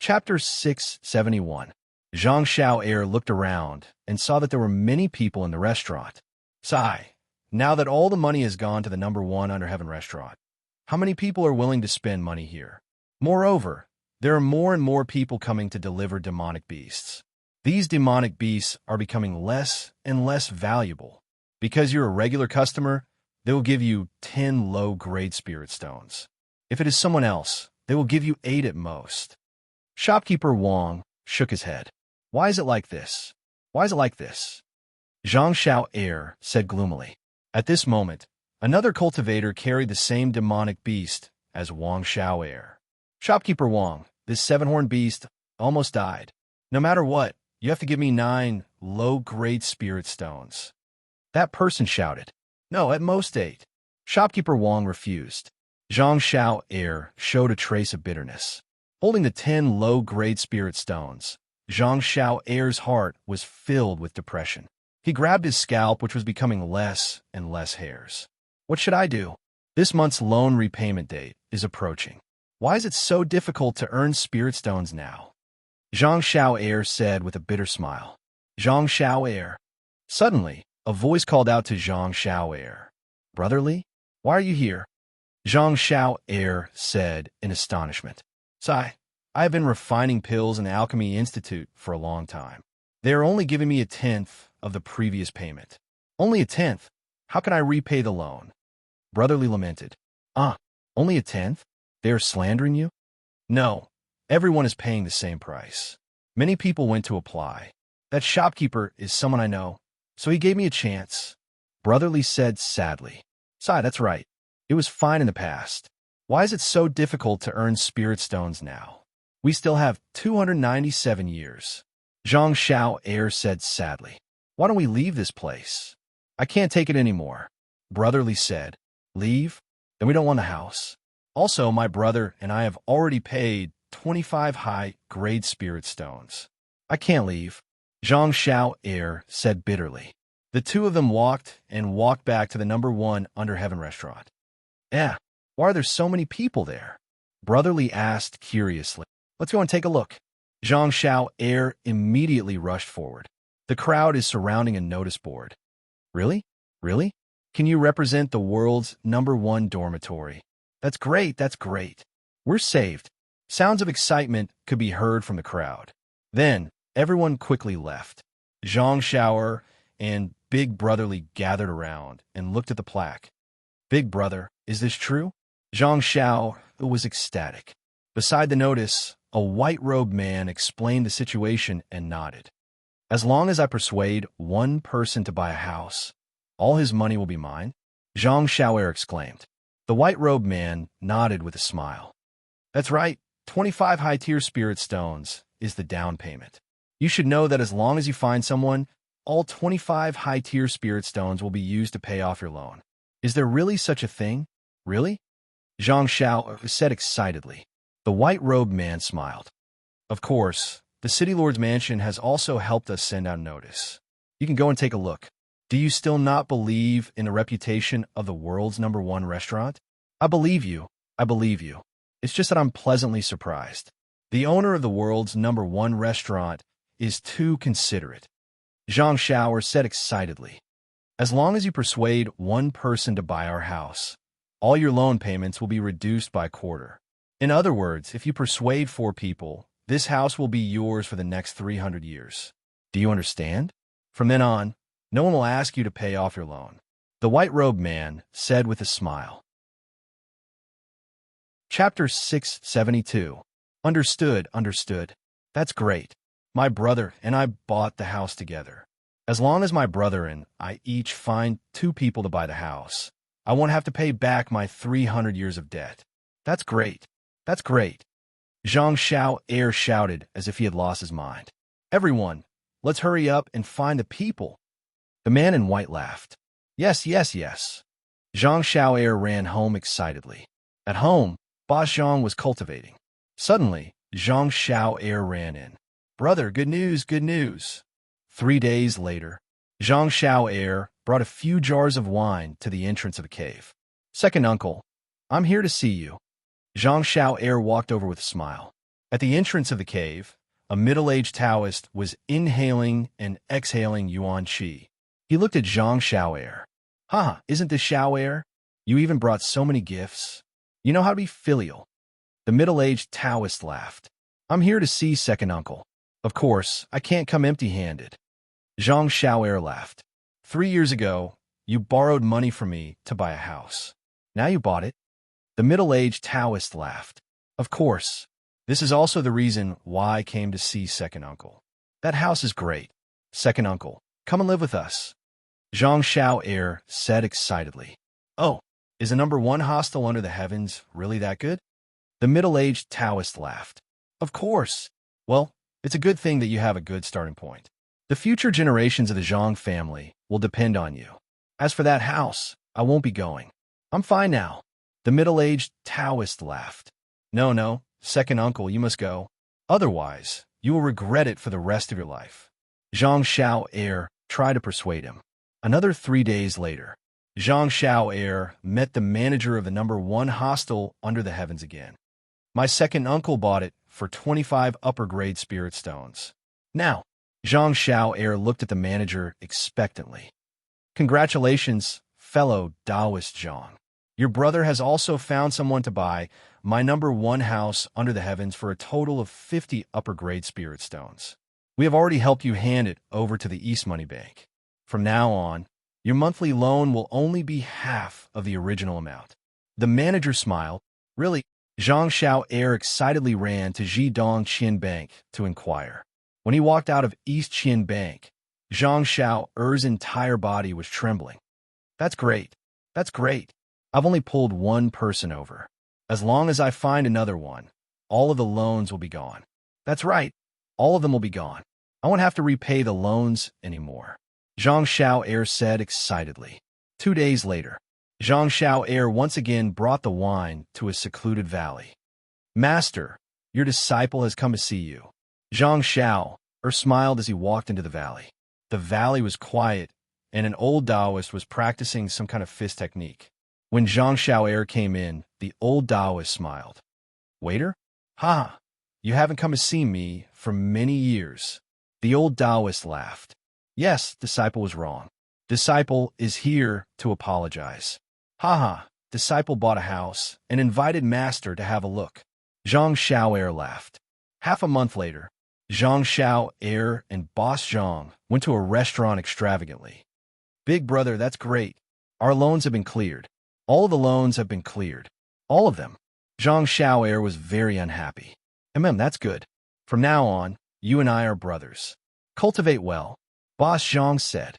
Chapter 671. Zhang Xiao'er looked around and saw that there were many people in the restaurant. Sigh. Now that all the money has gone to the #1 under heaven restaurant, how many people are willing to spend money here? Moreover, there are more and more people coming to deliver demonic beasts. These demonic beasts are becoming less and less valuable. Because you're a regular customer, they will give you 10 low-grade spirit stones. If it is someone else, they will give you 8 at most. Shopkeeper Wang shook his head. Why is it like this? Why is it like this? Zhang Xiao'er said gloomily. At this moment, another cultivator carried the same demonic beast as Wang Xiao'er. Shopkeeper Wang, this 7-horned beast almost died. No matter what, you have to give me 9 low-grade spirit stones. That person shouted. No, at most 8. Shopkeeper Wang refused. Zhang Xiao'er showed a trace of bitterness. Holding the 10 low-grade spirit stones, Zhang Xiao'er's heart was filled with depression. He grabbed his scalp, which was becoming less and less hairs. What should I do? This month's loan repayment date is approaching. Why is it so difficult to earn spirit stones now? Zhang Xiao'er said with a bitter smile. Zhang Xiao'er. Suddenly, a voice called out to Zhang Xiao'er. Brotherly, why are you here? Zhang Xiao'er said in astonishment. Sigh, I have been refining pills in the Alchemy Institute for a long time. They are only giving me 1/10 of the previous payment. Only 1/10? How can I repay the loan? Brotherly lamented. Only 1/10? They are slandering you? No, everyone is paying the same price. Many people went to apply. That shopkeeper is someone I know, so he gave me a chance. Brotherly said sadly. Sigh, that's right. It was fine in the past. Why is it so difficult to earn spirit stones now? We still have 297 years. Zhang Xiao'er said sadly. Why don't we leave this place? I can't take it anymore. Brotherly said. Leave? Then we don't want a house. Also, my brother and I have already paid 25 high-grade spirit stones. I can't leave. Zhang Xiao'er said bitterly. The two of them walked back to the #1 under heaven restaurant. Why are there so many people there? Brotherly asked curiously. Let's go and take a look. Zhang Xiao'er immediately rushed forward. The crowd is surrounding a notice board. Really? Really? Can you represent the world's #1 dormitory? That's great, that's great. We're saved. Sounds of excitement could be heard from the crowd. Then, everyone quickly left. Zhang Xiao'er and Big Brotherly gathered around and looked at the plaque. Big Brother, is this true? Zhang Xiao was ecstatic. Beside the notice, a white-robed man explained the situation and nodded. As long as I persuade one person to buy a house, all his money will be mine? Zhang Xiao'er exclaimed. The white-robed man nodded with a smile. That's right, 25 high-tier spirit stones is the down payment. You should know that as long as you find someone, all 25 high-tier spirit stones will be used to pay off your loan. Is there really such a thing? Really? Zhang Xiao said excitedly. The white-robed man smiled. Of course, the City Lord's mansion has also helped us send out notice. You can go and take a look. Do you still not believe in the reputation of the world's #1 restaurant? I believe you. I believe you. It's just that I'm pleasantly surprised. The owner of the world's #1 restaurant is too considerate. Zhang Xiao'er said excitedly. As long as you persuade one person to buy our house, all your loan payments will be reduced by a quarter. In other words, if you persuade 4 people, this house will be yours for the next 300 years. Do you understand? From then on, no one will ask you to pay off your loan. The white-robed man said with a smile. Chapter 672. Understood, understood. That's great. My brother and I bought the house together. As long as my brother and I each find 2 people to buy the house, I won't have to pay back my 300 years of debt. That's great. That's great. Zhang Xiao'er shouted as if he had lost his mind. Everyone, let's hurry up and find the people. The man in white laughed. Yes, yes, yes. Zhang Xiao'er ran home excitedly. At home, Boss Zhang was cultivating. Suddenly, Zhang Xiao'er ran in. Brother, good news, good news. 3 days later, Zhang Xiao'er brought a few jars of wine to the entrance of the cave. Second uncle, I'm here to see you. Zhang Xiao'er walked over with a smile. At the entrance of the cave, a middle-aged Taoist was inhaling and exhaling yuan qi. He looked at Zhang Xiao'er. Haha, isn't this Xiao'er? You even brought so many gifts. You know how to be filial. The middle-aged Taoist laughed. I'm here to see second uncle. Of course, I can't come empty-handed. Zhang Xiao'er laughed. 3 years ago, you borrowed money from me to buy a house. Now you bought it. The middle-aged Taoist laughed. Of course. This is also the reason why I came to see second uncle. That house is great. Second uncle, come and live with us. Zhang Xiao'er said excitedly. Oh, is the number 1 hostel under the heavens really that good? The middle-aged Taoist laughed. Of course. Well, it's a good thing that you have a good starting point. The future generations of the Zhang family will depend on you. As for that house, I won't be going. I'm fine now. The middle-aged Taoist laughed. No, second uncle, you must go. Otherwise, you will regret it for the rest of your life. Zhang Xiao'er tried to persuade him. Another 3 days later, Zhang Xiao'er met the manager of the number 1 hostel under the heavens again. My second uncle bought it for 25 upper-grade spirit stones. Now, Zhang Xiao'er looked at the manager expectantly. Congratulations, fellow Taoist Zhang. Your brother has also found someone to buy my number 1 house under the heavens for a total of 50 upper-grade spirit stones. We have already helped you hand it over to the East Money Bank. From now on, your monthly loan will only be half of the original amount. The manager smiled. Really? Zhang Xiao'er excitedly ran to Zhidong Qian Bank to inquire. When he walked out of East Qian Bank, Zhang Xiao'er's entire body was trembling. That's great. That's great. I've only pulled 1 person over. As long as I find another one, all of the loans will be gone. That's right. All of them will be gone. I won't have to repay the loans anymore. Zhang Xiao'er said excitedly. 2 days later, Zhang Xiao'er once again brought the wine to a secluded valley. Master, your disciple has come to see you. Zhang Xiao'er smiled as he walked into the valley. The valley was quiet, and an old Taoist was practicing some kind of fist technique. When Zhang Xiao'er came in, the old Taoist smiled. Waiter? Ha! You haven't come to see me for many years. The old Taoist laughed. Yes, disciple was wrong. Disciple is here to apologize. Ha! Disciple bought a house and invited master to have a look. Zhang Xiao'er laughed. Half a month later, Zhang Xiao'er and Boss Zhang went to a restaurant extravagantly. Big brother, that's great. Our loans have been cleared. All of the loans have been cleared. All of them. Zhang Xiao'er was very unhappy. That's good. From now on, you and I are brothers. Cultivate well. Boss Zhang said.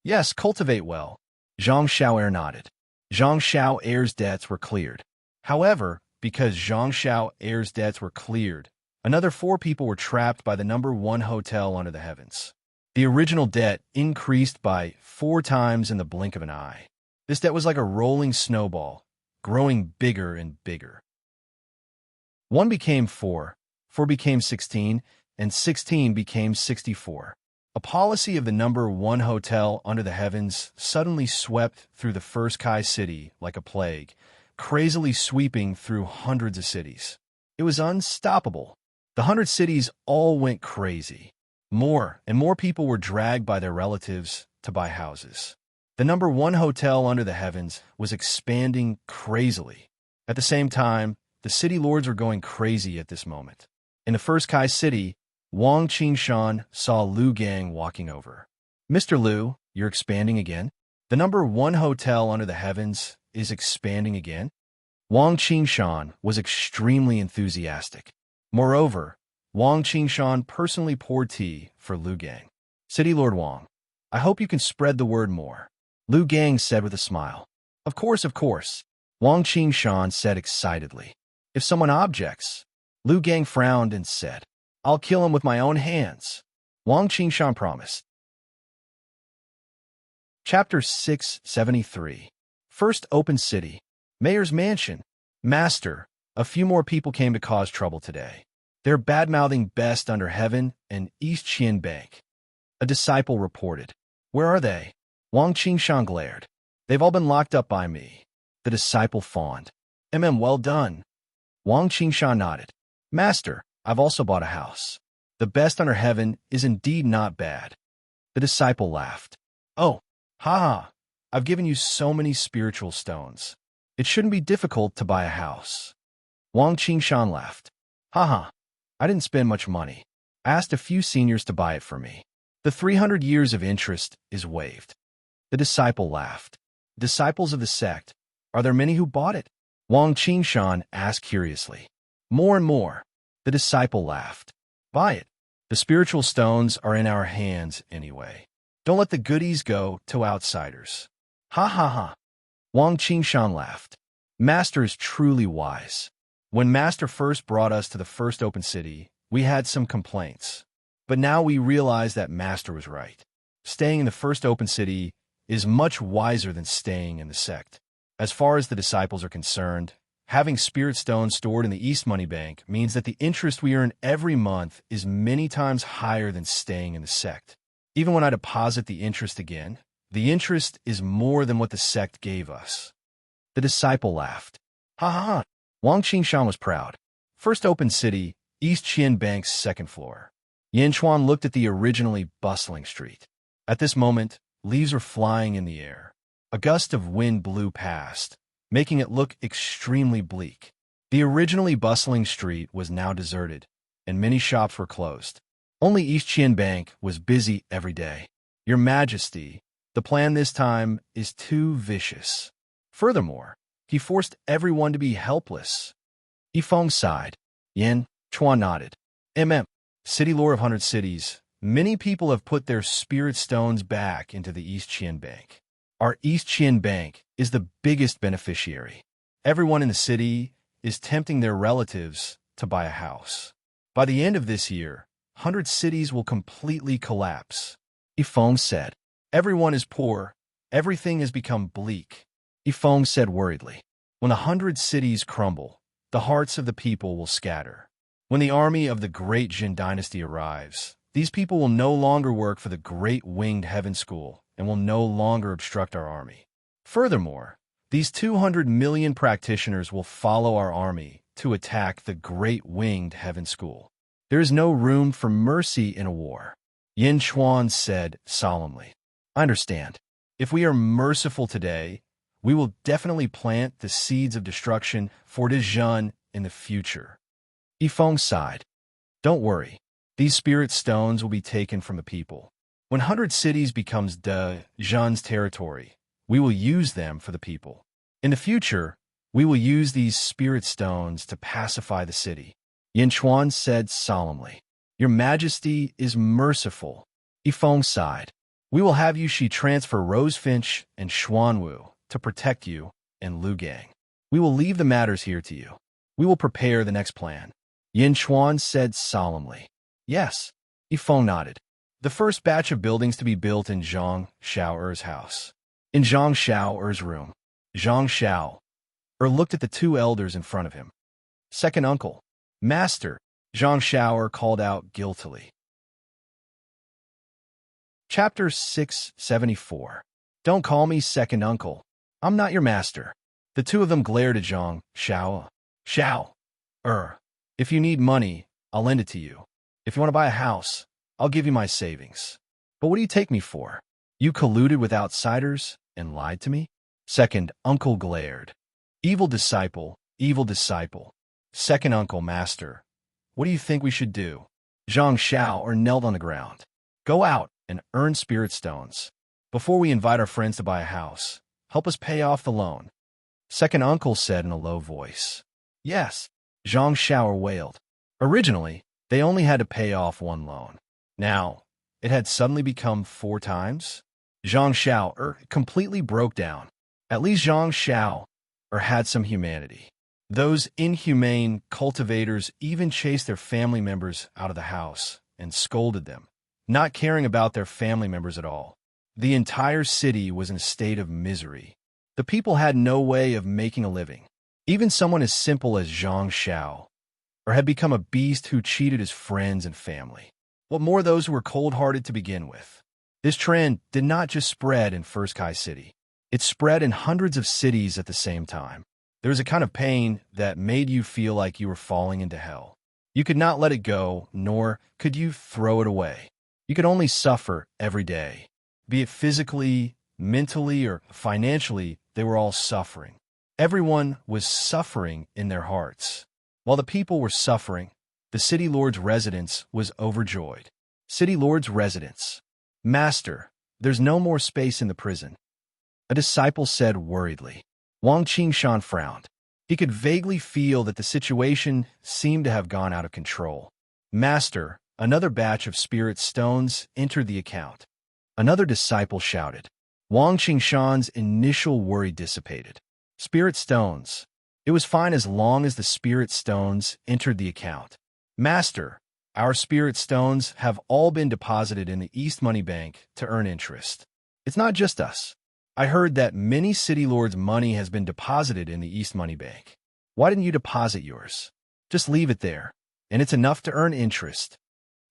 Yes, cultivate well. Zhang Xiao'er nodded. Zhang Xiao'er's debts were cleared. However, because Zhang Xiao'er's debts were cleared, another 4 people were trapped by the number 1 hotel under the heavens. The original debt increased by 4 times in the blink of an eye. This debt was like a rolling snowball, growing bigger and bigger. 1 became 4, 4 became 16, and 16 became 64. A policy of the number 1 hotel under the heavens suddenly swept through the first Kai city like a plague, crazily sweeping through hundreds of cities. It was unstoppable. The 100 cities all went crazy. More and more people were dragged by their relatives to buy houses. The number 1 hotel under the heavens was expanding crazily. At the same time, the city lords were going crazy at this moment. In the first Kai city, Wang Qingshan saw Lu Gang walking over. Mr. Lu, you're expanding again? The number 1 hotel under the heavens is expanding again? Wang Qingshan was extremely enthusiastic. Moreover, Wang Qingshan personally poured tea for Lu Gang. City Lord Wang, I hope you can spread the word more. Lu Gang said with a smile. Of course. Wang Qingshan said excitedly. If someone objects, Lu Gang frowned and said, I'll kill him with my own hands. Wang Qingshan promised. Chapter 673. First Open City. Mayor's Mansion. Master, a few more people came to cause trouble today. They're bad-mouthing Best Under Heaven and East Qian Bank. A disciple reported. Where are they? Wang Qingshan glared. They've all been locked up by me. The disciple fawned. Well done. Wang Qingshan nodded. Master, I've also bought a house. The best under heaven is indeed not bad. The disciple laughed. Oh, haha, I've given you so many spiritual stones. It shouldn't be difficult to buy a house. Wang Qingshan laughed. Haha, I didn't spend much money. I asked a few seniors to buy it for me. The 300 years of interest is waived. The disciple laughed. Disciples of the sect, are there many who bought it? Wang Qingshan asked curiously. More and more. The disciple laughed. Buy it. The spiritual stones are in our hands anyway. Don't let the goodies go to outsiders. Ha ha ha. Wang Qingshan laughed. Master is truly wise. When Master first brought us to the first open city, we had some complaints. But now we realize that Master was right. Staying in the first open city is much wiser than staying in the sect. As far as the disciples are concerned, having spirit stones stored in the East Money Bank means that the interest we earn every month is many times higher than staying in the sect. Even when I deposit the interest again, the interest is more than what the sect gave us. The disciple laughed. Ha ha ha. Wang Qingshan was proud. First open city, East Qian Bank's second floor. Yin Chuan looked at the originally bustling street. At this moment, leaves were flying in the air. A gust of wind blew past, making it look extremely bleak. The originally bustling street was now deserted, and many shops were closed. Only East Qian Bank was busy every day. Your Majesty, the plan this time is too vicious. Furthermore, he forced everyone to be helpless. Yifeng sighed. Yin Chuan nodded. City lore of 100 cities. Many people have put their spirit stones back into the East Qian Bank. Our East Qian Bank is the biggest beneficiary. Everyone in the city is tempting their relatives to buy a house. By the end of this year, 100 cities will completely collapse. Yifeng said. Everyone is poor. Everything has become bleak. Yifeng said worriedly. When 100 cities crumble, the hearts of the people will scatter. When the army of the great Jin dynasty arrives, these people will no longer work for the Great Winged Heaven School and will no longer obstruct our army. Furthermore, these 200 million practitioners will follow our army to attack the Great Winged Heaven School. There is no room for mercy in a war. Yin Chuan said solemnly. I understand. If we are merciful today, we will definitely plant the seeds of destruction for Dezhun in the future. Yifeng sighed. Don't worry. These spirit stones will be taken from the people. When 100 cities becomes Dezhun's territory, we will use them for the people. In the future, we will use these spirit stones to pacify the city. Yin Chuan said solemnly. Your Majesty is merciful. Yifeng sighed. We will have Yushi transfer Rosefinch and Xuanwu to protect you and Lu Gang. We will leave the matters here to you. We will prepare the next plan. Yin Chuan said solemnly. Yes. Yifeng nodded. The first batch of buildings to be built in Zhang Xiao'er's house. In Zhang Xiao'er's room, Zhang Xiao'er looked at the two elders in front of him. Second uncle. Master, Zhang Xiao'er called out guiltily. Chapter 674. Don't call me second uncle. I'm not your master. The two of them glared at Zhang Xiao'er. If you need money, I'll lend it to you. If you want to buy a house, I'll give you my savings. But what do you take me for? You colluded with outsiders and lied to me? Second uncle glared. Evil disciple, evil disciple. Second uncle, master. What do you think we should do? Zhang Xiao'er knelt on the ground. Go out and earn spirit stones. Before we invite our friends to buy a house, help us pay off the loan. Second uncle said in a low voice. Yes, Zhang Xiao'er wailed. Originally, they only had to pay off one loan. Now, it had suddenly become 4 times. Zhang Xiao'er completely broke down. At least Zhang Xiao'er had some humanity. Those inhumane cultivators even chased their family members out of the house and scolded them, not caring about their family members at all. The entire city was in a state of misery. The people had no way of making a living. Even someone as simple as Zhang Xiao'er had become a beast who cheated his friends and family. What more those who were cold-hearted to begin with? This trend did not just spread in First Kai City. It spread in hundreds of cities at the same time. There was a kind of pain that made you feel like you were falling into hell. You could not let it go, nor could you throw it away. You could only suffer every day. Be it physically, mentally, or financially, they were all suffering. Everyone was suffering in their hearts. While the people were suffering, the city lord's residence was overjoyed. City lord's residence. Master, there's no more space in the prison. A disciple said worriedly. Wang Qingshan frowned. He could vaguely feel that the situation seemed to have gone out of control. Master, another batch of spirit stones entered the account. Another disciple shouted. Wang Qingshan's initial worry dissipated. Spirit stones. It was fine as long as the spirit stones entered the account. Master, our spirit stones have all been deposited in the East Money Bank to earn interest. It's not just us. I heard that many city lords' money has been deposited in the East Money Bank. Why didn't you deposit yours? Just leave it there, and it's enough to earn interest.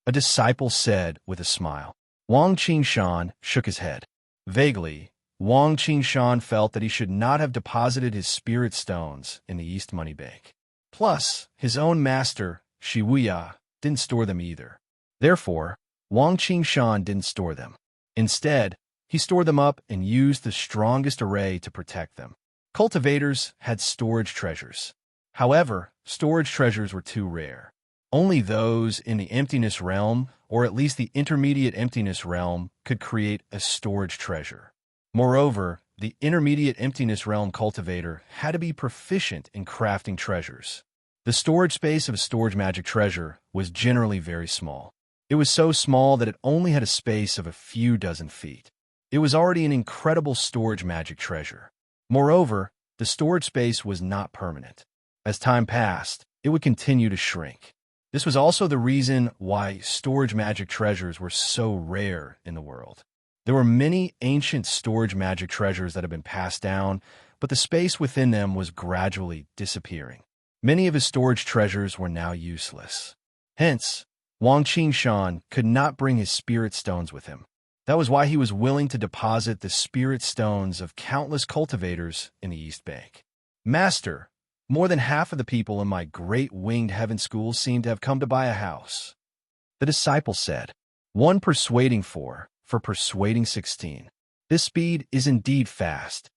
A disciple said with a smile. Wang Qingshan shook his head. Vaguely, Wang Qingshan felt that he should not have deposited his spirit stones in the East Money Bank. Plus, his own master, Shiwuya, didn't store them either. Therefore, Wang Qingshan didn't store them. Instead, he stored them up and used the strongest array to protect them. Cultivators had storage treasures. However, storage treasures were too rare. Only those in the emptiness realm, or at least the intermediate emptiness realm, could create a storage treasure. Moreover, the intermediate emptiness realm cultivator had to be proficient in crafting treasures. The storage space of a storage magic treasure was generally very small. It was so small that it only had a space of a few dozen feet. It was already an incredible storage magic treasure. Moreover, the storage space was not permanent. As time passed, it would continue to shrink. This was also the reason why storage magic treasures were so rare in the world. There were many ancient storage magic treasures that had been passed down, but the space within them was gradually disappearing. Many of his storage treasures were now useless. Hence, Wang Qingshan could not bring his spirit stones with him. That was why he was willing to deposit the spirit stones of countless cultivators in the East Bank. Master, more than half of the people in my great winged heaven school seem to have come to buy a house. The disciple said, one persuading four for persuading 16. This speed is indeed fast.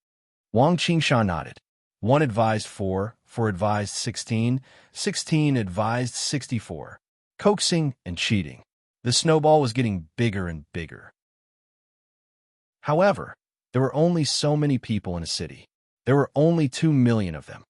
Wang Qingshan nodded. One advised four for advised 16, 16 advised 64. Coaxing and cheating. The snowball was getting bigger and bigger. However, there were only so many people in a city. There were only 2 million of them.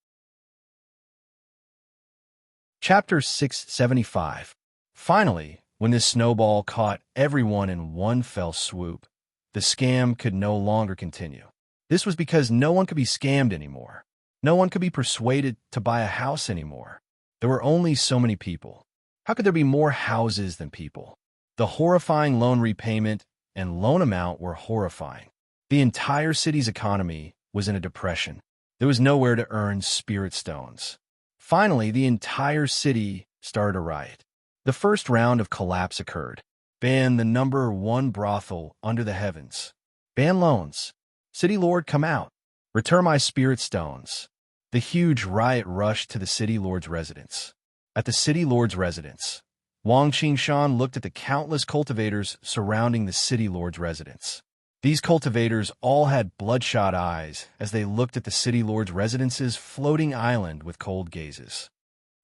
Chapter 675. Finally, when this snowball caught everyone in one fell swoop, the scam could no longer continue. This was because no one could be scammed anymore. No one could be persuaded to buy a house anymore. There were only so many people. How could there be more houses than people? The horrifying loan repayment and loan amount were horrifying. The entire city's economy was in a depression. There was nowhere to earn spirit stones. Finally, the entire city started a riot. The first round of collapse occurred. Ban the #1 brothel under the heavens. Ban loans. City Lord, come out. Return my spirit stones. The huge riot rushed to the city lord's residence. At the city lord's residence, Wang Qingshan looked at the countless cultivators surrounding the city lord's residence. These cultivators all had bloodshot eyes as they looked at the city lord's residence's floating island with cold gazes.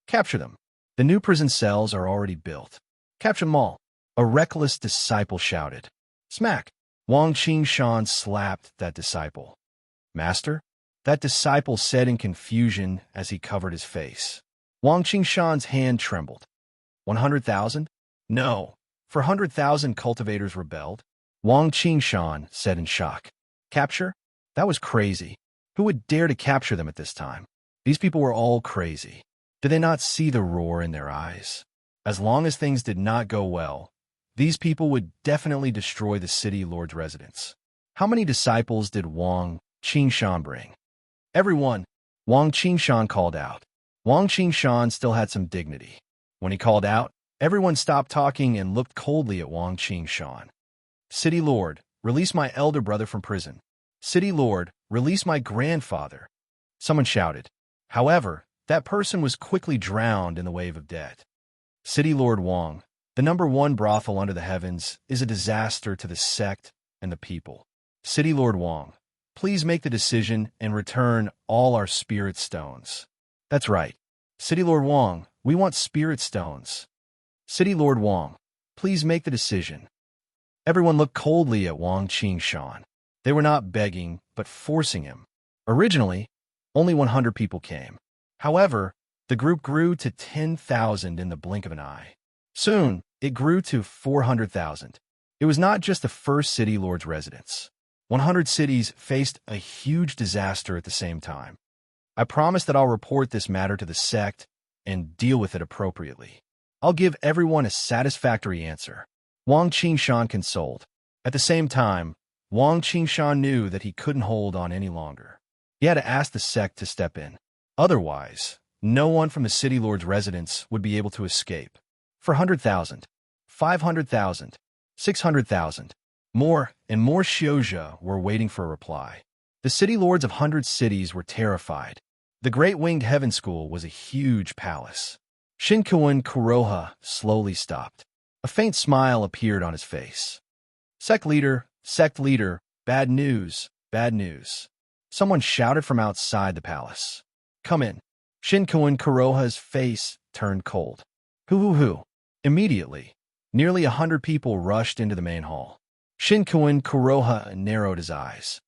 Capture them. The new prison cells are already built. Capture them all. A reckless disciple shouted. Smack! Wang Qingshan slapped that disciple. Master? That disciple said in confusion as he covered his face. Wang Qingshan's hand trembled. 100,000? No. For 100,000 cultivators rebelled? Wang Qingshan said in shock. Capture? That was crazy. Who would dare to capture them at this time? These people were all crazy. Did they not see the roar in their eyes? As long as things did not go well, these people would definitely destroy the city lord's residence. How many disciples did Wang Qingshan bring? Everyone, Wang Qingshan called out. Wang Qingshan still had some dignity. When he called out, everyone stopped talking and looked coldly at Wang Qingshan. City Lord, release my elder brother from prison. City Lord, release my grandfather. Someone shouted. However, that person was quickly drowned in the wave of debt. City Lord Wang, the #1 brothel under the heavens, is a disaster to the sect and the people. City Lord Wang, please make the decision and return all our spirit stones. That's right. City Lord Wang, we want spirit stones. City Lord Wang, please make the decision. Everyone looked coldly at Wang Qingshan. They were not begging, but forcing him. Originally, only 100 people came. However, the group grew to 10,000 in the blink of an eye. Soon, it grew to 400,000. It was not just the first city lord's residence. 100 cities faced a huge disaster at the same time. I promise that I'll report this matter to the sect and deal with it appropriately. I'll give everyone a satisfactory answer. Wang Qingshan consoled. At the same time, Wang Qingshan knew that he couldn't hold on any longer. He had to ask the sect to step in. Otherwise, no one from the city lord's residence would be able to escape. 400,000, 500,000, 600,000. More and more Xiozha were waiting for a reply. The city lords of 100 cities were terrified. The Great Winged Heaven School was a huge palace. Shinkuin Kuroha slowly stopped. A faint smile appeared on his face. Sect leader, bad news, bad news. Someone shouted from outside the palace. Come in. Shinkuin Kuroha's face turned cold. Who? Immediately, nearly 100 people rushed into the main hall. Shinkuin Kuroha narrowed his eyes.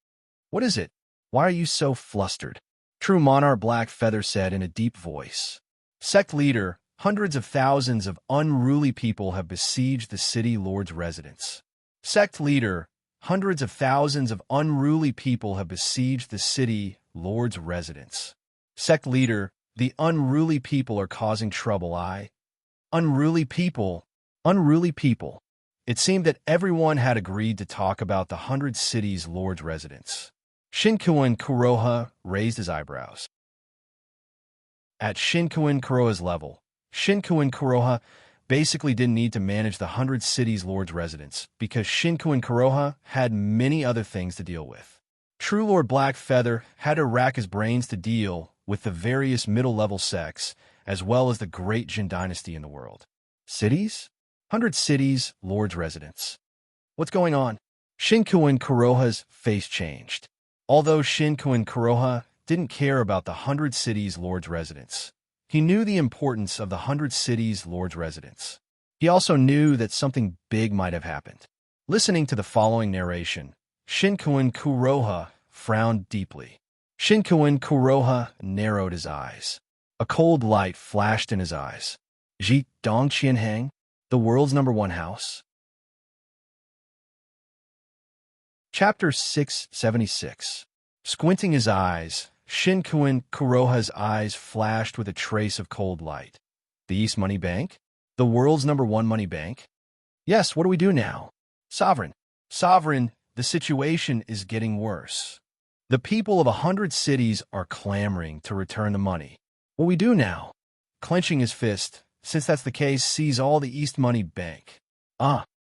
What is it? Why are you so flustered? True Monarch Black Feather said in a deep voice. Sect leader, hundreds of thousands of unruly people have besieged the city lord's residence. Sect leader, hundreds of thousands of unruly people have besieged the city lord's residence. Sect leader, the unruly people are causing trouble. Unruly people. It seemed that everyone had agreed to talk about the 100 cities lord's residence. Shinkuin Kuroha raised his eyebrows. At Shinkuin Kuroha's level, Shinkuin Kuroha basically didn't need to manage the 100 cities lord's residence because Shinkuin Kuroha had many other things to deal with. True Lord Black Feather had to rack his brains to deal with the various middle-level sects, as well as the great Jin dynasty in the world. Cities? 100 cities, lord's residence. What's going on? Shinkuin Kuroha's face changed. Although Shinkuin Kuroha didn't care about the 100 cities lord's residence, he knew the importance of the 100 cities lord's residence. He also knew that something big might have happened. Listening to the following narration, Shinkuin Kuroha frowned deeply. Shinkuin Kuroha narrowed his eyes. A cold light flashed in his eyes. Ji Dongqianhang, the world's #1 house. Chapter 676. Squinting his eyes, Shinkuin Kuroha's eyes flashed with a trace of cold light. The East Money Bank? The world's #1 money bank? Yes, what do we do now? Sovereign, the situation is getting worse. The people of 100 cities are clamoring to return the money. What do we do now? Clenching his fist, since that's the case, seize all the East Money Bank.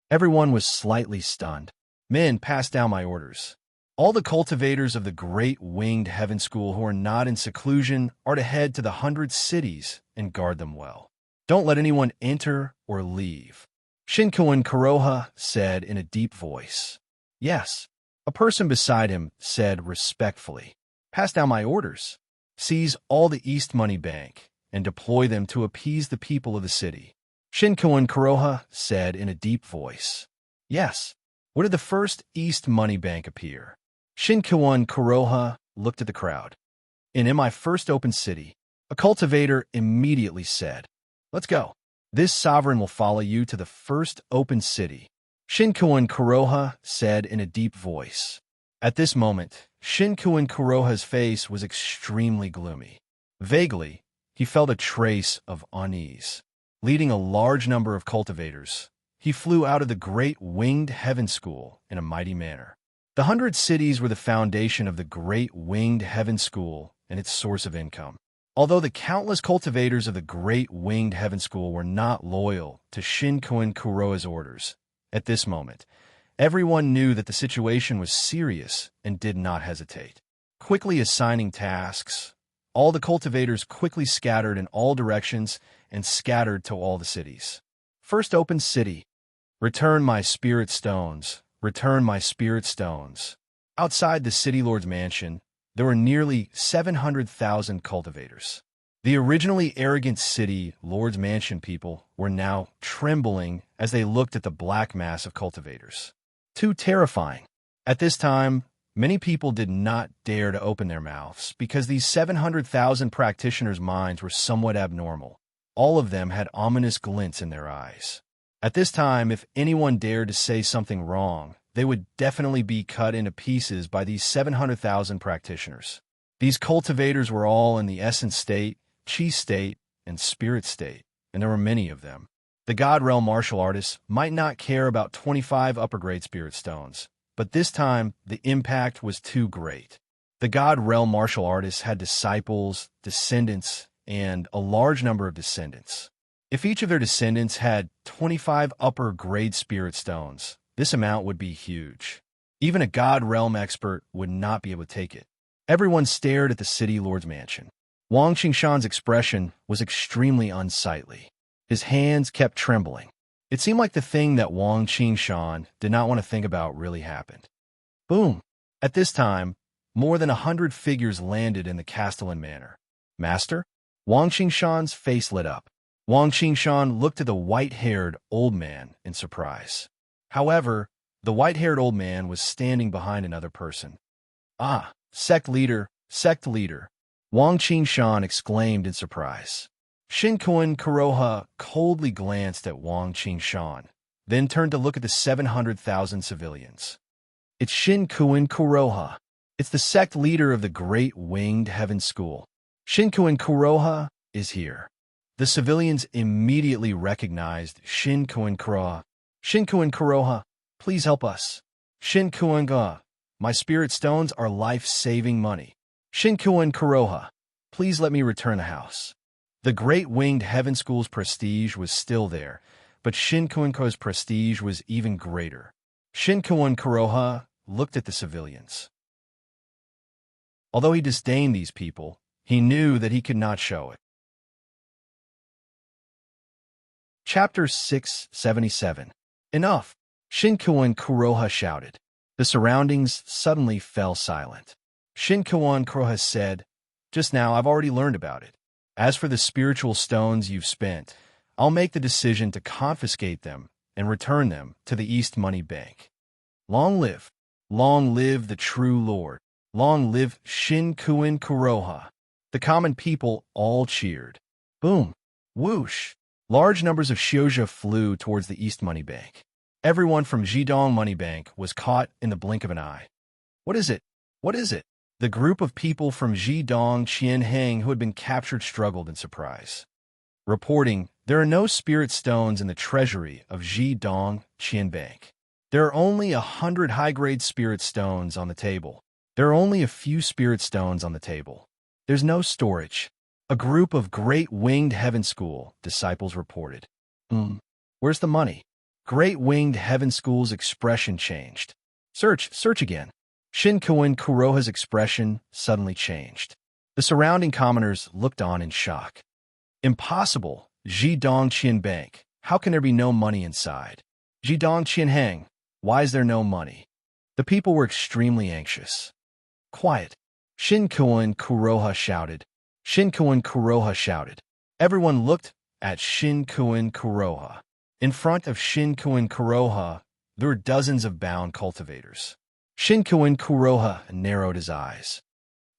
Everyone was slightly stunned. Men, pass down my orders. All the cultivators of the Great Winged Heaven School who are not in seclusion are to head to the 100 cities and guard them well. Don't let anyone enter or leave. Shinkuin Kuroha said in a deep voice. Yes. A person beside him said respectfully. Pass down my orders. Seize all the East Money Bank and deploy them to appease the people of the city. Shinkuin Kuroha said in a deep voice. Yes. Where did the first East Money Bank appear? Shinkuin Kuroha looked at the crowd. In my first open city, a cultivator immediately said, Let's go. This sovereign will follow you to the first open city. Shinkuin Kuroha said in a deep voice. At this moment, Shinkuin Kuroha's face was extremely gloomy. Vaguely, he felt a trace of unease. Leading a large number of cultivators, he flew out of the Great Winged Heaven School in a mighty manner. The 100 cities were the foundation of the Great Winged Heaven School and its source of income. Although the countless cultivators of the Great Winged Heaven School were not loyal to Shinkuin Kuroha's orders, at this moment, everyone knew that the situation was serious and did not hesitate. Quickly assigning tasks, All the cultivators quickly scattered in all directions and scattered to all the cities. First open city. Return my spirit stones. Return my spirit stones. Outside the city lord's mansion, there were nearly 700,000 cultivators. The originally arrogant city lord's mansion people were now trembling as they looked at the black mass of cultivators. Too terrifying. At this time, many people did not dare to open their mouths because these 700,000 practitioners' minds were somewhat abnormal. All of them had ominous glints in their eyes. At this time, if anyone dared to say something wrong, they would definitely be cut into pieces by these 700,000 practitioners. These cultivators were all in the essence state, chi state, and spirit state, and there were many of them. The God Realm martial artists might not care about 25 upper grade spirit stones, but this time the impact was too great. The God Realm martial artists had disciples, descendants, and a large number of descendants. If each of their descendants had 25 upper grade spirit stones, this amount would be huge. Even a God Realm expert would not be able to take it. Everyone stared at the city lord's mansion. Wang Qingshan's expression was extremely unsightly. His hands kept trembling. It seemed like the thing that Wang Qingshan did not want to think about really happened. Boom! At this time, more than 100 figures landed in the Castellan Manor. Master? Wang Qingshan's face lit up. Wang Qingshan looked at the white-haired old man in surprise. However, the white-haired old man was standing behind another person. Ah, sect leader, sect leader, Wang Qingshan exclaimed in surprise. Shin Kuan Kuroha coldly glanced at Wang Qingshan, then turned to look at the 700,000 civilians. It's Shin Kuan Kuroha. It's the sect leader of the Great Winged Heaven School. Shin Kuan Kuroha is here. The civilians immediately recognized Shin Kuan Kuroha. Shin Kuan Kuroha, please help us. Shin Kuan Ga, my spirit stones are life-saving money. Shin Kuan Kuroha, please let me return the house. The Great Winged Heaven School's prestige was still there, but Shin Kuan Kuroha's prestige was even greater. Shin Kuan Kuroha looked at the civilians. Although he disdained these people, he knew that he could not show it. Chapter 677. Enough! Shin Kuan Kuroha shouted. The surroundings suddenly fell silent. Shin Kuan Kuroha said, "Just now I've already learned about it. As for the spiritual stones you've spent, I'll make the decision to confiscate them and return them to the East Money Bank. Long live the true Lord. Long live Shin Kuan Kuroha." The common people all cheered. Boom! Whoosh! Large numbers of Xiozha flew towards the East Money Bank. Everyone from Jidong Money Bank was caught in the blink of an eye. What is it? What is it? The group of people from Jidong Qianheng who had been captured struggled in surprise. Reporting, there are no spirit stones in the treasury of Jidong Qianbank. There are only 100 high-grade spirit stones on the table. There are only a few spirit stones on the table. There's no storage. A group of Great Winged Heaven School disciples reported. Where's the money? Great Winged Heaven School's expression changed. Search again. Shin Kuan Kuroha's expression suddenly changed. The surrounding commoners looked on in shock. Impossible! Jidong Qianbank. How can there be no money inside? Jidong Qianheng. Why is there no money? The people were extremely anxious. Quiet! Shin Kuan Kuroha shouted. Shin Kuan Kuroha shouted. Everyone looked at Shin Kuan Kuroha. In front of Shin Kuan Kuroha, there were dozens of bound cultivators. Shin Kuan Kuroha narrowed his eyes.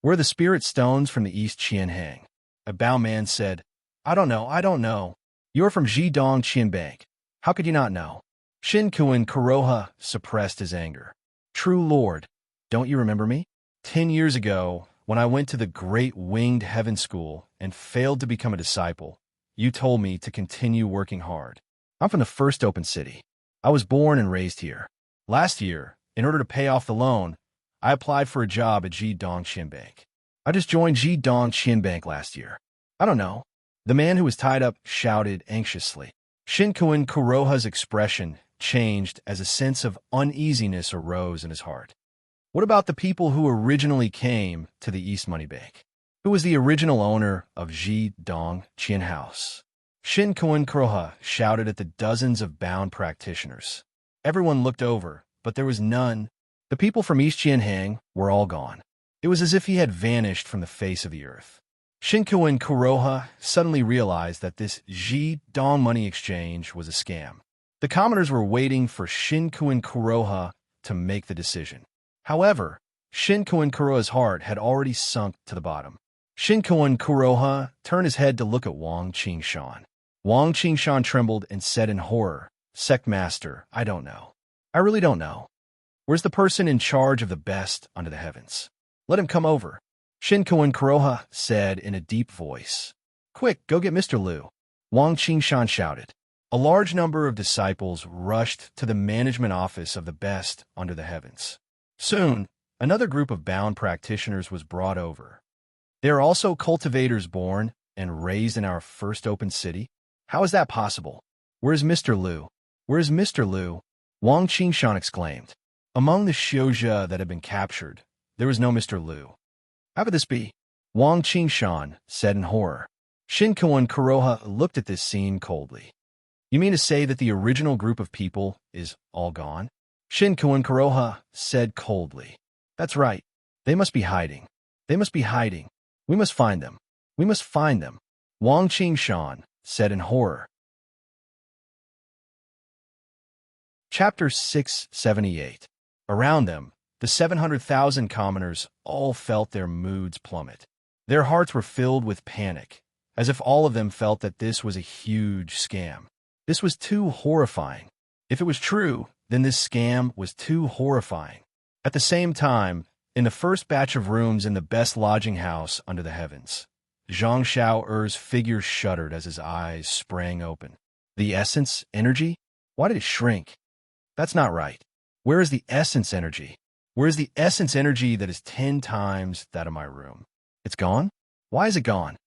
Where are the spirit stones from the East Qianheng? A bound man said, I don't know. You're from Jidong Qianbank. How could you not know? Shin Kuan Kuroha suppressed his anger. True Lord, don't you remember me? 10 years ago, when I went to the Great Winged Heaven School and failed to become a disciple, you told me to continue working hard. I'm from the first open city. I was born and raised here. Last year, in order to pay off the loan, I applied for a job at Jidong Qianbank. I just joined Jidong Qianbank last year. I don't know. The man who was tied up shouted anxiously. Shin Kuan Kuroha's expression changed as a sense of uneasiness arose in his heart. What about the people who originally came to the East Money Bank? who was the original owner of Ji Dong Qian House. Shin Kun Kuroha shouted at the dozens of bound practitioners. Everyone looked over, but there was none. The people from East Jianhang were all gone. It was as if he had vanished from the face of the earth. Shin Kun Kuroha suddenly realized that this Ji Dong money exchange was a scam. The commoners were waiting for Shin Kun Kuroha to make the decision. However, Shin Kun Kuroha's heart had already sunk to the bottom. Shin Kun Kuroha turned his head to look at Wang Qingshan. Wang Qingshan trembled and said in horror, "Sect Master, I don't know. I really don't know. Where's the person in charge of the best under the heavens? Let him come over." Shin Kun Kuroha said in a deep voice. "Quick, go get Mr. Liu." Wang Qingshan shouted. A large number of disciples rushed to the management office of the best under the heavens. Soon, another group of bound practitioners was brought over. They are also cultivators born and raised in our first open city? How is that possible? Where is Mr. Liu? Where is Mr. Liu? Wang Qingshan exclaimed. Among the Xiuzhe that had been captured, there was no Mr. Liu. How could this be? Wang Qingshan said in horror. Shin Kun Kuroha looked at this scene coldly. You mean to say that the original group of people is all gone? Shin Kun Kuroha said coldly. That's right. They must be hiding. They must be hiding. We must find them. We must find them. Wang Qingshan said in horror. Chapter 678. Around them, the 700,000 commoners all felt their moods plummet. Their hearts were filled with panic, as if all of them felt that this was a huge scam. This was too horrifying. If it was true, then this scam was too horrifying. At the same time, in the first batch of rooms in the best lodging house under the heavens, Zhang Xiao'er's figure shuddered as his eyes sprang open. The essence energy? Why did it shrink? That's not right. Where is the essence energy? Where is the essence energy that is 10 times that of my room? It's gone? Why is it gone?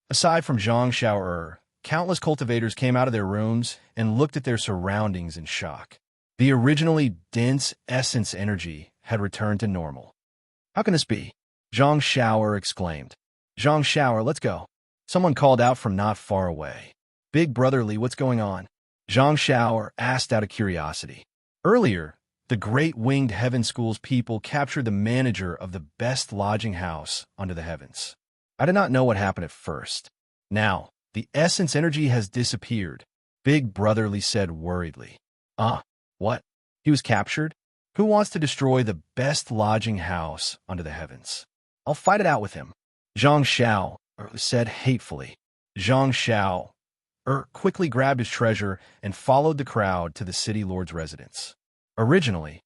Aside from Zhang Xiao'er, countless cultivators came out of their rooms and looked at their surroundings in shock. The originally dense essence energy had returned to normal. How can this be? Zhang Xiao'er exclaimed. Zhang Xiao'er, let's go. Someone called out from not far away. Big brotherly, what's going on? Zhang Xiao'er asked out of curiosity. Earlier, the Great Winged Heaven School's people captured the manager of the best lodging house under the heavens. I did not know what happened at first. Now, the essence energy has disappeared, Big Brotherly said worriedly. What? He was captured? Who wants to destroy the best lodging house under the heavens? I'll fight it out with him. Zhang Xiao said hatefully. Zhang Xiao quickly grabbed his treasure and followed the crowd to the city lord's residence. Originally,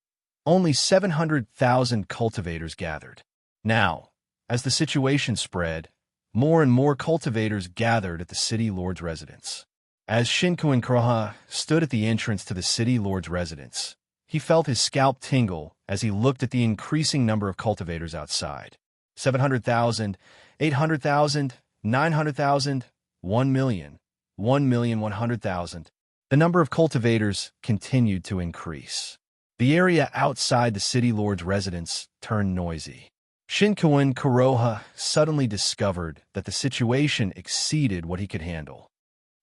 only 700,000 cultivators gathered. Now, as the situation spread, more and more cultivators gathered at the city lord's residence. As Shin Kun Kuroha stood at the entrance to the city lord's residence, he felt his scalp tingle as he looked at the increasing number of cultivators outside. 700,000, 800,000, 900,000, 1 million, 1,100,000. The number of cultivators continued to increase. The area outside the city lord's residence turned noisy. Shin Kun Kuroha suddenly discovered that the situation exceeded what he could handle.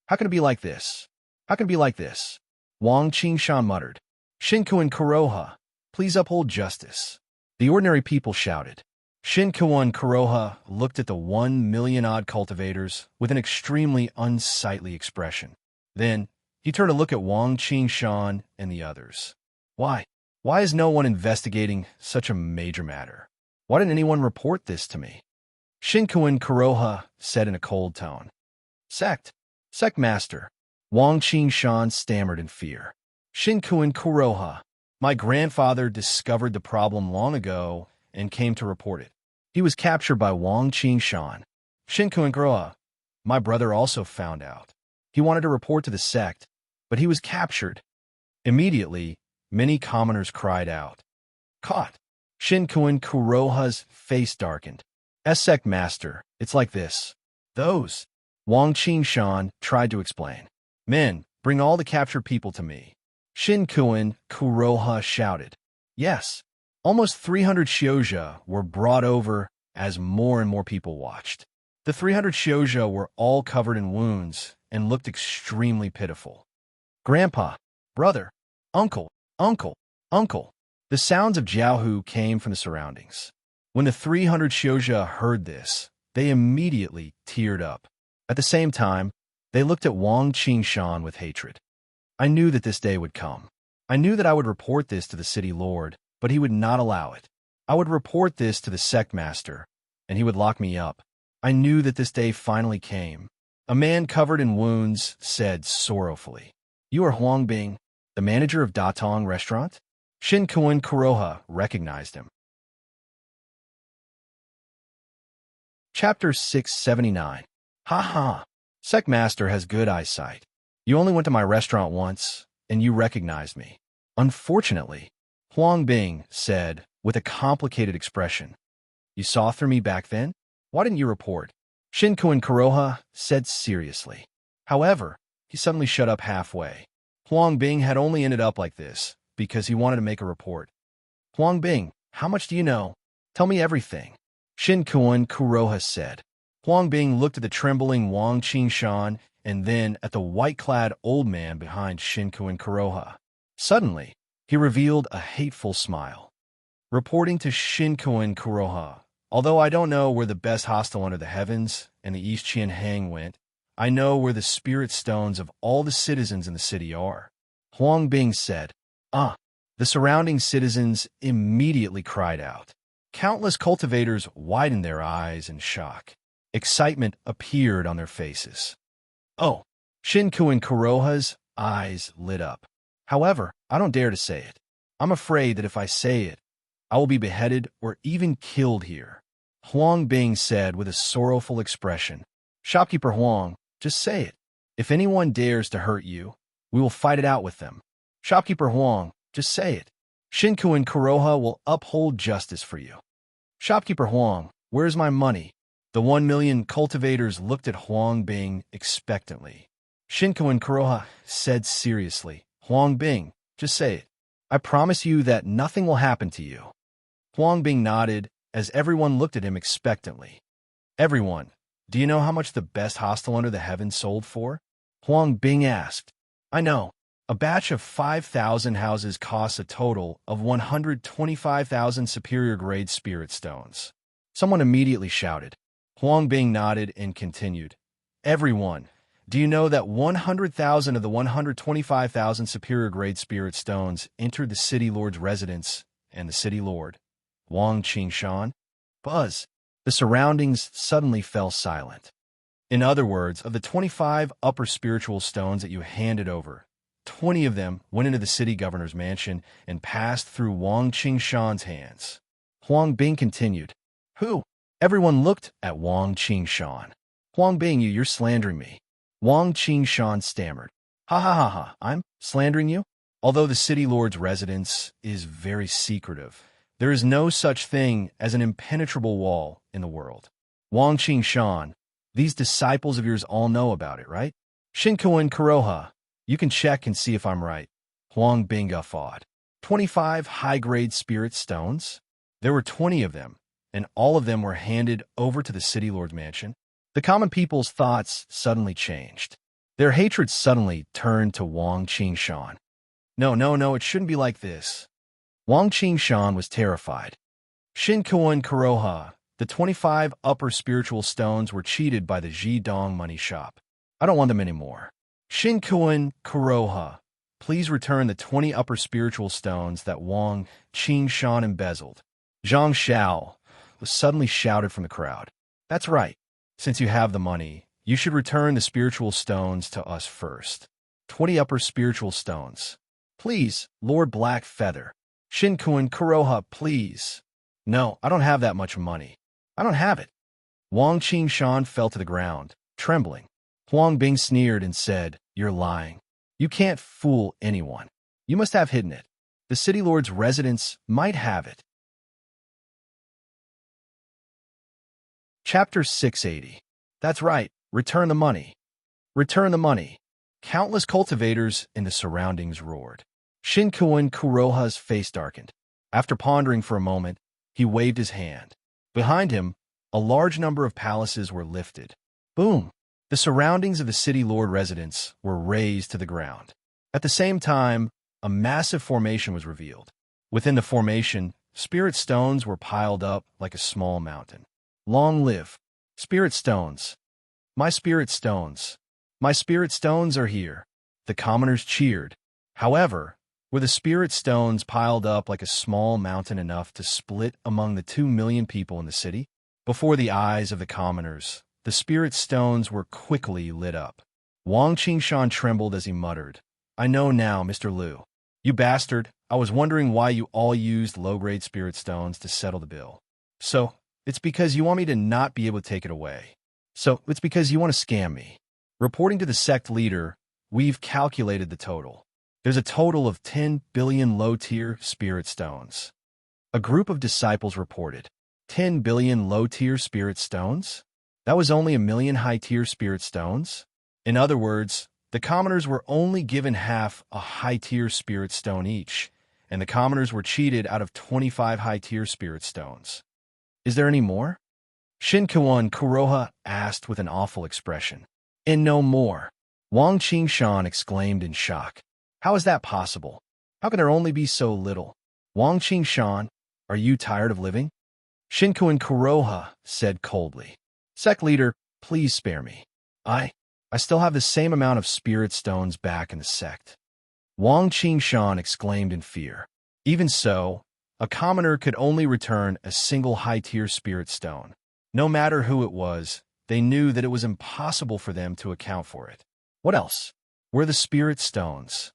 How can it be like this? How can it be like this? Wang Qingshan muttered. Shin Kun Kuroha, please uphold justice. The ordinary people shouted. Shin Kun Kuroha looked at the 1 million-odd cultivators with an extremely unsightly expression. Then, he turned to look at Wang Qingshan and the others. Why? Why is no one investigating such a major matter? Why didn't anyone report this to me? Shin Kun Kuroha said in a cold tone. Sect Master. Wang Qingshan stammered in fear. Shin Kun Kuroha, my grandfather discovered the problem long ago and came to report it. He was captured by Wang Qingshan. Shin Kun Kuroha, my brother also found out. He wanted to report to the sect, but he was captured. Immediately, many commoners cried out. Caught! Shin Kun Kuroha's face darkened. Sect Master, it's like this. Those. Wang Qingshan tried to explain. Men, bring all the captured people to me. Shin Kun Kuroha shouted. Yes. Almost 300 Xiuzhe were brought over as more and more people watched. The 300 shoujo were all covered in wounds and looked extremely pitiful. Grandpa, brother, uncle, uncle, uncle. The sounds of Jiaohu came from the surroundings. When the 300 shoujo heard this, they immediately teared up. At the same time, they looked at Wang Qingshan with hatred. I knew that this day would come. I knew that I would report this to the city lord, but he would not allow it. I would report this to the sect master, and he would lock me up. I knew that this day finally came. A man covered in wounds said sorrowfully, "You are Huang Bing, the manager of Datong restaurant?" Shin Kun Kuroha recognized him. Chapter 679. Ha ha. Sect master has good eyesight. You only went to my restaurant once, and you recognized me. Unfortunately, Huang Bing said with a complicated expression. You saw through me back then? Why didn't you report? Shin Kun Kuroha said seriously. However, he suddenly shut up halfway. Huang Bing had only ended up like this because he wanted to make a report. Huang Bing, how much do you know? Tell me everything. Shin Kun Kuroha said. Huang Bing looked at the trembling Wang Qingshan and then at the white-clad old man behind Shin Kun Kuroha. Suddenly, he revealed a hateful smile. Reporting to Shin Kun Kuroha, although I don't know where the best hostel under the heavens and the East Qian Hang went, I know where the spirit stones of all the citizens in the city are. Huang Bing said. The surrounding citizens immediately cried out. Countless cultivators widened their eyes in shock. Excitement appeared on their faces. Oh, Shin Kun Kuroha's eyes lit up. However, I don't dare to say it. I'm afraid that if I say it, I will be beheaded or even killed here. Huang Bing said with a sorrowful expression. Shopkeeper Huang, just say it. If anyone dares to hurt you, we will fight it out with them. Shopkeeper Huang, just say it. Shin Kun Kuroha will uphold justice for you. Shopkeeper Huang, where's my money? The 1 million cultivators looked at Huang Bing expectantly. Shin Kun Kuroha said seriously, Huang Bing, just say it. I promise you that nothing will happen to you. Huang Bing nodded as everyone looked at him expectantly. Everyone, do you know how much the best hostel under the heavens sold for? Huang Bing asked. I know. A batch of 5,000 houses costs a total of 125,000 superior-grade spirit stones. Someone immediately shouted. Huang Bing nodded and continued. Everyone, do you know that 100,000 of the 125,000 superior-grade spirit stones entered the city lord's residence and the city lord, Wang Qingshan? Buzz. The surroundings suddenly fell silent. In other words, of the 25 upper spiritual stones that you handed over, 20 of them went into the city governor's mansion and passed through Wang Qingshan's hands. Huang Bing continued. Who? Everyone looked at Wang Qingshan. Huang Bing, you're slandering me. Wang Qingshan stammered. Ha ha ha ha, I'm slandering you? Although the city lord's residence is very secretive, there is no such thing as an impenetrable wall in the world. Wang Qingshan, these disciples of yours all know about it, right? Shin Kun Kuroha, you can check and see if I'm right. Huang Bing guffawed. 25 high-grade spirit stones? There were 20 of them, and all of them were handed over to the city lord's mansion. The common people's thoughts suddenly changed. Their hatred suddenly turned to Wang Qingshan. No, it shouldn't be like this. Wang Qingshan was terrified. Shin Kun Kuroha, the 25 upper spiritual stones were cheated by the Jidong money shop. I don't want them anymore. Shin Kun Kuroha, please return the 20 upper spiritual stones that Wang Qingshan embezzled. Zhang Xiao was suddenly shouted from the crowd. That's right. Since you have the money, you should return the spiritual stones to us first. 20 upper spiritual stones. Please, Lord Black Feather. Shin Kun Kuroha, please. No, I don't have that much money. I don't have it. Wang Qingshan fell to the ground, trembling. Huang Bing sneered and said, You're lying. You can't fool anyone. You must have hidden it. The city lord's residence might have it. Chapter 680. That's right. Return the money. Return the money. Countless cultivators in the surroundings roared. Shin Kun Kuroha's face darkened. After pondering for a moment, he waved his hand. Behind him, A large number of palaces were lifted. Boom! The surroundings of the city lord residence were razed to the ground. At the same time, a massive formation was revealed. Within the formation, spirit stones were piled up like a small mountain. Long live spirit stones! My spirit stones! My spirit stones are here! The commoners cheered. However, were the spirit stones piled up like a small mountain enough to split among the 2 million people in the city? Before the eyes of the commoners, the spirit stones were quickly lit up. Wang Qingshan trembled as he muttered, "I know now, Mr. Liu. You bastard, I was wondering why you all used low-grade spirit stones to settle the bill. So, it's because you want me to not be able to take it away. So, it's because you want to scam me." Reporting to the sect leader, "We've calculated the total. There's a total of 10 billion low-tier spirit stones." A group of disciples reported, 10 billion low-tier spirit stones? That was only 1 million high-tier spirit stones? In other words, the commoners were only given half a high-tier spirit stone each, and the commoners were cheated out of 25 high-tier spirit stones. Is there any more? Shinkuan Kuroha asked with an awful expression. And no more. Wang Qingshan exclaimed in shock. How is that possible? How can there only be so little? Wang Qingshan, are you tired of living? Shinkuan Kuroha said coldly. Sect leader, please spare me. I still have the same amount of spirit stones back in the sect. Wang Qingshan exclaimed in fear. Even so, a commoner could only return a single high-tier spirit stone. No matter who it was, they knew that it was impossible for them to account for it. What else? Were the spirit stones?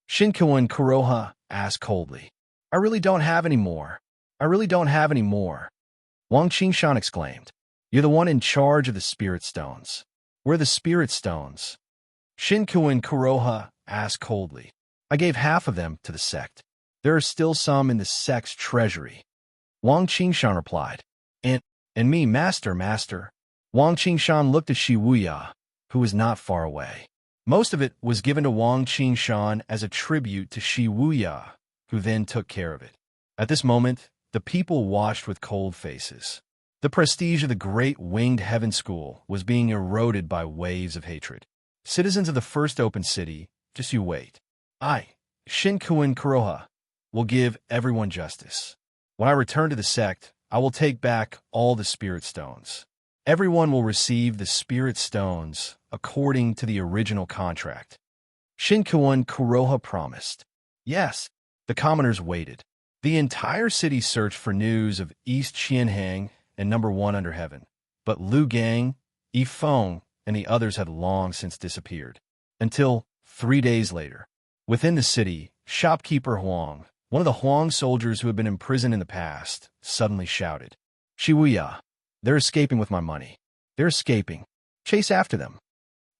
Shinkuan Kuroha asked coldly. I really don't have any more. I really don't have any more. Wang Qingshan exclaimed. You're the one in charge of the spirit stones. Where are the spirit stones? Shinkuan Kuroha asked coldly. I gave half of them to the sect. There are still some in the sect's treasury. Wang Qingshan replied. And me, master. Wang Qingshan looked at Shi Wuya, who was not far away. Most of it was given to Wang Qingshan as a tribute to Shi Wuya, who then took care of it. At this moment, the people watched with cold faces. The prestige of the great winged heaven school was being eroded by waves of hatred. Citizens of the first open city, just you wait. I, Shinkuan Kuroha, will give everyone justice. When I return to the sect, I will take back all the spirit stones. Everyone will receive the spirit stones according to the original contract. Shinkuan Kuroha promised. Yes, the commoners waited. The entire city searched for news of East Qianhang and number 1 under heaven, but Lu Gang, Yifeng, and the others had long since disappeared. Until 3 days later, within the city, shopkeeper Huang, one of the Huang soldiers who had been imprisoned in the past, suddenly shouted, Shiwuya, they're escaping with my money. They're escaping. Chase after them.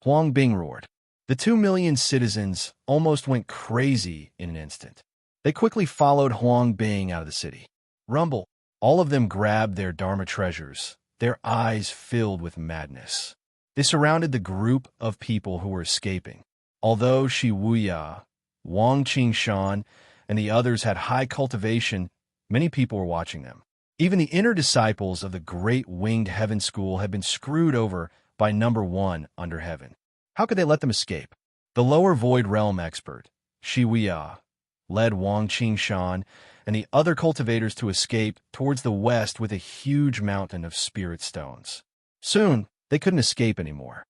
Huang Bing roared. The 2 million citizens almost went crazy in an instant. They quickly followed Huang Bing out of the city. Rumble. All of them grabbed their Dharma treasures, their eyes filled with madness. They surrounded the group of people who were escaping. Although Shi Wuya, Wang Qingshan, and the others had high cultivation, many people were watching them. Even the inner disciples of the great winged heaven school had been screwed over by number 1 under heaven. How could they let them escape? The lower void realm expert, Shi Wuya, led Wang Qingshan and the other cultivators to escape towards the west with a huge mountain of spirit stones. Soon, they couldn't escape anymore.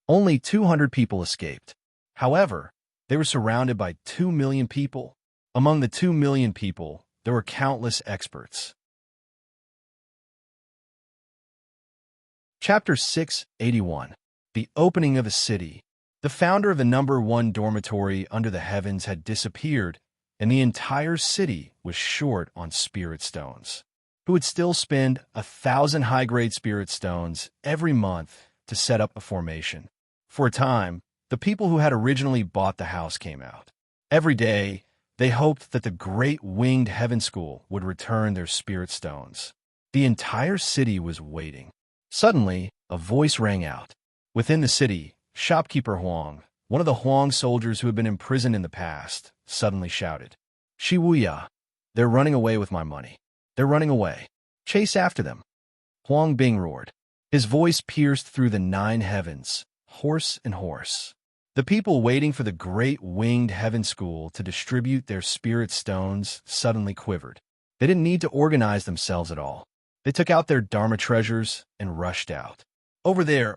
Only 200 people escaped. However, they were surrounded by 2 million people. Among the 2 million people, there were countless experts. Chapter 681. The Opening of a City. The founder of the number 1 dormitory under the heavens had disappeared, and the entire city was short on spirit stones. Who would still spend 1,000 high-grade spirit stones every month to set up a formation? For a time, the people who had originally bought the house came out. Every day, they hoped that the great winged heaven school would return their spirit stones. The entire city was waiting. Suddenly, a voice rang out. Within the city, shopkeeper Huang, one of the Huang soldiers who had been imprisoned in the past, suddenly shouted, Shi Wuya, they're running away with my money. They're running away. Chase after them. Huang Bing roared. His voice pierced through the 9 heavens, hoarse and hoarse. The people waiting for the great winged heaven school to distribute their spirit stones suddenly quivered. They didn't need to organize themselves at all. They took out their Dharma treasures and rushed out. Over there,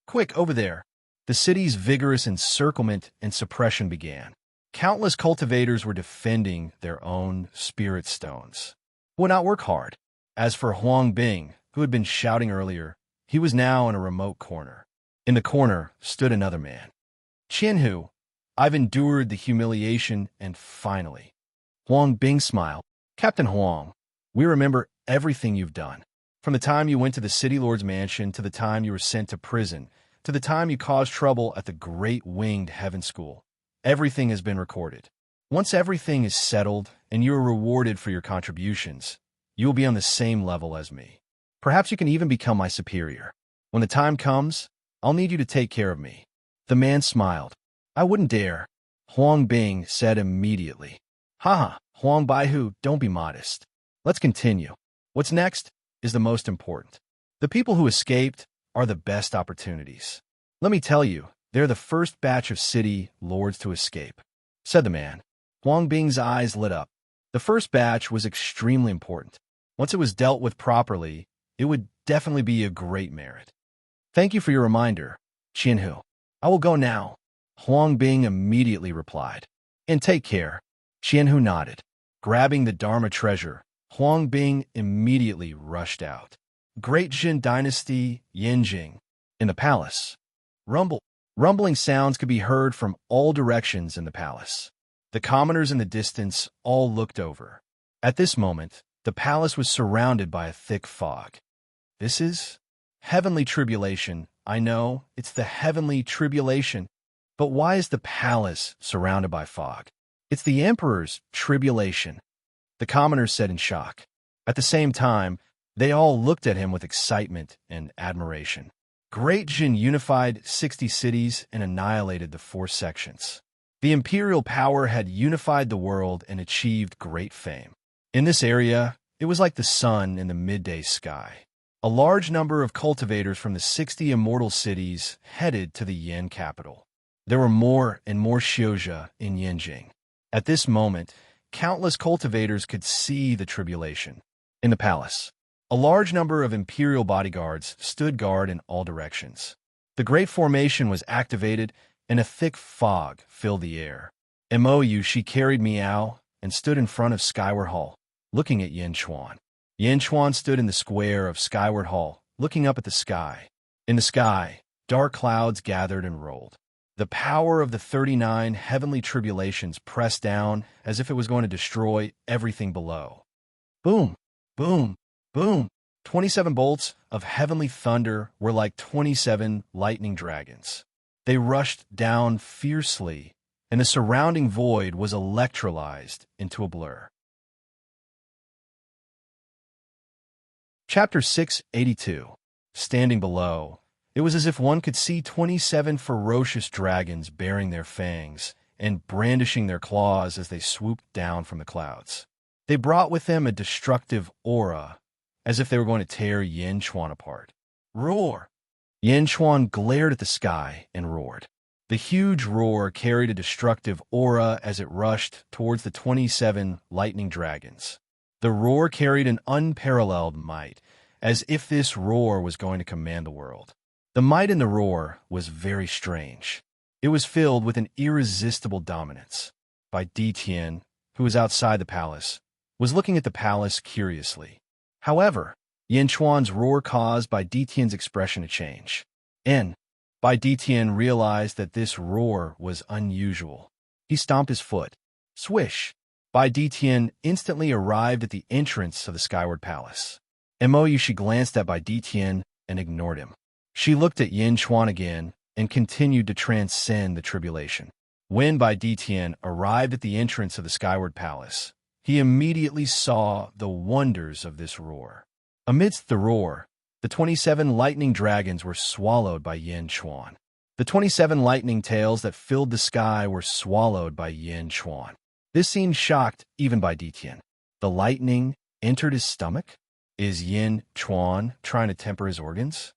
quick, over there. The city's vigorous encirclement and suppression began. Countless cultivators were defending their own spirit stones, who would not work hard. As for Huang Bing, who had been shouting earlier, he was now in a remote corner. In the corner stood another man. Qianhu, I've endured the humiliation, and finally. Huang Bing smiled. Captain Huang, we remember everything you've done. From the time you went to the city lord's mansion, to the time you were sent to prison, to the time you caused trouble at the great winged heaven school. Everything has been recorded. Once everything is settled and you are rewarded for your contributions, you will be on the same level as me. Perhaps you can even become my superior. When the time comes, I'll need you to take care of me. The man smiled. I wouldn't dare, Huang Bing said immediately. Haha, Huang Baihu, don't be modest. Let's continue. What's next is the most important. The people who escaped are the best opportunities. Let me tell you, they're the first batch of city lords to escape, said the man. Huang Bing's eyes lit up. The first batch was extremely important. Once it was dealt with properly, it would definitely be a great merit. Thank you for your reminder, Qianhu. I will go now, Huang Bing immediately replied. And take care. Qianhu nodded. Grabbing the Dharma treasure, Huang Bing immediately rushed out. Great Jin Dynasty, Yanjing. In the palace. Rumbling sounds could be heard from all directions in the palace. The commoners in the distance all looked over. At this moment, the palace was surrounded by a thick fog. This is heavenly tribulation. I know, it's the heavenly tribulation. But why is the palace surrounded by fog? It's the emperor's tribulation, the commoners said in shock. At the same time, they all looked at him with excitement and admiration. Great Jin unified 60 cities and annihilated the 4 sections. The imperial power had unified the world and achieved great fame. In this area, it was like the sun in the midday sky. A large number of cultivators from the 60 immortal cities headed to the Yan capital. There were more and more Xiuzhe in Yanjing. At this moment, countless cultivators could see the tribulation. In the palace, a large number of imperial bodyguards stood guard in all directions. The great formation was activated, and a thick fog filled the air. Mou, she carried Miao and stood in front of Skyward Hall, looking at Yin Chuan. Yin Chuan stood in the square of Skyward Hall, looking up at the sky. In the sky, dark clouds gathered and rolled. The power of the 39 heavenly tribulations pressed down as if it was going to destroy everything below. Boom, boom, boom. 27 bolts of heavenly thunder were like 27 lightning dragons. They rushed down fiercely, and the surrounding void was electrolyzed into a blur. Chapter 682. Standing below, it was as if one could see 27 ferocious dragons baring their fangs and brandishing their claws as they swooped down from the clouds. They brought with them a destructive aura, as if they were going to tear Yin Chuan apart. Roar! Yin Chuan glared at the sky and roared. The huge roar carried a destructive aura as it rushed towards the 27 lightning dragons. The roar carried an unparalleled might, as if this roar was going to command the world. The might in the roar was very strange. It was filled with an irresistible dominance. Bai Ditian, who was outside the palace, was looking at the palace curiously. However, Yin Chuan's roar caused Bai Ditian's expression to change. Bai Ditian realized that this roar was unusual. He stomped his foot. Swish! Bai Ditian instantly arrived at the entrance of the Skyward Palace. Mou, she glanced at Bai Ditian and ignored him. She looked at Yin Chuan again and continued to transcend the tribulation. When Bai Ditian arrived at the entrance of the Skyward Palace, he immediately saw the wonders of this roar. Amidst the roar, the 27 lightning dragons were swallowed by Yin Chuan. The 27 lightning tails that filled the sky were swallowed by Yin Chuan. This scene shocked even Bai Ditian. The lightning entered his stomach? Is Yin Chuan trying to temper his organs?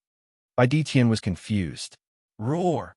Bai Tian was confused. Roar!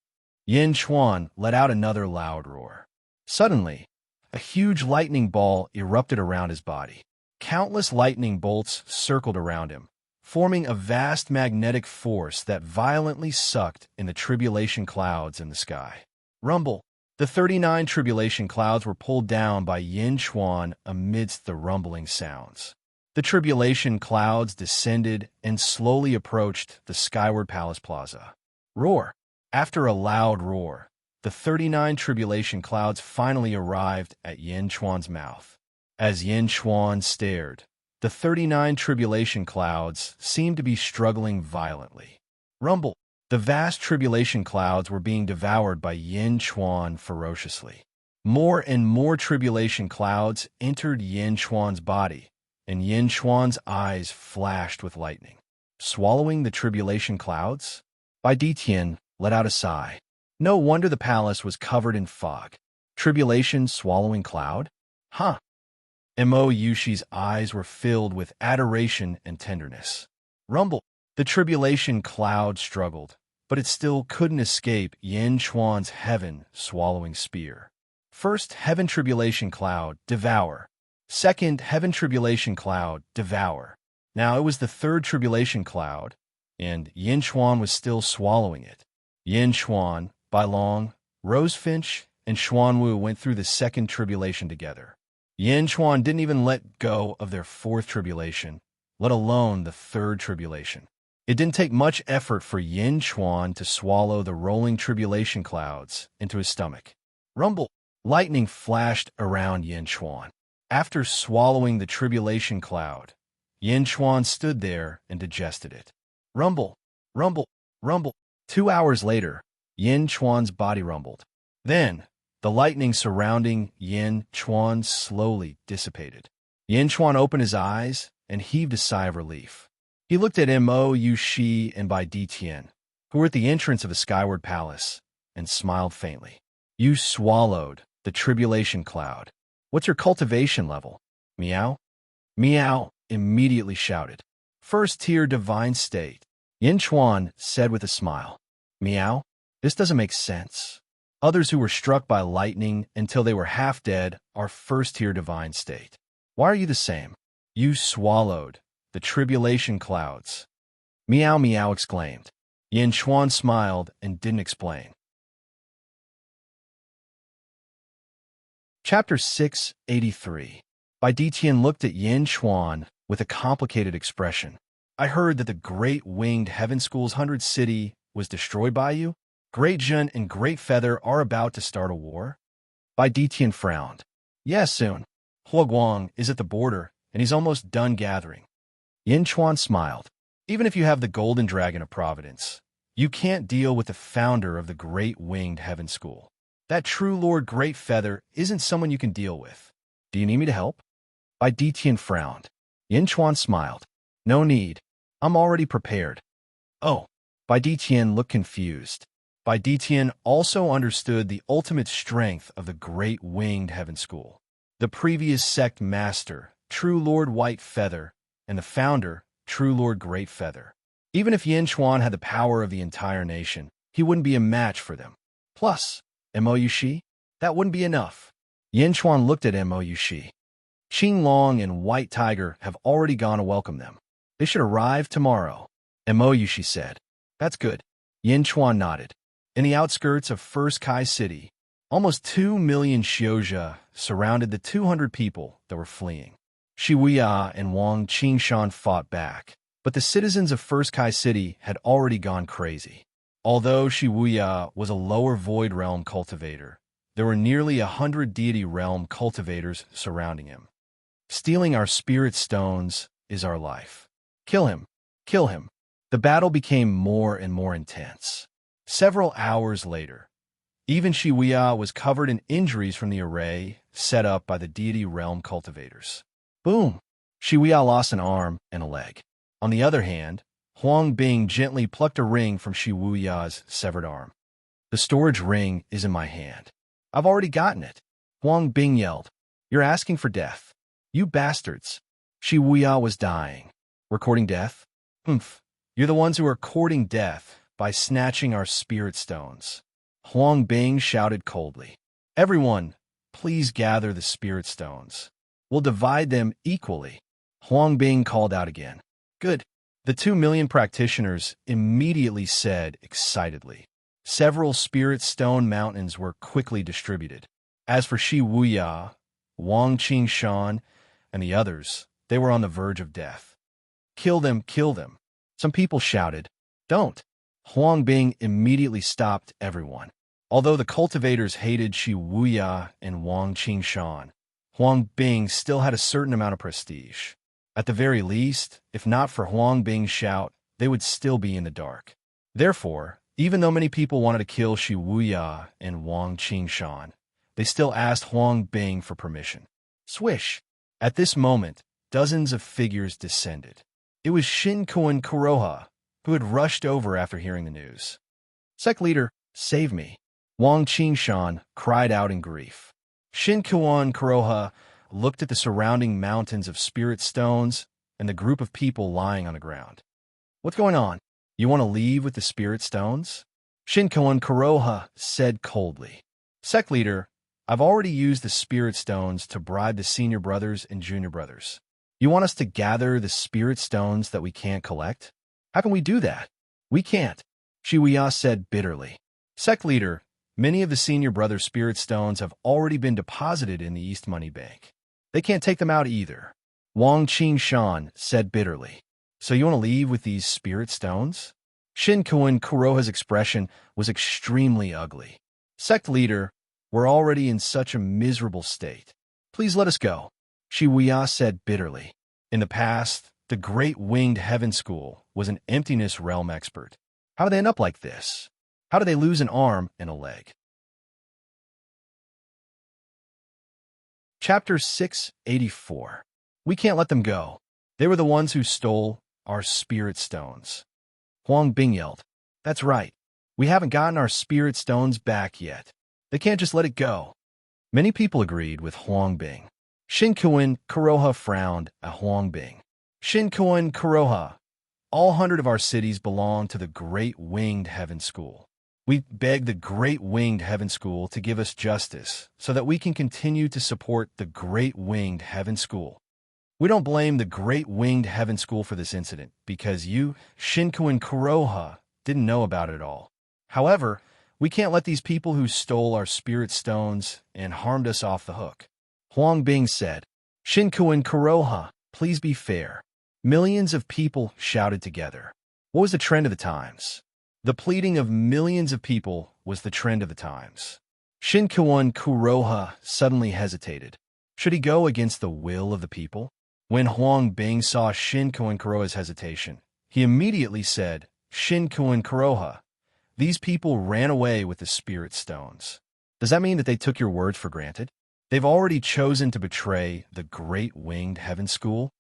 Yin Chuan let out another loud roar. Suddenly, a huge lightning ball erupted around his body. Countless lightning bolts circled around him, forming a vast magnetic force that violently sucked in the tribulation clouds in the sky. Rumble! The 39 tribulation clouds were pulled down by Yin Chuan amidst the rumbling sounds. The tribulation clouds descended and slowly approached the skyward palace plaza. Roar! After a loud roar, the 39 tribulation clouds finally arrived at Yin Chuan's mouth. As Yin Chuan stared, the 39 tribulation clouds seemed to be struggling violently. Rumble! The vast tribulation clouds were being devoured by Yin Chuan ferociously. More and more tribulation clouds entered Yin Chuan's body, and Yin Chuan's eyes flashed with lightning. Swallowing the tribulation clouds? Bai Tian let out a sigh. No wonder the palace was covered in fog. Tribulation swallowing cloud? Huh. Mo Yushi's eyes were filled with adoration and tenderness. Rumble! The tribulation cloud struggled, but it still couldn't escape Yin Chuan's heaven-swallowing spear. First, heaven tribulation cloud, devour. Second, heaven tribulation cloud, devour. Now it was the third tribulation cloud, and Yin Chuan was still swallowing it. Yin Chuan, Bai Long, Rosefinch, and Xuanwu went through the second tribulation together. Yin Chuan didn't even let go of their fourth tribulation, let alone the third tribulation. It didn't take much effort for Yin Chuan to swallow the rolling tribulation clouds into his stomach. Rumble! Lightning flashed around Yin Chuan. After swallowing the tribulation cloud, Yin Chuan stood there and digested it. Rumble! Rumble! Rumble! 2 hours later, Yin Chuan's body rumbled. Then, the lightning surrounding Yin Chuan slowly dissipated. Yin Chuan opened his eyes and heaved a sigh of relief. He looked at Mo Yushi and Bai Tian, who were at the entrance of the skyward palace, and smiled faintly. You swallowed the tribulation cloud. What's your cultivation level? Meow? Meow immediately shouted. First tier divine state. Yin Chuan said with a smile. Meow? This doesn't make sense. Others who were struck by lightning until they were half dead are first tier divine state. Why are you the same? You swallowed the tribulation clouds. Meow Meow exclaimed. Yin Chuan smiled and didn't explain. Chapter 683. Bai Tian looked at Yin Chuan with a complicated expression. I heard that the Great Winged Heaven School's 100th city was destroyed by you? Great Jun and Great Feather are about to start a war? Bai Tian frowned. Yes, soon. Huoguang is at the border, and he's almost done gathering. Yin Chuan smiled. Even if you have the Golden Dragon of Providence, you can't deal with the founder of the Great Winged Heaven School. That true Lord Great Feather isn't someone you can deal with. Do you need me to help? Bai Tian frowned. Yin Chuan smiled. No need. I'm already prepared. Oh. Bai Tian looked confused. Bai Tian also understood the ultimate strength of the Great Winged Heaven School. The previous sect master, True Lord White Feather, and the founder, True Lord Great Feather. Even if Yin Chuan had the power of the entire nation, he wouldn't be a match for them. Plus, Mo Yushi? That wouldn't be enough. Yin Chuan looked at Mo Yushi. Qing Long and White Tiger have already gone to welcome them. They should arrive tomorrow. Mo Yushi said. That's good. Yin Chuan nodded. In the outskirts of First Kai City, almost 2 million Xiozha surrounded the 200 people that were fleeing. Shibuya and Wang Qingshan fought back, but the citizens of First Kai City had already gone crazy. Although Shibuya was a lower void realm cultivator, there were nearly 100 deity realm cultivators surrounding him. Stealing our spirit stones is our life. Kill him. Kill him. The battle became more and more intense. Several hours later, even Shibuya was covered in injuries from the array set up by the deity realm cultivators. Boom! Shibuya lost an arm and a leg. On the other hand, Huang Bing gently plucked a ring from Shibuya's severed arm. The storage ring is in my hand. I've already gotten it. Huang Bing yelled. You're asking for death. You bastards. Shibuya was dying. We're courting death? Humph. You're the ones who are courting death by snatching our spirit stones. Huang Bing shouted coldly. Everyone, please gather the spirit stones. We'll divide them equally. Huang Bing called out again. Good. The 2 million practitioners immediately said excitedly. Several spirit stone mountains were quickly distributed. As for Shi Wuya, Wang Qingshan, and the others, they were on the verge of death. Kill them, kill them. Some people shouted. Don't. Huang Bing immediately stopped everyone. Although the cultivators hated Shi Wuya and Wang Qingshan, Huang Bing still had a certain amount of prestige. At the very least, if not for Huang Bing's shout, they would still be in the dark. Therefore, even though many people wanted to kill Shi Wuya and Wang Qingshan, they still asked Huang Bing for permission. Swish! At this moment, dozens of figures descended. It was Shin Kuan Kuroha, who had rushed over after hearing the news. Sect leader, save me! Wang Qingshan cried out in grief. Shin Kuan Kuroha looked at the surrounding mountains of spirit stones and the group of people lying on the ground. What's going on? You want to leave with the spirit stones? Shin Kuan Kuroha said coldly. Sect leader, I've already used the spirit stones to bribe the senior brothers and junior brothers. You want us to gather the spirit stones that we can't collect? How can we do that? We can't, Shiwiya said bitterly. Sect leader, many of the senior brothers' spirit stones have already been deposited in the East Money Bank. They can't take them out either. Wang Qingshan said bitterly. So you want to leave with these spirit stones? Shin Kuan Kuroha's expression was extremely ugly. Sect leader, we're already in such a miserable state. Please let us go, Shiwiya said bitterly. In the past, the Great Winged Heaven School was an emptiness realm expert. How did they end up like this? How did they lose an arm and a leg? Chapter 684. We can't let them go. They were the ones who stole our spirit stones. Huang Bing yelled. That's right. We haven't gotten our spirit stones back yet. They can't just let it go. Many people agreed with Huang Bing. Shin Kuan Kuroha frowned at Huang Bing. Shin Kuan Kuroha, all 100 of our cities belong to the Great Winged Heaven School. We beg the Great Winged Heaven School to give us justice so that we can continue to support the Great Winged Heaven School. We don't blame the Great Winged Heaven School for this incident because you, Shinku and Kuroha, didn't know about it at all. However, we can't let these people who stole our spirit stones and harmed us off the hook. Huang Bing said, Shinku and Kuroha, please be fair. Millions of people shouted together. What was the trend of the times? The pleading of millions of people was the trend of the times. Shinkuan Kuroha suddenly hesitated. Should he go against the will of the people? When Huang Bing saw Shinkuan Kuroha's hesitation, he immediately said, Shinkuan Kuroha, these people ran away with the spirit stones. Does that mean that they took your words for granted? They've already chosen to betray the Great Winged Heaven School?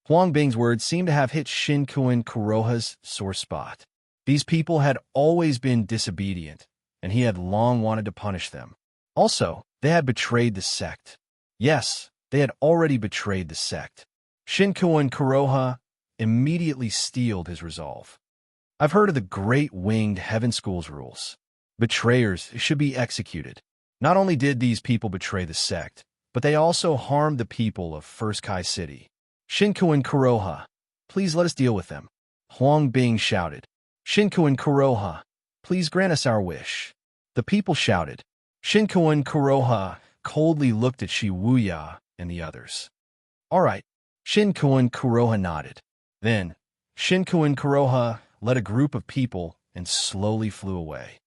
Huang Bing's words seemed to have hit Shinkuan Kuroha's sore spot. These people had always been disobedient, and he had long wanted to punish them. Also, they had betrayed the sect. Yes, they had already betrayed the sect. Shinkuan Kuroha immediately steeled his resolve. I've heard of the Great Winged Heaven School's rules. Betrayers should be executed. Not only did these people betray the sect, but they also harmed the people of First Kai City. Shinkuan Kuroha, please let us deal with them. Huang Bing shouted. Shinkuan Kuroha, please grant us our wish. The people shouted. Shinkuan Kuroha coldly looked at Shi Wuya and the others. All right, Shinkuan Kuroha nodded. Then, Shinkuan Kuroha led a group of people and slowly flew away.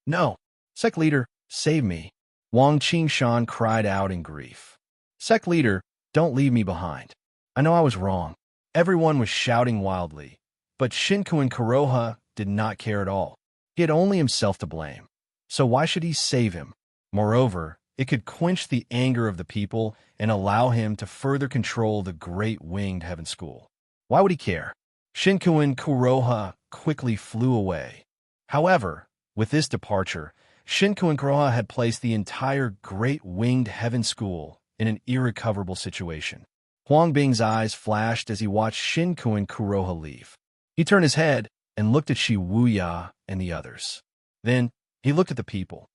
No, sect leader, save me. Wang Qingshan cried out in grief. Sect leader, don't leave me behind. I know I was wrong. Everyone was shouting wildly, but Shinkuan Kuroha did not care at all. He had only himself to blame. So why should he save him? Moreover, it could quench the anger of the people and allow him to further control the Great Winged Heaven School. Why would he care? Shinkuan Kuroha quickly flew away. However, with this departure, Shinkuan Kuroha had placed the entire Great Winged Heaven School in an irrecoverable situation. Huang Bing's eyes flashed as he watched Shin Kun Kuroha leave. He turned his head and looked at Shi Wuya and the others. Then he looked at the people.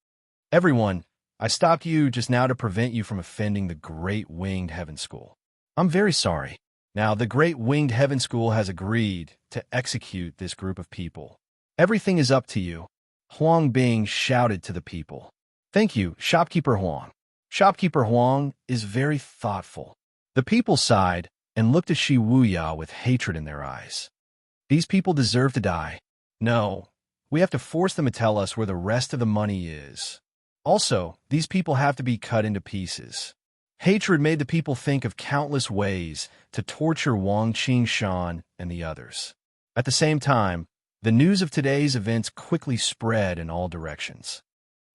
Everyone, I stopped you just now to prevent you from offending the Great Winged Heaven School. I'm very sorry. Now, the Great Winged Heaven School has agreed to execute this group of people. Everything is up to you. Huang Bing shouted to the people. Thank you, Shopkeeper Huang. Shopkeeper Huang is very thoughtful. The people sighed and looked at Shi Wuya with hatred in their eyes. These people deserve to die. No, we have to force them to tell us where the rest of the money is. Also, these people have to be cut into pieces. Hatred made the people think of countless ways to torture Wang Qingshan and the others. At the same time, the news of today's events quickly spread in all directions.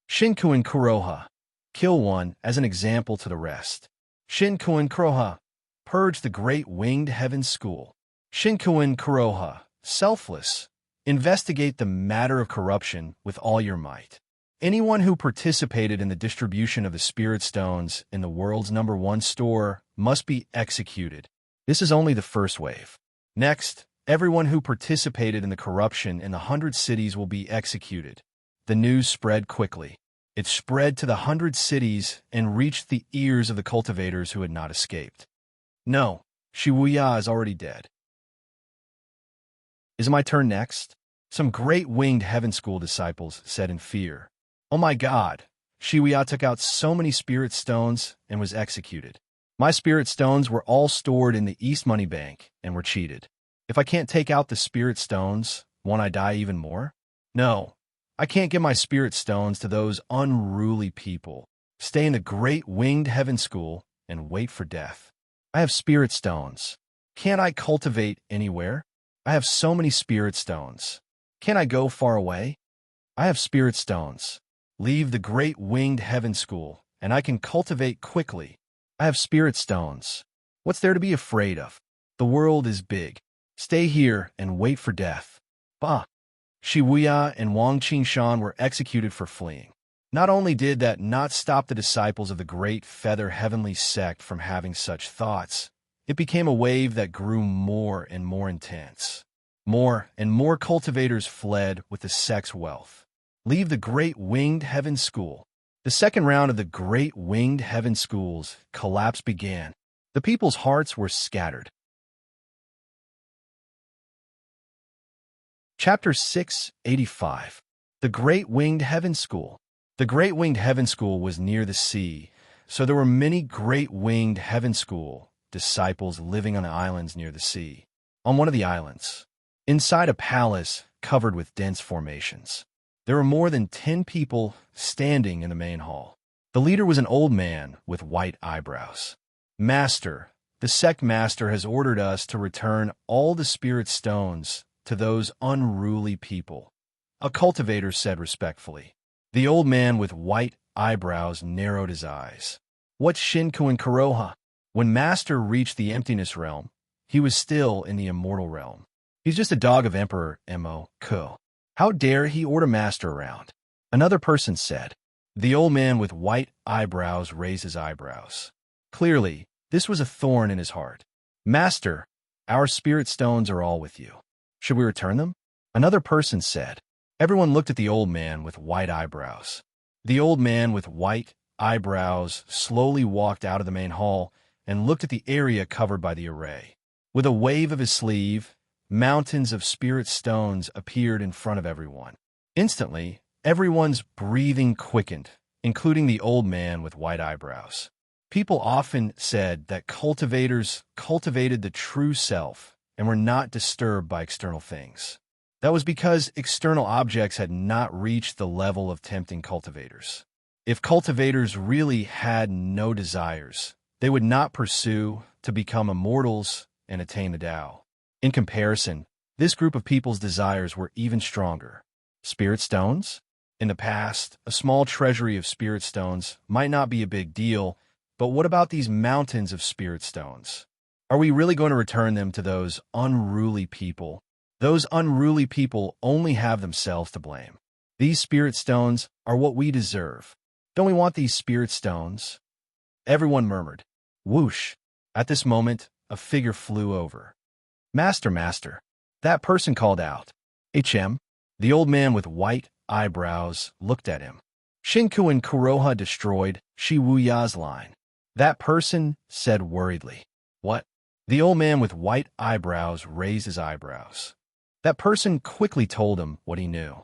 Shinku and Kuroha, kill one as an example to the rest. Shinku and Kuroha, purge the Great Winged Heaven School. Shinku and Kuroha, selfless, investigate the matter of corruption with all your might. Anyone who participated in the distribution of the Spirit Stones in the world's #1 store must be executed. This is only the first wave. Next, everyone who participated in the corruption in the 100 cities will be executed. The news spread quickly. It spread to the 100 cities and reached the ears of the cultivators who had not escaped. No, Shibuya is already dead. Is it my turn next? Some Great Winged Heaven School disciples said in fear. Oh my God, Shibuya took out so many Spirit Stones and was executed. My Spirit Stones were all stored in the East Money Bank and were cheated. If I can't take out the Spirit Stones, won't I die even more? No, I can't give my Spirit Stones to those unruly people. Stay in the Great Winged Heaven School and wait for death. I have Spirit Stones. Can't I cultivate anywhere? I have so many Spirit Stones. Can't I go far away? I have Spirit Stones. Leave the Great Winged Heaven School, and I can cultivate quickly. I have Spirit Stones. What's there to be afraid of? The world is big. Stay here and wait for death. Bah! Shibuya and Wang Qingshan were executed for fleeing. Not only did that not stop the disciples of the Great Feather Heavenly Sect from having such thoughts, it became a wave that grew more and more intense. More and more cultivators fled with the sect's wealth. Leave the Great Winged Heaven School. The second round of the Great Winged Heaven School's collapse began. The people's hearts were scattered. Chapter 685. The Great Winged Heaven School. The Great Winged Heaven School was near the sea, so there were many Great Winged Heaven School disciples living on the islands near the sea. On one of the islands, inside a palace covered with dense formations, there were more than 10 people standing in the main hall. The leader was an old man with white eyebrows. Master, the sect master has ordered us to return all the Spirit Stones to those unruly people, a cultivator said respectfully. The old man with white eyebrows narrowed his eyes. What's Shinku and Kuroha? When Master reached the emptiness realm, he was still in the immortal realm. He's just a dog of Emperor Mo-Ko. How dare he order Master around? Another person said. The old man with white eyebrows raised his eyebrows. Clearly, this was a thorn in his heart. Master, our Spirit Stones are all with you. Should we return them? Another person said. Everyone looked at the old man with white eyebrows. The old man with white eyebrows slowly walked out of the main hall and looked at the area covered by the array. With a wave of his sleeve, mountains of Spirit Stones appeared in front of everyone. Instantly, everyone's breathing quickened, including the old man with white eyebrows. People often said that cultivators cultivated the true self and were not disturbed by external things. That was because external objects had not reached the level of tempting cultivators. If cultivators really had no desires, they would not pursue to become immortals and attain the Tao. In comparison, this group of people's desires were even stronger. Spirit Stones? In the past, a small treasury of Spirit Stones might not be a big deal, but what about these mountains of Spirit Stones? Are we really going to return them to those unruly people? Those unruly people only have themselves to blame. These Spirit Stones are what we deserve. Don't we want these Spirit Stones? Everyone murmured. Whoosh! At this moment, a figure flew over. Master, master, that person called out. HM, the old man with white eyebrows, looked at him. Shinku and Kuroha destroyed Shi Wuya's line. That person said worriedly. What? The old man with white eyebrows raised his eyebrows. That person quickly told him what he knew.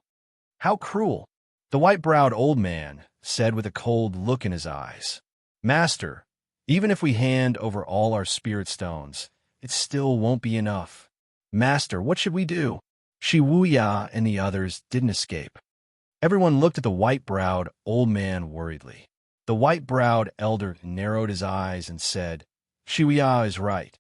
How cruel! The white-browed old man said with a cold look in his eyes. Master, even if we hand over all our spirit stones, it still won't be enough. Master, what should we do? Shi Wuya and the others didn't escape. Everyone looked at the white-browed old man worriedly. The white-browed elder narrowed his eyes and said, Shi Wuya is right.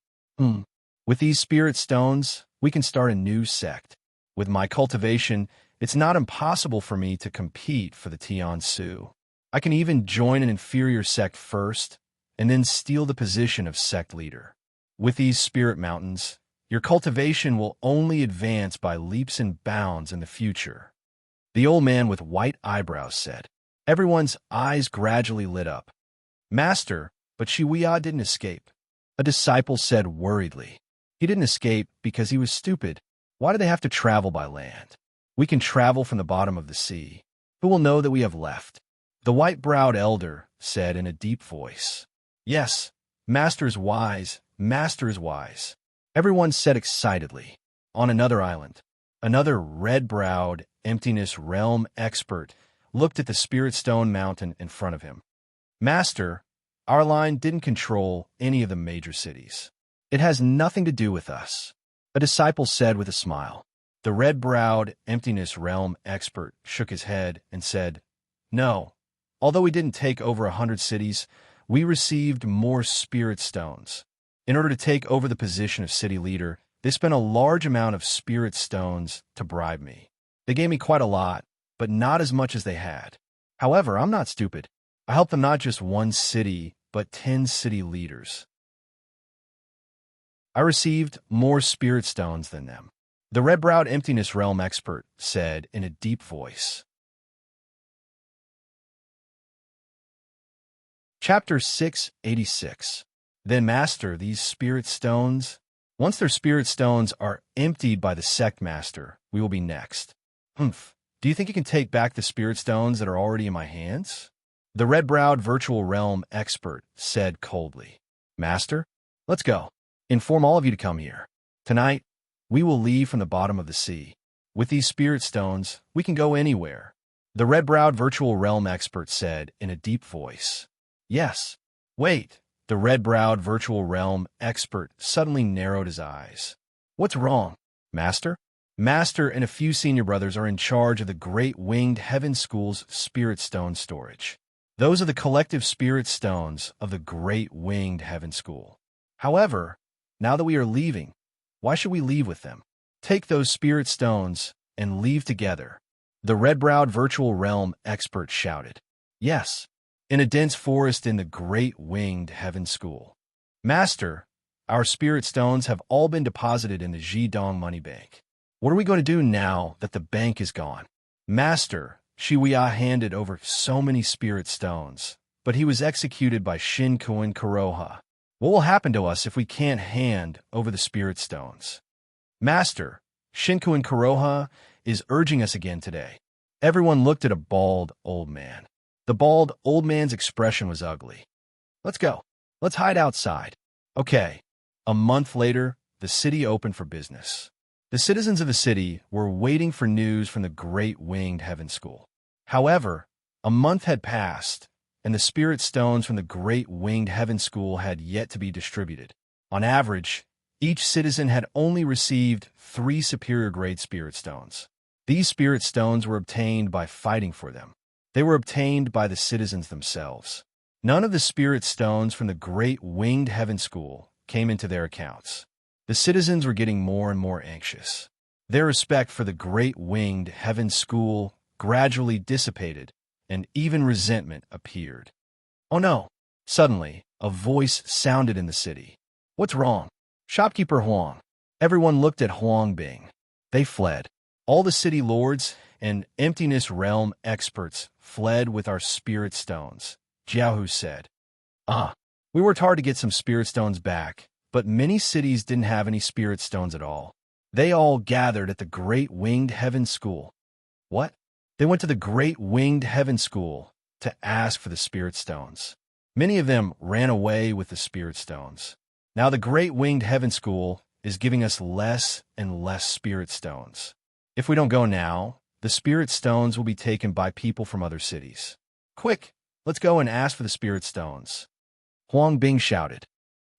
With these spirit stones, we can start a new sect. With my cultivation, it's not impossible for me to compete for the Tian Su. I can even join an inferior sect first, and then steal the position of sect leader. With these spirit mountains, your cultivation will only advance by leaps and bounds in the future. The old man with white eyebrows said. Everyone's eyes gradually lit up. Master, but Shi Wuya didn't escape. A disciple said worriedly. He didn't escape because he was stupid. Why do they have to travel by land? We can travel from the bottom of the sea. Who will know that we have left? The white-browed elder said in a deep voice. Yes, Master is wise. Master is wise. Everyone said excitedly. On another island, another red-browed emptiness realm expert looked at the spirit stone mountain in front of him. Master, our line didn't control any of the major cities. It has nothing to do with us. A disciple said with a smile. The red-browed emptiness realm expert shook his head and said, No, although we didn't take over 100 cities, we received more spirit stones. In order to take over the position of city leader, they spent a large amount of spirit stones to bribe me. They gave me quite a lot, but not as much as they had. However, I'm not stupid. I helped them not just one city, but 10 city leaders. I received more spirit stones than them. The red-browed emptiness realm expert said in a deep voice. Chapter 686. Then master these spirit stones. Once their spirit stones are emptied by the sect master, we will be next. Do you think you can take back the spirit stones that are already in my hands? The red-browed virtual realm expert said coldly. Master, let's go. Inform all of you to come here. Tonight, we will leave from the bottom of the sea. With these spirit stones, we can go anywhere. The red-browed virtual realm expert said in a deep voice. Yes. Wait. The red-browed virtual realm expert suddenly narrowed his eyes. What's wrong, Master? Master and a few senior brothers are in charge of the Great Winged Heaven School's spirit stone storage. Those are the collective spirit stones of the Great Winged Heaven School. However, now that we are leaving, why should we leave with them? Take those spirit stones and leave together. The red-browed virtual realm expert shouted. Yes, in a dense forest in the Great Winged Heaven School. Master, our spirit stones have all been deposited in the Jidong Money Bank. What are we going to do now that the bank is gone? Master, Shi Wuya handed over so many spirit stones, but he was executed by Shinku and Kuroha. What will happen to us if we can't hand over the spirit stones? Master, Shinku and Kuroha is urging us again today. Everyone looked at a bald old man. The bald old man's expression was ugly. Let's go. Let's hide outside. Okay. A month later, the city opened for business. The citizens of the city were waiting for news from the Great Winged Heaven School. However, a month had passed, and the spirit stones from the Great Winged Heaven School had yet to be distributed. On average, each citizen had only received 3 superior-grade spirit stones. These spirit stones were obtained by fighting for them. They were obtained by the citizens themselves. None of the spirit stones from the Great Winged Heaven School came into their accounts. The citizens were getting more and more anxious. Their respect for the Great Winged Heaven School gradually dissipated, and even resentment appeared. Oh no! Suddenly, a voice sounded in the city. What's wrong? Shopkeeper Huang. Everyone looked at Huang Bing. They fled. All the city lords and emptiness realm experts fled with our spirit stones, Jiaohu said. We worked hard to get some spirit stones back, but many cities didn't have any spirit stones at all. They all gathered at the Great Winged Heaven School. What? They went to the Great Winged Heaven School to ask for the spirit stones. Many of them ran away with the spirit stones. Now the Great Winged Heaven School is giving us less and less spirit stones. If we don't go now, the spirit stones will be taken by people from other cities. Quick, let's go and ask for the spirit stones. Huang Bing shouted.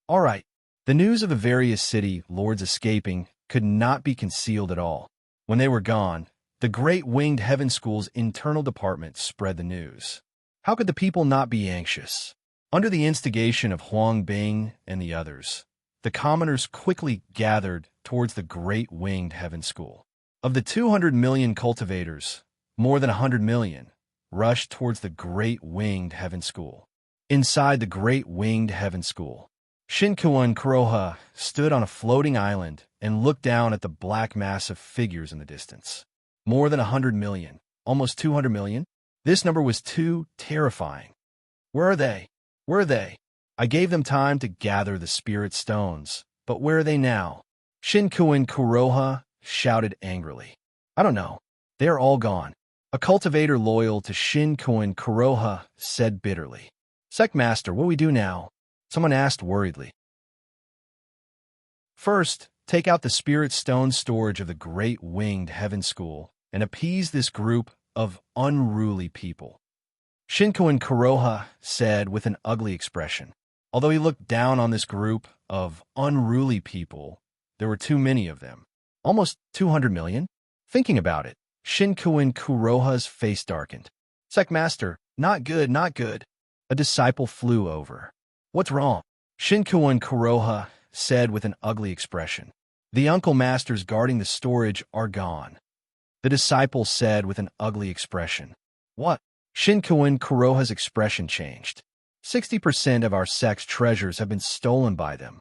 All right. The news of the various city lords escaping could not be concealed at all. When they were gone, the Great Winged Heaven School's internal department spread the news. How could the people not be anxious? Under the instigation of Huang Bing and the others, the commoners quickly gathered towards the Great Winged Heaven School. Of the 200 million cultivators, more than 100 million rushed towards the Great Winged Heaven School. Inside the Great Winged Heaven School, Shinkuan Kuroha stood on a floating island and looked down at the black mass of figures in the distance. More than 100 million, almost 200 million? This number was too terrifying. Where are they? Where are they? I gave them time to gather the spirit stones, but where are they now? Shinkuan Kuroha shouted angrily. I don't know. They are all gone. A cultivator loyal to Shinkuan Kuroha said bitterly. Sectmaster, what do we do now? Someone asked worriedly. First, take out the spirit stone storage of the Great Winged Heaven School and appease this group of unruly people. Shinkuan Kuroha said with an ugly expression. Although he looked down on this group of unruly people, there were too many of them. Almost 200 million? Thinking about it, Shinkuan Kuroha's face darkened. Sectmaster, not good, not good. A disciple flew over. What's wrong? Shinkuan Kuroha said with an ugly expression. The uncle masters guarding the storage are gone. The disciple said with an ugly expression. What? Shinkuan Kuroha's expression changed. 60% of our sect's treasures have been stolen by them.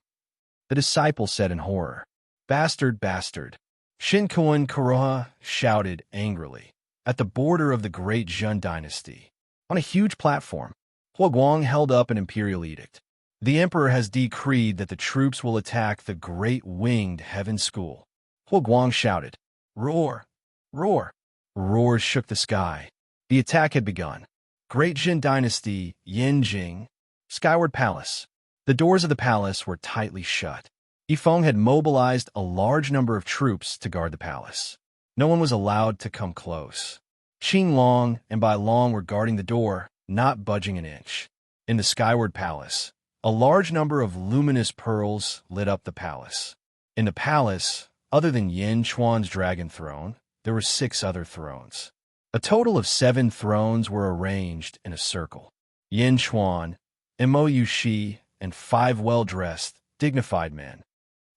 The disciple said in horror. Bastard, bastard. Shinkuan Kuroha shouted angrily. At the border of the great Zhun dynasty, on a huge platform, Huaguang held up an imperial edict. The emperor has decreed that the troops will attack the Great Winged Heaven School. Huaguang shouted. Roar! Roar! Roars shook the sky. The attack had begun. Great Zhun dynasty, Yanjing, Skyward Palace. The doors of the palace were tightly shut. Yifeng had mobilized a large number of troops to guard the palace. No one was allowed to come close. Qing Long and Bai Long were guarding the door, not budging an inch. In the Skyward Palace, a large number of luminous pearls lit up the palace. In the palace, other than Yin Chuan's dragon throne, there were 6 other thrones. A total of 7 thrones were arranged in a circle. Yin Chuan, Mo Yushi, and 5 well-dressed, dignified men.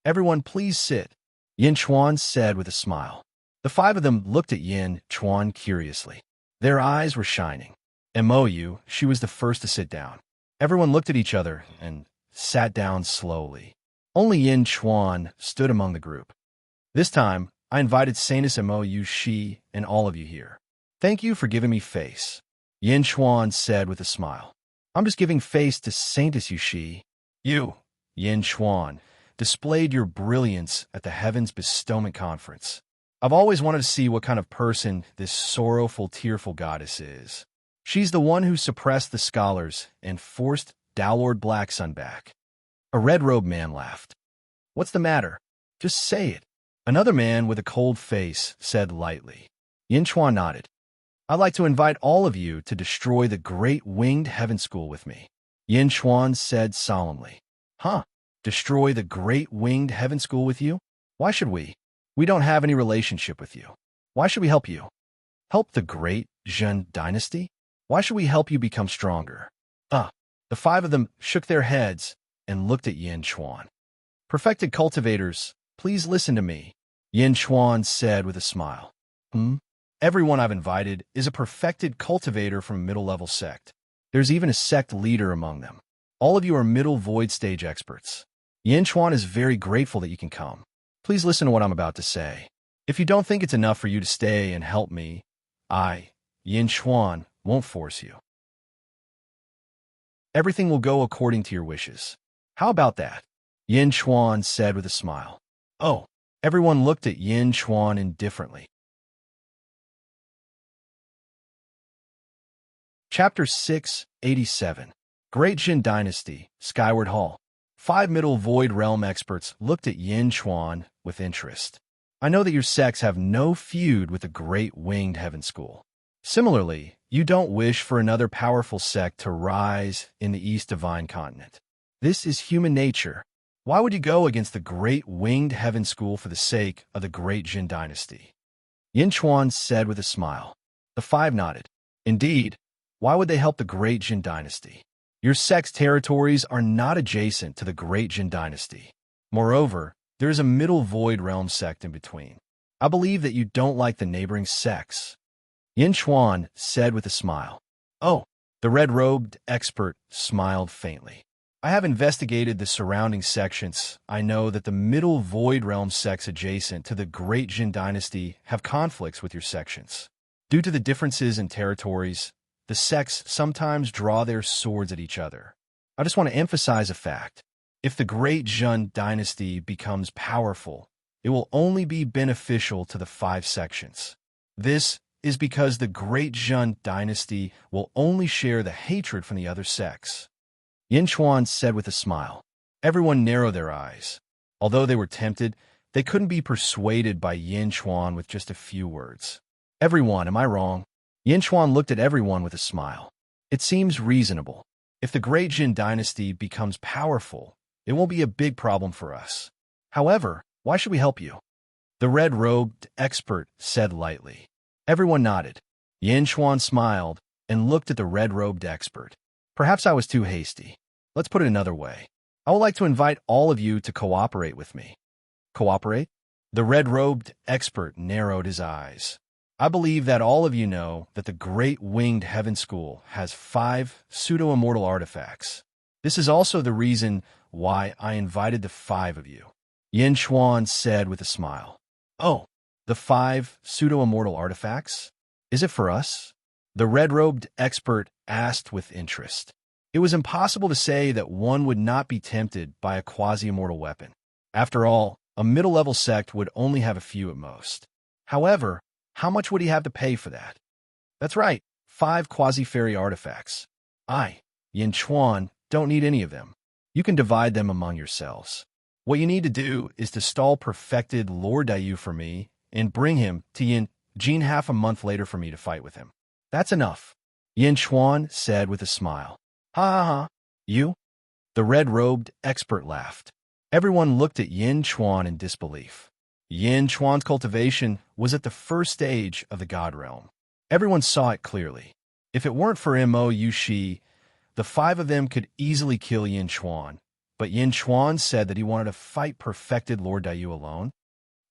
Everyone please sit, Yin Chuan said with a smile. The 5 of them looked at Yin Chuan curiously. Their eyes were shining. Mo, she was the first to sit down. Everyone looked at each other and sat down slowly. Only Yin Chuan stood among the group. This time, I invited Saintus Mo Yushi and all of you here. Thank you for giving me face, Yin Chuan said with a smile. I'm just giving face to Saintus Yushi. You, Yin Chuan, displayed your brilliance at the Heavens Bestowment Conference. I've always wanted to see what kind of person this sorrowful, tearful goddess is. She's the one who suppressed the scholars and forced Downlord Blacksun back. A red-robed man laughed. What's the matter? Just say it. Another man with a cold face said lightly. Yin Chuan nodded. I'd like to invite all of you to destroy the Great Winged Heaven School with me. Yin Chuan said solemnly. Huh? Destroy the Great Winged Heaven School with you? Why should we? We don't have any relationship with you. Why should we help you? Help the Great Zhun dynasty? Why should we help you become stronger? The 5 of them shook their heads and looked at Yin Chuan. Perfected cultivators, please listen to me, Yin Chuan said with a smile. Everyone I've invited is a perfected cultivator from a middle-level sect. There's even a sect leader among them. All of you are middle void stage experts. Yin Chuan is very grateful that you can come. Please listen to what I'm about to say. If you don't think it's enough for you to stay and help me, I, Yin Chuan, won't force you. Everything will go according to your wishes. How about that? Yin Chuan said with a smile. Oh, everyone looked at Yin Chuan indifferently. Chapter 687. Great Jin Dynasty, Skyward Hall. 5 Middle Void Realm experts looked at Yin Chuan with interest. I know that your sects have no feud with the Great Winged Heaven School. Similarly, you don't wish for another powerful sect to rise in the East Divine Continent. This is human nature. Why would you go against the Great Winged Heaven School for the sake of the Great Jin Dynasty? Yin Chuan said with a smile. The 5 nodded. Indeed, why would they help the Great Jin Dynasty? Your sect's territories are not adjacent to the Great Jin Dynasty. Moreover, there is a Middle Void Realm sect in between. I believe that you don't like the neighboring sects. Yin Chuan said with a smile. Oh, the red-robed expert smiled faintly. I have investigated the surrounding sections. I know that the Middle Void Realm sects adjacent to the Great Jin Dynasty have conflicts with your sections. Due to the differences in territories, the sects sometimes draw their swords at each other. I just want to emphasize a fact. If the Great Jin Dynasty becomes powerful, it will only be beneficial to the 5 sections. This is because the Great Jin Dynasty will only share the hatred from the other sects. Yin Chuan said with a smile. Everyone narrowed their eyes. Although they were tempted, they couldn't be persuaded by Yin Chuan with just a few words. Everyone, am I wrong? Yin Chuan looked at everyone with a smile. It seems reasonable. If the Great Jin Dynasty becomes powerful, it won't be a big problem for us. However, why should we help you? The red-robed expert said lightly. Everyone nodded. Yin Chuan smiled and looked at the red-robed expert. Perhaps I was too hasty. Let's put it another way. I would like to invite all of you to cooperate with me. Cooperate? The red-robed expert narrowed his eyes. I believe that all of you know that the Great Winged Heaven School has 5 pseudo-immortal artifacts. This is also the reason why I invited the 5 of you. Yin Chuan said with a smile. Oh, the 5 pseudo-immortal artifacts? Is it for us? The red-robed expert asked with interest. It was impossible to say that one would not be tempted by a quasi-immortal weapon. After all, a middle-level sect would only have a few at most. However, how much would he have to pay for that? That's right, 5 quasi-fairy artifacts. I, Yin Chuan, don't need any of them. You can divide them among yourselves. What you need to do is to stall perfected Lord Dayu for me and bring him to Yin Jin half a month later for me to fight with him. That's enough, Yin Chuan said with a smile. Ha ha ha. You? The red-robed expert laughed. Everyone looked at Yin Chuan in disbelief. Yin Chuan's cultivation was at the first stage of the God Realm. Everyone saw it clearly. If it weren't for Mo Yushi, the 5 of them could easily kill Yin Chuan, but Yin Chuan said that he wanted to fight perfected Lord Dayu alone.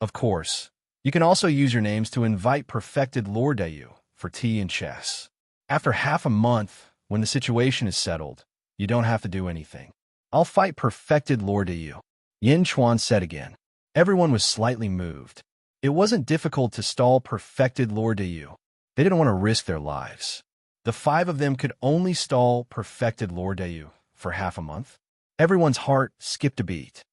Of course, you can also use your names to invite perfected Lord Dayu for tea and chess. After half a month, when the situation is settled, you don't have to do anything. I'll fight perfected Lord Dayu, Yin Chuan said again. Everyone was slightly moved. It wasn't difficult to stall perfected Lord Dayu. They didn't want to risk their lives. The 5 of them could only stall perfected Lord Dayu for half a month. Everyone's heart skipped a beat.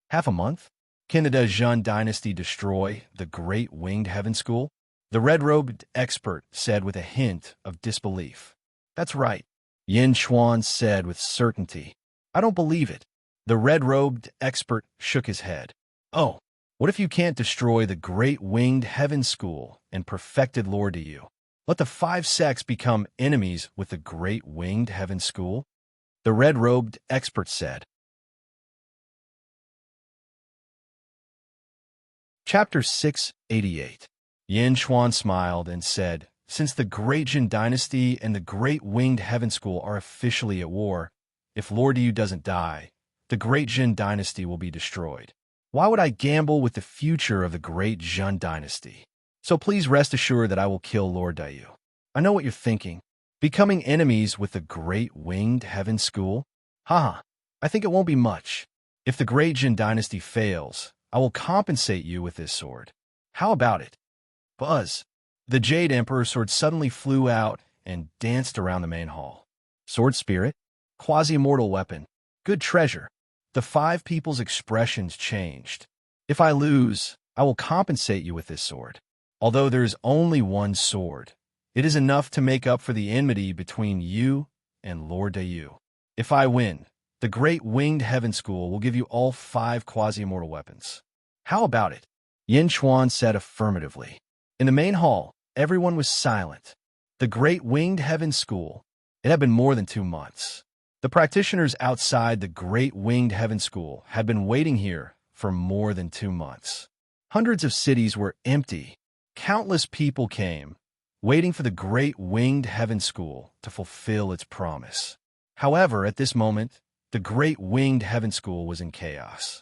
Half a month? Can the Jin Dynasty destroy the Great Winged Heaven School? The red-robed expert said with a hint of disbelief. That's right, Yin Chuan said with certainty. I don't believe it. The red-robed expert shook his head. Oh, what if you can't destroy the Great Winged Heaven School and perfected Lord Dayu? Let the 5 sects become enemies with the Great Winged Heaven School? The red-robed expert said. Chapter 688. Yin Chuan smiled and said, since the Great Jin Dynasty and the Great Winged Heaven School are officially at war, if Lord Dayu doesn't die, the Great Jin Dynasty will be destroyed. Why would I gamble with the future of the Great Jin Dynasty? So please rest assured that I will kill Lord Dayu. I know what you're thinking. Becoming enemies with the Great Winged Heaven School? Haha, I think it won't be much. If the Great Jin Dynasty fails, I will compensate you with this sword. How about it? Buzz. The Jade Emperor sword suddenly flew out and danced around the main hall. Sword Spirit? Quasi-immortal weapon. Good treasure. The five people's expressions changed. If I lose, I will compensate you with this sword. Although there is only one sword, it is enough to make up for the enmity between you and Lord Dayu. If I win, the Great Winged Heaven School will give you all 5 quasi-immortal weapons. How about it? Yin Chuan said affirmatively. In the main hall, everyone was silent. The Great Winged Heaven School. It had been more than 2 months. The practitioners outside the Great Winged Heaven School had been waiting here for more than 2 months. Hundreds of cities were empty. Countless people came, waiting for the Great Winged Heaven School to fulfill its promise. However, at this moment, the Great Winged Heaven School was in chaos.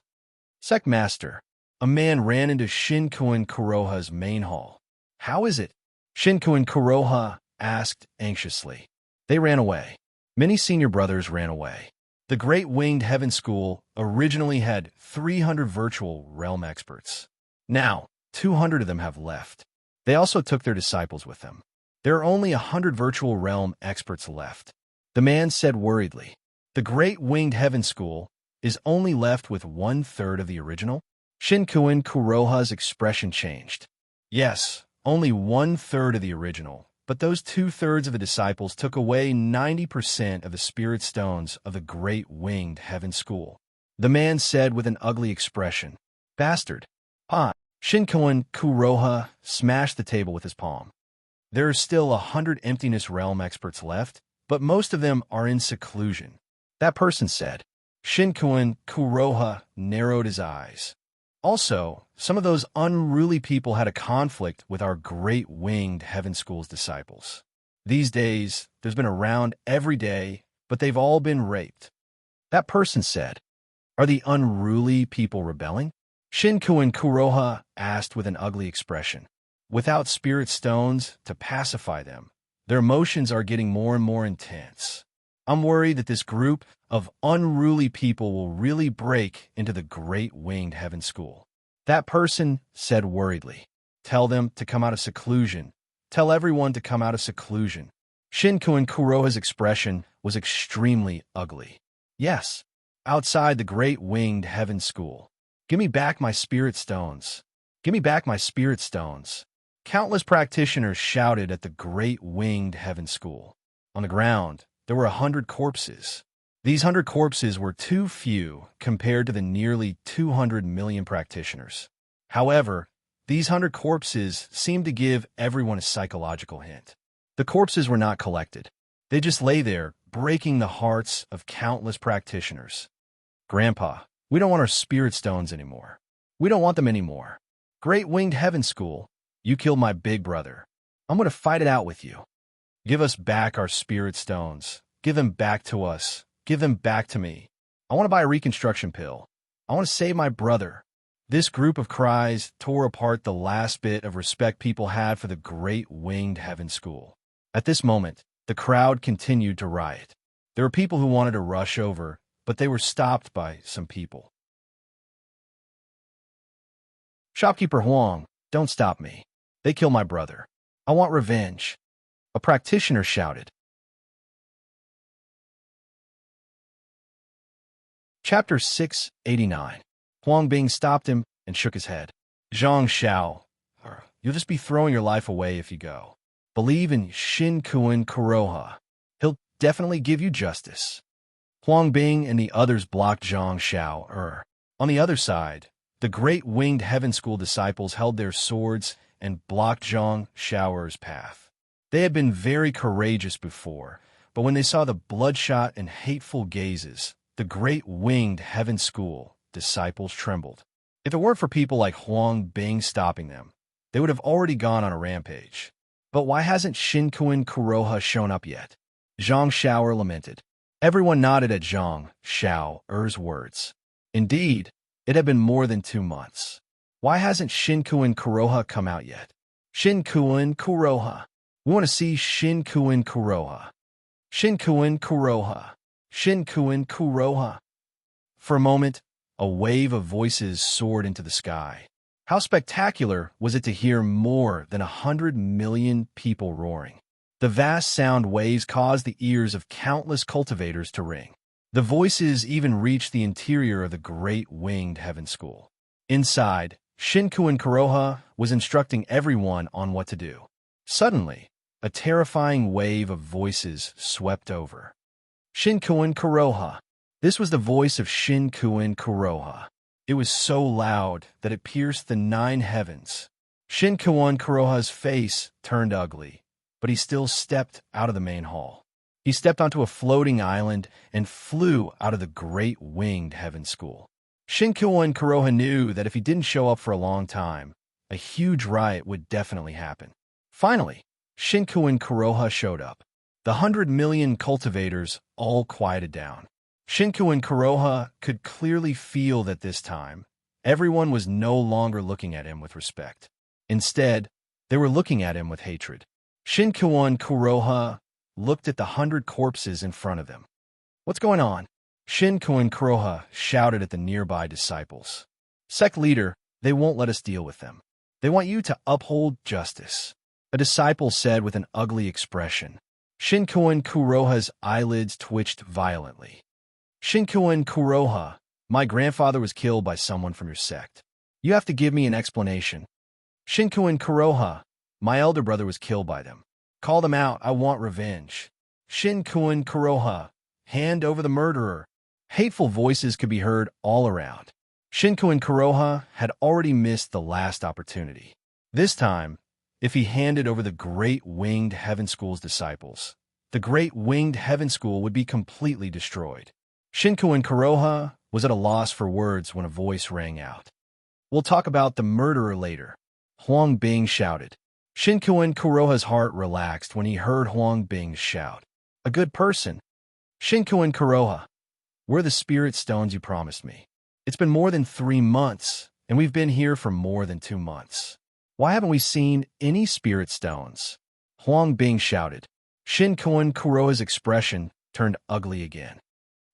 Sect Master, a man ran into Shinkuin Kuroha's main hall. How is it? Shinkuin Kuroha asked anxiously. They ran away. Many senior brothers ran away. The Great Winged Heaven School originally had 300 virtual realm experts. Now, 200 of them have left. They also took their disciples with them. There are only 100 virtual realm experts left. The man said worriedly. The Great Winged Heaven School is only left with 1/3 of the original? Shinkuin Kuroha's expression changed. Yes, only 1/3 of the original, but those 2/3 of the disciples took away 90% of the spirit stones of the Great Winged Heaven School. The man said with an ugly expression, Bastard. Ah, Shinkuin Kuroha smashed the table with his palm. There are still 100 emptiness realm experts left, but most of them are in seclusion. That person said. Shinkuin Kuroha narrowed his eyes. Also, some of those unruly people had a conflict with our Great Winged Heaven School's disciples. These days, there's been a round every day, but they've all been raped. That person said. Are the unruly people rebelling? Shinkuin Kuroha asked with an ugly expression. Without spirit stones to pacify them, their emotions are getting more and more intense. I'm worried that this group of unruly people will really break into the Great Winged Heaven School. That person said worriedly. Tell them to come out of seclusion. Tell everyone to come out of seclusion. Shinkuin Kuroha's expression was extremely ugly. Yes, outside the Great Winged Heaven School. Give me back my spirit stones. Give me back my spirit stones. Countless practitioners shouted at the Great Winged Heaven School. On the ground, there were 100 corpses. These 100 corpses were too few compared to the nearly 200 million practitioners. However, these 100 corpses seemed to give everyone a psychological hint. The corpses were not collected. They just lay there, breaking the hearts of countless practitioners. Grandpa, we don't want our spirit stones anymore. We don't want them anymore. Great Winged Heaven School, you killed my big brother. I'm going to fight it out with you. Give us back our spirit stones. Give them back to us. Give them back to me. I want to buy a reconstruction pill. I want to save my brother. This group of cries tore apart the last bit of respect people had for the Great Winged Heaven School. At this moment, the crowd continued to riot. There were people who wanted to rush over, but they were stopped by some people. Shopkeeper Huang, don't stop me. They killed my brother. I want revenge. A practitioner shouted. Chapter 689. Huang Bing stopped him and shook his head. Zhang Xiao, you'll just be throwing your life away if you go. Believe in Shinkuin Kuroha. He'll definitely give you justice. Huang Bing and the others blocked Zhang Xiao. On the other side, the Great Winged Heaven School disciples held their swords and blocked Zhang Xiao's path. They had been very courageous before, but when they saw the bloodshot and hateful gazes, the Great Winged Heaven School disciples trembled. If it weren't for people like Huang Bing stopping them, they would have already gone on a rampage. But why hasn't Shinkuin Kuroha shown up yet? Zhang Xiao lamented. Everyone nodded at Zhang Xiao's words. Indeed, it had been more than 2 months. Why hasn't Shinkuin Kuroha come out yet? Shinkuin Kuroha. We want to see Shinkuin Kuroha. Shinkuin Kuroha. Shinkuin Kuroha. For a moment, a wave of voices soared into the sky. How spectacular was it to hear more than 100 million people roaring. The vast sound waves caused the ears of countless cultivators to ring. The voices even reached the interior of the Great Winged Heaven School. Inside, Shinkuin Kuroha was instructing everyone on what to do. Suddenly, a terrifying wave of voices swept over. Shinkuin Kuroha. This was the voice of Shinkuin Kuroha. It was so loud that it pierced the 9 heavens. Shinkuin Kuroha's face turned ugly, but he still stepped out of the main hall. He stepped onto a floating island and flew out of the Great Winged Heaven School. Shinkuin Kuroha knew that if he didn't show up for a long time, a huge riot would definitely happen. Finally, Shinkuin Kuroha showed up. The 100 million cultivators all quieted down. Shinkuin Kuroha could clearly feel that this time, everyone was no longer looking at him with respect. Instead, they were looking at him with hatred. Shinkuin Kuroha looked at the 100 corpses in front of them. "What's going on?" Shinkuin Kuroha shouted at the nearby disciples. "Sect leader, they won't let us deal with them. They want you to uphold justice," a disciple said with an ugly expression. Shinkuin Kuroha's eyelids twitched violently. "Shinkuin Kuroha, my grandfather was killed by someone from your sect. You have to give me an explanation." "Shinkuin Kuroha, my elder brother was killed by them. Call them out, I want revenge." "Shinkuin Kuroha, hand over the murderer." Hateful voices could be heard all around. Shinkuin Kuroha had already missed the last opportunity. This time, if he handed over the Great Winged Heaven School's disciples, the Great Winged Heaven School would be completely destroyed. Shinkuin Kuroha was at a loss for words when a voice rang out. "We'll talk about the murderer later," Huang Bing shouted. Shinkuin Kuroha's heart relaxed when he heard Huang Bing shout. "A good person." "Shinkuin Kuroha, where are the spirit stones you promised me? It's been more than 3 months, and we've been here for more than 2 months. Why haven't we seen any spirit stones?" Huang Bing shouted. Shinkuin Kuroha's expression turned ugly again.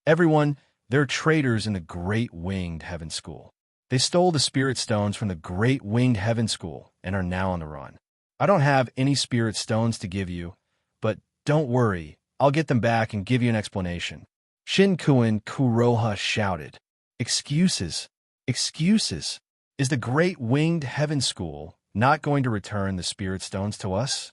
"Everyone, they're traitors in the Great Winged Heaven School. They stole the spirit stones from the Great Winged Heaven School and are now on the run. I don't have any spirit stones to give you, but don't worry, I'll get them back and give you an explanation." Shinkuin Kuroha shouted. "Excuses, excuses. Is the Great Winged Heaven School not going to return the spirit stones to us?"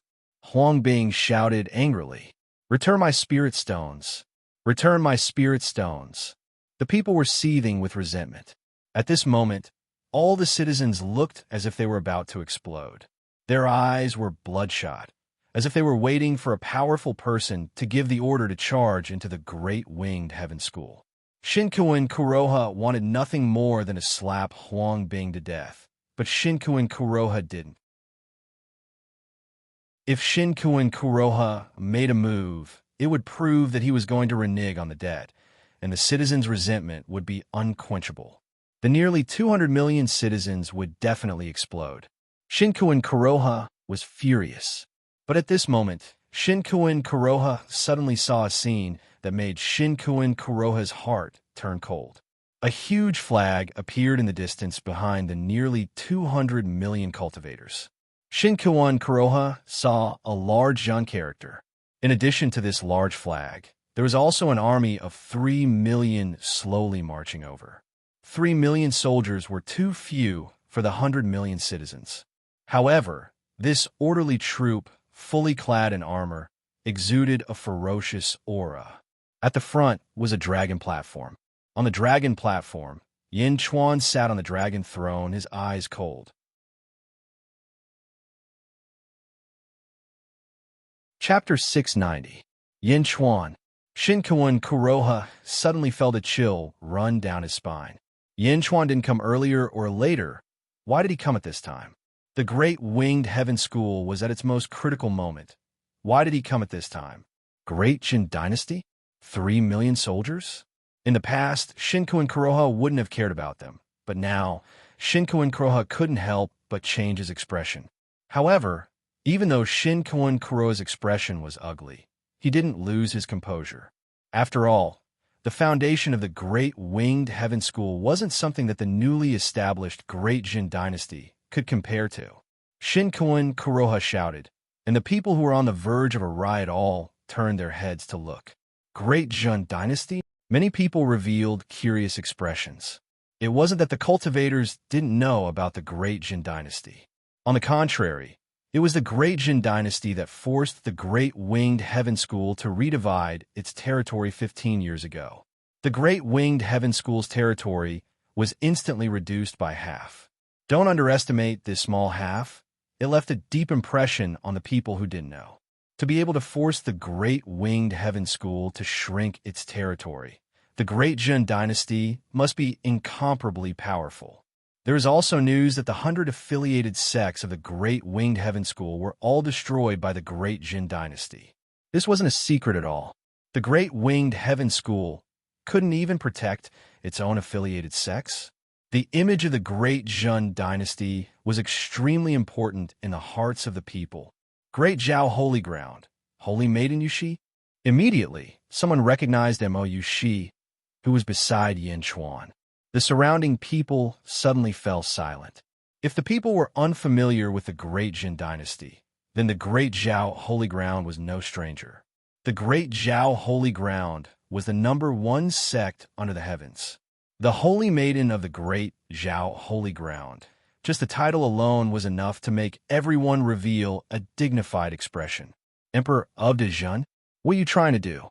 Huang Bing shouted angrily. "Return my spirit stones. Return my spirit stones." The people were seething with resentment. At this moment, all the citizens looked as if they were about to explode. Their eyes were bloodshot, as if they were waiting for a powerful person to give the order to charge into the Great Winged Heaven School. Shinkuin Kuroha wanted nothing more than to slap Huang Bing to death, but Shinkuin Kuroha didn't. If Shinkuin Kuroha made a move, it would prove that he was going to renege on the debt, and the citizens' resentment would be unquenchable. The nearly 200 million citizens would definitely explode. Shinkuin Kuroha was furious. But at this moment, Shinkuin Kuroha suddenly saw a scene that made Shinkuin Kuroha's heart turn cold. A huge flag appeared in the distance behind the nearly 200 million cultivators. Shinkuin Kuroha saw a large young character. In addition to this large flag, there was also an army of 3 million slowly marching over. 3 million soldiers were too few for the 100 million citizens. However, this orderly troop, fully clad in armor, exuded a ferocious aura. At the front was a dragon platform. On the dragon platform, Yin Chuan sat on the dragon throne, his eyes cold. Chapter 690. Yin Chuan. Shinkuin Kuroha suddenly felt a chill run down his spine. Yin Chuan didn't come earlier or later. Why did he come at this time? The Great Winged Heaven School was at its most critical moment. Why did he come at this time? Great Jin Dynasty? 3 million soldiers? In the past, Shinkuin Kuroha wouldn't have cared about them, but now, Shinkuin Kuroha couldn't help but change his expression. However, even though Shinkuin Kuroha's expression was ugly, he didn't lose his composure. After all, the foundation of the Great Winged Heaven School wasn't something that the newly established Great Jin Dynasty could compare to. Shinkuin Kuroha shouted, and the people who were on the verge of a riot all turned their heads to look. Great Jun Dynasty? Many people revealed curious expressions. It wasn't that the cultivators didn't know about the Great Jin Dynasty. On the contrary, it was the Great Jin Dynasty that forced the Great Winged Heaven School to redivide its territory 15 years ago. The Great Winged Heaven School's territory was instantly reduced by half. Don't underestimate this small half. It left a deep impression on the people who didn't know. To be able to force the Great Winged Heaven School to shrink its territory, the Great Jin Dynasty must be incomparably powerful. There is also news that the 100 affiliated sects of the Great Winged Heaven School were all destroyed by the Great Jin Dynasty. This wasn't a secret at all. The Great Winged Heaven School couldn't even protect its own affiliated sects. The image of the Great Jin Dynasty was extremely important in the hearts of the people. Great Zhao Holy Ground, Holy Maiden Yuxi? Immediately, someone recognized Mo Yuxi, who was beside Yin Chuan. The surrounding people suddenly fell silent. If the people were unfamiliar with the Great Jin Dynasty, then the Great Zhao Holy Ground was no stranger. The Great Zhao Holy Ground was the #1 sect under the heavens. The Holy Maiden of the Great Zhao Holy Ground. Just the title alone was enough to make everyone reveal a dignified expression. Emperor of Dejun? What are you trying to do?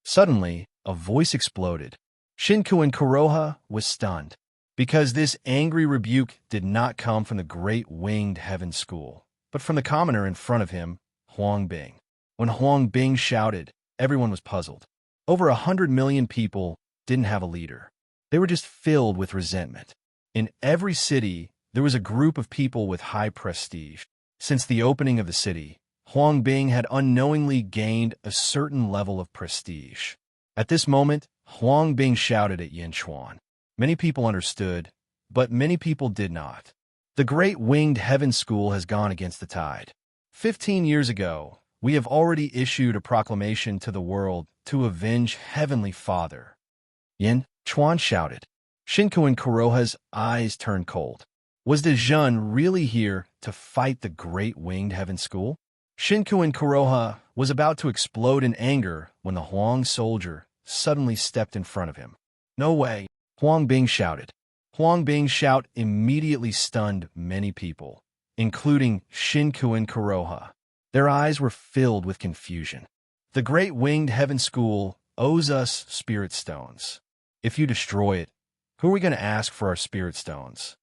Suddenly, a voice exploded. Shinku and Kuroha was stunned, because this angry rebuke did not come from the Great Winged Heaven School, but from the commoner in front of him, Huang Bing. When Huang Bing shouted, everyone was puzzled. Over 100 million people didn't have a leader. They were just filled with resentment. In every city, there was a group of people with high prestige. Since the opening of the city, Huang Bing had unknowingly gained a certain level of prestige. At this moment, Huang Bing shouted at Yin Chuan. Many people understood, but many people did not. The Great Winged Heaven School has gone against the tide. 15 years ago, we have already issued a proclamation to the world to avenge Heavenly Father. Yin Chuan shouted. Shinku and Kuroha's eyes turned cold. Was Dejun really here to fight the Great Winged Heaven School? Shinku and Kuroha was about to explode in anger when the Huang soldier suddenly stepped in front of him. No way, Huang Bing shouted. Huang Bing's shout immediately stunned many people, including Shinku and Kuroha. Their eyes were filled with confusion. The Great Winged Heaven School owes us spirit stones. If you destroy it, who are we going to ask for our spirit stones?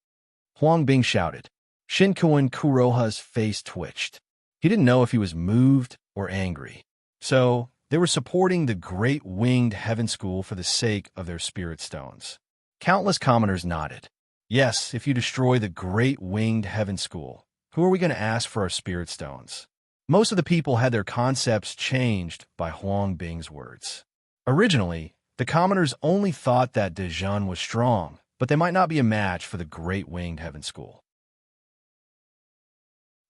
Huang Bing shouted. Shinku and Kuroha's face twitched. He didn't know if he was moved or angry. So, they were supporting the Great Winged Heaven School for the sake of their spirit stones. Countless commoners nodded. Yes, if you destroy the Great Winged Heaven School, who are we going to ask for our spirit stones? Most of the people had their concepts changed by Huang Bing's words. Originally, the commoners only thought that Dejun was strong, but they might not be a match for the Great Winged Heaven School.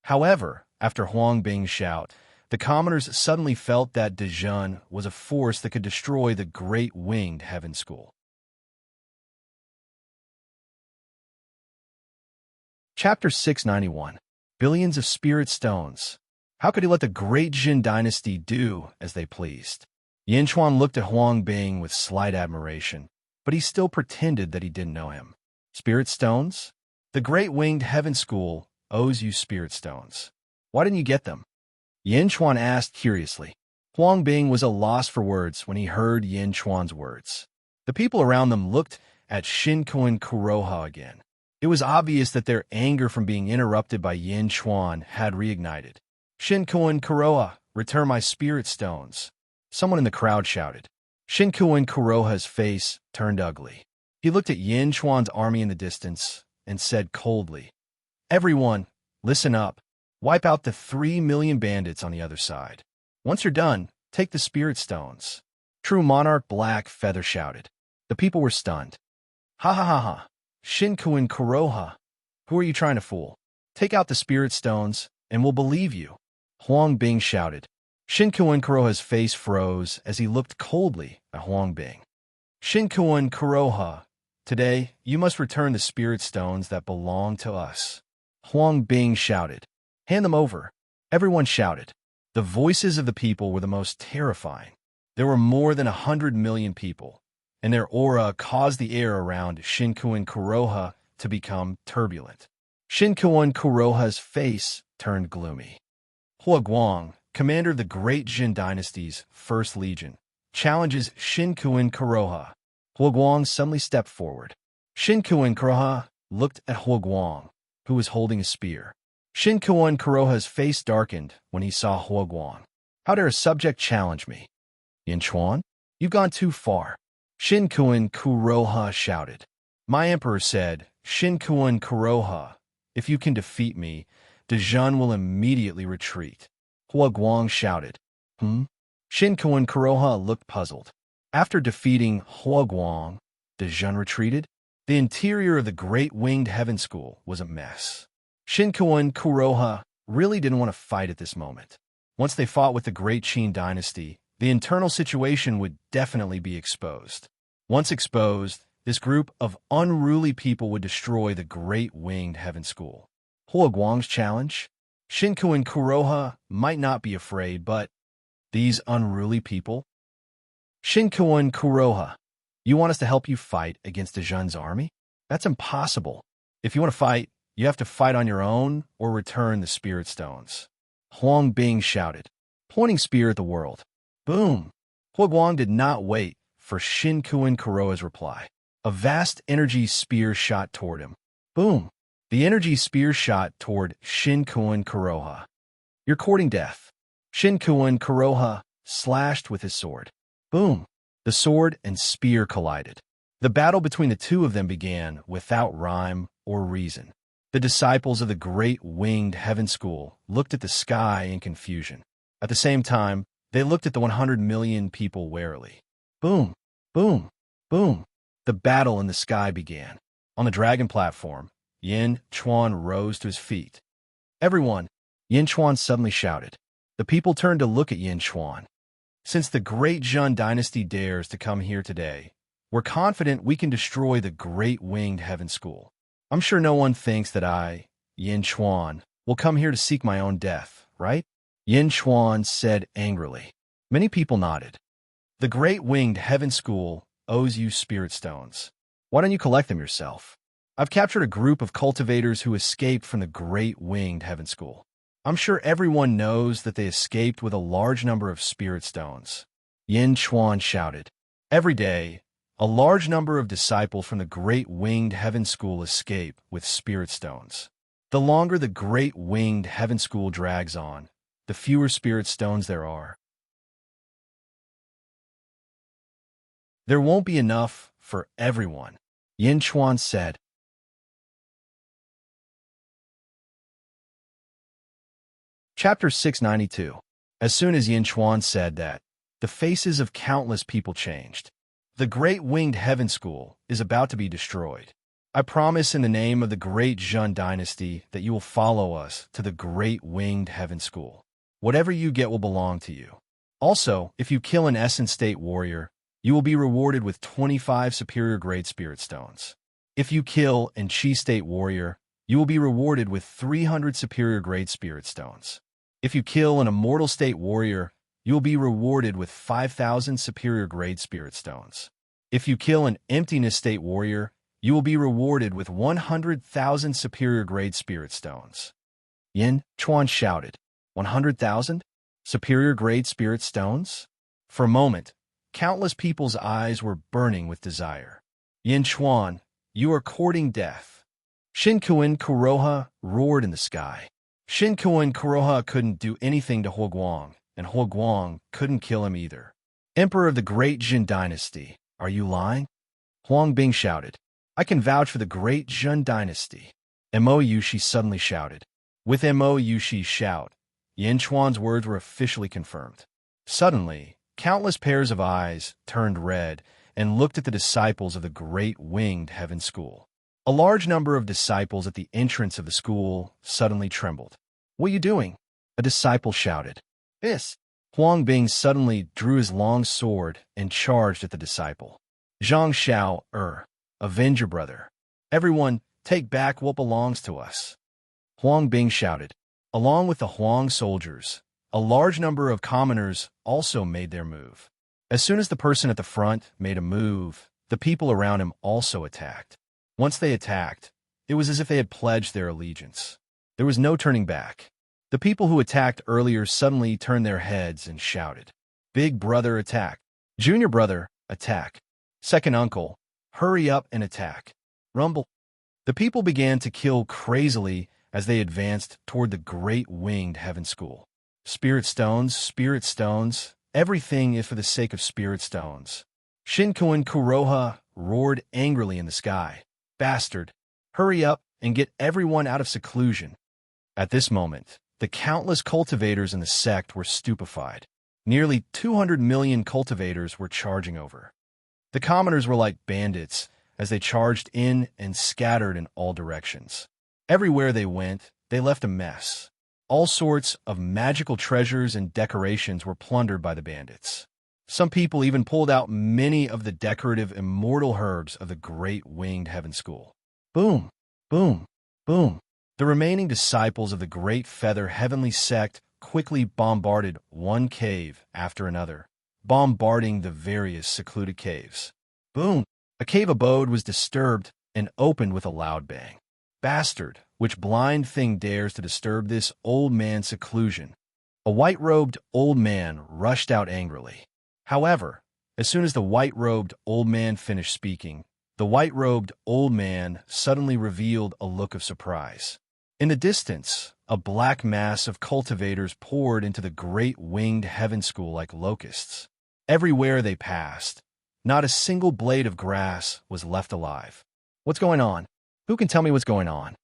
However, after Huang Bing's shout, the commoners suddenly felt that Dejun was a force that could destroy the Great Winged Heaven School. Chapter 691. Billions of Spirit Stones. How could he let the Great Jin Dynasty do as they pleased? Yin Chuan looked at Huang Bing with slight admiration, but he still pretended that he didn't know him. Spirit stones? The Great Winged Heaven School owes you spirit stones. Why didn't you get them? Yin Chuan asked curiously. Huang Bing was at a loss for words when he heard Yin Chuan's words. The people around them looked at Shinku and Kuroha again. It was obvious that their anger from being interrupted by Yin Chuan had reignited. Shinku and Kuroha, return my spirit stones. Someone in the crowd shouted. Shinku and Kuroha's face turned ugly. He looked at Yin Chuan's army in the distance and said coldly, Everyone, listen up. Wipe out the 3 million bandits on the other side. Once you're done, take the spirit stones. True Monarch Black Feather shouted. The people were stunned. Ha ha ha ha. Shinku and Kuroha, who are you trying to fool? Take out the spirit stones, and we'll believe you. Huang Bing shouted. Shinku and Kuroha's face froze as he looked coldly at Huang Bing. Shinku and Kuroha, today you must return the spirit stones that belong to us. Huang Bing shouted. Hand them over. Everyone shouted. The voices of the people were the most terrifying. There were more than 100 million people, and their aura caused the air around Shinkuin Kuroha to become turbulent. Shinkuin Kuroha's face turned gloomy. Huaguang, commander of the Great Jin Dynasty's First Legion, challenges Shinkuin Kuroha. Huaguang suddenly stepped forward. Shinkuin Kuroha looked at Huaguang, who was holding a spear. Shinkuin Kuroha's face darkened when he saw Huaguang. How dare a subject challenge me? Yin Chuan, you've gone too far. Shinkuin Kuroha shouted. My emperor said, Shinkuin Kuroha, if you can defeat me, Dezhun will immediately retreat. Huaguang shouted. Shinkuin Kuroha looked puzzled. After defeating Huaguang, Dezhun retreated? The interior of the Great Winged Heaven School was a mess. Shinkuin Kuroha really didn't want to fight at this moment. Once they fought with the Great Qin Dynasty, the internal situation would definitely be exposed. Once exposed, this group of unruly people would destroy the Great Winged Heaven School. Huaguang's challenge? Shinkuin Kuroha might not be afraid, but these unruly people? Shinkuin Kuroha, you want us to help you fight against Dezhun's army? That's impossible. If you want to fight, you have to fight on your own or return the spirit stones. Huang Bing shouted, pointing spear at the world. Boom! Huaguang did not wait for Shinkuin Kuroha's reply. A vast energy spear shot toward him. Boom! The energy spear shot toward Shinkuin Kuroha. You're courting death. Shinkuin Kuroha slashed with his sword. Boom! The sword and spear collided. The battle between the two of them began without rhyme or reason. The disciples of the Great Winged Heaven School looked at the sky in confusion. At the same time, they looked at the 100 million people warily. Boom! Boom! Boom! The battle in the sky began. On the dragon platform, Yin Chuan rose to his feet. Everyone, Yin Chuan suddenly shouted. The people turned to look at Yin Chuan. Since the Great Jin Dynasty dares to come here today, we're confident we can destroy the Great Winged Heaven School. I'm sure no one thinks that I, Yin Chuan, will come here to seek my own death, right? Yin Chuan said angrily. Many people nodded. The Great Winged Heaven School owes you spirit stones. Why don't you collect them yourself? I've captured a group of cultivators who escaped from the Great Winged Heaven School. I'm sure everyone knows that they escaped with a large number of spirit stones. Yin Chuan shouted. Every day, a large number of disciples from the Great Winged Heaven School escape with spirit stones. The longer the Great Winged Heaven School drags on, the fewer spirit stones there are. There won't be enough for everyone, Yin Chuan said. Chapter 692. As soon as Yin Chuan said that, the faces of countless people changed. The Great Winged Heaven School is about to be destroyed. I promise in the name of the Great Jin Dynasty that you will follow us to the Great Winged Heaven School. Whatever you get will belong to you. Also, if you kill an Essence State warrior, you will be rewarded with 25 superior grade spirit stones. If you kill an Chi State warrior, you will be rewarded with 300 superior grade spirit stones. If you kill an Immortal State warrior, you will be rewarded with 5,000 superior grade spirit stones. If you kill an Emptiness State warrior, you will be rewarded with 100,000 superior grade spirit stones. Yin Chuan shouted, 100,000? Superior grade spirit stones? For a moment, countless people's eyes were burning with desire. Yin Chuan, you are courting death. Shinkuin Kuroha roared in the sky. Shinkuin Kuroha couldn't do anything to Huaguang, and Huaguang couldn't kill him either. Emperor of the Great Jin Dynasty, are you lying? Huang Bing shouted. I can vouch for the Great Jin Dynasty. Mo Yushi suddenly shouted. With Mo Yushi's shout, Yin Chuan's words were officially confirmed. Suddenly, countless pairs of eyes turned red and looked at the disciples of the Great Winged Heaven School. A large number of disciples at the entrance of the school suddenly trembled. What are you doing? A disciple shouted. This. Huang Bing suddenly drew his long sword and charged at the disciple. Zhang Xiao, avenge your brother. Everyone, take back what belongs to us. Huang Bing shouted. Along with the Huang soldiers, a large number of commoners also made their move. As soon as the person at the front made a move, the people around him also attacked. Once they attacked, it was as if they had pledged their allegiance. There was no turning back. The people who attacked earlier suddenly turned their heads and shouted, "Big brother, attack! Junior brother, attack! Second uncle, hurry up and attack!" Rumble. The people began to kill crazily as they advanced toward the Great Winged Heaven School. Spirit stones, everything is for the sake of spirit stones. Shinkoin Kuroha roared angrily in the sky. "Bastard! Hurry up and get everyone out of seclusion." At this moment, the countless cultivators in the sect were stupefied. Nearly 200 million cultivators were charging over. The commoners were like bandits as they charged in and scattered in all directions. Everywhere they went, they left a mess. All sorts of magical treasures and decorations were plundered by the bandits. Some people even pulled out many of the decorative immortal herbs of the Great Winged Heaven School. Boom, boom, boom. The remaining disciples of the Great Feather Heavenly Sect quickly bombarded one cave after another, bombarding the various secluded caves. Boom! A cave abode was disturbed and opened with a loud bang. "Bastard, which blind thing dares to disturb this old man's seclusion?" A white-robed old man rushed out angrily. However, as soon as the white-robed old man finished speaking, the white-robed old man suddenly revealed a look of surprise. In the distance, a black mass of cultivators poured into the Great Winged Heaven School like locusts. Everywhere they passed, not a single blade of grass was left alive. "What's going on? Who can tell me what's going on?"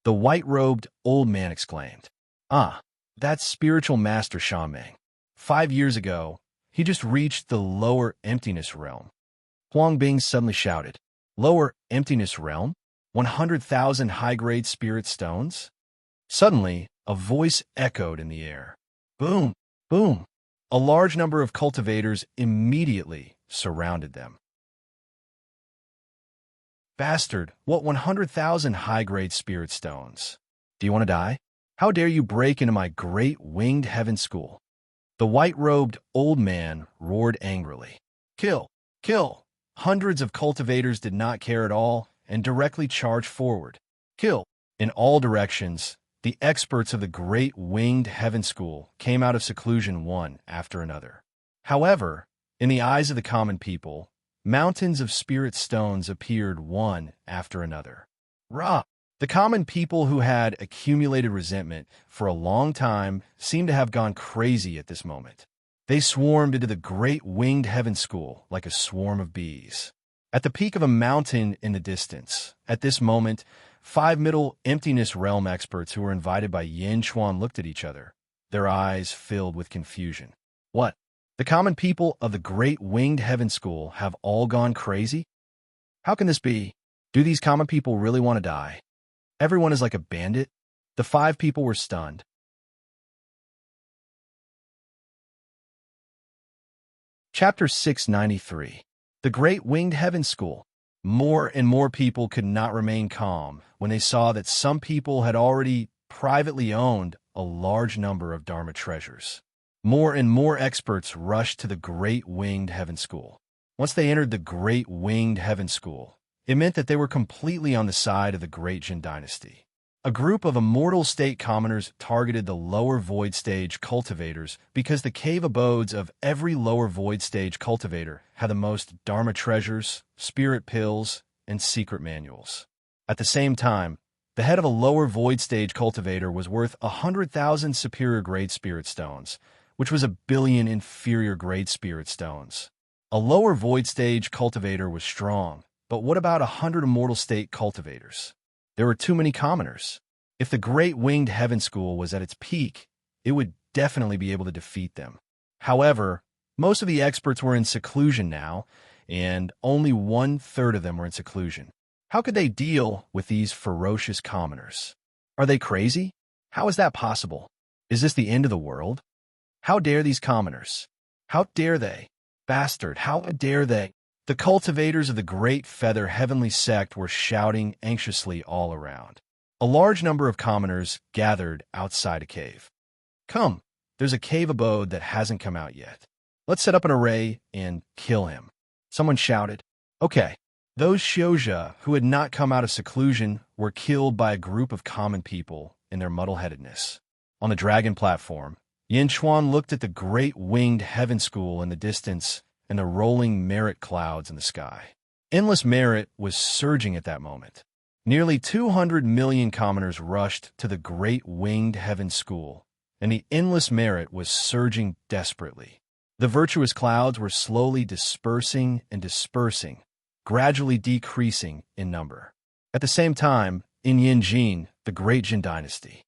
The white-robed old man exclaimed. "Ah, that's spiritual master Shameng. 5 years ago, he just reached the lower emptiness realm." Huang Bing suddenly shouted, "Lower emptiness realm? 100,000 high-grade spirit stones?" Suddenly, a voice echoed in the air. Boom! Boom! A large number of cultivators immediately surrounded them. "Bastard, what 100,000 high-grade spirit stones? Do you want to die? How dare you break into my Great Winged Heaven School?" The white-robed old man roared angrily. "Kill! Kill!" Hundreds of cultivators did not care at all and directly charged forward. "Kill!" In all directions, the experts of the Great Winged Heaven School came out of seclusion one after another. However, in the eyes of the common people, mountains of spirit stones appeared one after another. Rah! The common people who had accumulated resentment for a long time seemed to have gone crazy at this moment. They swarmed into the Great Winged Heaven School like a swarm of bees. At the peak of a mountain in the distance, at this moment, 5 Middle Emptiness Realm experts who were invited by Yin Chuan looked at each other, their eyes filled with confusion. What? The common people of the Great Winged Heaven School have all gone crazy? How can this be? Do these common people really want to die? Everyone is like a bandit? The 5 people were stunned. Chapter 693. The Great Winged Heaven School. More and more people could not remain calm when they saw that some people had already privately owned a large number of Dharma treasures. More and more experts rushed to the Great Winged Heaven School. Once they entered the Great Winged Heaven School, it meant that they were completely on the side of the Great Jin Dynasty. A group of immortal state commoners targeted the lower void stage cultivators because the cave abodes of every lower void stage cultivator had the most Dharma treasures, spirit pills, and secret manuals. At the same time, the head of a lower void stage cultivator was worth 100,000 superior grade spirit stones, which was 1 billion inferior grade spirit stones. A lower void stage cultivator was strong, but what about 100 immortal state cultivators? There were too many commoners. If the Great Winged Heaven School was at its peak, it would definitely be able to defeat them. However, most of the experts were in seclusion now, and only 1/3 of them were in seclusion. How could they deal with these ferocious commoners? Are they crazy? How is that possible? Is this the end of the world? How dare these commoners? How dare they? Bastard, how dare they? The cultivators of the Great Feather Heavenly Sect were shouting anxiously all around. A large number of commoners gathered outside a cave. Come, there's a cave abode that hasn't come out yet. Let's set up an array and kill him. Someone shouted. Okay. Those Shioja who had not come out of seclusion were killed by a group of common people in their muddle-headedness. On the dragon platform, Yin Chuan looked at the great winged heaven school in the distance and the rolling merit clouds in the sky. Endless merit was surging at that moment. Nearly 200 million commoners rushed to the great winged heaven school, and the endless merit was surging desperately. The virtuous clouds were slowly dispersing and dispersing, gradually decreasing in number. At the same time, in Yin Jin, the great Jin dynasty.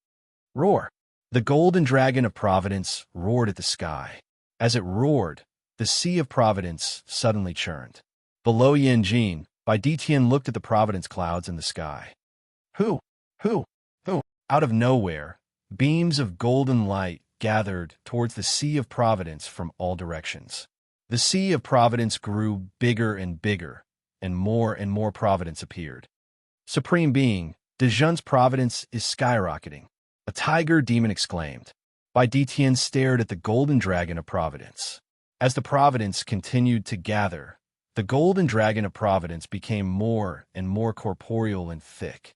Roar! The golden dragon of providence roared at the sky. As it roared, the sea of providence suddenly churned. Below Yin Jin, Bai Ditian looked at the providence clouds in the sky. Who? Out of nowhere, beams of golden light gathered towards the sea of providence from all directions. The sea of providence grew bigger and bigger, and more providence appeared. Supreme Being, Dejun's providence is skyrocketing. A tiger demon exclaimed. Bai Ditian stared at the golden dragon of providence. As the providence continued to gather, the golden dragon of providence became more and more corporeal and thick.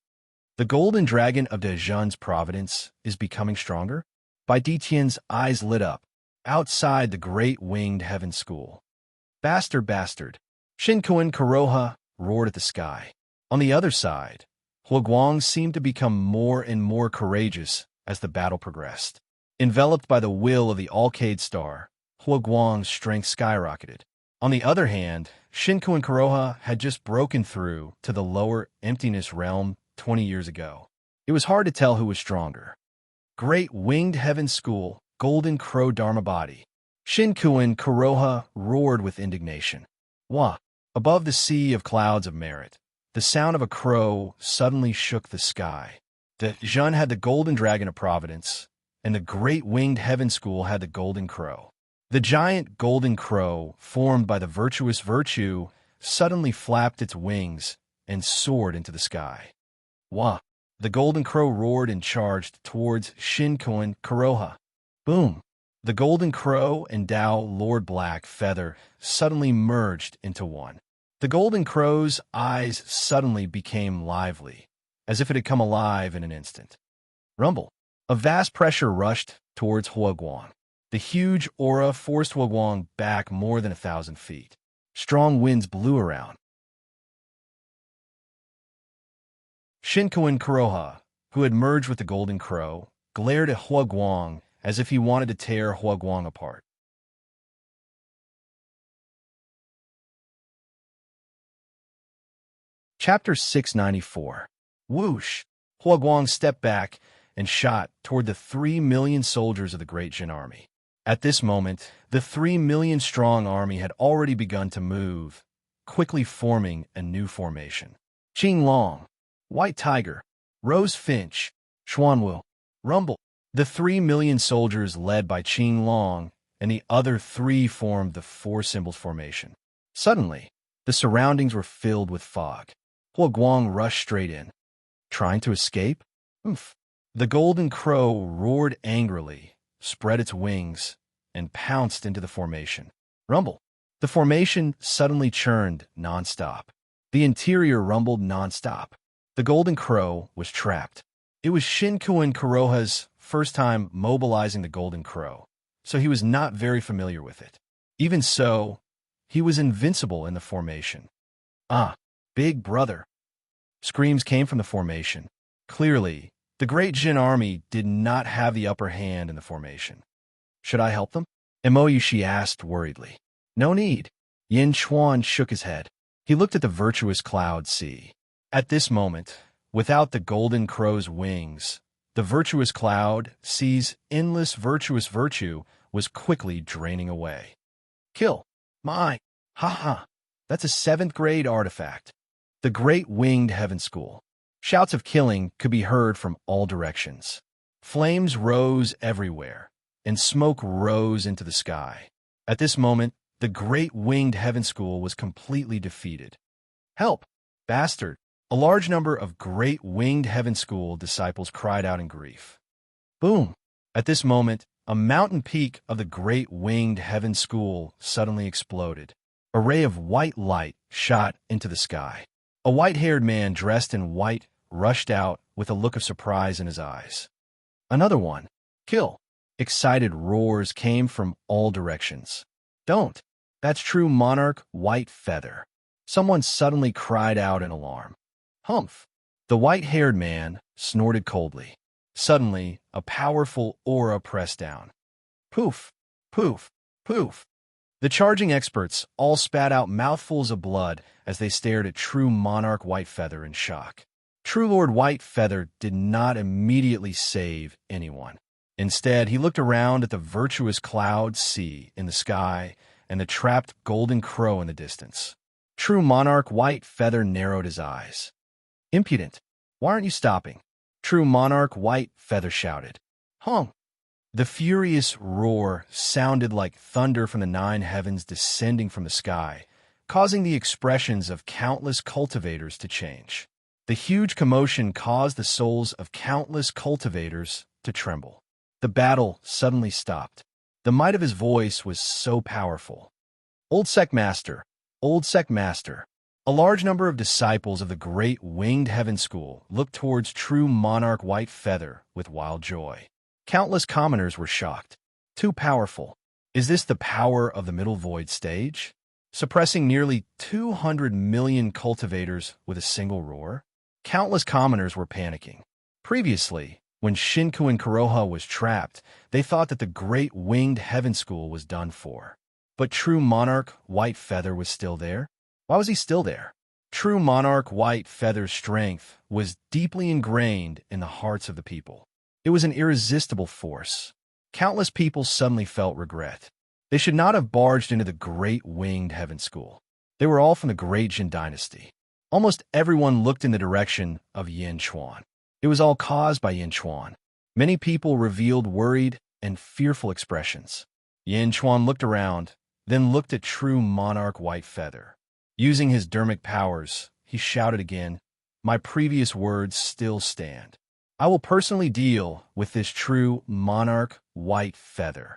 The golden dragon of Dejun's providence is becoming stronger? Bai Ditian's eyes lit up. Outside the great winged heaven school. Bastard! Shinkuan Kuroha roared at the sky. On the other side, Huaguang seemed to become more and more courageous as the battle progressed. Enveloped by the will of the Alcade Star, Huaguang's strength skyrocketed. On the other hand, Shinkuan Kuroha had just broken through to the lower emptiness realm 20 years ago. It was hard to tell who was stronger. Great winged heaven school, golden crow dharma body. Shinkuan Kuroha roared with indignation. Wah! Above the sea of clouds of merit, the sound of a crow suddenly shook the sky. The Jun had the golden dragon of providence, and the great winged heaven school had the golden crow. The giant golden crow, formed by the virtuous virtue, suddenly flapped its wings and soared into the sky. Wah! The golden crow roared and charged towards Shinkuan Kuroha. Boom! The golden crow and Dao Lord Black Feather suddenly merged into one. The golden crow's eyes suddenly became lively, as if it had come alive in an instant. Rumble! A vast pressure rushed towards Huaguang. The huge aura forced Huaguang back more than 1,000 feet. Strong winds blew around. Shinkuan Kuroha, who had merged with the golden crow, glared at Huaguang as if he wanted to tear Huaguang apart. Chapter 694. Whoosh! Huaguang stepped back and shot toward the 3 million soldiers of the Great Jin Army. At this moment, the 3 million strong army had already begun to move, quickly forming a new formation. Qing Long, White Tiger, Rose Finch, Xuanwu, Rumble. The 3 million soldiers led by Qing Long and the other 3 formed the 4 symbols formation. Suddenly, the surroundings were filled with fog. Huaguang rushed straight in. Trying to escape? Oof. The golden crow roared angrily, spread its wings, and pounced into the formation. Rumble. The formation suddenly churned nonstop. The interior rumbled nonstop. The golden crow was trapped. It was Shinkuan Kuroha's first time mobilizing the golden crow, so he was not very familiar with it. Even so, he was invincible in the formation. Ah, big brother. Screams came from the formation. Clearly, the Great Jin Army did not have the upper hand in the formation. Should I help them? Emoyushi asked worriedly. No need. Yin Chuan shook his head. He looked at the virtuous cloud sea. At this moment, without the golden crow's wings, the virtuous cloud sea's endless virtuous virtue was quickly draining away. Kill. My. Ha. That's a 7th grade artifact. The Great Winged Heaven School. Shouts of killing could be heard from all directions. Flames rose everywhere, and smoke rose into the sky. At this moment, the Great Winged Heaven School was completely defeated. Help! Bastard! A large number of great winged heaven school disciples cried out in grief. Boom! At this moment, a mountain peak of the great winged heaven school suddenly exploded. A ray of white light shot into the sky. A white-haired man dressed in white rushed out with a look of surprise in his eyes. Another one. Kill! Excited roars came from all directions. Don't! That's true monarch White Feather. Someone suddenly cried out in alarm. Humph! The white-haired man snorted coldly. Suddenly, a powerful aura pressed down. Poof! Poof! Poof! The charging experts all spat out mouthfuls of blood as they stared at true monarch White Feather in shock. True Lord White Feather did not immediately save anyone. Instead, he looked around at the virtuous cloud sea in the sky and the trapped golden crow in the distance. True monarch White Feather narrowed his eyes. Impudent! Why aren't you stopping? True monarch White Feather shouted. Honk! The furious roar sounded like thunder from the 9 heavens descending from the sky, causing the expressions of countless cultivators to change. The huge commotion caused the souls of countless cultivators to tremble. The battle suddenly stopped. The might of his voice was so powerful. Old Sect Master, Old Sect Master. A large number of disciples of the great winged heaven school looked towards true monarch White Feather with wild joy. Countless commoners were shocked. Too powerful. Is this the power of the Middle Void stage? Suppressing nearly 200 million cultivators with a single roar? Countless commoners were panicking. Previously, when Shinku and Kuroha was trapped, they thought that the great winged heaven school was done for. But true monarch White Feather was still there? Why was he still there? True monarch White Feather's strength was deeply ingrained in the hearts of the people. It was an irresistible force. Countless people suddenly felt regret. They should not have barged into the great winged heaven school. They were all from the great Jin dynasty. Almost everyone looked in the direction of Yin Chuan. It was all caused by Yin Chuan. Many people revealed worried and fearful expressions. Yin Chuan looked around, then looked at true monarch White Feather. Using his dermic powers, he shouted again, "My previous words still stand. I will personally deal with this true monarch White Feather."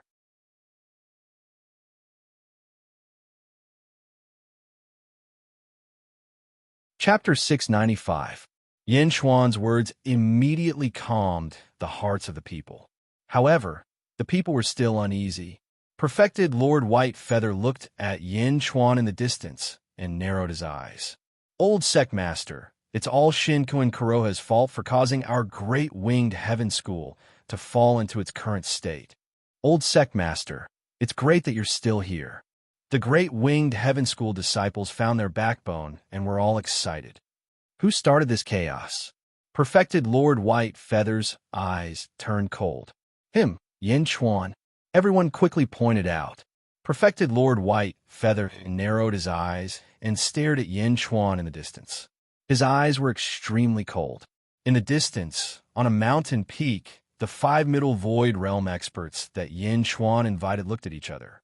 Chapter 695. Yin Chuan's words immediately calmed the hearts of the people. However, the people were still uneasy. Perfected Lord White Feather looked at Yin Chuan in the distance and narrowed his eyes. Old Sect Master, it's all Shinku and Kuroha's fault for causing our great winged heaven school to fall into its current state. Old Sect Master, it's great that you're still here. The great winged heaven school disciples found their backbone and were all excited. Who started this chaos? Perfected Lord White Feather's eyes turned cold. Him, Yin Chuan. Everyone quickly pointed out. Perfected Lord White Feather narrowed his eyes and stared at Yin Chuan in the distance. His eyes were extremely cold. In the distance, on a mountain peak, the 5 Middle Void Realm experts that Yin Chuan invited looked at each other.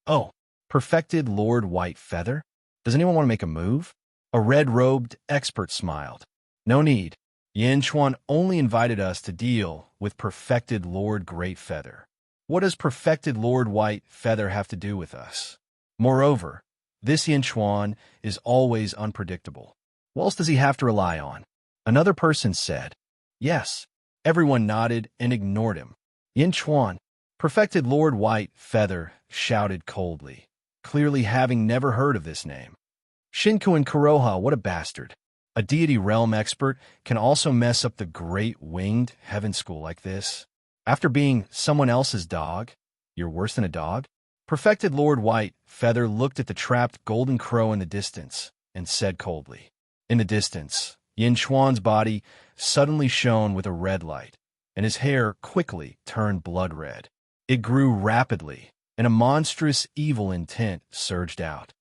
Oh, Perfected Lord White Feather? Does anyone want to make a move? A red-robed expert smiled. No need. Yin Chuan only invited us to deal with Perfected Lord Great Feather. What does Perfected Lord White Feather have to do with us? Moreover, this Yin Chuan is always unpredictable. What else does he have to rely on? Another person said. Yes. Everyone nodded and ignored him. Yin Chuan, Perfected Lord White Feather shouted coldly, clearly having never heard of this name. Shinku and Kuroha, what a bastard. A deity realm expert can also mess up the great winged heaven school like this. After being someone else's dog, you're worse than a dog? Perfected Lord White Feather looked at the trapped golden crow in the distance and said coldly. In the distance, Yin Chuan's body suddenly shone with a red light, and his hair quickly turned blood red. It grew rapidly, and a monstrous evil intent surged out.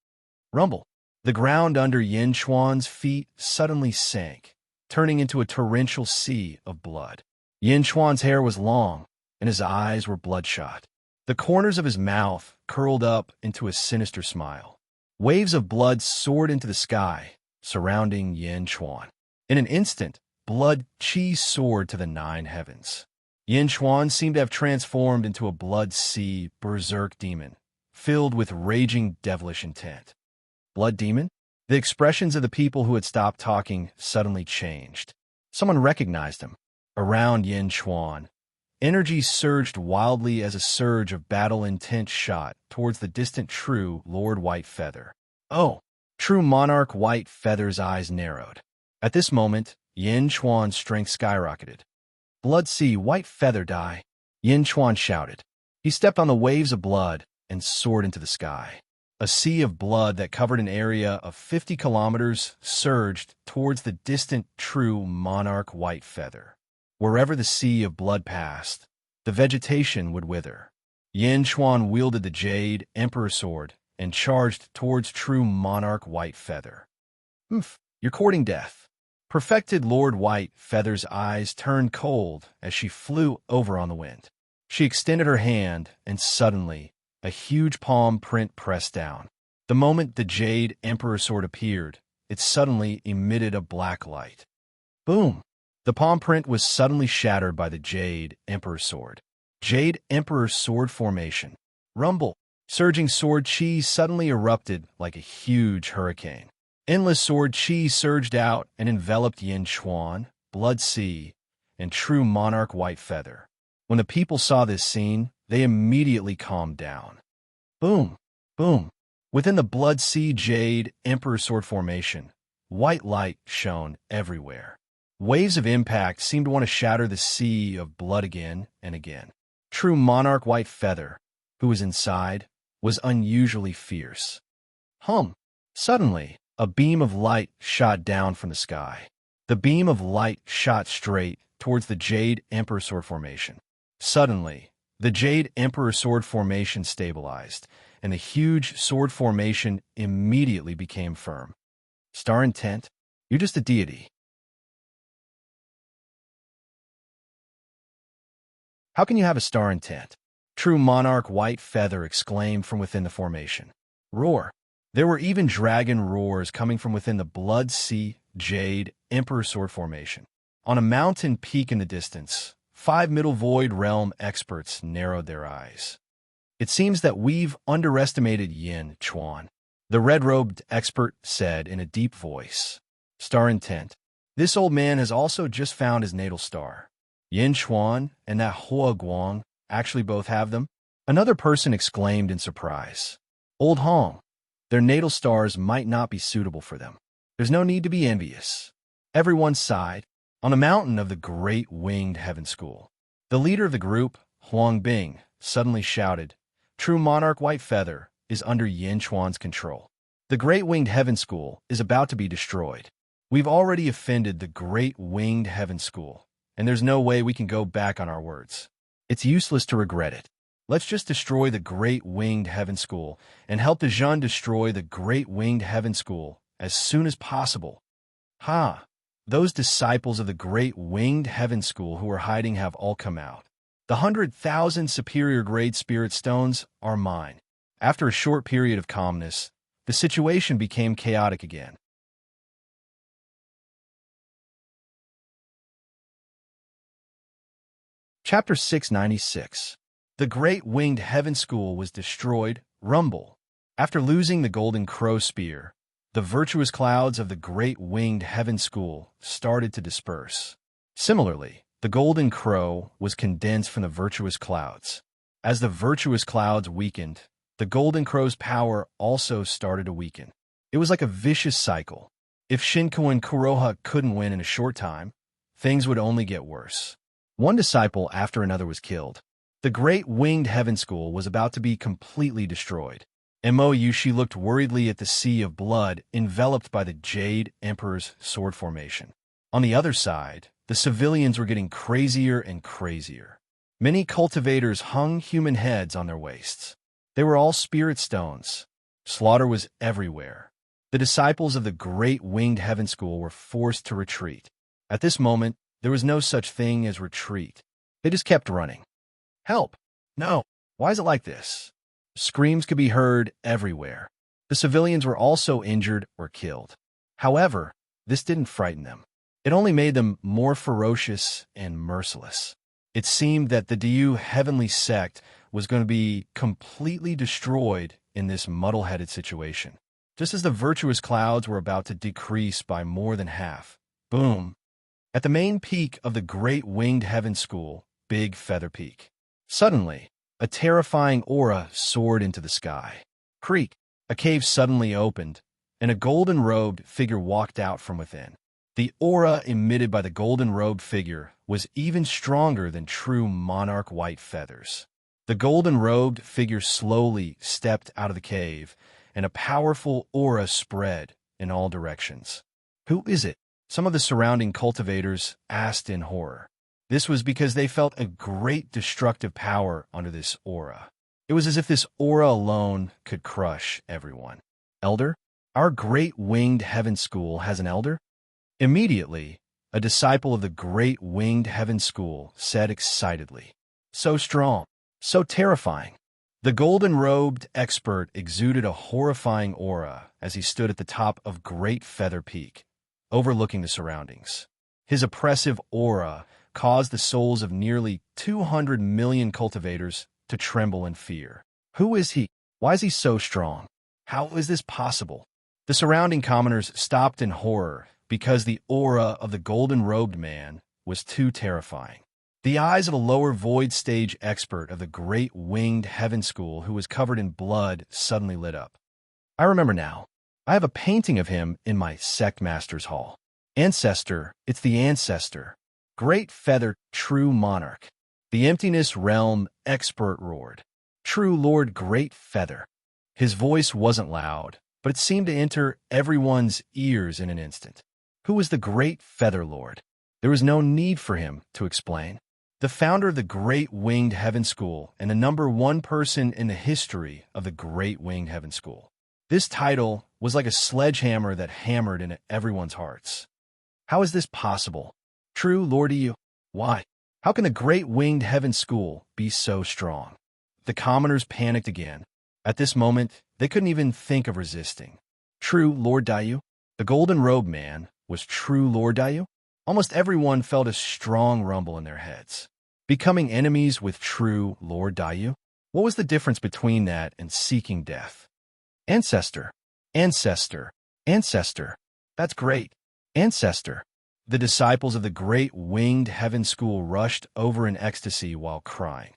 Rumble. The ground under Yin Chuan's feet suddenly sank, turning into a torrential sea of blood. Yin Chuan's hair was long, and his eyes were bloodshot. The corners of his mouth curled up into a sinister smile. Waves of blood soared into the sky, surrounding Yin Chuan. In an instant, blood chi soared to the 9 heavens. Yin Chuan seemed to have transformed into a blood sea berserk demon, filled with raging devilish intent. Blood demon? The expressions of the people who had stopped talking suddenly changed. Someone recognized him. Around Yin Chuan, energy surged wildly as a surge of battle intent shot towards the distant true Lord White Feather. Oh! True Monarch White Feather's eyes narrowed. At this moment, Yin Chuan's strength skyrocketed. Blood Sea White Feather die! Yin Chuan shouted. He stepped on the waves of blood and soared into the sky. A sea of blood that covered an area of 50 kilometers surged towards the distant true Monarch White Feather. Wherever the sea of blood passed, the vegetation would wither. Yin Chuan wielded the Jade Emperor Sword and charged towards true Monarch White Feather. You're courting death. Perfected Lord White Feather's eyes turned cold as she flew over on the wind. She extended her hand, and suddenly, a huge palm print pressed down. The moment the Jade Emperor Sword appeared, it suddenly emitted a black light. Boom! The palm print was suddenly shattered by the Jade Emperor Sword. Jade Emperor Sword formation. Rumble! Surging sword chi suddenly erupted like a huge hurricane. Endless sword chi surged out and enveloped Yin Chuan, Blood Sea, and true Monarch White Feather. When the people saw this scene, they immediately calmed down. Boom! Boom! Within the Blood Sea Jade Emperor Sword formation, white light shone everywhere. Waves of impact seemed to want to shatter the sea of blood again and again. True Monarch White Feather, who was inside, was unusually fierce. Suddenly, a beam of light shot down from the sky. The beam of light shot straight towards the Jade Emperor Sword formation. Suddenly, the Jade Emperor Sword formation stabilized, and the huge sword formation immediately became firm. Star intent? You're just a deity. How can you have a star intent? True Monarch White Feather exclaimed from within the formation. Roar! There were even dragon roars coming from within the Blood Sea Jade Emperor Sword formation. On a mountain peak in the distance, 5 Middle Void Realm experts narrowed their eyes. It seems that we've underestimated Yin Chuan, the red-robed expert said in a deep voice. Star intent. This old man has also just found his natal star. Yin Chuan and that Hua Guang actually both have them? Another person exclaimed in surprise. Old Hong, their natal stars might not be suitable for them. There's no need to be envious. Everyone sighed. On the mountain of the Great Winged Heaven School, the leader of the group, Huang Bing, suddenly shouted, True Monarch White Feather is under Yin Chuan's control. The Great Winged Heaven School is about to be destroyed. We've already offended the Great Winged Heaven School, and there's no way we can go back on our words. It's useless to regret it. Let's just destroy the Great Winged Heaven School and help the Zhen destroy the Great Winged Heaven School as soon as possible. Those disciples of the Great Winged Heaven School who are hiding have all come out. The 100,000 superior grade spirit stones are mine. After a short period of calmness, the situation became chaotic again. Chapter 696. The Great Winged Heaven School was destroyed. Rumble. After losing the Golden Crow Spear, the virtuous clouds of the Great Winged Heaven School started to disperse. Similarly, the Golden Crow was condensed from the virtuous clouds. As the virtuous clouds weakened, the Golden Crow's power also started to weaken. It was like a vicious cycle. If Shinko and Kuroha couldn't win in a short time, things would only get worse. One disciple after another was killed. The Great Winged Heaven School was about to be completely destroyed. Mo Yushi looked worriedly at the sea of blood enveloped by the Jade Emperor's sword formation. On the other side, the civilians were getting crazier and crazier. Many cultivators hung human heads on their waists. They were all spirit stones. Slaughter was everywhere. The disciples of the Great Winged Heaven School were forced to retreat. At this moment, there was no such thing as retreat. They just kept running. Help! No! Why is it like this? Screams could be heard everywhere. The civilians were also injured or killed. However, this didn't frighten them. It only made them more ferocious and merciless. It seemed that the Diyu heavenly sect was going to be completely destroyed in this muddle-headed situation. Just as the virtuous clouds were about to decrease by more than half. Boom! At the main peak of the Great Winged Heaven School, Big Feather Peak. Suddenly, a terrifying aura soared into the sky. Creak! A cave suddenly opened, and a golden-robed figure walked out from within. The aura emitted by the golden-robed figure was even stronger than true monarch white feathers. The golden-robed figure slowly stepped out of the cave, and a powerful aura spread in all directions. Who is it? Some of the surrounding cultivators asked in horror. This was because they felt a great destructive power under this aura. It was as if this aura alone could crush everyone. Elder? Our Great Winged Heaven School has an elder? Immediately, a disciple of the Great Winged Heaven School said excitedly, "So strong, so terrifying." The golden-robed expert exuded a horrifying aura as he stood at the top of Great Feather Peak, overlooking the surroundings. His oppressive aura caused the souls of nearly 200 million cultivators to tremble in fear. Who is he? Why is he so strong? How is this possible? The surrounding commoners stopped in horror because the aura of the golden-robed man was too terrifying. The eyes of a lower void stage expert of the Great Winged Heaven School who was covered in blood suddenly lit up. I remember now. I have a painting of him in my sect master's hall. Ancestor, it's the ancestor. Great Feather, true monarch. The emptiness realm expert roared. True Lord Great Feather. His voice wasn't loud, but it seemed to enter everyone's ears in an instant. Who was the Great Feather Lord? There was no need for him to explain. The founder of the Great Winged Heaven School and the #1 person in the history of the Great Winged Heaven School. This title was like a sledgehammer that hammered into everyone's hearts. How is this possible? True Lord Diyu. Why? How can the Great Winged Heaven School be so strong? The commoners panicked again. At this moment, they couldn't even think of resisting. True Lord Diyu? The golden-robed man was true Lord Diyu? Almost everyone felt a strong rumble in their heads. Becoming enemies with true Lord Diyu? What was the difference between that and seeking death? Ancestor, ancestor, ancestor. That's great. Ancestor. The disciples of the Great Winged Heaven School rushed over in ecstasy while crying.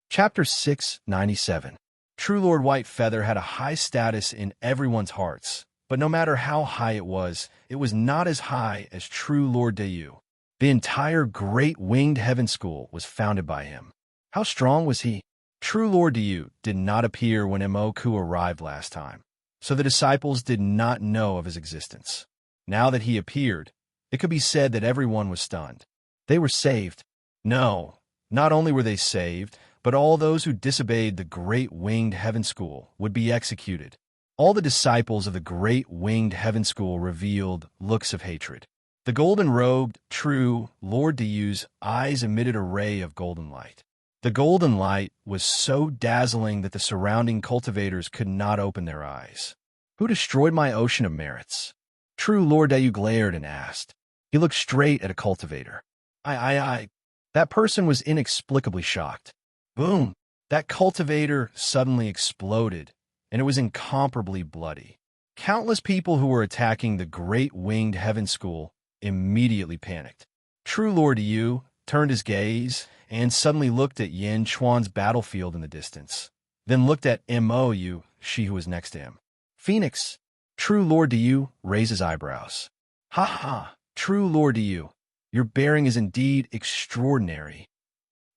Chapter 697. True Lord White Feather had a high status in everyone's hearts, but no matter how high it was not as high as True Lord Diyu. The entire Great Winged Heaven School was founded by him. How strong was he? True Lord Diyu did not appear when Moku arrived last time, so the disciples did not know of his existence. Now that he appeared, it could be said that everyone was stunned. They were saved. No, not only were they saved, but all those who disobeyed the Great Winged Heaven School would be executed. All the disciples of the Great Winged Heaven School revealed looks of hatred. The golden-robed, true Lord Diyu's eyes emitted a ray of golden light. The golden light was so dazzling that the surrounding cultivators could not open their eyes. Who destroyed my ocean of merits? True Lord Diyu glared and asked. He looked straight at a cultivator. I. That person was inexplicably shocked. Boom! That cultivator suddenly exploded, and it was incomparably bloody. Countless people who were attacking the Great Winged Heaven School immediately panicked. True Lord Diyu turned his gaze and suddenly looked at Yin Chuan's battlefield in the distance, then looked at Mou, she who was next to him. Phoenix! True Lord Diyu raised his eyebrows. Ha ha! True Lord Diyu, your bearing is indeed extraordinary.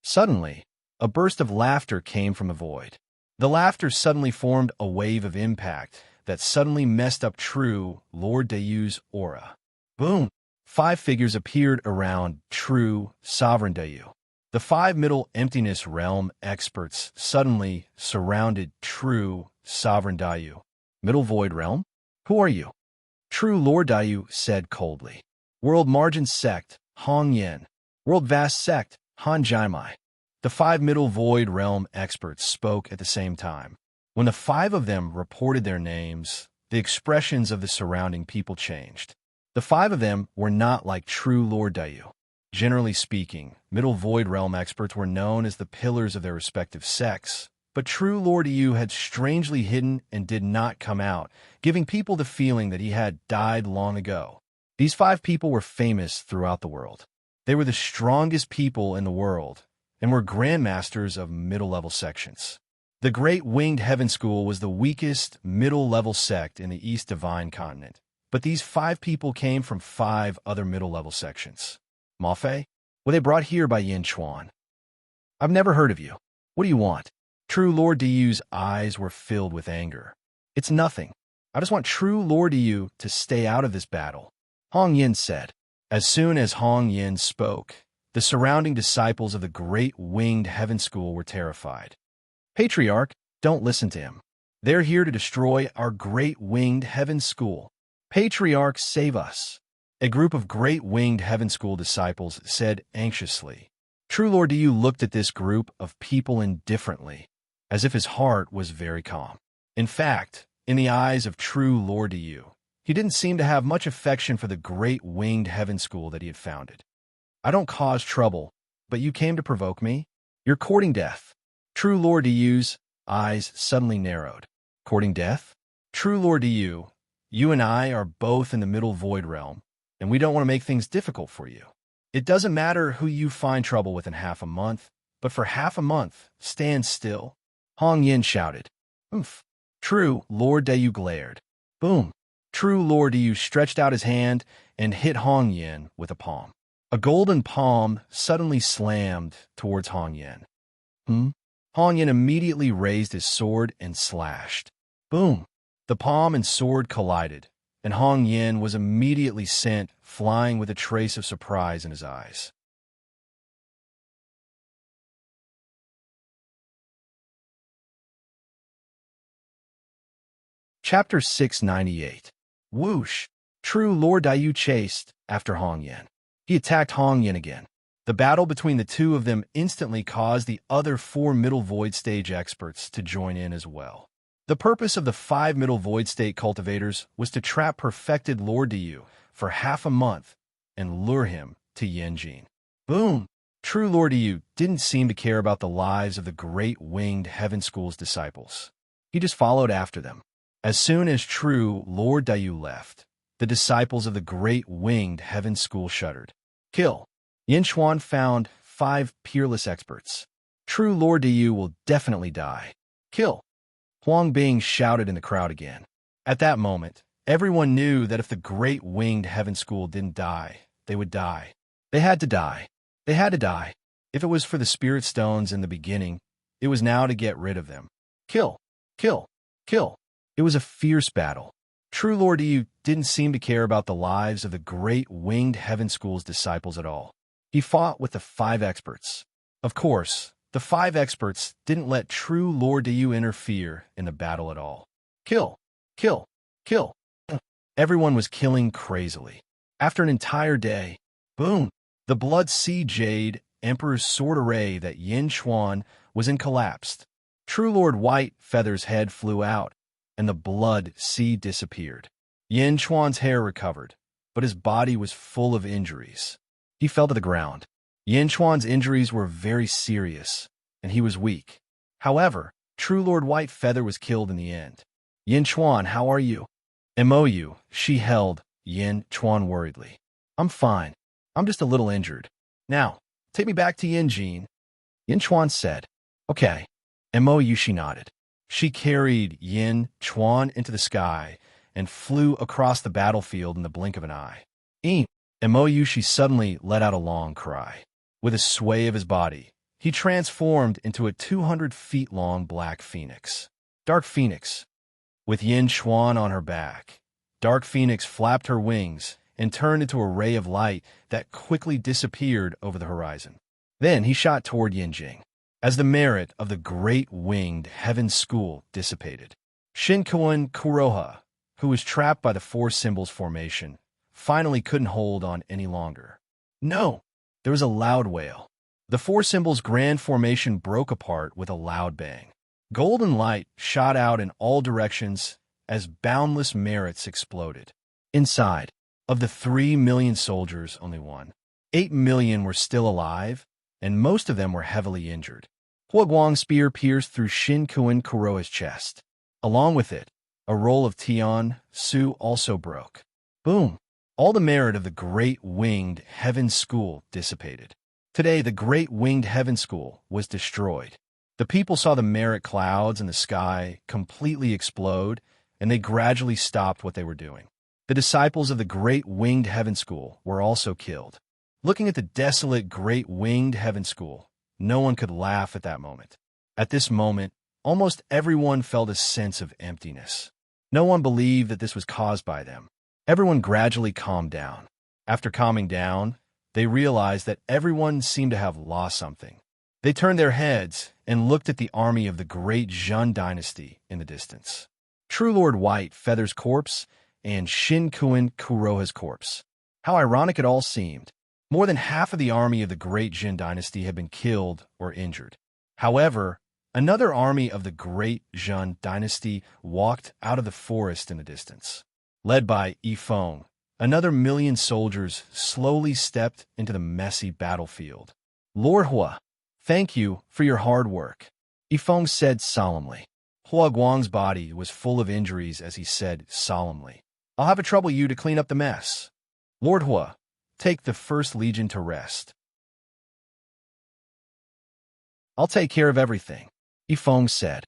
Suddenly, a burst of laughter came from the void. The laughter suddenly formed a wave of impact that suddenly messed up true Lord Diyu's aura. Boom! 5 figures appeared around true Sovereign Diyu. The 5 Middle Emptiness Realm experts suddenly surrounded true Sovereign Diyu. Middle Void Realm? Who are you? True Lord Diyu said coldly. World Margin Sect, Hong Yen. World Vast Sect, Han Jaimai. The 5 Middle Void Realm experts spoke at the same time. When the five of them reported their names, the expressions of the surrounding people changed. The five of them were not like true Lord Dayu. Generally speaking, Middle Void Realm experts were known as the pillars of their respective sects, but true Lord Dayu had strangely hidden and did not come out, giving people the feeling that he had died long ago. These five people were famous throughout the world. They were the strongest people in the world and were grandmasters of middle-level sections. The Great Winged Heaven School was the weakest middle-level sect in the East Divine Continent, but these five people came from five other middle-level sections. Maofei? Were they brought here by Yin Chuan? I've never heard of you. What do you want? True Lord Diyu's eyes were filled with anger. It's nothing. I just want True Lord Diyu to stay out of this battle, Hong Yin said. As soon as Hong Yin spoke, the surrounding disciples of the Great Winged Heaven School were terrified. Patriarch, don't listen to him. They're here to destroy our Great Winged Heaven School. Patriarch, save us. A group of Great Winged Heaven School disciples said anxiously. True Lord Diyu looked at this group of people indifferently, as if his heart was very calm. In fact, in the eyes of True Lord Diyu, he didn't seem to have much affection for the Great Winged Heaven School that he had founded. I don't cause trouble, but you came to provoke me? You're courting death. True Lord Diyu's eyes suddenly narrowed. Courting death? True Lord Diyu, you and I are both in the Middle Void Realm, and we don't want to make things difficult for you. It doesn't matter who you find trouble with in half a month, but for half a month, stand still. Hong Yin shouted. Oof. True Lord Diyu glared. Boom. True Lord Diyu stretched out his hand and hit Hong Yin with a palm. A golden palm suddenly slammed towards Hong Yin. Hong Yin immediately raised his sword and slashed. Boom. The palm and sword collided, and Hong Yin was immediately sent flying with a trace of surprise in his eyes. Chapter 698. Whoosh! True Lord Diyu chased after Hong Yin. He attacked Hong Yin again. The battle between the two of them instantly caused the other four Middle Void Stage experts to join in as well. The purpose of the five Middle Void State cultivators was to trap perfected Lord Diyu for half a month and lure him to Yanjin. Boom! True Lord Diyu didn't seem to care about the lives of the Great Winged Heaven School's disciples. He just followed after them. As soon as True Lord Diyu left, the disciples of the Great Winged Heaven School shuddered. Kill. Yin Chuan found 5 peerless experts. True Lord Diyu will definitely die. Kill. Huang Bing shouted in the crowd again. At that moment, everyone knew that if the Great Winged Heaven School didn't die, they would die. They had to die. They had to die. If it was for the Spirit Stones in the beginning, it was now to get rid of them. Kill. Kill. Kill. It was a fierce battle. True Lord Diyu didn't seem to care about the lives of the Great Winged Heaven School's disciples at all. He fought with the 5 experts. Of course, the 5 experts didn't let True Lord Diyu interfere in the battle at all. Kill. Kill. Kill. Everyone was killing crazily. After an entire day, boom, the Blood Sea Jade Emperor's sword array that Yin Chuan was in collapsed. True Lord White Feather's head flew out, and the Blood Sea disappeared. Yin Chuan's hair recovered, but his body was full of injuries. He fell to the ground. Yin Chuan's injuries were very serious, and he was weak. However, True Lord White Feather was killed in the end. Yin Chuan, how are you? MOU, she held Yin Chuan worriedly. I'm fine. I'm just a little injured. Now, take me back to Yanjin. Yin Chuan said. Okay. MOU, she nodded. She carried Yin Chuan into the sky and flew across the battlefield in the blink of an eye. MOU, she suddenly let out a long cry. With a sway of his body, he transformed into a 200 feet long black phoenix. Dark Phoenix. With Yin Chuan on her back, Dark Phoenix flapped her wings and turned into a ray of light that quickly disappeared over the horizon. Then he shot toward Yinjing. As the merit of the Great Winged Heaven School dissipated, Shinkuan Kuroha, who was trapped by the 4 symbols formation, finally couldn't hold on any longer. No! There was a loud wail. The 4 symbols grand formation broke apart with a loud bang. Golden light shot out in all directions as boundless merits exploded. Inside, of the 3 million soldiers, only 8 million were still alive, and most of them were heavily injured. Hua Guang's spear pierced through Shin Kuan Kuroha's chest. Along with it, a roll of Tian Su also broke. Boom! All the merit of the Great Winged Heaven School dissipated. Today, the Great Winged Heaven School was destroyed. The people saw the merit clouds in the sky completely explode, and they gradually stopped what they were doing. The disciples of the Great Winged Heaven School were also killed. Looking at the desolate Great Winged Heaven School, no one could laugh at that moment. At this moment, almost everyone felt a sense of emptiness. No one believed that this was caused by them. Everyone gradually calmed down. After calming down, they realized that everyone seemed to have lost something. They turned their heads and looked at the army of the great Zhun dynasty in the distance. True Lord White Feather's corpse and Shin Kuan Kuroha's corpse. How ironic it all seemed. More than half of the army of the great Jin dynasty had been killed or injured. However, another army of the great Zhun dynasty walked out of the forest in the distance. Led by Yifeng, another 1,000,000 soldiers slowly stepped into the messy battlefield. Lord Hua, thank you for your hard work, Yifeng said solemnly. Hua Guang's body was full of injuries as he said solemnly, I'll have to trouble you to clean up the mess. Lord Hua, take the First Legion to rest. I'll take care of everything, Yifeng said.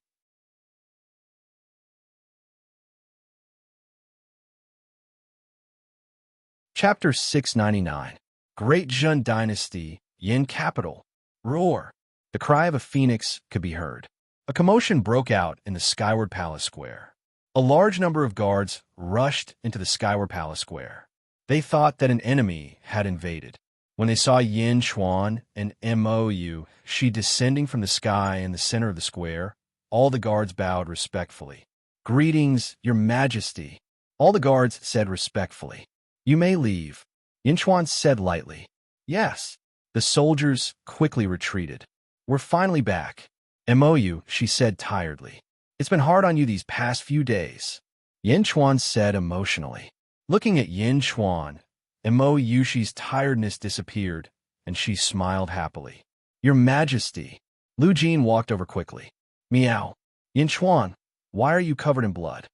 Chapter 699. Great Zhun Dynasty, Yin Capital. Roar! The cry of a phoenix could be heard. A commotion broke out in the Skyward Palace Square. A large number of guards rushed into the Skyward Palace Square. They thought that an enemy had invaded. When they saw Yin Chuan and Mou Shi descending from the sky in the center of the square, all the guards bowed respectfully. Greetings, Your Majesty. All the guards said respectfully. You may leave, Yin Chuan said lightly. Yes. The soldiers quickly retreated. We're finally back. Mou Shi said tiredly. It's been hard on you these past few days, Yin Chuan said emotionally. Looking at Yin Chuan, Mou Shi's tiredness disappeared, and she smiled happily. Your Majesty. Lu Jin walked over quickly. Meow. Yin Chuan, why are you covered in blood?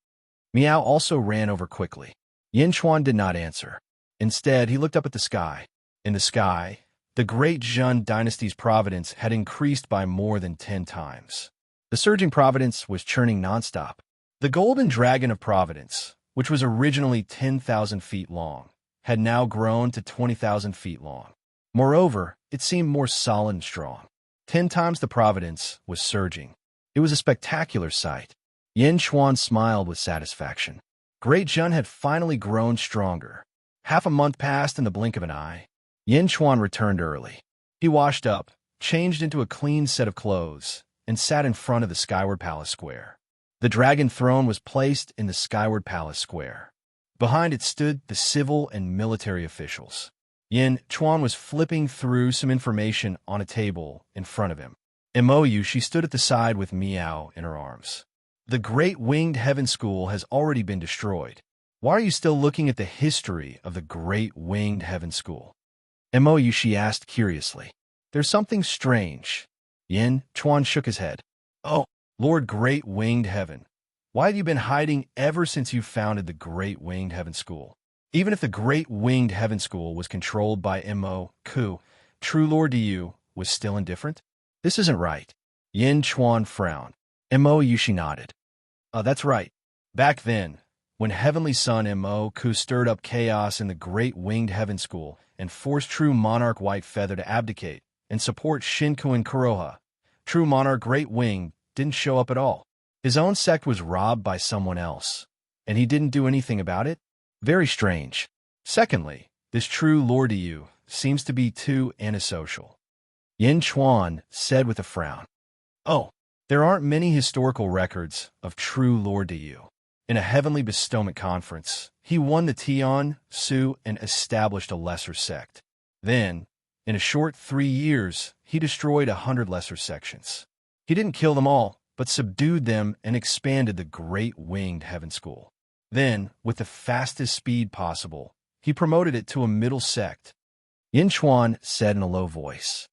Meow also ran over quickly. Yin Chuan did not answer. Instead, he looked up at the sky. In the sky, the great Zhun dynasty's providence had increased by more than 10 times. The surging providence was churning nonstop. The golden dragon of providence, which was originally 10,000 feet long, had now grown to 20,000 feet long. Moreover, it seemed more solid and strong. 10 times the providence was surging. It was a spectacular sight. Yin Chuan smiled with satisfaction. Great Zhun had finally grown stronger. Half a month passed in the blink of an eye. Yin Chuan returned early. He washed up, changed into a clean set of clothes, and sat in front of the Skyward Palace Square. The dragon throne was placed in the Skyward Palace Square. Behind it stood the civil and military officials. Yin Chuan was flipping through some information on a table in front of him. Mou Shi stood at the side with Meow in her arms. The Great Winged Heaven School has already been destroyed. Why are you still looking at the history of the Great Winged Heaven School? Mou Shi asked curiously. There's something strange. Yin Chuan shook his head. Oh, Lord Great Winged Heaven, why have you been hiding ever since you founded the Great Winged Heaven School? Even if the Great Winged Heaven School was controlled by Mo Ku, True Lord Yu was still indifferent? This isn't right. Yin Chuan frowned. Mou Shi nodded. That's right. Back then, when Heavenly Son Mo Ku stirred up chaos in the Great Winged Heaven School and forced True Monarch White Feather to abdicate and support Shin Kuan Kuroha, True Monarch Great Wing didn't show up at all. His own sect was robbed by someone else, and he didn't do anything about it? Very strange. Secondly, this True Lord Yu seems to be too antisocial. Yin Chuan said with a frown. Oh, there aren't many historical records of True Lord Yu. In a Heavenly Bestowment Conference, he won the Tian Su and established a lesser sect. Then, in a short 3 years, he destroyed 100 lesser sections. He didn't kill them all, but subdued them and expanded the Great Winged Heaven School. Then, with the fastest speed possible, he promoted it to a middle sect. Yin Chuan said in a low voice.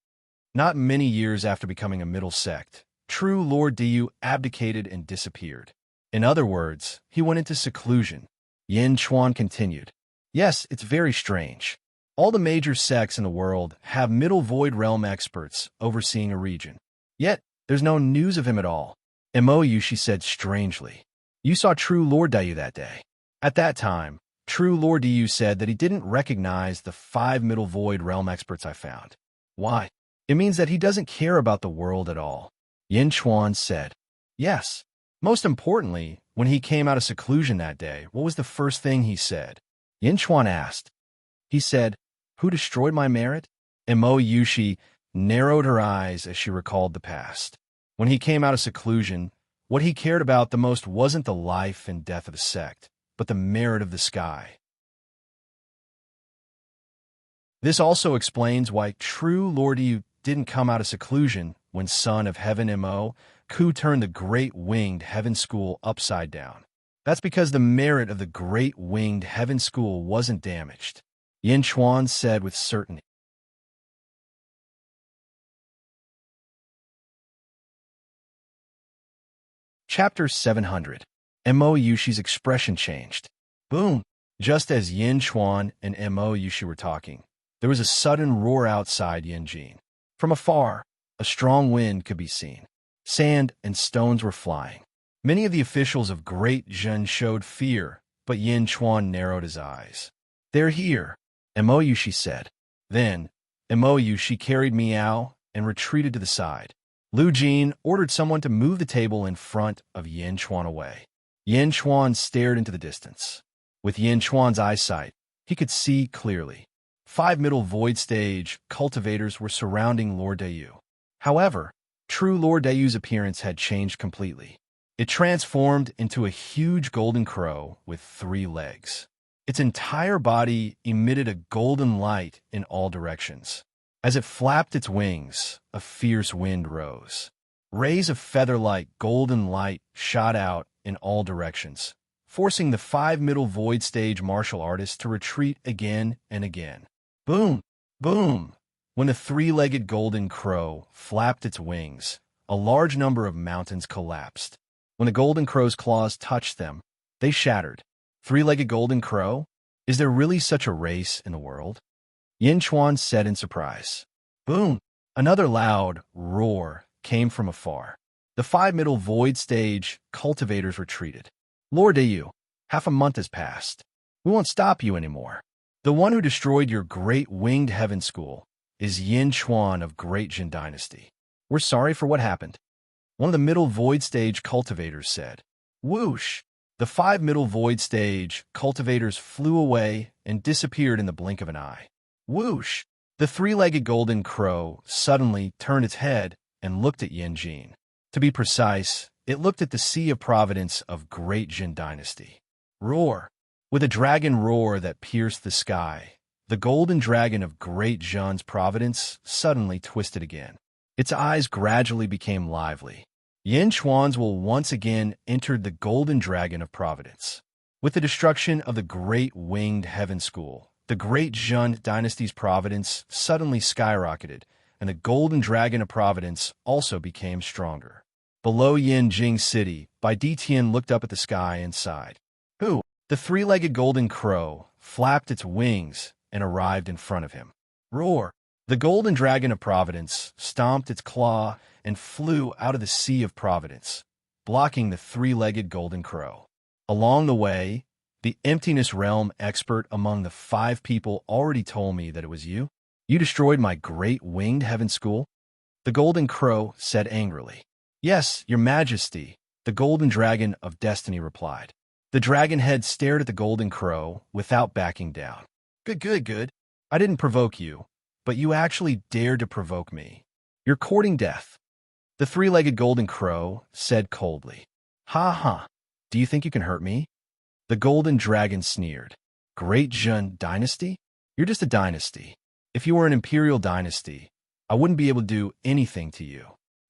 Not many years after becoming a middle sect, true Lord Diyu abdicated and disappeared. In other words, he went into seclusion. Yin Chuan continued. Yes, it's very strange. All the major sects in the world have middle void realm experts overseeing a region. Yet, there's no news of him at all. Mo, she said strangely. You saw true Lord Diyu that day. At that time, true Lord Diyu said that he didn't recognize the 5 middle void realm experts I found. Why? It means that he doesn't care about the world at all. Yin Chuan said. Yes. Most importantly, when he came out of seclusion that day, what was the first thing he said? Yin Chuan asked. He said, Who destroyed my merit? Mo Yushi narrowed her eyes as she recalled the past. When he came out of seclusion, what he cared about the most wasn't the life and death of the sect, but the merit of the sky. This also explains why true Lord Diyu didn't come out of seclusion when Son of Heaven Mo Ku turned the Great Winged Heaven School upside down. That's because the merit of the Great Winged Heaven School wasn't damaged. Yin Chuan said with certainty. Chapter 700. Mo Yushi's expression changed. Boom! Just as Yin Chuan and Mo Yushi were talking, there was a sudden roar outside Yinjin. From afar, a strong wind could be seen. Sand and stones were flying. Many of the officials of Great Zhen showed fear, but Yin Chuan narrowed his eyes. They're here, Mo Yushi said. Then, Mo Yushi carried Miao and retreated to the side. Lu Jin ordered someone to move the table in front of Yin Chuan away. Yin Chuan stared into the distance. With Yin Chuan's eyesight, he could see clearly. 5 middle void stage cultivators were surrounding Lord Diyu. However, true Lord Dayu's appearance had changed completely. It transformed into a huge golden crow with 3 legs. Its entire body emitted a golden light in all directions. As it flapped its wings, a fierce wind rose. Rays of feather-like golden light shot out in all directions, forcing the 5 middle void stage martial artists to retreat again and again. Boom! Boom! When the 3-legged golden crow flapped its wings, a large number of mountains collapsed. When the golden crow's claws touched them, they shattered. 3-legged golden crow? Is there really such a race in the world? Yin Chuan said in surprise. Boom! Another loud roar came from afar. The 5 middle void stage cultivators retreated. Lord Diyu, half a month has passed. We won't stop you anymore. The one who destroyed your Great Winged Heaven School is Yin Chuan of Great Jin Dynasty. We're sorry for what happened. One of the middle void stage cultivators said. Whoosh! The 5 middle void stage cultivators flew away and disappeared in the blink of an eye. Whoosh! The 3-legged golden crow suddenly turned its head and looked at Yinjin. To be precise, it looked at the Sea of Providence of Great Jin Dynasty. Roar! With a dragon roar that pierced the sky, the golden dragon of Great Jin's Providence suddenly twisted again. Its eyes gradually became lively. Yin Chuan's will once again entered the golden dragon of Providence. With the destruction of the Great Winged Heaven School, the Great Jin Dynasty's Providence suddenly skyrocketed, and the golden dragon of Providence also became stronger. Below Yinjing City, Bai Ditian looked up at the sky and sighed. Who? The 3-legged golden crow flapped its wings and arrived in front of him. Roar! The golden dragon of Providence stomped its claw and flew out of the Sea of Providence, blocking the 3-legged golden crow. Along the way, the emptiness realm expert among the 5 people already told me that it was you. You destroyed my Great Winged Heaven School? The golden crow said angrily. Yes, your majesty, the golden dragon of destiny replied. The dragon head stared at the golden crow without backing down. Good. I didn't provoke you, but you actually dared to provoke me. You're courting death. The 3-legged golden crow said coldly. Ha. Do you think you can hurt me? The golden dragon sneered. Great Jin Dynasty? You're just a dynasty. If you were an imperial dynasty, I wouldn't be able to do anything to you.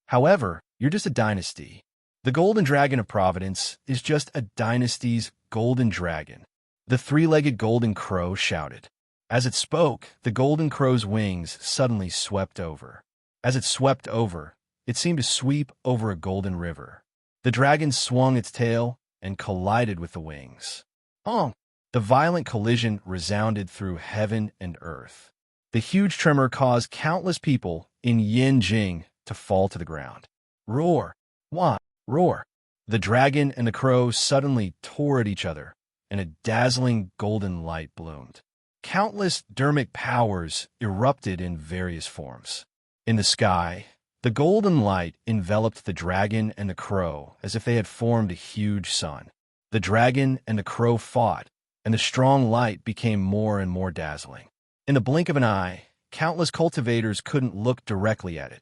However, you're just a dynasty. The golden dragon of Providence is just a dynasty's golden dragon. The three-legged golden crow shouted. As it spoke, the golden crow's wings suddenly swept over. As it swept over, it seemed to sweep over a golden river. The dragon swung its tail and collided with the wings. Honk! The violent collision resounded through heaven and earth. The huge tremor caused countless people in Yanjing to fall to the ground. Roar! Wah! Roar! The dragon and the crow suddenly tore at each other, and a dazzling golden light bloomed. Countless dermic powers erupted in various forms. In the sky, the golden light enveloped the dragon and the crow as if they had formed a huge sun. The dragon and the crow fought, and the strong light became more and more dazzling. In the blink of an eye, countless cultivators couldn't look directly at it.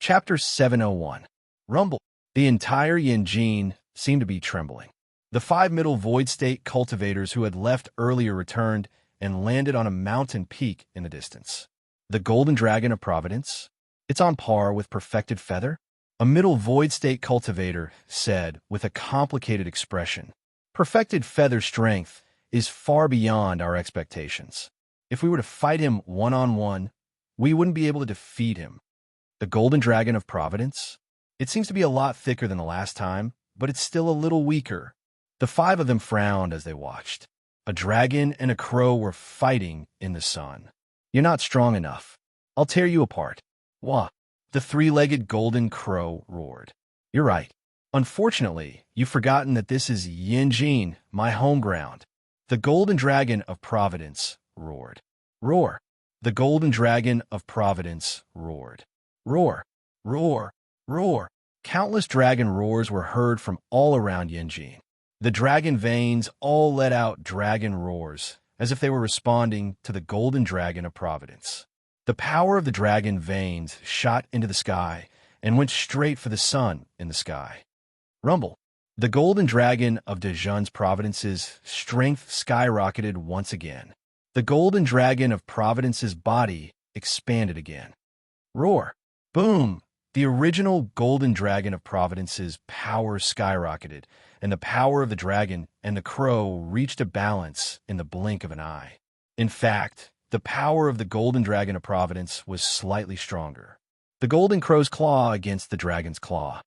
Chapter 701. Rumble. The entire Yanjin seemed to be trembling. The 5 middle void state cultivators who had left earlier returned and landed on a mountain peak in the distance. The golden dragon of Providence? It's on par with perfected feather? A middle void state cultivator said with a complicated expression. Perfected feather strength is far beyond our expectations. If we were to fight him one-on-one, we wouldn't be able to defeat him. The golden dragon of Providence? It seems to be a lot thicker than the last time, but it's still a little weaker. The 5 of them frowned as they watched. A dragon and a crow were fighting in the sun. You're not strong enough. I'll tear you apart. Wah! The 3-legged golden crow roared. You're right. Unfortunately, you've forgotten that this is Yanjin, my home ground. The golden dragon of Providence roared. Roar! The golden dragon of Providence roared. Roar! Roar! Roar! Countless dragon roars were heard from all around Yanjin. The dragon veins all let out dragon roars, as if they were responding to the golden dragon of Providence. The power of the dragon veins shot into the sky and went straight for the sun in the sky. Rumble. The golden dragon of Dejun's Providence's strength skyrocketed once again. The golden dragon of Providence's body expanded again. Roar. Boom. The original golden dragon of Providence's power skyrocketed, and the power of the dragon and the crow reached a balance in the blink of an eye. In fact, the power of the golden dragon of Providence was slightly stronger. The golden crow's claw against the dragon's claw.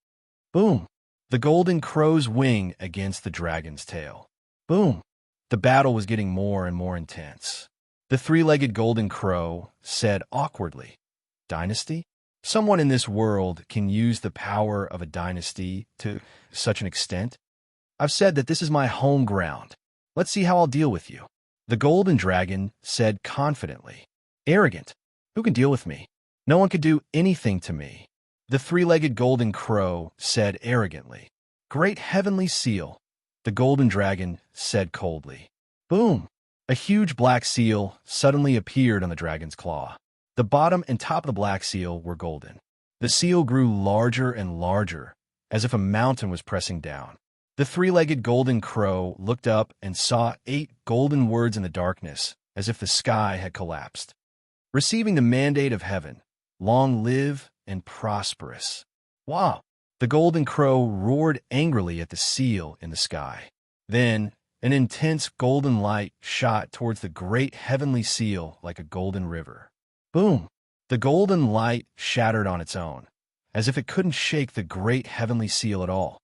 Boom! The golden crow's wing against the dragon's tail. Boom! The battle was getting more and more intense. The 3-legged golden crow said awkwardly, Dynasty? Someone in this world can use the power of a dynasty to such an extent? I've said that this is my home ground. Let's see how I'll deal with you. The golden dragon said confidently, Arrogant. Who can deal with me? No one could do anything to me. The 3-legged golden crow said arrogantly, Great heavenly seal. The golden dragon said coldly. Boom! A huge black seal suddenly appeared on the dragon's claw. The bottom and top of the black seal were golden. The seal grew larger and larger, as if a mountain was pressing down. The 3-legged golden crow looked up and saw 8 golden words in the darkness, as if the sky had collapsed. Receiving the mandate of heaven, long live and prosperous. Wow! The golden crow roared angrily at the seal in the sky. Then, an intense golden light shot towards the great heavenly seal like a golden river. Boom! The golden light shattered on its own, as if it couldn't shake the great heavenly seal at all.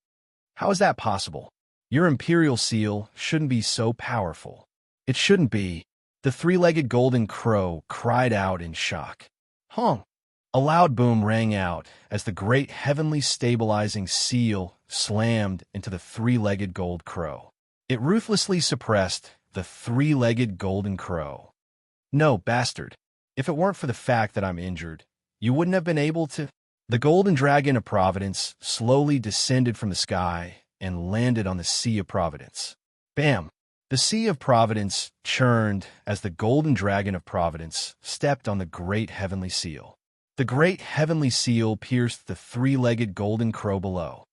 How is that possible? Your imperial seal shouldn't be so powerful. It shouldn't be. The 3-legged golden crow cried out in shock. Honk! A loud boom rang out as the great heavenly stabilizing seal slammed into the 3-legged gold crow. It ruthlessly suppressed the 3-legged golden crow. No, bastard. If it weren't for the fact that I'm injured, you wouldn't have been able to. The golden dragon of Providence slowly descended from the sky and landed on the Sea of Providence. Bam! The Sea of Providence churned as the golden dragon of Providence stepped on the great heavenly seal. The great heavenly seal pierced the 3-legged golden crow below.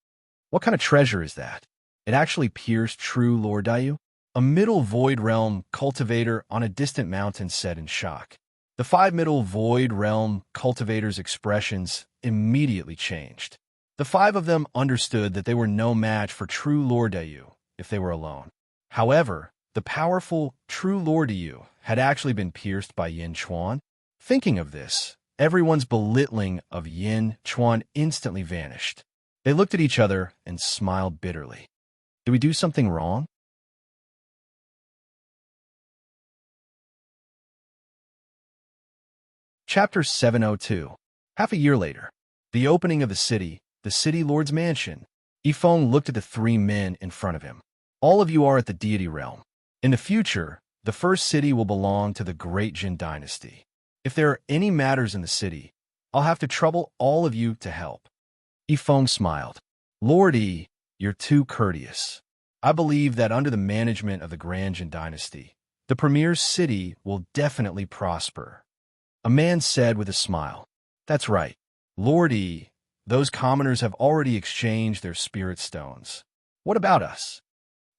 What kind of treasure is that? It actually pierced true Lord Dayu? A middle void realm cultivator on a distant mountain said in shock. The five middle void realm cultivators' expressions immediately changed. The five of them understood that they were no match for true Lord Dayu if they were alone. However, the powerful true Lord Dayu had actually been pierced by Yin Chuan. Thinking of this, everyone's belittling of Yin Chuan instantly vanished. They looked at each other and smiled bitterly. Did we do something wrong? Chapter 702. Half a year later, the opening of the city lord's mansion. Yifeng looked at the three men in front of him. All of you are at the deity realm. In the future, the first city will belong to the great Jin dynasty. If there are any matters in the city, I'll have to trouble all of you to help. Yifeng smiled. Lord Yi, you're too courteous. I believe that under the management of the Grand Jin dynasty, the premier city will definitely prosper. A man said with a smile. That's right. Lord Yi, those commoners have already exchanged their spirit stones. What about us?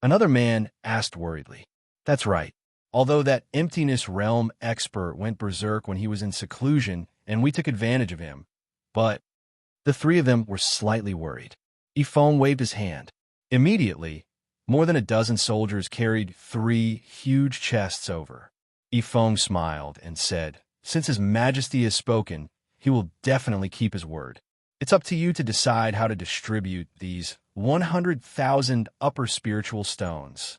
Another man asked worriedly. That's right. Although that emptiness realm expert went berserk when he was in seclusion and we took advantage of him. But the three of them were slightly worried. Yifeng waved his hand. Immediately, more than a dozen soldiers carried 3 huge chests over. Yifeng smiled and said, Since His Majesty has spoken, he will definitely keep his word. It's up to you to decide how to distribute these 100,000 upper spiritual stones.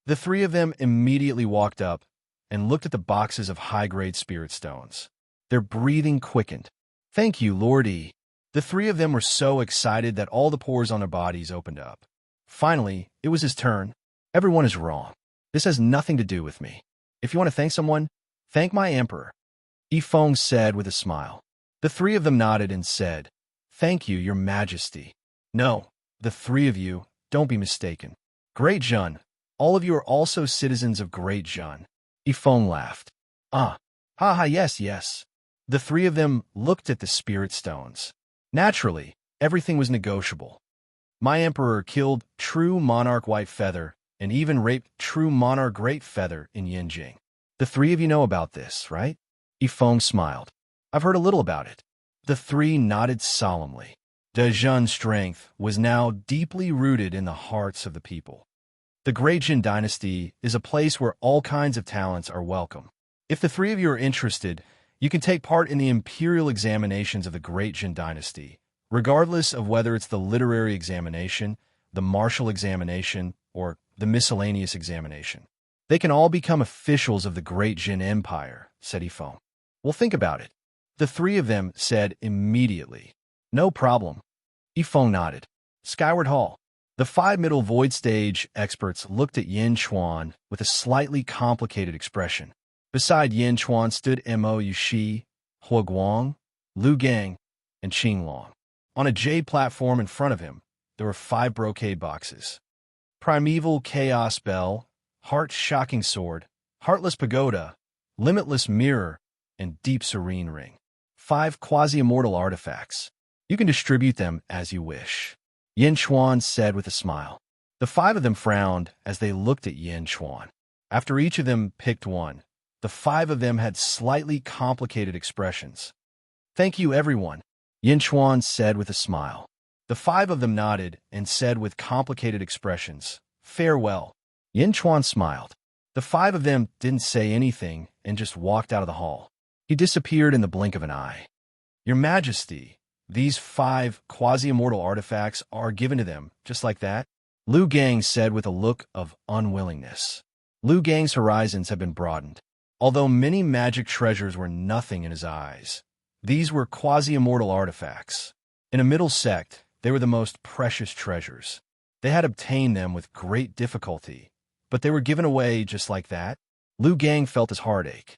The three of them immediately walked up and looked at the boxes of high-grade spirit stones. Their breathing quickened. Thank you, Lord E. The three of them were so excited that all the pores on their bodies opened up. Finally, it was his turn. Everyone is wrong. This has nothing to do with me. If you want to thank someone, thank my emperor. Yifeng said with a smile. The three of them nodded and said, Thank you, your majesty. No, the three of you, don't be mistaken. Great Jun, all of you are also citizens of Great Jun. Yifeng laughed. Ha ha, yes. The three of them looked at the spirit stones. Naturally, everything was negotiable. My emperor killed true monarch White Feather and even raped true monarch Great Feather in Yinjing. The three of you know about this, right? Yifeng smiled. I've heard a little about it. The three nodded solemnly. Dezhun's strength was now deeply rooted in the hearts of the people. The Great Jin dynasty is a place where all kinds of talents are welcome. If the three of you are interested, you can take part in the imperial examinations of the Great Jin dynasty, regardless of whether it's the literary examination, the martial examination, or the miscellaneous examination. They can all become officials of the Great Jin Empire, said Yifeng. Well, think about it. The three of them said immediately. No problem. Yifeng nodded. Skyward Hall. The 5 middle void stage experts looked at Yin Chuan with a slightly complicated expression. Beside Yin Chuan stood Mo Yushi, Hua Guang, Lu Gang, and Qing Long. On a jade platform in front of him, there were 5 brocade boxes. Primeval Chaos Bell, Heart-Shocking Sword, Heartless Pagoda, Limitless Mirror, and Deep Serene Ring. 5 quasi-immortal artifacts. You can distribute them as you wish. Yin Chuan said with a smile. The 5 of them frowned as they looked at Yin Chuan. After each of them picked one, the 5 of them had slightly complicated expressions. Thank you, everyone, Yin Chuan said with a smile. The 5 of them nodded and said with complicated expressions, Farewell. Yin Chuan smiled. The 5 of them didn't say anything and just walked out of the hall. He disappeared in the blink of an eye. Your Majesty, these 5 quasi-immortal artifacts are given to them, just like that? Lu Gang said with a look of unwillingness. Lu Gang's horizons had been broadened. Although many magic treasures were nothing in his eyes, these were quasi-immortal artifacts. In a middle sect, they were the most precious treasures. They had obtained them with great difficulty, but they were given away just like that. Lu Gang felt his heartache.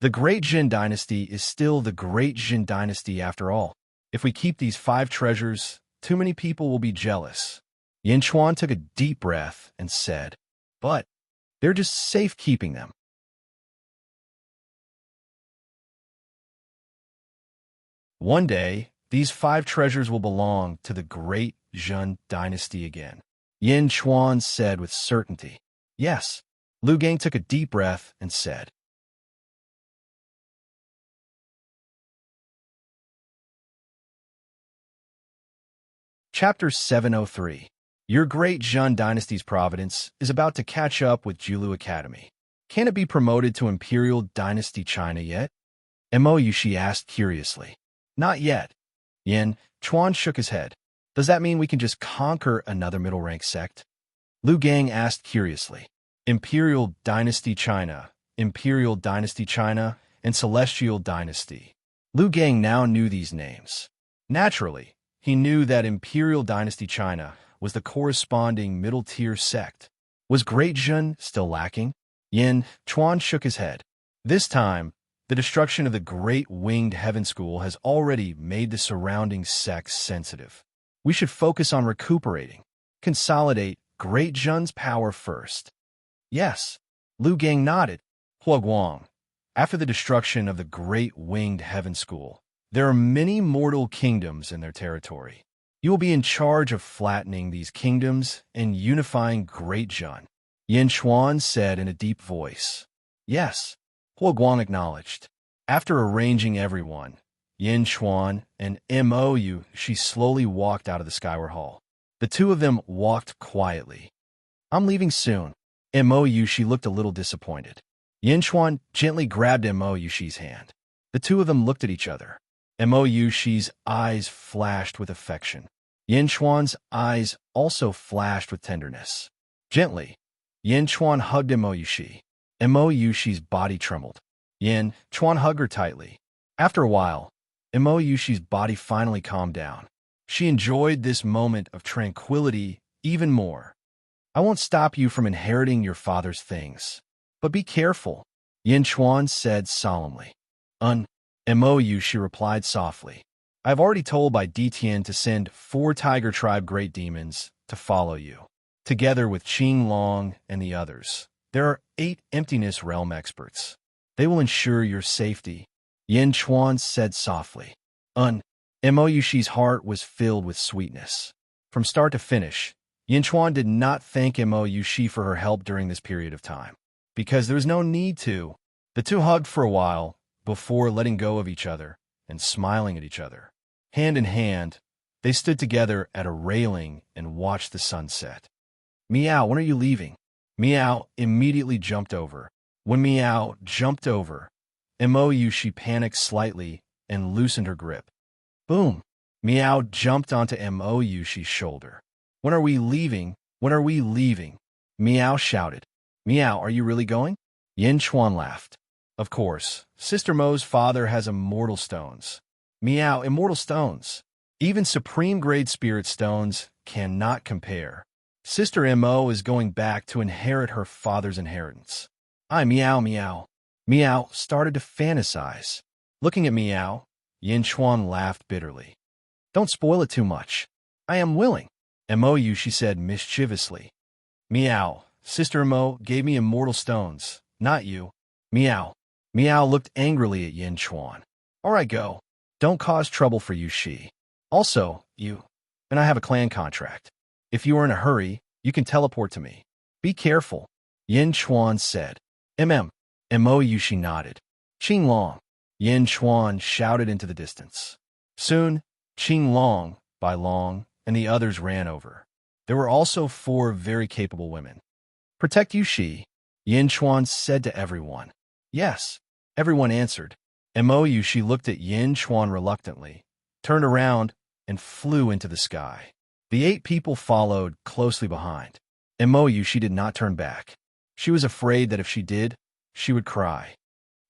The Great Jin dynasty is still the Great Jin dynasty after all. If we keep these 5 treasures, too many people will be jealous. Yin Chuan took a deep breath and said, But they're just safe keeping them. One day, these 5 treasures will belong to the Great Jin dynasty again. Yin Chuan said with certainty. Yes. Lu Gang took a deep breath and said, Chapter 703. Your great Zhun dynasty's providence is about to catch up with Julu Academy. Can it be promoted to Imperial Dynasty China yet? Mo Yushi asked curiously. Not yet. Yin Chuan shook his head. Does that mean we can just conquer another middle-rank sect? Lu Gang asked curiously. Imperial Dynasty China, Imperial Dynasty China, and Celestial Dynasty. Lu Gang now knew these names. Naturally, he knew that Imperial Dynasty China was the corresponding middle-tier sect. Was Great Zhun still lacking? Yin Chuan shook his head. This time, the destruction of the Great Winged Heaven School has already made the surrounding sects sensitive. We should focus on recuperating, consolidate Great Zhun's power first. Yes, Lu Gang nodded. Huaguang, after the destruction of the Great Winged Heaven School, there are many mortal kingdoms in their territory. You will be in charge of flattening these kingdoms and unifying Great Zhun. Yin Chuan said in a deep voice. Yes, Huaguang acknowledged. After arranging everyone, Yin Chuan and Mo Yushi slowly walked out of the Skyward Hall. The two of them walked quietly. I'm leaving soon. Mo Yushi looked a little disappointed. Yin Chuan gently grabbed Mo Yushi's hand. The two of them looked at each other. Mo Yushi's eyes flashed with affection. Yin Chuan's eyes also flashed with tenderness. Gently, Yin Chuan hugged Mo Yushi. Mo Yushi's body trembled. Yin Chuan hugged her tightly. After a while, Mo Yushi's body finally calmed down. She enjoyed this moment of tranquility even more. I won't stop you from inheriting your father's things. But be careful, Yin Chuan said solemnly. Mo Yushi replied softly. I have already told Bai Ditian to send 4 Tiger Tribe Great Demons to follow you, together with Qing Long and the others. There are 8 Emptiness Realm experts. They will ensure your safety, Yin Chuan said softly. Mo Yushi's heart was filled with sweetness. From start to finish, Yin Chuan did not thank Mo Yushi for her help during this period of time, because there was no need to. The two hugged for a while before letting go of each other and smiling at each other. Hand in hand, they stood together at a railing and watched the sunset. Miao, when are you leaving? Miao immediately jumped over. When Miao jumped over, Mo Yushi panicked slightly and loosened her grip. Boom! Miao jumped onto Mo Yushi's shoulder. When are we leaving? When are we leaving? Miao shouted. Miao, are you really going? Yin Chuan laughed. Of course, Sister Mo's father has immortal stones. Miao, immortal stones. Even supreme-grade spirit stones cannot compare. Sister Mo is going back to inherit her father's inheritance. Miao, Miao. Miao started to fantasize. Looking at Miao, Yin Chuan laughed bitterly. Don't spoil it too much. I am willing. Mo Yushi said mischievously. Miao, Sister Mo gave me immortal stones, not you. Miao. Miao looked angrily at Yin Chuan. All right, go. Don't cause trouble for Yushi. Also, you and I have a clan contract. If you are in a hurry, you can teleport to me. Be careful, Yin Chuan said. Mo Yushi nodded. Qing Long. Yin Chuan shouted into the distance. Soon, Qing Long, Bai Long, and the others ran over. There were also 4 very capable women. Protect Yushi, Yin Chuan said to everyone. Yes, everyone answered. Mo Yushi looked at Yin Chuan reluctantly, turned around, and flew into the sky. The 8 people followed closely behind. Mo Yushi did not turn back. She was afraid that if she did, she would cry.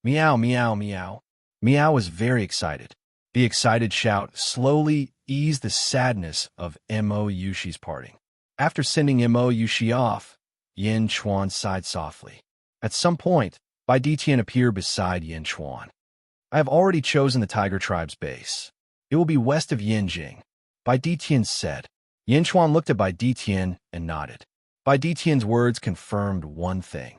Meow, meow, meow. Meow was very excited. The excited shout slowly eased the sadness of Mo Yushi's parting. After sending Mo Yushi off, Yin Chuan sighed softly. At some point, Bai Ditian appeared beside Yin Chuan. I have already chosen the Tiger Tribe's base. It will be west of Yinjing, Bai Ditian said. Yin Chuan looked at Bai Ditian and nodded. Bai Ditian's words confirmed one thing.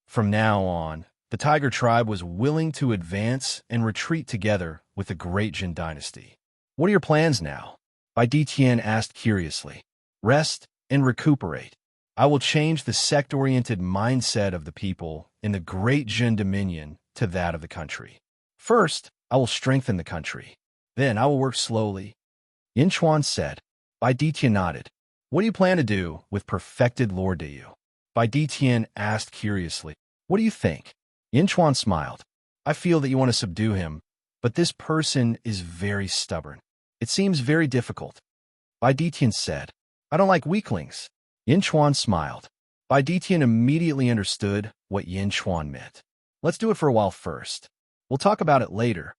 From now on, the Tiger Tribe was willing to advance and retreat together with the Great Jin Dynasty. What are your plans now? Bai Ditian asked curiously. Rest and recuperate. I will change the sect-oriented mindset of the people in the Great Jin Dominion to that of the country. First, I will strengthen the country. Then I will work slowly. Yin Chuan said. Bai Ditian nodded. What do you plan to do with perfected Lord Dayu? Bai Ditian asked curiously. What do you think? Yin Chuan smiled. I feel that you want to subdue him, but this person is very stubborn. It seems very difficult. Bai Ditian said. I don't like weaklings. Yin Chuan smiled. Bai Ditian immediately understood what Yin Chuan meant. Let's do it for a while first. We'll talk about it later.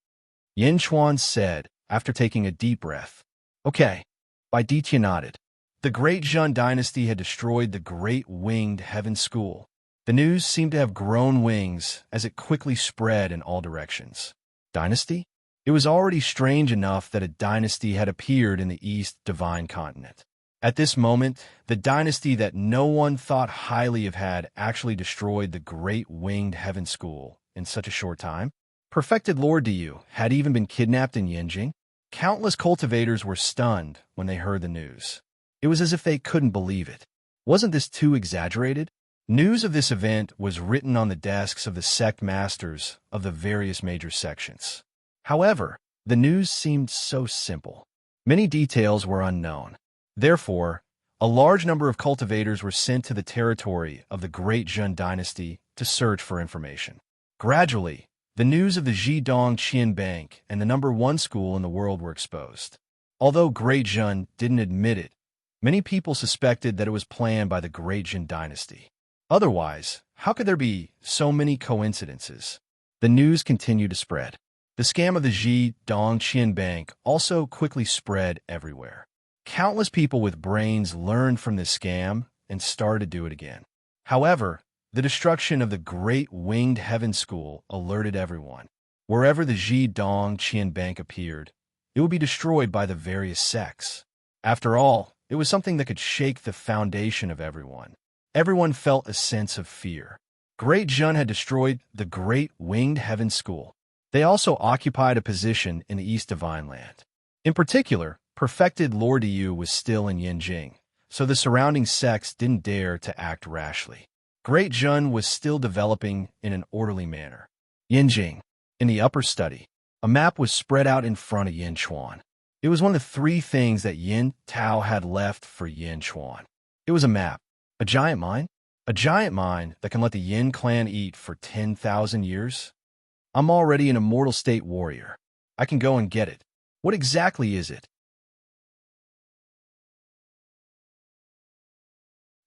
Yin Chuan said after taking a deep breath. Okay. Bai Ditian nodded. The Great Zhun dynasty had destroyed the Great Winged Heaven School. The news seemed to have grown wings as it quickly spread in all directions. Dynasty? It was already strange enough that a dynasty had appeared in the East Divine Continent. At this moment, the dynasty that no one thought highly of had actually destroyed the Great Winged Heaven School in such a short time. Perfected Lord Dayu had even been kidnapped in Yinjing. Countless cultivators were stunned when they heard the news. It was as if they couldn't believe it. Wasn't this too exaggerated? News of this event was written on the desks of the sect masters of the various major sections. However, the news seemed so simple. Many details were unknown. Therefore, a large number of cultivators were sent to the territory of the Great Zhun dynasty to search for information. Gradually, the news of the Zhidong Qian Bank and the #1 school in the world were exposed. Although Great Zhun didn't admit it, many people suspected that it was planned by the Great Zhun dynasty. Otherwise, how could there be so many coincidences? The news continued to spread. The scam of the Zhidong Qian Bank also quickly spread everywhere. Countless people with brains learned from this scam and started to do it again. However, the destruction of the Great Winged Heaven School alerted everyone. Wherever the Zhidong Qian Bank appeared, it would be destroyed by the various sects. After all, it was something that could shake the foundation of everyone. Everyone felt a sense of fear. Great Zhun had destroyed the Great Winged Heaven School. They also occupied a position in the East Divine Land. In particular, Perfected Lord Dayu was still in Yinjing, so the surrounding sects didn't dare to act rashly. Great Zhun was still developing in an orderly manner. Yinjing. In the upper study, a map was spread out in front of Yin Chuan. It was one of the 3 things that Yin Tao had left for Yin Chuan. It was a map. A giant mine? A giant mine that can let the Yin clan eat for 10,000 years? I'm already an immortal state warrior. I can go and get it. What exactly is it?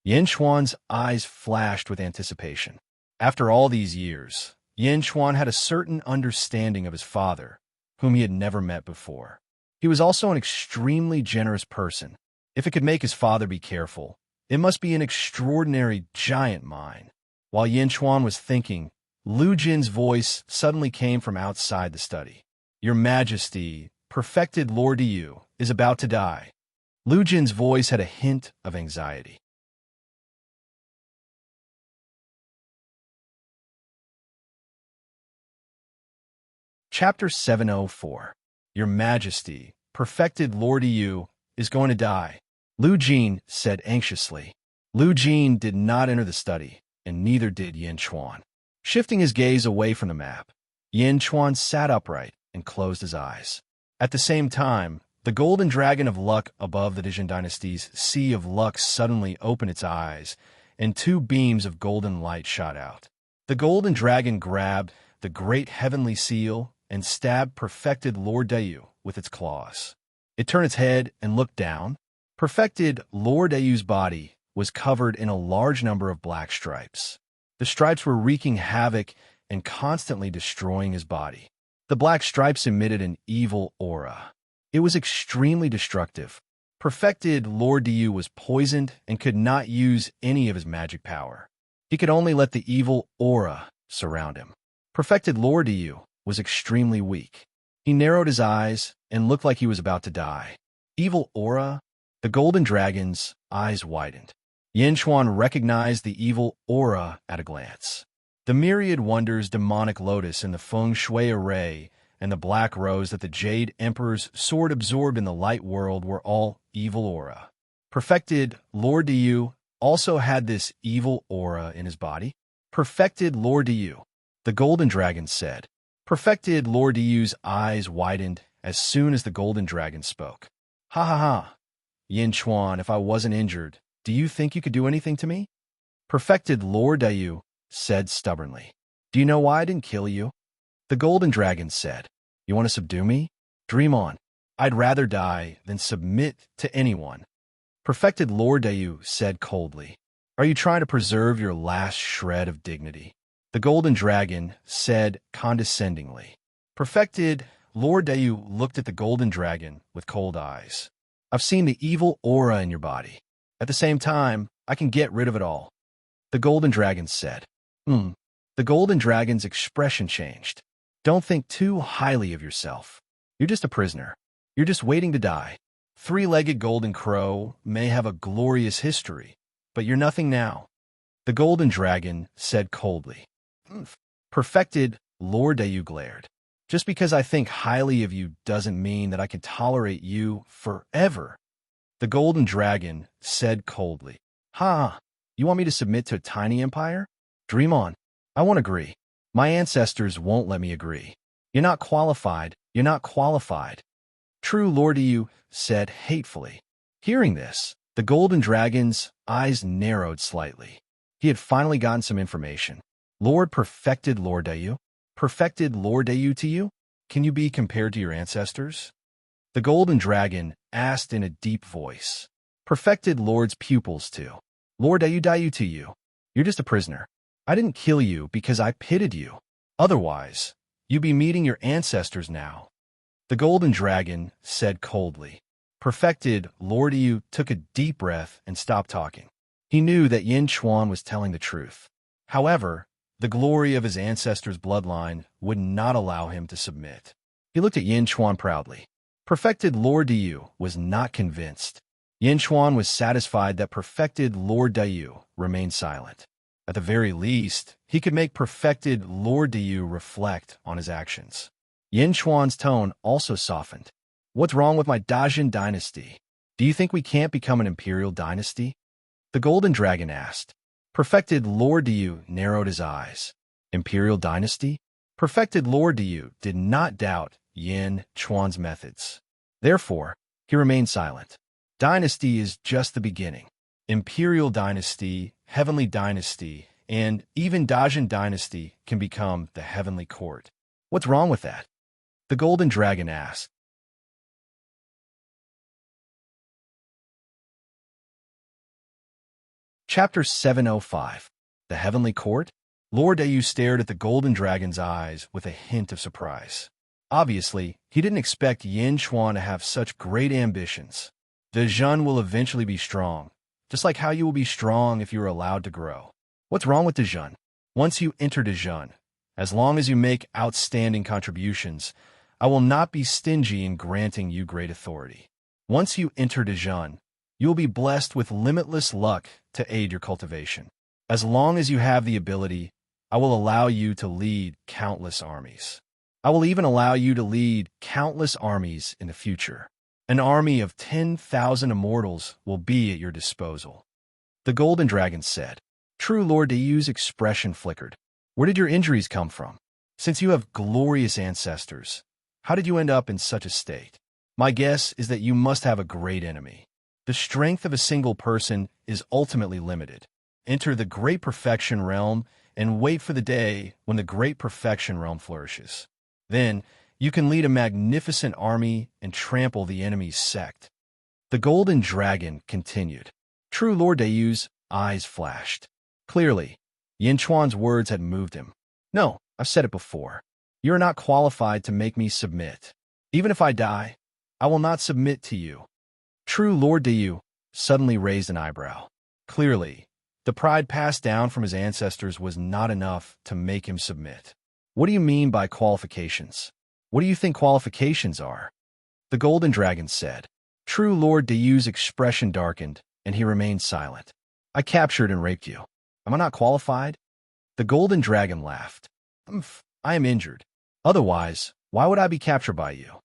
Yin Chuan's eyes flashed with anticipation. After all these years, Yin Chuan had a certain understanding of his father, whom he had never met before. He was also an extremely generous person. If it could make his father be careful, it must be an extraordinary giant mine. While Yin Chuan was thinking, Lu Jin's voice suddenly came from outside the study. Your Majesty, Perfected Lord Dayu, is about to die. Lu Jin's voice had a hint of anxiety. Chapter 704. Your Majesty, Perfected Lord Dayu, is going to die, Lu Jin said anxiously. Lu Jin did not enter the study, and neither did Yin Chuan. Shifting his gaze away from the map, Yin Chuan sat upright and closed his eyes. At the same time, the golden dragon of luck above the Dijin dynasty's sea of luck suddenly opened its eyes, and 2 beams of golden light shot out. The golden dragon grabbed the great heavenly seal and stabbed Perfected Lord Dayu with its claws. It turned its head and looked down. Perfected Lord Dayu's body was covered in a large number of black stripes. The stripes were wreaking havoc and constantly destroying his body. The black stripes emitted an evil aura. It was extremely destructive. Perfected Lord Dayu was poisoned and could not use any of his magic power. He could only let the evil aura surround him. Perfected Lord Dayu was extremely weak. He narrowed his eyes and looked like he was about to die. Evil aura? The golden dragon's eyes widened. Yin Chuan recognized the evil aura at a glance. The myriad wonders demonic lotus in the feng shui array and the black rose that the Jade Emperor's sword absorbed in the light world were all evil aura. Perfected Lord Dayu also had this evil aura in his body. Perfected Lord Dayu, the golden dragon said. Perfected Lord Dayu's eyes widened as soon as the golden dragon spoke. Ha ha ha! Yin Chuan, if I wasn't injured, do you think you could do anything to me? Perfected Lord Dayu said stubbornly. Do you know why I didn't kill you? The golden dragon said, You want to subdue me? Dream on. I'd rather die than submit to anyone. Perfected Lord Dayu said coldly, Are you trying to preserve your last shred of dignity? The golden dragon said condescendingly. Perfected Lord Dayu looked at the golden dragon with cold eyes. I've seen the evil aura in your body. At the same time, I can get rid of it all. The golden dragon said. The golden dragon's expression changed. Don't think too highly of yourself. You're just a prisoner. You're just waiting to die. Three-legged golden crow may have a glorious history, but you're nothing now. The golden dragon said coldly. Perfected Lord Dayu glared. Just because I think highly of you doesn't mean that I can tolerate you forever. The golden dragon said coldly. Ha! You want me to submit to a tiny empire? Dream on. I won't agree. My ancestors won't let me agree. You're not qualified. You're not qualified. True Lord Dayu said hatefully. Hearing this, the golden dragon's eyes narrowed slightly. He had finally gotten some information. Lord Perfected Lord Dayu? Perfected Lord Dayu to you? Can you be compared to your ancestors? The golden dragon asked in a deep voice. Perfected Lord's pupils too. Lord Dayu to you. You're just a prisoner. I didn't kill you because I pitied you. Otherwise, you'd be meeting your ancestors now. The golden dragon said coldly. Perfected Lord Dayu took a deep breath and stopped talking. He knew that Yin Chuan was telling the truth. However, the glory of his ancestors' bloodline would not allow him to submit. He looked at Yin Chuan proudly. Perfected Lord Dayu was not convinced. Yin Chuan was satisfied that Perfected Lord Dayu remained silent. At the very least, he could make Perfected Lord Dayu reflect on his actions. Yin Chuan's tone also softened. What's wrong with my Dajin dynasty? Do you think we can't become an imperial dynasty? The golden dragon asked. Perfected Lord Dayu narrowed his eyes. Imperial dynasty? Perfected Lord Dayu did not doubt Yin Chuan's methods. Therefore, he remained silent. Dynasty is just the beginning. Imperial dynasty, heavenly dynasty, and even Dajin dynasty can become the heavenly court. What's wrong with that? The golden dragon asked. Chapter 705. The Heavenly Court? Lord Dayu stared at the golden dragon's eyes with a hint of surprise. Obviously, he didn't expect Yin Chuan to have such great ambitions. The Zhen will eventually be strong, just like how you will be strong if you are allowed to grow. What's wrong with the Zhen? Once you enter the Zhen, as long as you make outstanding contributions, I will not be stingy in granting you great authority. Once you enter the Zhen, you will be blessed with limitless luck to aid your cultivation. As long as you have the ability, I will allow you to lead countless armies. I will even allow you to lead countless armies in the future. An army of 10,000 immortals will be at your disposal. The golden dragon said. True Lord Dayu's expression flickered. Where did your injuries come from? Since you have glorious ancestors, how did you end up in such a state? My guess is that you must have a great enemy. The strength of a single person is ultimately limited. Enter the Great Perfection Realm and wait for the day when the Great Perfection Realm flourishes. Then, you can lead a magnificent army and trample the enemy's sect. The golden dragon continued. True Lord Dayu's eyes flashed. Clearly, Yin Chuan's words had moved him. No, I've said it before. You are not qualified to make me submit. Even if I die, I will not submit to you. True Lord Dayu suddenly raised an eyebrow. Clearly, the pride passed down from his ancestors was not enough to make him submit. What do you mean by qualifications? What do you think qualifications are? The golden dragon said. True Lord Dayu's expression darkened, and he remained silent. I captured and raped you. Am I not qualified? The golden dragon laughed. I am injured. Otherwise, why would I be captured by you?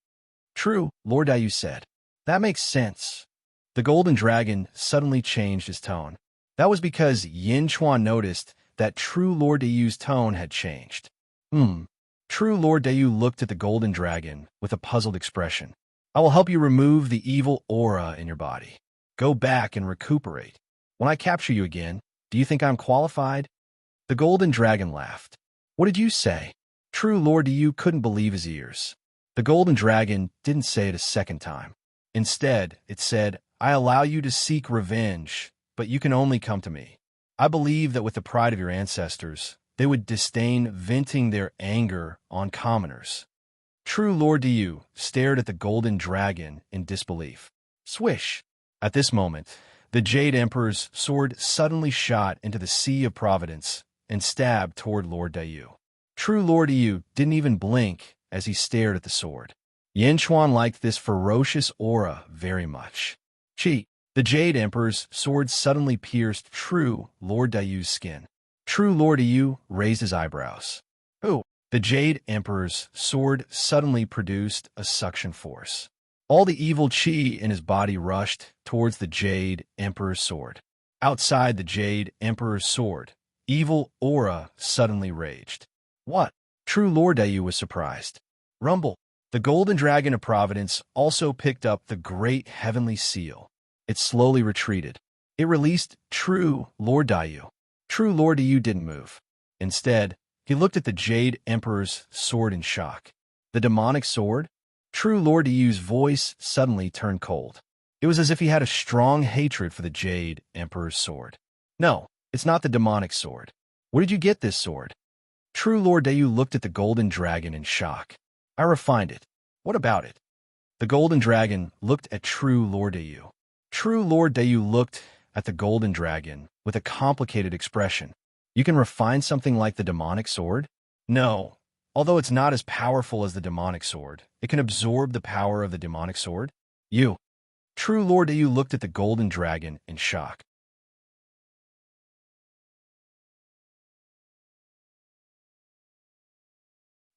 True, Lord Dayu said. That makes sense. The golden dragon suddenly changed his tone. That was because Yin Chuan noticed that True Lord Dayu's tone had changed. True Lord Dayu looked at the golden dragon with a puzzled expression. I will help you remove the evil aura in your body. Go back and recuperate. When I capture you again, do you think I'm qualified? The golden dragon laughed. What did you say? True Lord Dayu couldn't believe his ears. The golden dragon didn't say it a second time. Instead, it said, I allow you to seek revenge, but you can only come to me. I believe that with the pride of your ancestors, they would disdain venting their anger on commoners. True Lord Dayu stared at the golden dragon in disbelief. Swish! At this moment, the Jade Emperor's sword suddenly shot into the Sea of Providence and stabbed toward Lord Dayu. True Lord Dayu didn't even blink as he stared at the sword. Yin Chuan liked this ferocious aura very much. Chi! The Jade Emperor's sword suddenly pierced True Lord Dayu's skin. True Lord Dayu raised his eyebrows. Oh! The Jade Emperor's sword suddenly produced a suction force. All the evil chi in his body rushed towards the Jade Emperor's sword. Outside the Jade Emperor's sword, evil aura suddenly raged. What? True Lord Dayu was surprised. Rumble! The golden dragon of Providence also picked up the great heavenly seal. It slowly retreated. It released True Lord Dayu. True Lord Dayu didn't move. Instead, he looked at the Jade Emperor's sword in shock. The demonic sword? True Lord Dayu's voice suddenly turned cold. It was as if he had a strong hatred for the Jade Emperor's sword. No, it's not the demonic sword. Where did you get this sword? True Lord Dayu looked at the golden dragon in shock. I refined it. What about it? The golden dragon looked at True Lord Dayu. True Lord Dayu looked at the golden dragon with a complicated expression. You can refine something like the demonic sword? No. Although it's not as powerful as the demonic sword, it can absorb the power of the demonic sword. You. True Lord Dayu looked at the golden dragon in shock.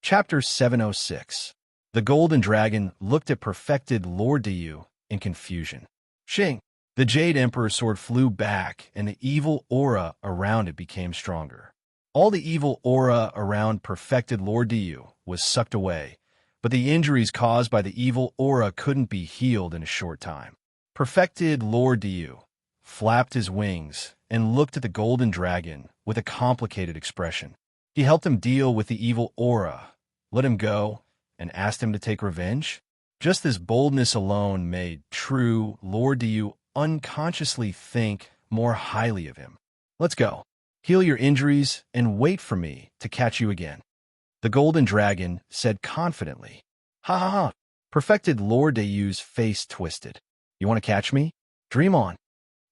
Chapter 706. The golden dragon looked at perfected Lord Dayu in confusion. Shing! The Jade Emperor's sword flew back, and the evil aura around it became stronger. All the evil aura around perfected Lord Dayu was sucked away, but the injuries caused by the evil aura couldn't be healed in a short time. Perfected Lord Dayu flapped his wings and looked at the golden dragon with a complicated expression. He helped him deal with the evil aura, let him go, and asked him to take revenge. Just this boldness alone made True Lord Dayu unconsciously think more highly of him. Let's go. Heal your injuries and wait for me to catch you again. The golden dragon said confidently. Ha ha ha. Perfected Lord Dayu's face twisted. You want to catch me? Dream on.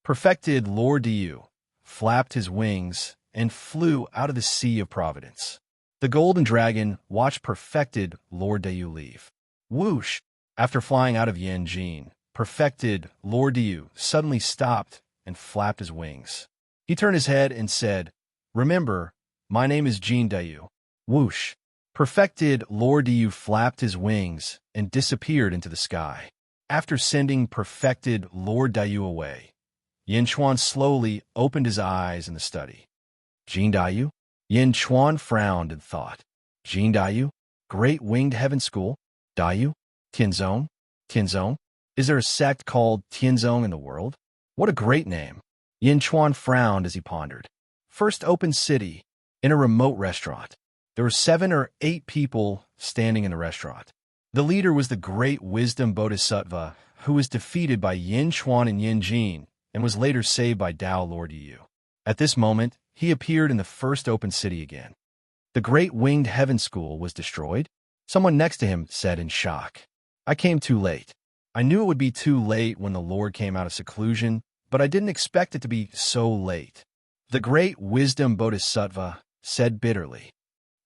Perfected Lord Dayu flapped his wings and flew out of the Sea of Providence. The golden dragon watched perfected Lord Dayu leave. Whoosh! After flying out of Yanjin, perfected Lord Dayu suddenly stopped and flapped his wings. He turned his head and said, Remember, my name is Jin Dayu. Whoosh! Perfected Lord Dayu flapped his wings and disappeared into the sky. After sending perfected Lord Dayu away, Yin Chuan slowly opened his eyes in the study. Jin Dayu? Yin Chuan frowned and thought. Jin Dayu? Great Winged Heaven School? Dayu? Tianzong? Tianzong? Is there a sect called Tianzong in the world? What a great name. Yin Chuan frowned as he pondered. First open city, in a remote restaurant. There were 7 or 8 people standing in the restaurant. The leader was the great wisdom Bodhisattva, who was defeated by Yin Chuan and Yin Jin, and was later saved by Tao Lord Yu. At this moment, he appeared in the first open city again. The great Winged Heaven School was destroyed? Someone next to him said in shock. I came too late. I knew it would be too late when the Lord came out of seclusion, but I didn't expect it to be so late. The great wisdom Bodhisattva said bitterly.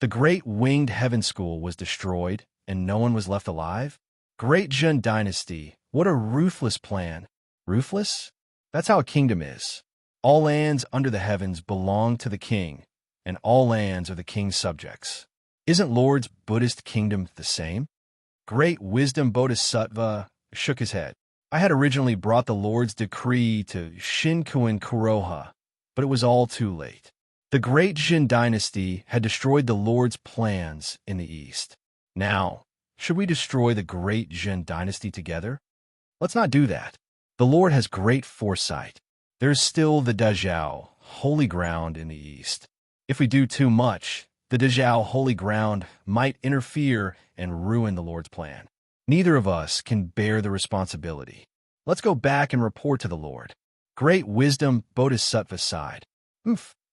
The great Winged Heaven School was destroyed, and no one was left alive? Great Jin Dynasty, what a ruthless plan. Ruthless? That's how a kingdom is. All lands under the heavens belong to the king, and all lands are the king's subjects. Isn't Lord's Buddhist kingdom the same? Great wisdom Bodhisattva shook his head. I had originally brought the Lord's decree to Shinkuin Kuroha, but it was all too late. The great Jin dynasty had destroyed the Lord's plans in the east. Now, should we destroy the great Jin dynasty together? Let's not do that. The Lord has great foresight. There's still the Dazhao, holy ground in the east. If we do too much, the Dazhao holy ground might interfere and ruin the Lord's plan. Neither of us can bear the responsibility. Let's go back and report to the Lord. Great wisdom, Bodhisattva sighed.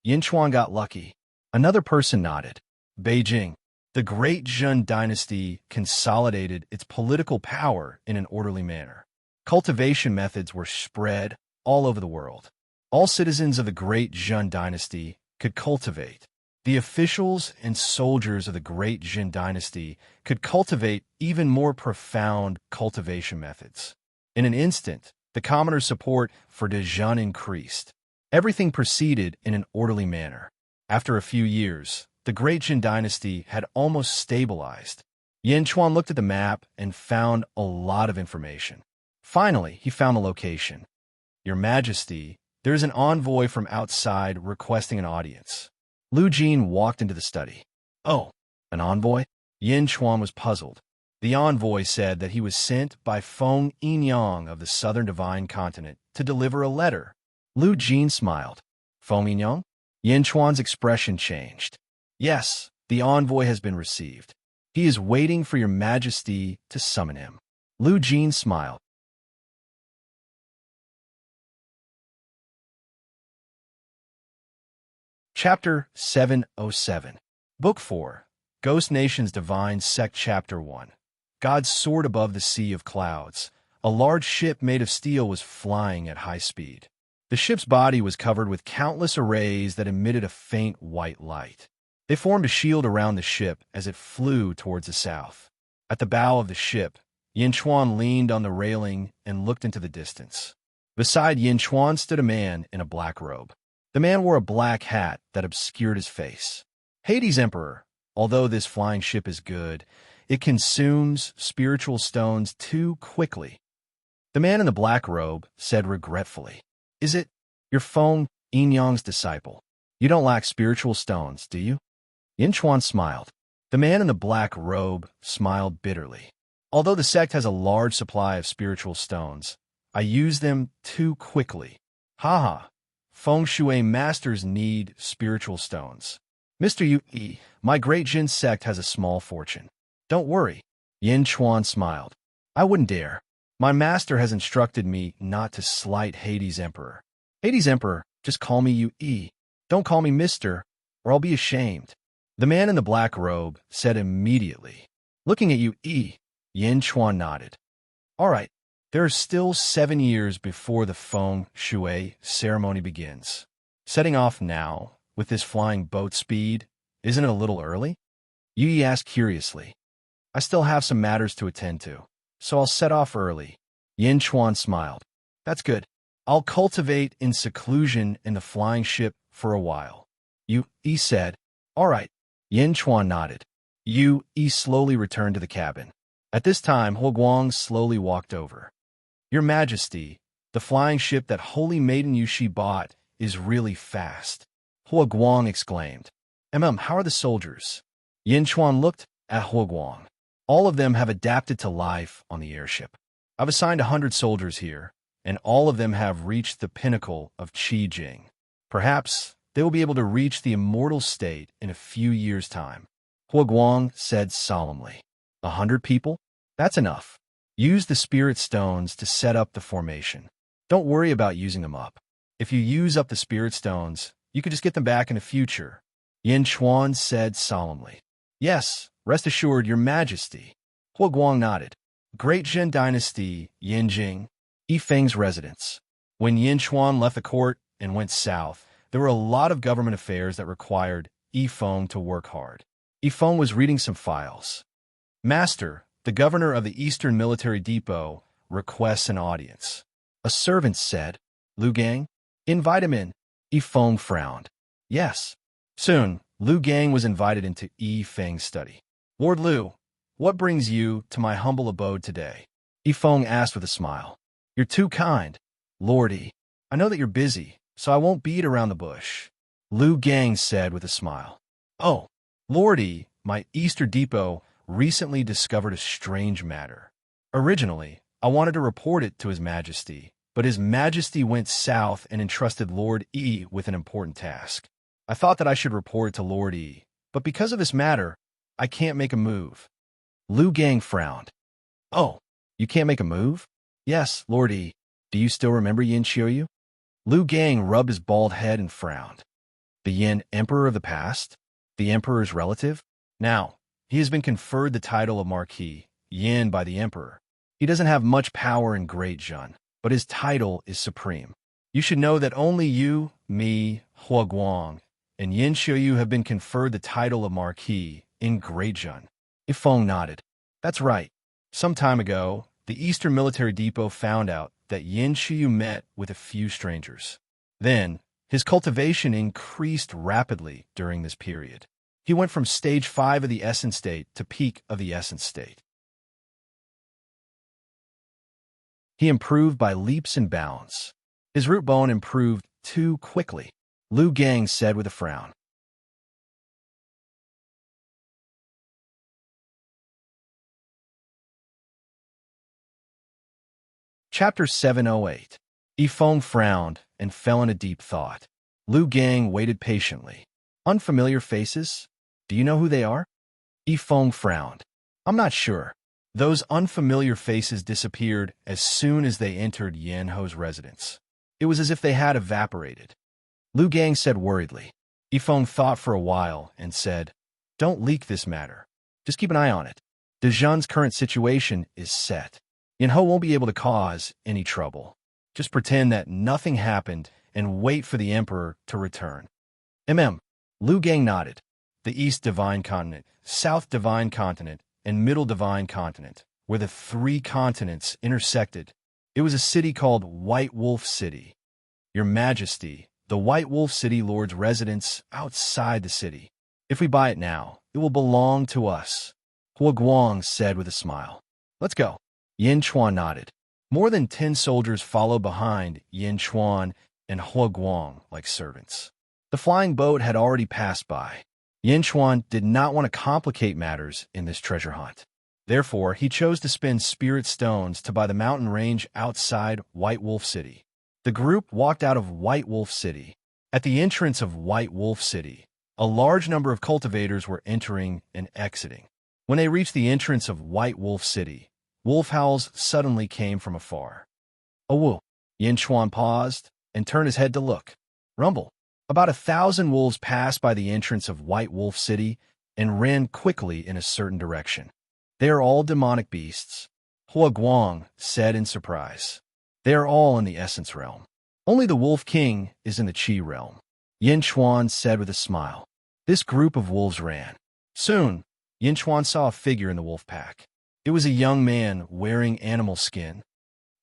Yin Chuan got lucky. Another person nodded. Beijing. The great Jin dynasty consolidated its political power in an orderly manner. Cultivation methods were spread all over the world. All citizens of the great Jin dynasty could cultivate. The officials and soldiers of the great Jin dynasty could cultivate even more profound cultivation methods. In an instant, the commoners' support for Dezhun increased. Everything proceeded in an orderly manner. After a few years, the great Jin dynasty had almost stabilized. Yin Chuan looked at the map and found a lot of information. Finally, he found the location. Your Majesty, there is an envoy from outside requesting an audience. Lu Jin walked into the study. Oh, an envoy? Yin Chuan was puzzled. The envoy said that he was sent by Feng Yinyang of the southern divine continent to deliver a letter. Lu Jin smiled. Feng Yinyang? Yin Chuan's expression changed. Yes, the envoy has been received. He is waiting for your Majesty to summon him. Lu Jin smiled. Chapter 707. Book 4. Ghost Nation's Divine Sect Chapter 1. God soared above the sea of clouds. A large ship made of steel was flying at high speed. The ship's body was covered with countless arrays that emitted a faint white light. They formed a shield around the ship as it flew towards the south. At the bow of the ship, Yin Chuan leaned on the railing and looked into the distance. Beside Yin Chuan stood a man in a black robe. The man wore a black hat that obscured his face. Hades Emperor, although this flying ship is good, it consumes spiritual stones too quickly. The man in the black robe said regretfully, Is it? You're Feng Yinyang's disciple. You don't lack spiritual stones, do you? Yin Chuan smiled. The man in the black robe smiled bitterly. Although the sect has a large supply of spiritual stones, I use them too quickly. Ha. Feng Shui masters need spiritual stones. Mr. Yu, my great Jin sect has a small fortune. Don't worry. Yin Chuan smiled. I wouldn't dare. My master has instructed me not to slight Hades Emperor. Hades Emperor, just call me Yu. Don't call me Mr., or I'll be ashamed. The man in the black robe said immediately. Looking at Yu, Yin Chuan nodded. All right. There are still 7 years before the Feng Shui ceremony begins. Setting off now, with this flying boat speed, isn't it a little early? Yi asked curiously. I still have some matters to attend to, so I'll set off early. Yin Chuan smiled. That's good. I'll cultivate in seclusion in the flying ship for a while. Yi said. All right. Yin Chuan nodded. Yi slowly returned to the cabin. At this time, Huoguang slowly walked over. Your Majesty, the flying ship that Holy Maiden Yushi bought is really fast. Huoguang exclaimed. How are the soldiers? Yin Chuan looked at Huoguang. All of them have adapted to life on the airship. I've assigned 100 soldiers here, and all of them have reached the pinnacle of Qi Jing. Perhaps they will be able to reach the immortal state in a few years' time. Huoguang said solemnly. 100 people? That's enough. Use the spirit stones to set up the formation. Don't worry about using them up. If you use up the spirit stones, you could just get them back in the future. Yin Chuan said solemnly. Yes, rest assured, Your Majesty. Huoguang nodded. Great Jin Dynasty, Yinjing, Yifeng's residence. When Yin Chuan left the court and went south, there were a lot of government affairs that required Yifeng to work hard. Yifeng was reading some files. Master, the governor of the Eastern Military Depot requests an audience. A servant said, Lu Gang, invite him in. Yifeng frowned. Yes. Soon, Lu Gang was invited into Yifeng's study. Lord Lu, what brings you to my humble abode today? Yifeng asked with a smile. You're too kind. Lord Yi, I know that you're busy, so I won't beat around the bush. Liu Gang said with a smile. Oh, Lordy, my Easter Depot recently discovered a strange matter. Originally, I wanted to report it to His Majesty, but His Majesty went south and entrusted Lord E with an important task. I thought that I should report it to Lord E, but because of this matter, I can't make a move. Liu Gang frowned. Oh, you can't make a move? Yes, Lord E. Do you still remember Yin Xiuyu? Liu Gang rubbed his bald head and frowned. The Yin Emperor of the past? The Emperor's relative? Now, he has been conferred the title of Marquis Yin by the Emperor. He doesn't have much power in Great Zhun, but his title is supreme. You should know that only you, me, Hua Guang, and Yin Xiuyu have been conferred the title of Marquis in Great Zhun. Ifeng nodded. That's right. Some time ago, the Eastern Military Depot found out that Yin Xiuyu met with a few strangers. Then, his cultivation increased rapidly during this period. He went from stage 5 of the Essence State to peak of the Essence State. He improved by leaps and bounds. His root bone improved too quickly, Liu Gang said with a frown. Chapter 708. Ifeng frowned and fell into deep thought. Liu Gang waited patiently. Unfamiliar faces? Do you know who they are? Ifeng frowned. I'm not sure. Those unfamiliar faces disappeared as soon as they entered Yan Ho's residence. It was as if they had evaporated. Liu Gang said worriedly. Ifeng thought for a while and said, Don't leak this matter. Just keep an eye on it. De Zhun's current situation is set. Yan Ho won't be able to cause any trouble. Just pretend that nothing happened and wait for the Emperor to return. Liu Gang nodded. The East Divine Continent, South Divine Continent, and Middle Divine Continent, where the 3 continents intersected. It was a city called White Wolf City. Your Majesty, the White Wolf City Lord's residence outside the city. If we buy it now, it will belong to us, Hua Guang said with a smile. Let's go. Yin Chuan nodded. More than 10 soldiers followed behind Yin Chuan and Hua Guang like servants. The flying boat had already passed by. Yin Chuan did not want to complicate matters in this treasure hunt. Therefore, he chose to spend spirit stones to buy the mountain range outside White Wolf City. The group walked out of White Wolf City. At the entrance of White Wolf City, a large number of cultivators were entering and exiting. When they reached the entrance of White Wolf City, wolf howls suddenly came from afar. A woo! Yin Chuan paused and turned his head to look. Rumble! About 1,000 wolves passed by the entrance of White Wolf City and ran quickly in a certain direction. They are all demonic beasts, Hua Guang said in surprise. They are all in the Essence realm. Only the Wolf King is in the Qi realm, Yin Chuan said with a smile. This group of wolves ran. Soon, Yin Chuan saw a figure in the wolf pack. It was a young man wearing animal skin.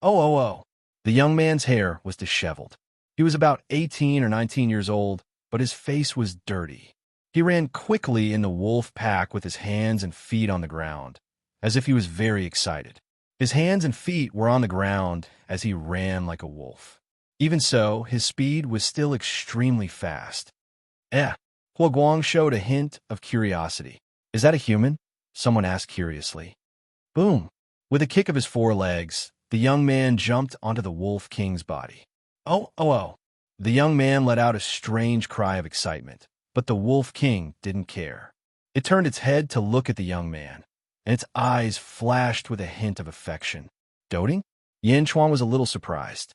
Oh. The young man's hair was disheveled. He was about 18 or 19 years old, but his face was dirty. He ran quickly in the wolf pack with his hands and feet on the ground, as if he was very excited. His hands and feet were on the ground as he ran like a wolf. Even so, his speed was still extremely fast. Hua Guang showed a hint of curiosity. Is that a human? Someone asked curiously. Boom! With a kick of his forelegs, the young man jumped onto the Wolf King's body. Oh. The young man let out a strange cry of excitement, but the Wolf King didn't care. It turned its head to look at the young man, and its eyes flashed with a hint of affection. Doting? Yin Chuan was a little surprised.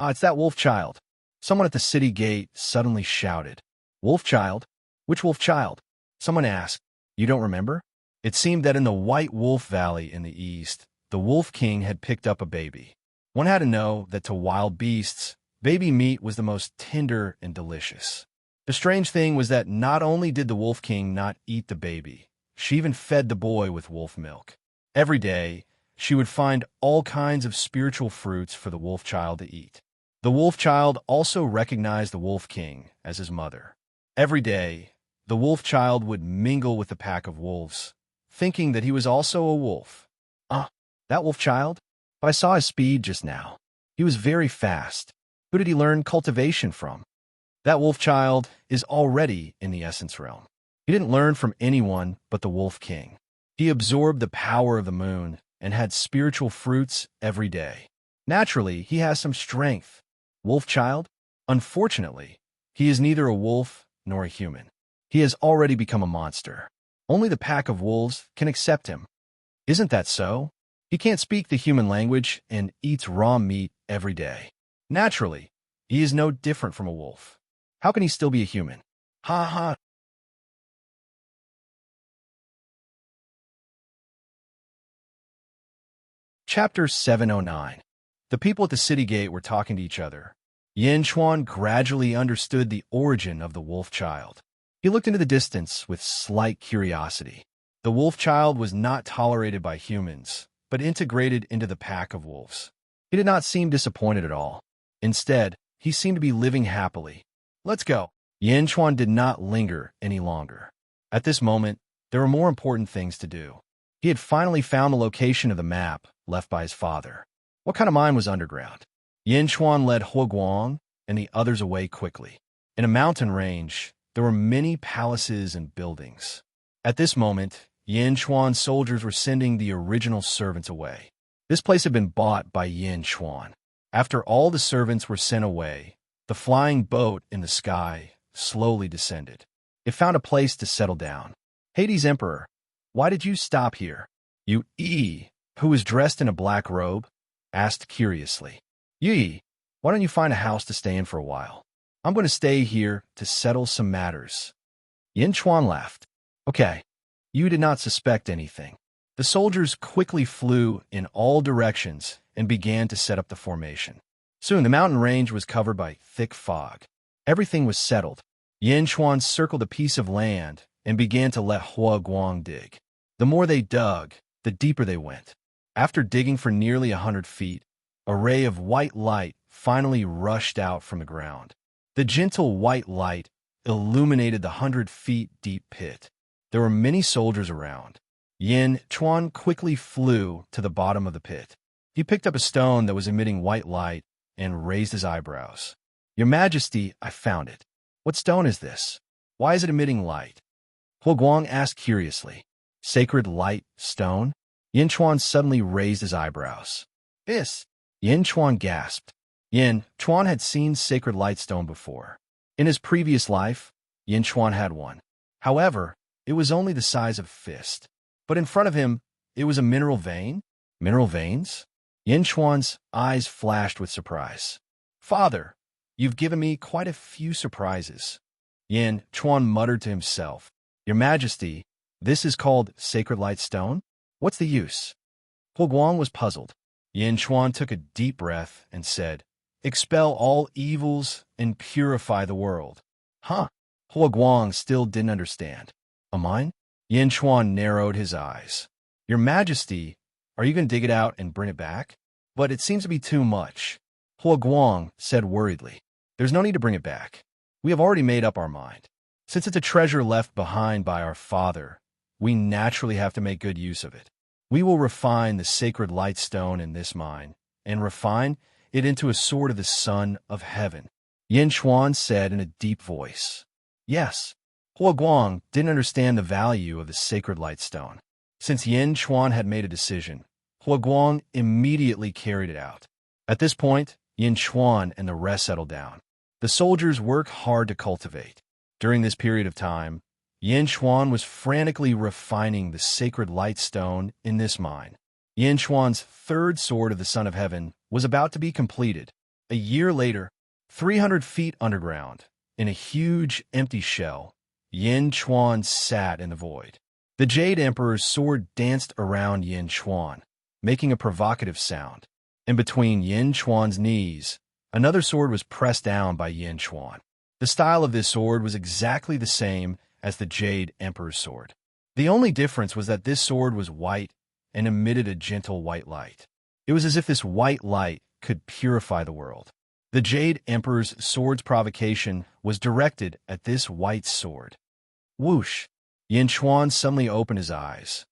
It's that wolf child. Someone at the city gate suddenly shouted. Wolf child? Which wolf child? Someone asked. You don't remember? It seemed that in the White Wolf Valley in the east, the Wolf King had picked up a baby. One had to know that to wild beasts, baby meat was the most tender and delicious. The strange thing was that not only did the Wolf King not eat the baby, she even fed the boy with wolf milk. Every day, she would find all kinds of spiritual fruits for the wolf child to eat. The wolf child also recognized the Wolf King as his mother. Every day, the wolf child would mingle with the pack of wolves, thinking that he was also a wolf. That wolf child? But I saw his speed just now. He was very fast. Who did he learn cultivation from? That wolf child is already in the essence realm. He didn't learn from anyone but the Wolf King. He absorbed the power of the moon and had spiritual fruits every day. Naturally, he has some strength. Wolf child? Unfortunately, he is neither a wolf nor a human. He has already become a monster. Only the pack of wolves can accept him. Isn't that so? He can't speak the human language and eats raw meat every day. Naturally, he is no different from a wolf. How can he still be a human? Ha ha. Chapter 709. The people at the city gate were talking to each other. Yin Chuan gradually understood the origin of the wolf child. He looked into the distance with slight curiosity. The wolf child was not tolerated by humans, but integrated into the pack of wolves. He did not seem disappointed at all. Instead, he seemed to be living happily. Let's go. Yin Chuan did not linger any longer. At this moment, there were more important things to do. He had finally found the location of the map left by his father. What kind of mine was underground? Yin Chuan led Hua Guang and the others away quickly. In a mountain range, there were many palaces and buildings. At this moment, Yin Chuan's soldiers were sending the original servants away. This place had been bought by Yin Chuan. After all the servants were sent away, the flying boat in the sky slowly descended. It found a place to settle down. Hades Emperor, why did you stop here? Yi, who was dressed in a black robe, asked curiously. Yi, why don't you find a house to stay in for a while? I'm going to stay here to settle some matters. Yin Chuan laughed. Okay, you did not suspect anything. The soldiers quickly flew in all directions and began to set up the formation. Soon the mountain range was covered by thick fog. Everything was settled. Yin Chuan circled a piece of land and began to let Hua Guang dig. The more they dug, the deeper they went. After digging for nearly 100 feet, a ray of white light finally rushed out from the ground. The gentle white light illuminated the 100 feet deep pit. There were many soldiers around. Yin Chuan quickly flew to the bottom of the pit. He picked up a stone that was emitting white light and raised his eyebrows. Your Majesty, I found it. What stone is this? Why is it emitting light? Hua Guang asked curiously. Sacred light stone? Yin Chuan suddenly raised his eyebrows. This? Yin Chuan gasped. Yin Chuan had seen sacred light stone before. In his previous life, Yin Chuan had one. However, it was only the size of a fist. But in front of him, it was a mineral vein? Mineral veins? Yin Chuan's eyes flashed with surprise. Father, you've given me quite a few surprises. Yin Chuan muttered to himself. Your Majesty, this is called sacred light stone? What's the use? Hua Guang was puzzled. Yin Chuan took a deep breath and said, Expel all evils and purify the world. Huh? Hua Guang still didn't understand. A mine? Yin Chuan narrowed his eyes. Your Majesty, are you going to dig it out and bring it back? But it seems to be too much. Hua Guang said worriedly. There's no need to bring it back. We have already made up our mind. Since it's a treasure left behind by our father, we naturally have to make good use of it. We will refine the sacred light stone in this mine, and refine it into a sword of the Son of Heaven. Yin Chuan said in a deep voice. Yes. Hua Guang didn't understand the value of the sacred light stone. Since Yin Chuan had made a decision, Hua Guang immediately carried it out. At this point, Yin Chuan and the rest settled down. The soldiers worked hard to cultivate. During this period of time, Yin Chuan was frantically refining the sacred light stone in this mine. Yin Chuan's third sword of the Son of Heaven was about to be completed. A year later, 300 feet underground, in a huge empty shell, Yin Chuan sat in the void. The Jade Emperor's sword danced around Yin Chuan, making a provocative sound. In between Yin Chuan's knees, another sword was pressed down by Yin Chuan. The style of this sword was exactly the same as the Jade Emperor's sword. The only difference was that this sword was white and emitted a gentle white light. It was as if this white light could purify the world. The Jade Emperor's sword's provocation was directed at this white sword. Whoosh! Yin Chuan suddenly opened his eyes.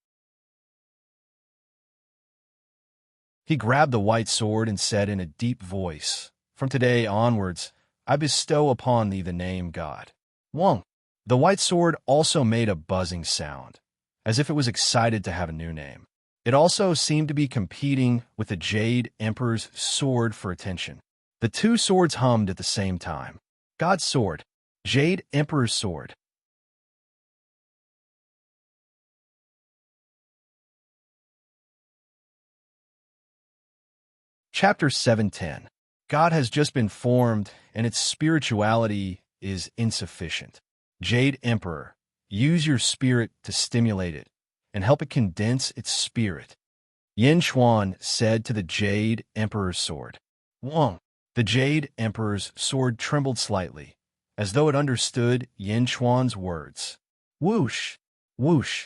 He grabbed the white sword and said in a deep voice, From today onwards, I bestow upon thee the name God. Wong. The white sword also made a buzzing sound, as if it was excited to have a new name. It also seemed to be competing with the Jade Emperor's sword for attention. The two swords hummed at the same time. God's sword. Jade Emperor's sword. Chapter 710. God has just been formed, and its spirituality is insufficient. Jade Emperor, use your spirit to stimulate it, and help it condense its spirit. Yin Chuan said to the Jade Emperor's sword. Wong. The Jade Emperor's sword trembled slightly, as though it understood Yin Chuan's words. Whoosh! Whoosh!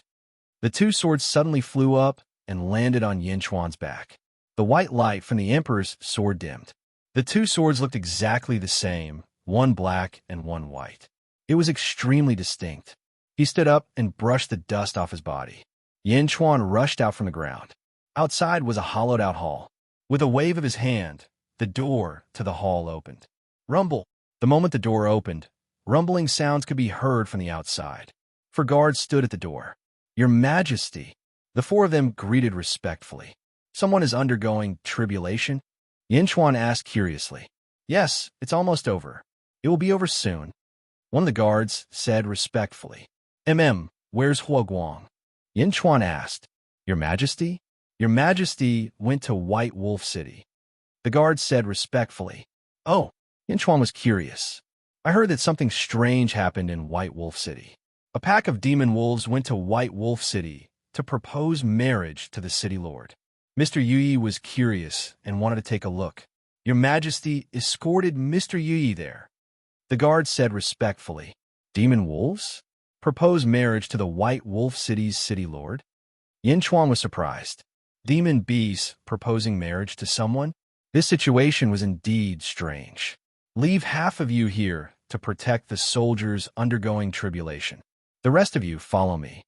The two swords suddenly flew up and landed on Yin Chuan's back. The white light from the Emperor's sword dimmed. The two swords looked exactly the same, one black and one white. It was extremely distinct. He stood up and brushed the dust off his body. Yin Chuan rushed out from the ground. Outside was a hollowed-out hall. With a wave of his hand, the door to the hall opened. Rumble! The moment the door opened, rumbling sounds could be heard from the outside. 4 guards stood at the door. Your Majesty! The 4 of them greeted respectfully. Someone is undergoing tribulation? Yin Chuan asked curiously. Yes, it's almost over. It will be over soon. One of the guards said respectfully. Where's Hua Guang? Yin Chuan asked. Your Majesty? Your Majesty went to White Wolf City. The guard said respectfully. Oh, Yin Chuan was curious. I heard that something strange happened in White Wolf City. A pack of demon wolves went to White Wolf City to propose marriage to the city lord. Mr. Yi was curious and wanted to take a look. Your Majesty escorted Mr. Yi there. The guard said respectfully. Demon wolves? Propose marriage to the White Wolf City's city lord? Yin Chuan was surprised. Demon beasts proposing marriage to someone? This situation was indeed strange. Leave half of you here to protect the soldiers undergoing tribulation. The rest of you follow me.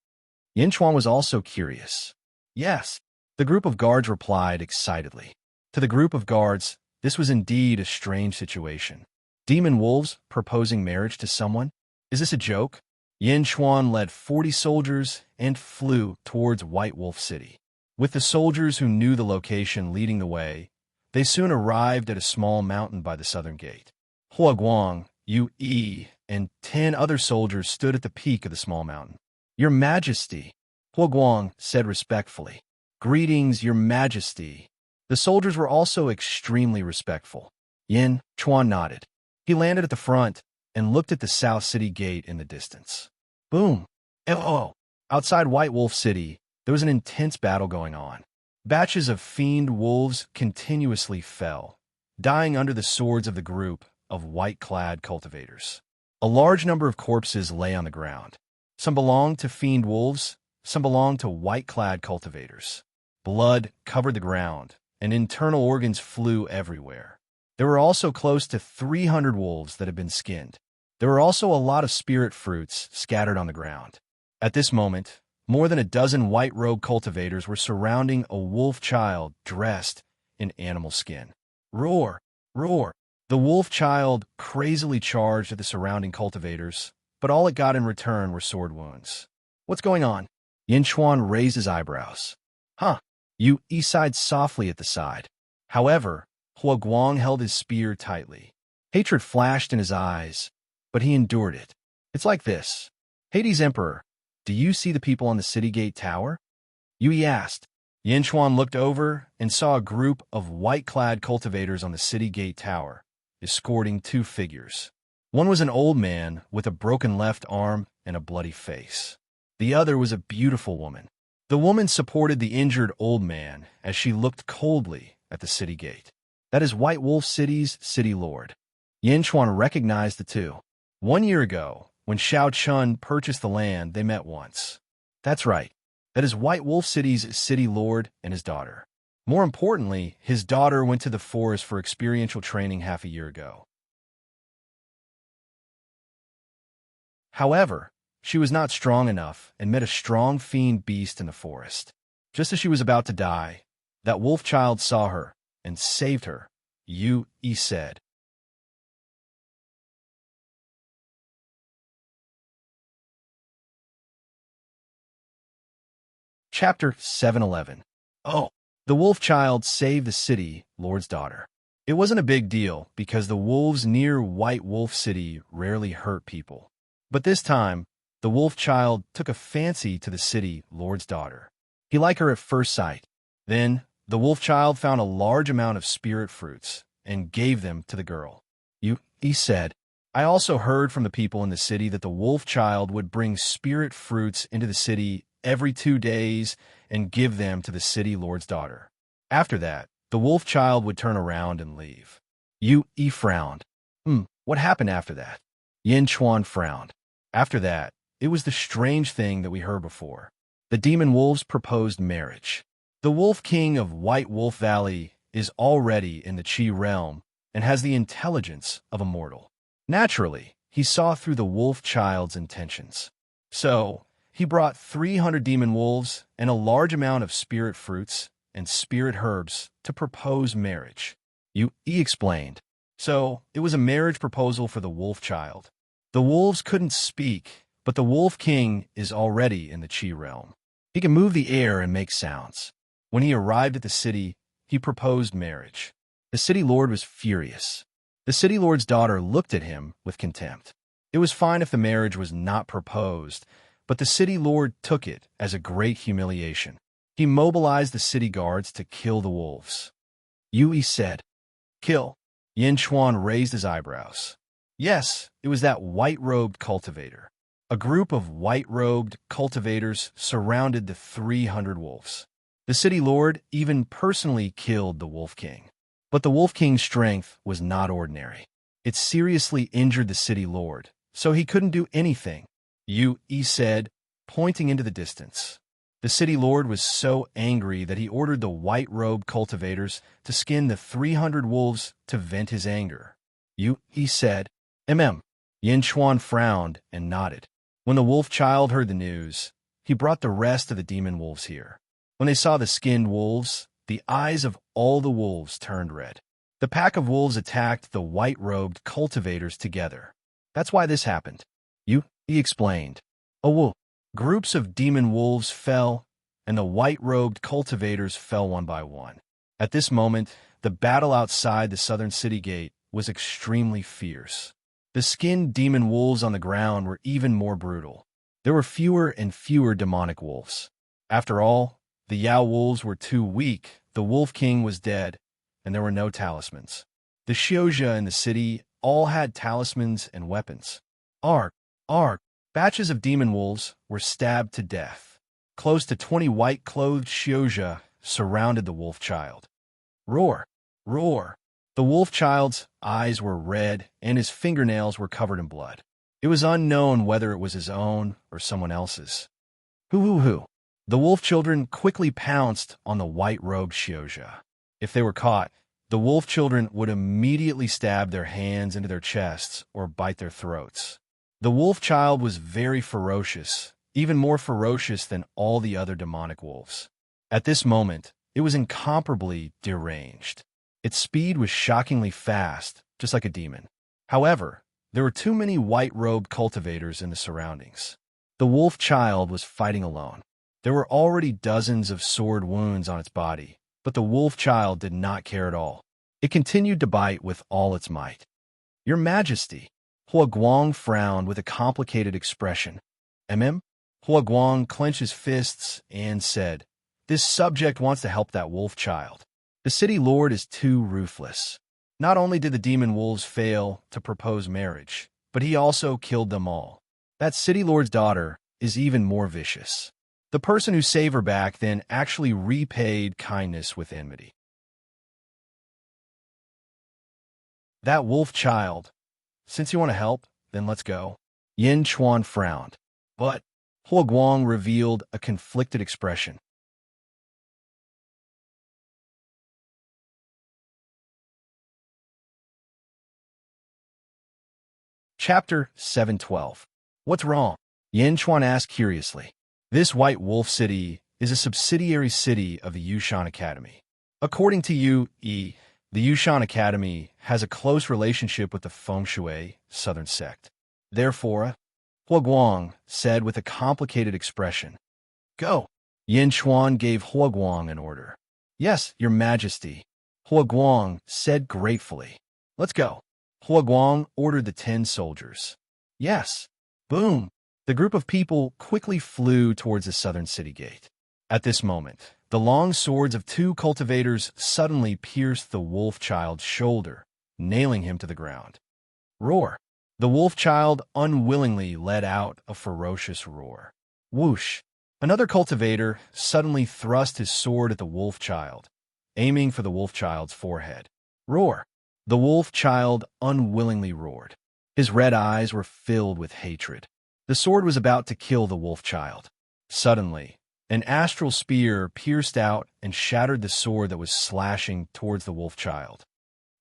Yin Chuan was also curious. Yes. The group of guards replied excitedly. To the group of guards, this was indeed a strange situation. Demon wolves proposing marriage to someone? Is this a joke? Yin Chuan led 40 soldiers and flew towards White Wolf City. With the soldiers who knew the location leading the way, they soon arrived at a small mountain by the southern gate. Hua Guang, Yu Yi, and 10 other soldiers stood at the peak of the small mountain. Your Majesty, Hua Guang said respectfully. Greetings, Your Majesty. The soldiers were also extremely respectful. Yin Chuan nodded. He landed at the front and looked at the South City gate in the distance. Boom! Oh! Outside White Wolf City, there was an intense battle going on. Batches of fiend wolves continuously fell, dying under the swords of the group of white-clad cultivators. A large number of corpses lay on the ground. Some belonged to fiend wolves, some belonged to white-clad cultivators. Blood covered the ground, and internal organs flew everywhere. There were also close to 300 wolves that had been skinned. There were also a lot of spirit fruits scattered on the ground. At this moment, more than a dozen white-robed cultivators were surrounding a wolf child dressed in animal skin. Roar! Roar! The wolf child crazily charged at the surrounding cultivators, but all it got in return were sword wounds. What's going on? Yin Chuan raised his eyebrows. Huh. Yu Yi sighed softly at the side. However, Hua Guang held his spear tightly. Hatred flashed in his eyes, but he endured it. It's like this. Hades Emperor, do you see the people on the city gate tower? Yu Yi asked. Yin Chuan looked over and saw a group of white-clad cultivators on the city gate tower, escorting 2 figures. One was an old man with a broken left arm and a bloody face. The other was a beautiful woman. The woman supported the injured old man as she looked coldly at the city gate. That is White Wolf City's city lord. Yin Chuan recognized the two. 1 year ago, when Xiao Chun purchased the land, they met once. That's right. That is White Wolf City's city lord and his daughter. More importantly, his daughter went to the forest for experiential training half a year ago. However, she was not strong enough and met a strong fiend beast in the forest. Just as she was about to die, that wolf child saw her and saved her. Yu Yi said. Chapter 711. Oh, the wolf child saved the city lord's daughter. It wasn't a big deal because the wolves near White Wolf City rarely hurt people. But this time, the wolf child took a fancy to the city lord's daughter. He liked her at first sight. Then, the wolf child found a large amount of spirit fruits and gave them to the girl. He said, I also heard from the people in the city that the wolf child would bring spirit fruits into the city every 2 days and give them to the city lord's daughter. After that, the wolf child would turn around and leave. He frowned. What happened after that? Yin Chuan frowned. After that, it was the strange thing that we heard before. The demon wolves proposed marriage. The wolf king of White Wolf Valley is already in the Qi realm and has the intelligence of a mortal. Naturally, he saw through the wolf child's intentions. So, he brought 300 demon wolves and a large amount of spirit fruits and spirit herbs to propose marriage. He explained. So, it was a marriage proposal for the wolf child. The wolves couldn't speak, but the wolf king is already in the Qi realm. He can move the air and make sounds. When he arrived at the city, he proposed marriage. The city lord was furious. The city lord's daughter looked at him with contempt. It was fine if the marriage was not proposed, but the city lord took it as a great humiliation. He mobilized the city guards to kill the wolves. Yui said, Kill. Yin Chuan raised his eyebrows. Yes, it was that white-robed cultivator. A group of white-robed cultivators surrounded the 300 wolves. The city lord even personally killed the wolf king. But the wolf king's strength was not ordinary. It seriously injured the city lord, so he couldn't do anything. He said, pointing into the distance. The city lord was so angry that he ordered the white-robed cultivators to skin the 300 wolves to vent his anger. He said, Yin Chuan frowned and nodded. When the wolf child heard the news, he brought the rest of the demon wolves here. When they saw the skinned wolves, the eyes of all the wolves turned red. The pack of wolves attacked the white-robed cultivators together. That's why this happened. He explained. Groups of demon wolves fell, and the white-robed cultivators fell one by one. At this moment, the battle outside the southern city gate was extremely fierce. The skinned demon wolves on the ground were even more brutal. There were fewer and fewer demonic wolves. After all, the Yao wolves were too weak, the wolf king was dead, and there were no talismans. The Xiozha in the city all had talismans and weapons. Arg! Batches of demon wolves were stabbed to death. Close to 20 white-clothed Xiozha surrounded the wolf child. Roar! The wolf child's eyes were red and his fingernails were covered in blood. It was unknown whether it was his own or someone else's. Hoo. The wolf children quickly pounced on the white-robed Xiozha. If they were caught, the wolf children would immediately stab their hands into their chests or bite their throats. The wolf child was very ferocious, even more ferocious than all the other demonic wolves. At this moment, it was incomparably deranged. Its speed was shockingly fast, just like a demon. However, there were too many white-robed cultivators in the surroundings. The wolf child was fighting alone. There were already dozens of sword wounds on its body, but the wolf child did not care at all. It continued to bite with all its might. Your Majesty, Hua Guang frowned with a complicated expression. Hua Guang clenched his fists and said, This subject wants to help that wolf child. The city lord is too ruthless. Not only did the demon wolves fail to propose marriage, but he also killed them all. That city lord's daughter is even more vicious. The person who saved her back then actually repaid kindness with enmity. That wolf child. Since you want to help, then let's go. Yin Chuan frowned, but Hua Guang revealed a conflicted expression. Chapter 712. What's wrong? Yin Chuan asked curiously. This White Wolf City is a subsidiary city of the Yushan Academy. According to the Yushan Academy has a close relationship with the Feng Shui Southern sect. Therefore, Hua Guang said with a complicated expression, Go. Yin Chuan gave Huaguang an order. Yes, Your Majesty, Huaguang said gratefully. Let's go. Huaguang ordered the 10 soldiers. Yes. Boom. The group of people quickly flew towards the southern city gate. At this moment, the long swords of 2 cultivators suddenly pierced the wolf child's shoulder, nailing him to the ground. Roar. The wolf child unwillingly let out a ferocious roar. Whoosh. Another cultivator suddenly thrust his sword at the wolf child, aiming for the wolf child's forehead. Roar. The wolf child unwillingly roared. His red eyes were filled with hatred. The sword was about to kill the wolf child. Suddenly, an astral spear pierced out and shattered the sword that was slashing towards the wolf child.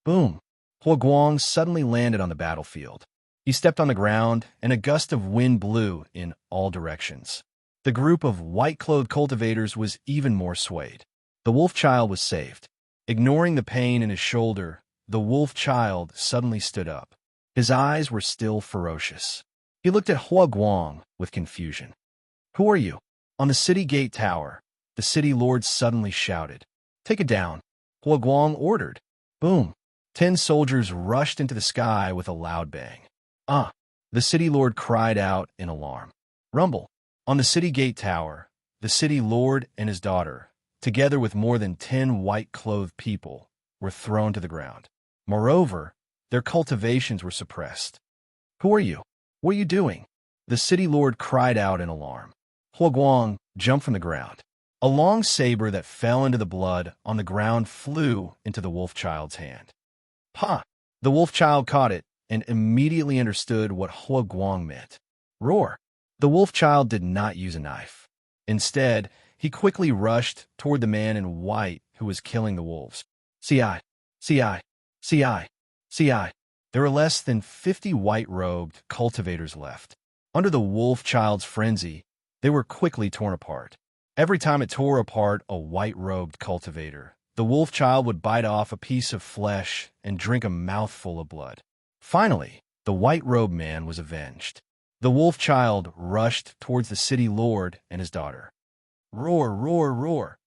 Boom! Huaguang suddenly landed on the battlefield. He stepped on the ground, and a gust of wind blew in all directions. The group of white-clothed cultivators was even more swayed. The wolf child was saved. Ignoring the pain in his shoulder, the wolf child suddenly stood up. His eyes were still ferocious. He looked at Huaguang with confusion. Who are you? On the city gate tower, the city lord suddenly shouted. Take it down. Huaguang ordered. Boom. 10 soldiers rushed into the sky with a loud bang. The city lord cried out in alarm. Rumble. On the city gate tower, the city lord and his daughter, together with more than 10 white-clothed people, were thrown to the ground. Moreover, their cultivations were suppressed. Who are you? What are you doing? The city lord cried out in alarm. Huaguang jumped from the ground. A long saber that fell into the blood on the ground flew into the wolf child's hand. Ha! The wolf child caught it and immediately understood what Huaguang meant. Roar! The wolf child did not use a knife. Instead, he quickly rushed toward the man in white who was killing the wolves. Ci. There were less than 50 white-robed cultivators left. Under the wolf child's frenzy, they were quickly torn apart. Every time it tore apart a white-robed cultivator, the wolf child would bite off a piece of flesh and drink a mouthful of blood. Finally, the white-robed man was avenged. The wolf child rushed towards the city lord and his daughter. Roar, roar, roar.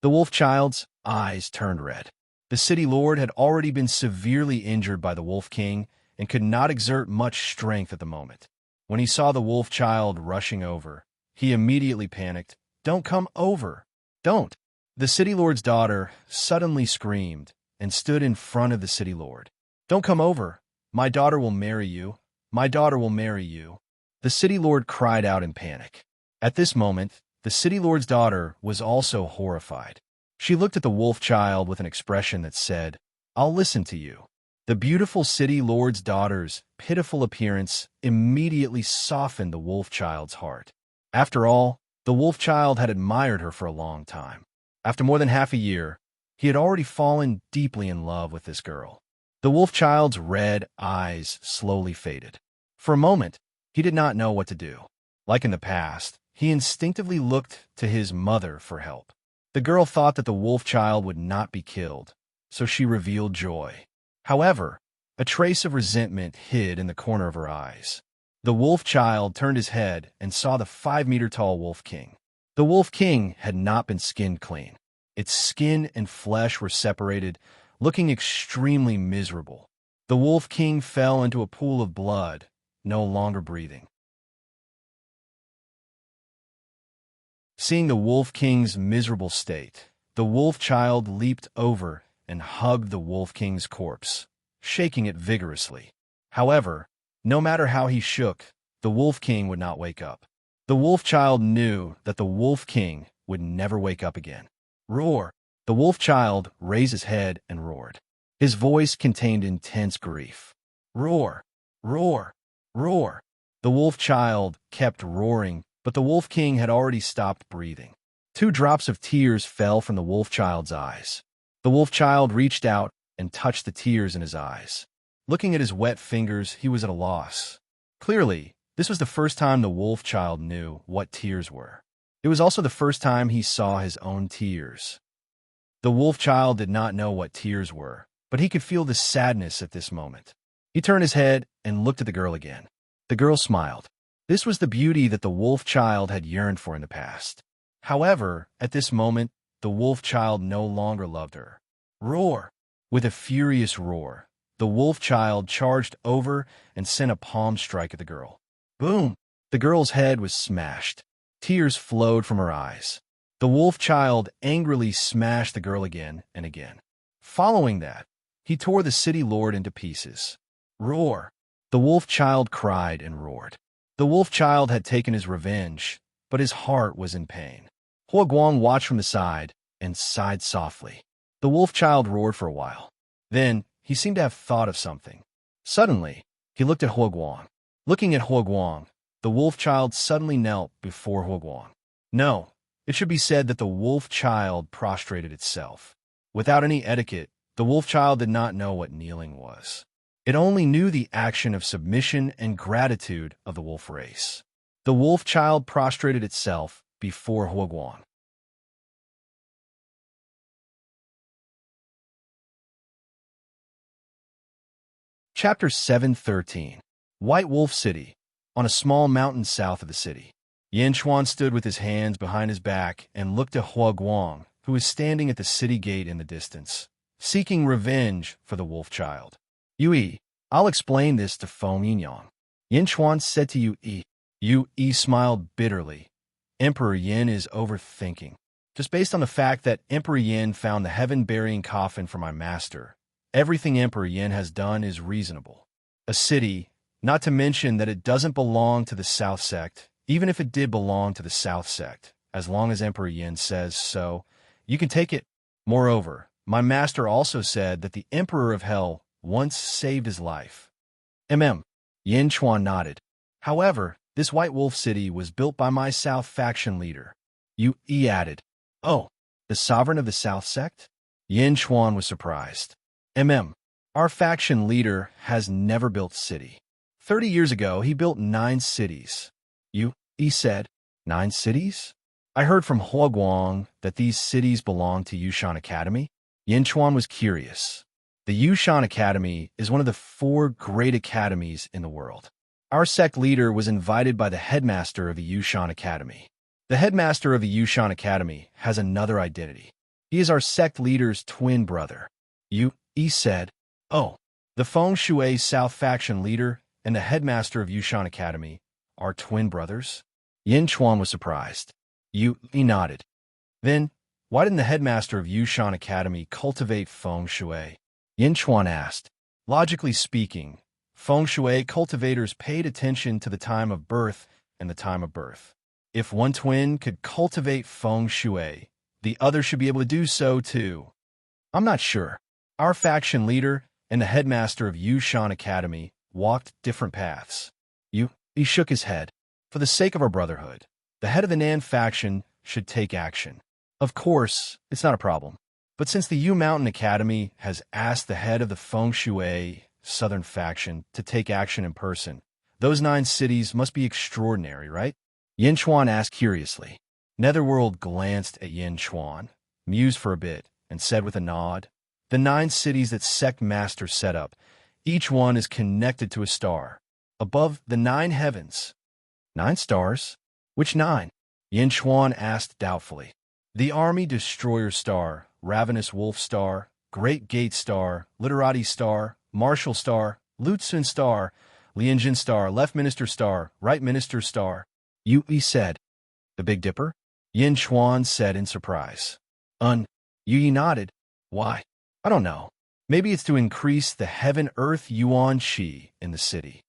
The wolf child's eyes turned red. The city lord had already been severely injured by the wolf king and could not exert much strength at the moment. When he saw the wolf child rushing over, he immediately panicked. Don't come over. Don't. The city lord's daughter suddenly screamed and stood in front of the city lord. Don't come over. My daughter will marry you. My daughter will marry you. The city lord cried out in panic. At this moment, the city lord's daughter was also horrified. She looked at the wolf child with an expression that said, I'll listen to you. The beautiful city lord's daughter's pitiful appearance immediately softened the wolf child's heart. After all, the wolf child had admired her for a long time. After more than half a year, he had already fallen deeply in love with this girl. The wolf child's red eyes slowly faded. For a moment, he did not know what to do. Like in the past, he instinctively looked to his mother for help. The girl thought that the wolf child would not be killed, so she revealed joy. However, a trace of resentment hid in the corner of her eyes. The wolf child turned his head and saw the 5-meter-tall wolf king. The wolf king had not been skinned clean. Its skin and flesh were separated, looking extremely miserable. The wolf king fell into a pool of blood, no longer breathing. Seeing the wolf king's miserable state, the wolf child leaped over and hugged the wolf king's corpse, shaking it vigorously. However, no matter how he shook, the wolf king would not wake up. The wolf child knew that the wolf king would never wake up again. Roar! The wolf child raised his head and roared. His voice contained intense grief. Roar! Roar! Roar! The wolf child kept roaring, but the wolf king had already stopped breathing. 2 drops of tears fell from the wolf child's eyes. The wolf child reached out and touched the tears in his eyes. Looking at his wet fingers, he was at a loss. Clearly, this was the first time the wolf child knew what tears were. It was also the first time he saw his own tears. The wolf child did not know what tears were, but he could feel the sadness at this moment. He turned his head and looked at the girl again. The girl smiled. This was the beauty that the wolf child had yearned for in the past. However, at this moment, the wolf child no longer loved her. Roar! With a furious roar, the wolf child charged over and sent a palm strike at the girl. Boom! The girl's head was smashed. Tears flowed from her eyes. The wolf child angrily smashed the girl again and again. Following that, he tore the city lord into pieces. Roar! The wolf child cried and roared. The wolf child had taken his revenge, but his heart was in pain. Huoguang watched from the side and sighed softly. The wolf child roared for a while. Then, he seemed to have thought of something. Suddenly, he looked at Huoguang. Looking at Huoguang, the wolf child suddenly knelt before Huoguang. No, it should be said that the wolf child prostrated itself. Without any etiquette, the wolf child did not know what kneeling was. It only knew the action of submission and gratitude of the wolf race. The wolf child prostrated itself before Huoguang. Chapter 713. White Wolf City. On a small mountain south of the city, Yin Chuan stood with his hands behind his back and looked at Huoguang, who was standing at the city gate in the distance, seeking revenge for the wolf child. Yui, I'll explain this to Feng Yinyang. Yin Chuan said to Yui. Yui smiled bitterly. Emperor Yin is overthinking. Just based on the fact that Emperor Yin found the heaven-burying coffin for my master, everything Emperor Yin has done is reasonable. A city, not to mention that it doesn't belong to the South Sect, even if it did belong to the South Sect, as long as Emperor Yin says so, you can take it. Moreover, my master also said that the Emperor of Hell once saved his life. Yin Chuan nodded. However, this White Wolf City was built by my South faction leader. Yui added. Oh, the sovereign of the South Sect? Yin Chuan was surprised. Our faction leader has never built city. 30 years ago, he built 9 cities. Yui said, 9 cities? I heard from Huoguang that these cities belong to Yushan Academy. Yin Chuan was curious. The Yushan Academy is one of the 4 great academies in the world. Our sect leader was invited by the headmaster of the Yushan Academy. The headmaster of the Yushan Academy has another identity. He is our sect leader's twin brother. Yui said, oh, the Feng Shui South faction leader and the headmaster of Yushan Academy are twin brothers? Yin Chuan was surprised. Yui nodded. Then, why didn't the headmaster of Yushan Academy cultivate Feng Shui? Yin Chuan asked. Logically speaking, Feng Shui cultivators paid attention to the time of birth and the time of birth. If one twin could cultivate Feng Shui, the other should be able to do so too. I'm not sure. Our faction leader and the headmaster of Yushan Academy walked different paths. He shook his head. For the sake of our brotherhood, the head of the Nan faction should take action. Of course, it's not a problem. But since the Yu Mountain Academy has asked the head of the Feng Shui Southern faction to take action in person, those 9 cities must be extraordinary, right? Yin Chuan asked curiously. Netherworld glanced at Yin Chuan, mused for a bit, and said with a nod, the 9 cities that Sect Master set up, each one is connected to a star. Above the 9 heavens. 9 stars? Which 9? Yin Chuan asked doubtfully. The Army Destroyer Star, Ravenous Wolf Star, Great Gate Star, Literati Star, Marshal Star, Lutzen Star, Lianjin Star, Left Minister Star, Right Minister Star. Yui said. The Big Dipper? Yin Chuan said in surprise. Yui nodded. Why? I don't know. Maybe it's to increase the heaven-earth yuan qi in the city.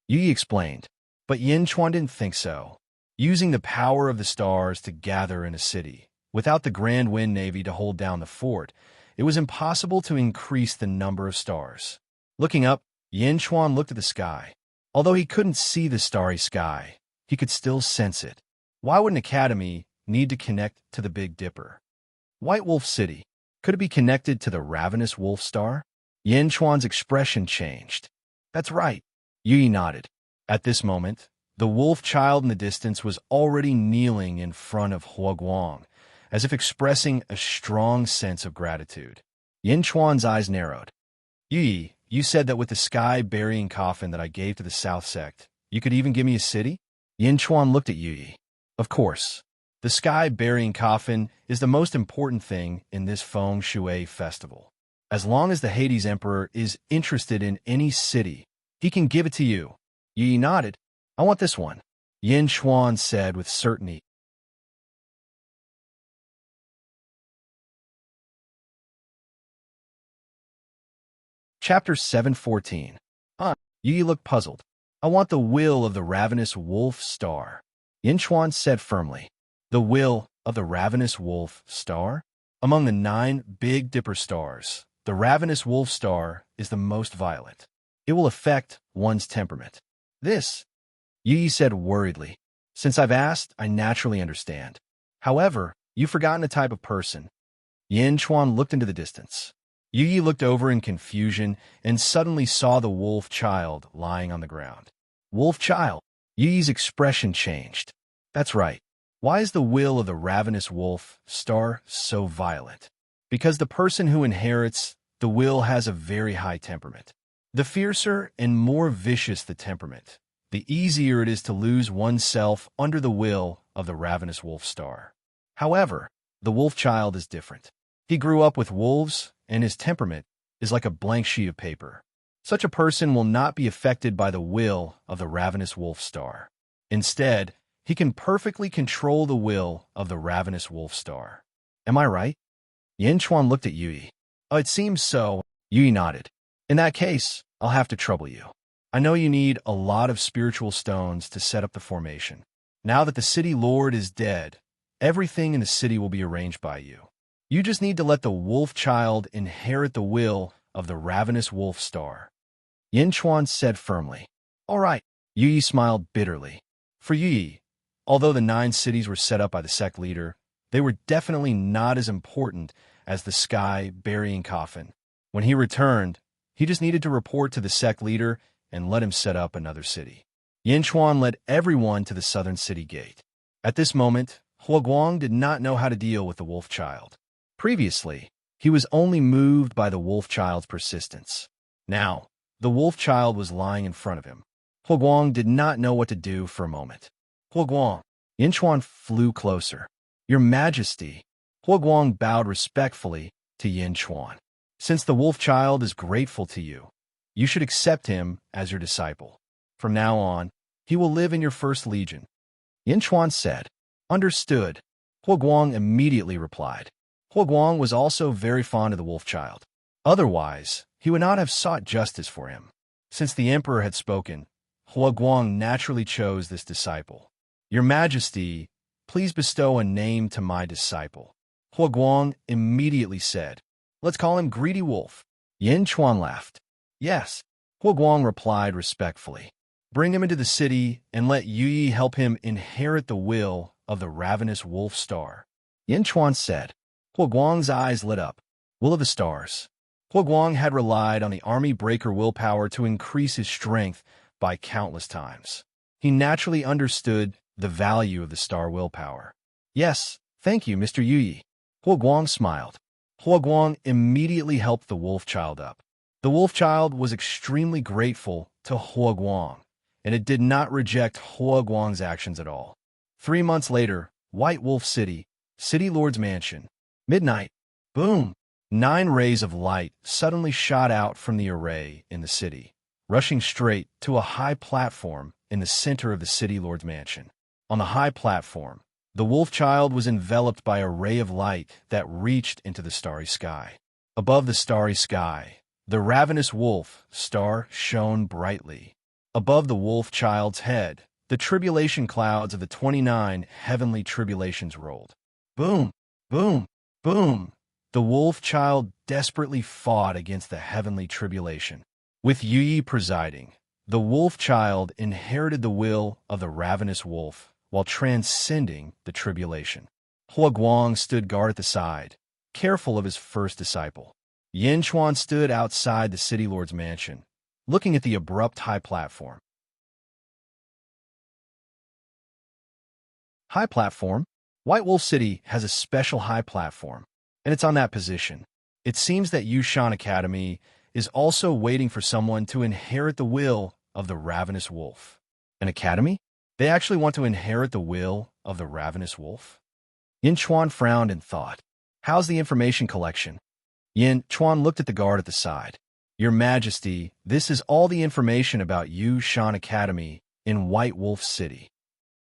Yui explained. But Yin Chuan didn't think so. Using the power of the stars to gather in a city, without the Grand Wind Navy to hold down the fort, it was impossible to increase the number of stars. Looking up, Yin Chuan looked at the sky. Although he couldn't see the starry sky, he could still sense it. Why would an academy need to connect to the Big Dipper? White Wolf City. Could it be connected to the Ravenous Wolf Star? Yin Chuan's expression changed. That's right. Yui nodded. At this moment, the wolf child in the distance was already kneeling in front of Huoguang, as if expressing a strong sense of gratitude. Yin Chuan's eyes narrowed. Yui, you said that with the sky-burying coffin that I gave to the South Sect, you could even give me a city? Yin Chuan looked at Yui. Of course. The sky burying coffin is the most important thing in this feng shui festival. As long as the Hades Emperor is interested in any city, he can give it to you. Yi nodded. I want this one, Yin Chuan said with certainty. Chapter 714. Yi looked puzzled. I want the will of the ravenous wolf star, Yin Chuan said firmly. The will of the ravenous wolf star? Among the 9 Big Dipper stars, the ravenous wolf star is the most violent. It will affect one's temperament. This, Yi said worriedly. Since I've asked, I naturally understand. However, you've forgotten a type of person. Yin Chuan looked into the distance. Yi looked over in confusion and suddenly saw the wolf child lying on the ground. Wolf child? Yi's expression changed. That's right. Why is the will of the ravenous wolf star so violent? Because the person who inherits the will has a very high temperament. The fiercer and more vicious the temperament, the easier it is to lose oneself under the will of the ravenous wolf star. However, the wolf child is different. He grew up with wolves, and his temperament is like a blank sheet of paper. Such a person will not be affected by the will of the ravenous wolf star. Instead, he can perfectly control the will of the ravenous wolf star. Am I right? Yin Chuan looked at Yi. Oh, it seems so. Yi nodded. In that case, I'll have to trouble you. I know you need a lot of spiritual stones to set up the formation. Now that the city lord is dead, everything in the city will be arranged by you. You just need to let the wolf child inherit the will of the ravenous wolf star. Yin Chuan said firmly. All right. Yi smiled bitterly. For Yi, although the 9 cities were set up by the sect leader, they were definitely not as important as the sky burying coffin. When he returned, he just needed to report to the sect leader and let him set up another city. Yin Chuan led everyone to the southern city gate. At this moment, Huaguang did not know how to deal with the wolf child. Previously, he was only moved by the wolf child's persistence. Now, the wolf child was lying in front of him. Huaguang did not know what to do for a moment. Huaguang. Yin Chuan flew closer. Your Majesty. Huaguang bowed respectfully to Yin Chuan. Since the wolf child is grateful to you, you should accept him as your disciple. From now on, he will live in your first legion. Yin Chuan said. Understood. Huaguang immediately replied. Huaguang was also very fond of the wolf child. Otherwise, he would not have sought justice for him. Since the emperor had spoken, Huaguang naturally chose this disciple. Your Majesty, please bestow a name to my disciple. Huaguang immediately said. Let's call him Greedy Wolf. Yin Chuan laughed. Yes. Huaguang replied respectfully. Bring him into the city and let Yi help him inherit the will of the ravenous wolf star. Yin Chuan said. Huaguang's eyes lit up. Will of the stars. Huaguang had relied on the army breaker willpower to increase his strength by countless times. He naturally understood the value of the star willpower. Yes, thank you, Mr. Yi. Huaguang smiled. Huaguang immediately helped the wolf child up. The wolf child was extremely grateful to Huaguang, and it did not reject Huaguang's actions at all. 3 months later, White Wolf City, City Lord's Mansion. Midnight. Boom! 9 rays of light suddenly shot out from the array in the city, rushing straight to a high platform in the center of the City Lord's Mansion. On the high platform, the wolf child was enveloped by a ray of light that reached into the starry sky. Above the starry sky, the ravenous wolf star shone brightly. Above the wolf child's head, the tribulation clouds of the 29 heavenly tribulations rolled. Boom! Boom! Boom! The wolf child desperately fought against the heavenly tribulation. With Yi presiding, the wolf child inherited the will of the ravenous wolf while transcending the tribulation. Huaguang stood guard at the side, careful of his first disciple. Yin Chuan stood outside the city lord's mansion, looking at the abrupt high platform. High platform? White Wolf City has a special high platform, and it's on that position. It seems that Yushan Academy is also waiting for someone to inherit the will of the ravenous wolf. An academy? They actually want to inherit the will of the ravenous wolf? Yin Chuan frowned and thought. How's the information collection? Yin Chuan looked at the guard at the side. Your Majesty, this is all the information about Yu Shan Academy in White Wolf City.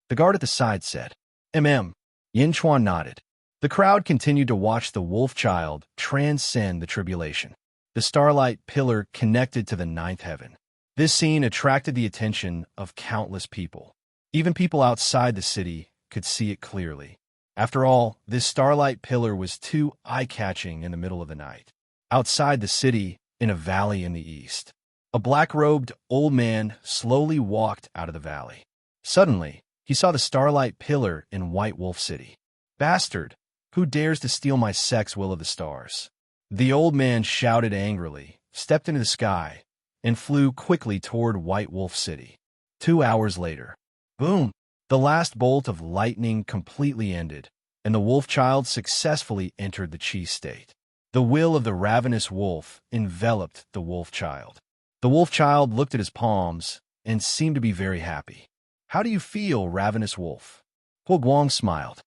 The guard at the side said. Yin Chuan nodded. The crowd continued to watch the wolf child transcend the tribulation. The starlight pillar connected to the ninth heaven. This scene attracted the attention of countless people. Even people outside the city could see it clearly. After all, this starlight pillar was too eye-catching in the middle of the night. Outside the city, in a valley in the east, a black-robed old man slowly walked out of the valley. Suddenly, he saw the starlight pillar in White Wolf City. Bastard! Who dares to steal my sex will of the stars? The old man shouted angrily, stepped into the sky, and flew quickly toward White Wolf City. 2 hours later, boom! The last bolt of lightning completely ended, and the wolf child successfully entered the chi state. The will of the ravenous wolf enveloped the wolf child. The wolf child looked at his palms and seemed to be very happy. How do you feel, ravenous wolf? Huo Guang smiled.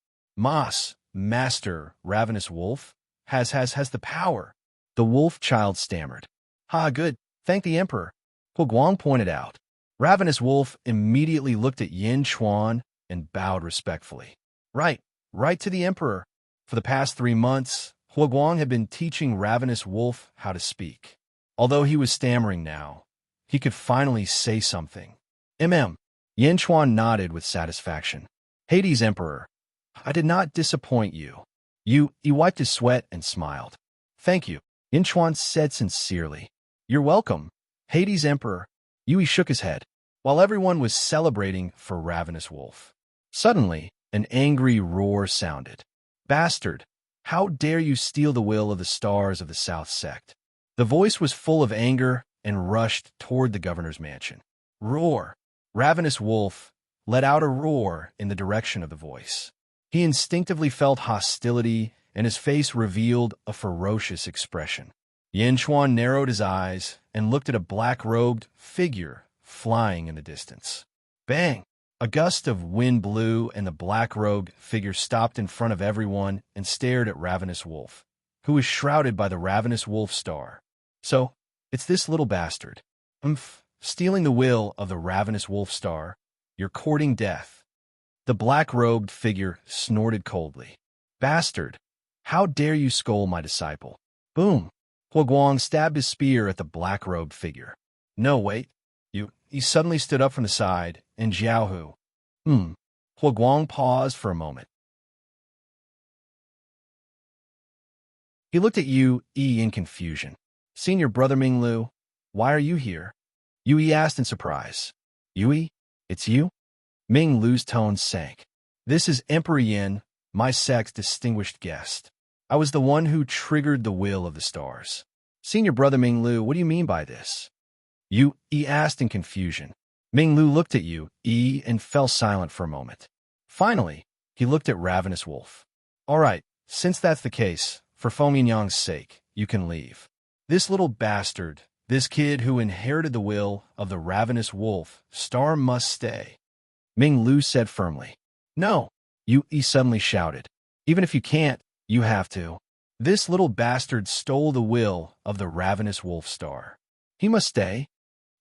Master, ravenous wolf, has the power. The wolf child stammered. Good, thank the emperor. Huo Guang pointed out. Ravenous wolf immediately looked at Yin Chuan and bowed respectfully. Right to the emperor. For the past 3 months, Huo Guang had been teaching Ravenous Wolf how to speak. Although he was stammering now, he could finally say something. Yin Chuan nodded with satisfaction. Hades Emperor, I did not disappoint you. He wiped his sweat and smiled. Thank you, Yin Chuan said sincerely. You're welcome, Hades Emperor. Yui shook his head, while everyone was celebrating for Ravenous Wolf. Suddenly, an angry roar sounded. Bastard! How dare you steal the will of the stars of the South Sect? The voice was full of anger and rushed toward the governor's mansion. Roar! Ravenous Wolf let out a roar in the direction of the voice. He instinctively felt hostility, and his face revealed a ferocious expression. Yin Chuan narrowed his eyes and looked at a black-robed figure flying in the distance. Bang! A gust of wind blew, and the black-robed figure stopped in front of everyone and stared at Ravenous Wolf, who was shrouded by the Ravenous Wolf star. So, it's this little bastard. Stealing the will of the Ravenous Wolf star. You're courting death. The black-robed figure snorted coldly. Bastard! How dare you scold my disciple? Boom! Huo Guang stabbed his spear at the black-robed figure. No, wait. He suddenly stood up from the side, and Jiaohu. Huo Guang paused for a moment. He looked at Yui in confusion. Senior brother Minglu, why are you here? Yui asked in surprise. Yui, it's you? Minglu's tone sank. This is Emperor Yin, my sect's distinguished guest. I was the one who triggered the will of the stars. Senior brother Minglu, what do you mean by this? Yui asked in confusion. Minglu looked at Yui and fell silent for a moment. Finally, he looked at Ravenous Wolf. All right, since that's the case, for Feng Yingyang's sake, you can leave. This little bastard, this kid who inherited the will of the Ravenous Wolf, star must stay. Minglu said firmly. No, Yui suddenly shouted. Even if you can't, you have to. This little bastard stole the will of the Ravenous Wolf star. He must stay.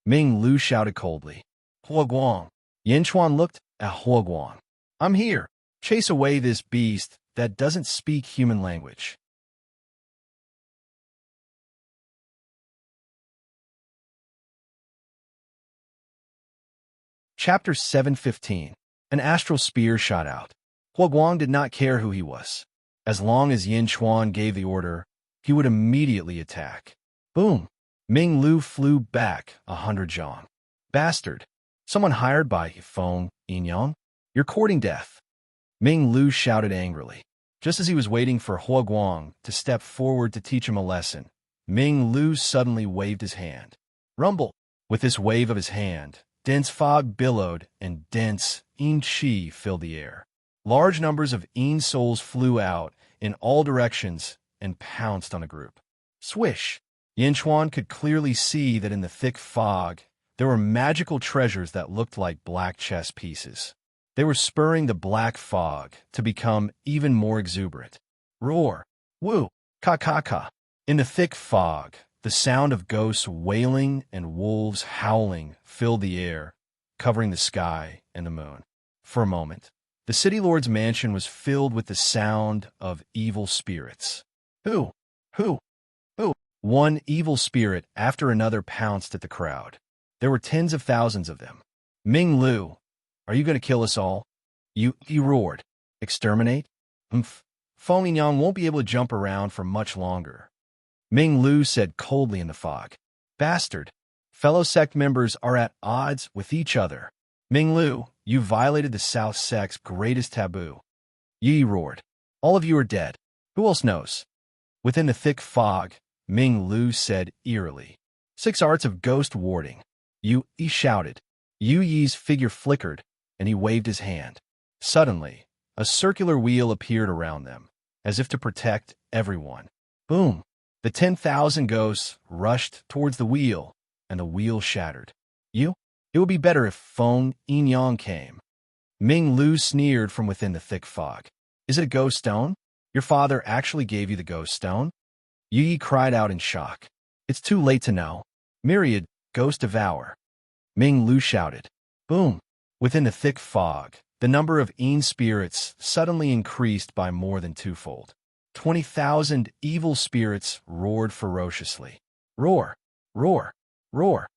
Minglu shouted coldly. Huo Guang. Yin Chuan looked at Huo Guang. I'm here. Chase away this beast that doesn't speak human language. Chapter 7:15. An astral spear shot out. Huo Guang did not care who he was. As long as Yin Chuan gave the order, he would immediately attack. Boom! Minglu flew back 100 zhang. Bastard! Someone hired by Feng Yingyang? You're courting death. Minglu shouted angrily. Just as he was waiting for Huo Guang to step forward to teach him a lesson, Minglu suddenly waved his hand. Rumble! With this wave of his hand, dense fog billowed and dense Yin Qi filled the air. Large numbers of Yin souls flew out in all directions and pounced on the group. Swish! Yin Chuan could clearly see that in the thick fog, there were magical treasures that looked like black chess pieces. They were spurring the black fog to become even more exuberant. Roar! Woo! Ka-ka-ka! In the thick fog, the sound of ghosts wailing and wolves howling filled the air, covering the sky and the moon. For a moment, the city lord's mansion was filled with the sound of evil spirits. Who? Who? Who? One evil spirit after another pounced at the crowd. There were tens of thousands of them. Ming Lu, are you going to kill us all? He roared. Exterminate? Feng Yang won't be able to jump around for much longer. Ming Lu said coldly in the fog. Bastard. Fellow sect members are at odds with each other. Ming Lu, you violated the South Sect's greatest taboo. Yi roared. All of you are dead. Who else knows? Within the thick fog, Ming Lu said eerily. 6 arts of ghost warding. He shouted. Yu Yi's figure flickered, and he waved his hand. Suddenly, a circular wheel appeared around them, as if to protect everyone. Boom! The 10,000 ghosts rushed towards the wheel, and the wheel shattered. It would be better if Feng Yinyang came. Ming Lu sneered from within the thick fog. Is it a ghost stone? Your father actually gave you the ghost stone? Yi cried out in shock. It's too late to know. Myriad, ghost devour. Ming Lu shouted. Boom! Within the thick fog, the number of Yin spirits suddenly increased by more than twofold. 20,000 evil spirits roared ferociously. Roar! Roar! Roar!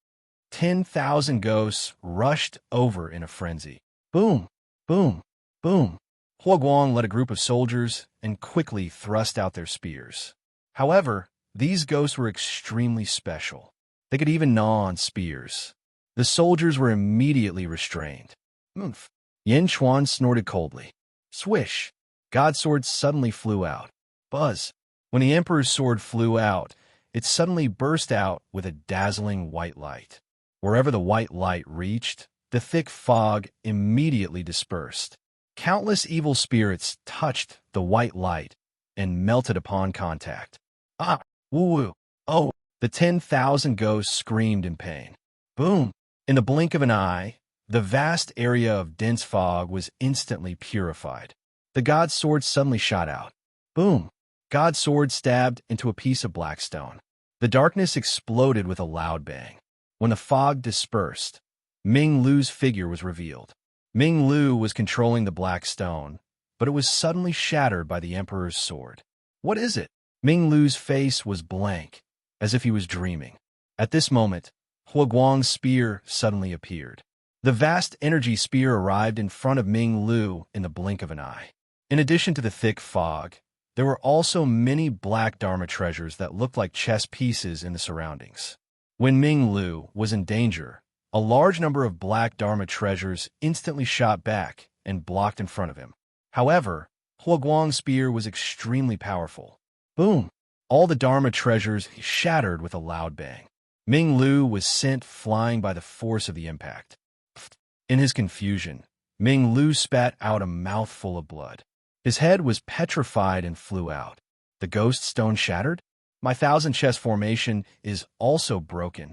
10,000 ghosts rushed over in a frenzy. Boom! Boom! Boom! Huoguang led a group of soldiers and quickly thrust out their spears. However, these ghosts were extremely special. They could even gnaw on spears. The soldiers were immediately restrained. Oomph! Yin Chuan snorted coldly. Swish! God's sword suddenly flew out. Buzz! When the Emperor's sword flew out, it suddenly burst out with a dazzling white light. Wherever the white light reached, the thick fog immediately dispersed. Countless evil spirits touched the white light and melted upon contact. Ah! Woo-woo! Oh! The 10,000 ghosts screamed in pain. Boom! In the blink of an eye, the vast area of dense fog was instantly purified. The god's sword suddenly shot out. Boom! God's sword stabbed into a piece of black stone. The darkness exploded with a loud bang. When the fog dispersed, Ming Lu's figure was revealed. Ming Lu was controlling the black stone, but it was suddenly shattered by the Emperor's sword. What is it? Ming Lu's face was blank, as if he was dreaming. At this moment, Huoguang's spear suddenly appeared. The vast energy spear arrived in front of Ming Lu in the blink of an eye. In addition to the thick fog, there were also many black Dharma treasures that looked like chess pieces in the surroundings. When Ming Lu was in danger, a large number of black Dharma treasures instantly shot back and blocked in front of him. However, Huoguang's spear was extremely powerful. Boom! All the Dharma treasures shattered with a loud bang. Ming Lu was sent flying by the force of the impact. In his confusion, Ming Lu spat out a mouthful of blood. His head was petrified and flew out. The ghost stone shattered? My 1,000 chess formation is also broken.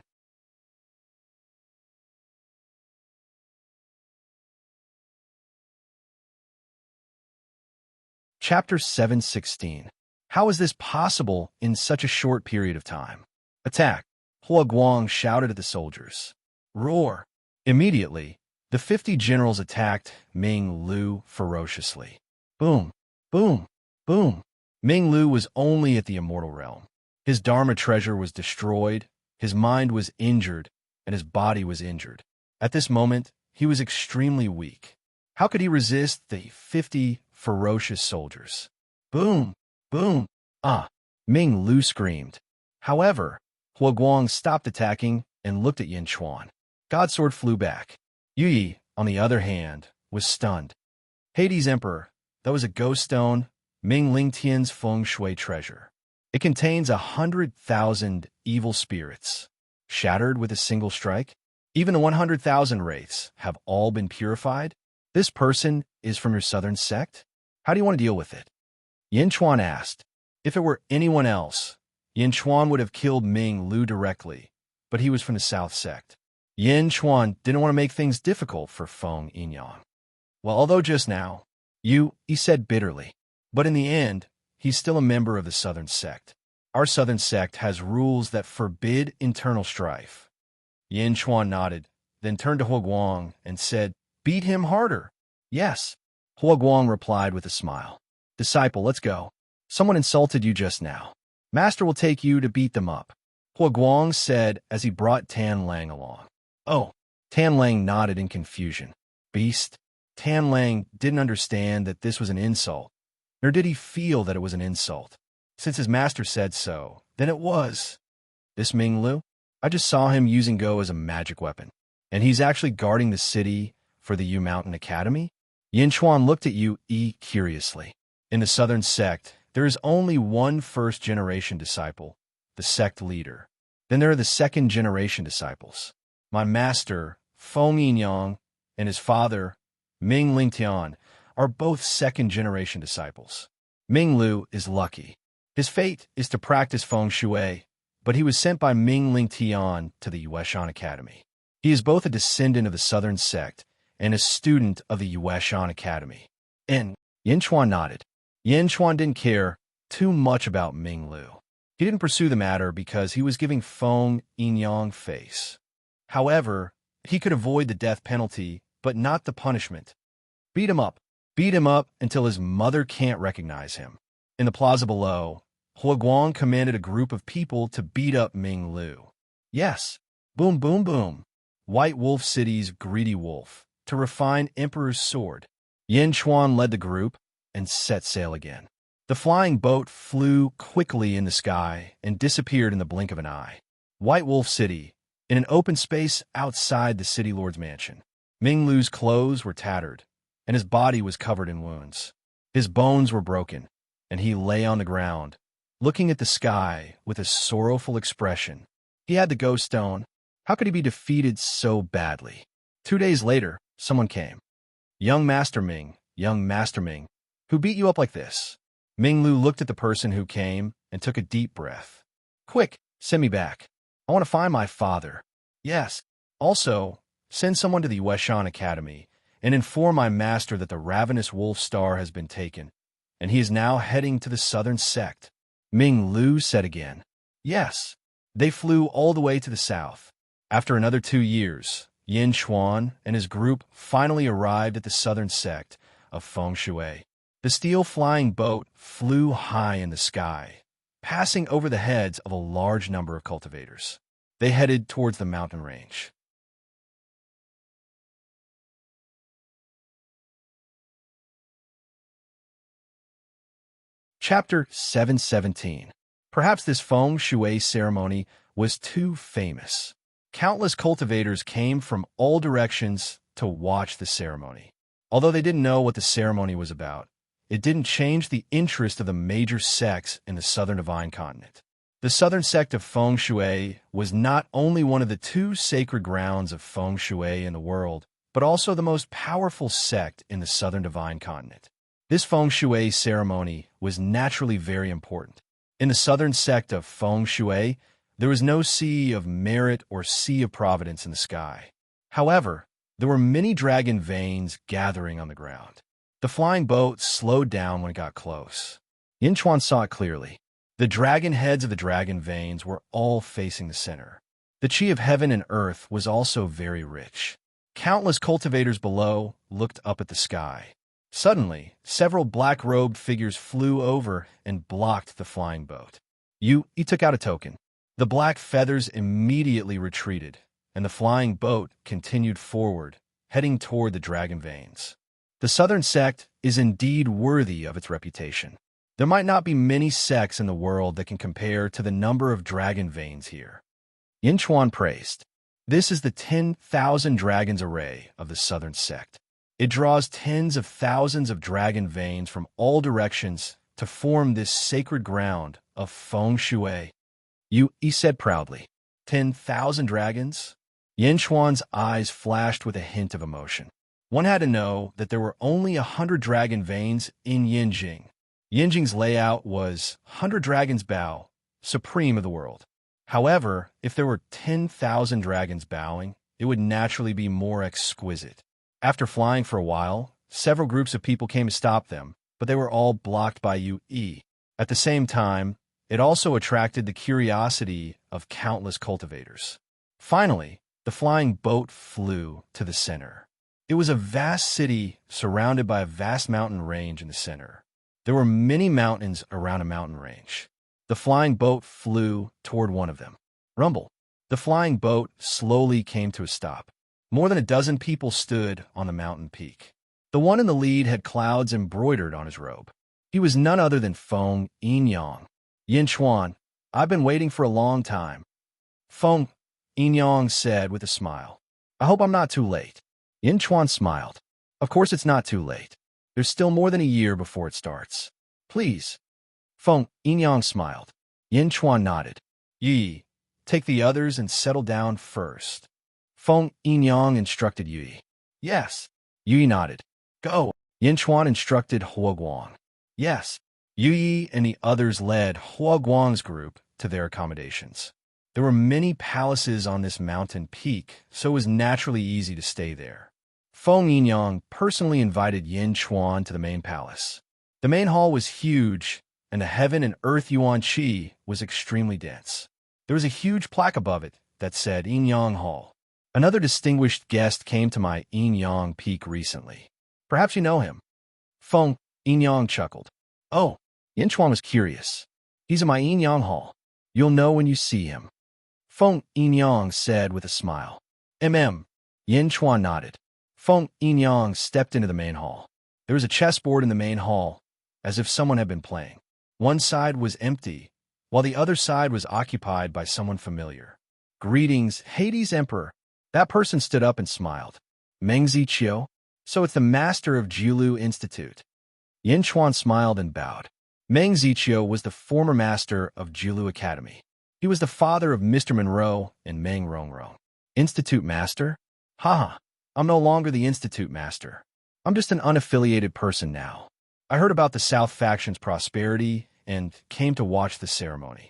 Chapter 716. How is this possible in such a short period of time? Attack! Huoguang shouted at the soldiers. Roar! Immediately, the 50 generals attacked Ming Lu ferociously. Boom! Boom! Boom! Ming Lu was only at the immortal realm. His Dharma treasure was destroyed, his mind was injured, and his body was injured. At this moment, he was extremely weak. How could he resist the 50 ferocious soldiers? Boom! Boom! Ah! Ming Lu screamed. However, Huoguang stopped attacking and looked at Yin Chuan. God's sword flew back. Yu Yi, on the other hand, was stunned. Hades Emperor, that was a ghost stone, Ming Lingtian's feng shui treasure. It contains 100,000 evil spirits. Shattered with a single strike? Even the 100,000 wraiths have all been purified? This person is from your southern sect? How do you want to deal with it? Yin Chuan asked. If it were anyone else, Yin Chuan would have killed Ming Lu directly, but he was from the south sect. Yin Chuan didn't want to make things difficult for Feng Yinyang. Well, although just now, he said bitterly. But in the end, he's still a member of the Southern sect. Our Southern sect has rules that forbid internal strife. Yin Chuan nodded, then turned to Huoguang and said, "Beat him harder." "Yes." Huoguang replied with a smile. "Disciple, let's go. Someone insulted you just now. Master will take you to beat them up." Huoguang said as he brought Tan Lang along. "Oh." Tan Lang nodded in confusion. Beast? Tan Lang didn't understand that this was an insult, nor did he feel that it was an insult. Since his master said so, then it was. This Ming Lu? I just saw him using Go as a magic weapon, and he's actually guarding the city for the Yu Mountain Academy? Yin Chuan looked at curiously. In the Southern sect, there is only one first-generation disciple, the sect leader. Then there are the second-generation disciples. My master, Feng Yinyang, and his father, Ming Lingtian, are both second-generation disciples. Ming Lu is lucky. His fate is to practice feng shui, but he was sent by Ming Lingtian to the Yueshan Academy. He is both a descendant of the Southern sect and a student of the Yueshan Academy. And Yin Chuan nodded. Yin Chuan didn't care too much about Ming Lu. He didn't pursue the matter because he was giving Feng Yinyang face. However, he could avoid the death penalty, but not the punishment. Beat him up. Beat him up until his mother can't recognize him. In the plaza below, Huoguang commanded a group of people to beat up Ming Lu. Yes. Boom, boom, boom. White Wolf City's greedy wolf, to refine Emperor's sword. Yin Chuan led the group and set sail again. The flying boat flew quickly in the sky and disappeared in the blink of an eye. White Wolf City, in an open space outside the city lord's mansion. Ming Lu's clothes were tattered, and his body was covered in wounds. His bones were broken, and he lay on the ground, looking at the sky with a sorrowful expression. He had the ghost stone. How could he be defeated so badly? 2 days later, someone came. Young Master Ming, who beat you up like this?" Ming Lu looked at the person who came and took a deep breath. "Quick, send me back. I want to find my father." "Yes. Also, send someone to the Yueshan Academy and inform my master that the ravenous wolf star has been taken, and he is now heading to the Southern sect." Ming Lu said again. "Yes." They flew all the way to the south. After another 2 years, Yin Chuan and his group finally arrived at the Southern sect of Feng Shui. The steel flying boat flew high in the sky, passing over the heads of a large number of cultivators. They headed towards the mountain range. Chapter 717. Perhaps this feng shui ceremony was too famous. Countless cultivators came from all directions to watch the ceremony. Although they didn't know what the ceremony was about, it didn't change the interest of the major sects in the Southern Divine Continent. The Southern sect of Feng Shui was not only one of the 2 sacred grounds of Feng Shui in the world, but also the most powerful sect in the Southern Divine Continent. This Feng Shui ceremony was naturally very important. In the Southern sect of Feng Shui, there was no sea of merit or sea of providence in the sky. However, there were many dragon veins gathering on the ground. The flying boat slowed down when it got close. Yin Chuan saw it clearly. The dragon heads of the dragon veins were all facing the center. The qi of heaven and earth was also very rich. Countless cultivators below looked up at the sky. Suddenly, several black-robed figures flew over and blocked the flying boat. He took out a token. The black feathers immediately retreated, and the flying boat continued forward, heading toward the dragon veins. The Southern sect is indeed worthy of its reputation. There might not be many sects in the world that can compare to the number of dragon veins here. Yin Chuan praised. This is the 10,000 dragons array of the Southern sect. It draws tens of thousands of dragon veins from all directions to form this sacred ground of Feng Shui. He said proudly. 10,000 dragons? Yin Chuan's eyes flashed with a hint of emotion. One had to know that there were only 100 dragon veins in Yinjing. Yinjing's layout was 100 dragons bow, supreme of the world. However, if there were 10,000 dragons bowing, it would naturally be more exquisite. After flying for a while, Several groups of people came to stop them, but they were all blocked by Yue. At the same time, it also attracted the curiosity of countless cultivators. Finally, the flying boat flew to the center. It was a vast city surrounded by a vast mountain range in the center. There were many mountains around a mountain range. The flying boat flew toward one of them. Rumble. The flying boat slowly came to a stop. More than a dozen people stood on the mountain peak. The one in the lead had clouds embroidered on his robe. He was none other than Feng Yinyang. Yin Chuan, I've been waiting for a long time. Feng Yinyang said with a smile. I hope I'm not too late. Yin Chuan smiled. Of course it's not too late. There's still more than a year before it starts. Please. Feng Yinyang smiled. Yin Chuan nodded. Yi, take the others and settle down first. Feng Yinyang instructed Yi. Yes. Yi nodded. Go. Yin Chuan instructed Huoguang. Yes. Yi and the others led Huoguang's group to their accommodations. There were many palaces on this mountain peak, so it was naturally easy to stay there. Feng Yinyang personally invited Yin Chuan to the main palace. The main hall was huge, and the heaven and earth yuan qi was extremely dense. There was a huge plaque above it that said Yinyang Hall. Another distinguished guest came to my Yinyang Peak recently. Perhaps you know him. Feng Yinyang chuckled. Oh, Yin Chuan was curious. He's in my Yinyang Hall. You'll know when you see him. Feng Yinyang said with a smile. Yin Chuan nodded. Feng Yinyang stepped into the main hall. There was a chessboard in the main hall, as if someone had been playing. One side was empty, while the other side was occupied by someone familiar. Greetings, Hades Emperor. That person stood up and smiled. Meng Ziqiu? So it's the master of Jiulu Institute. Yin Chuan smiled and bowed. Meng Ziqiu was the former master of Jiulu Academy. He was the father of Mr. Monroe and Meng Rongrong. Institute master? Haha, I'm no longer the Institute master. I'm just an unaffiliated person now. I heard about the South faction's prosperity and came to watch the ceremony.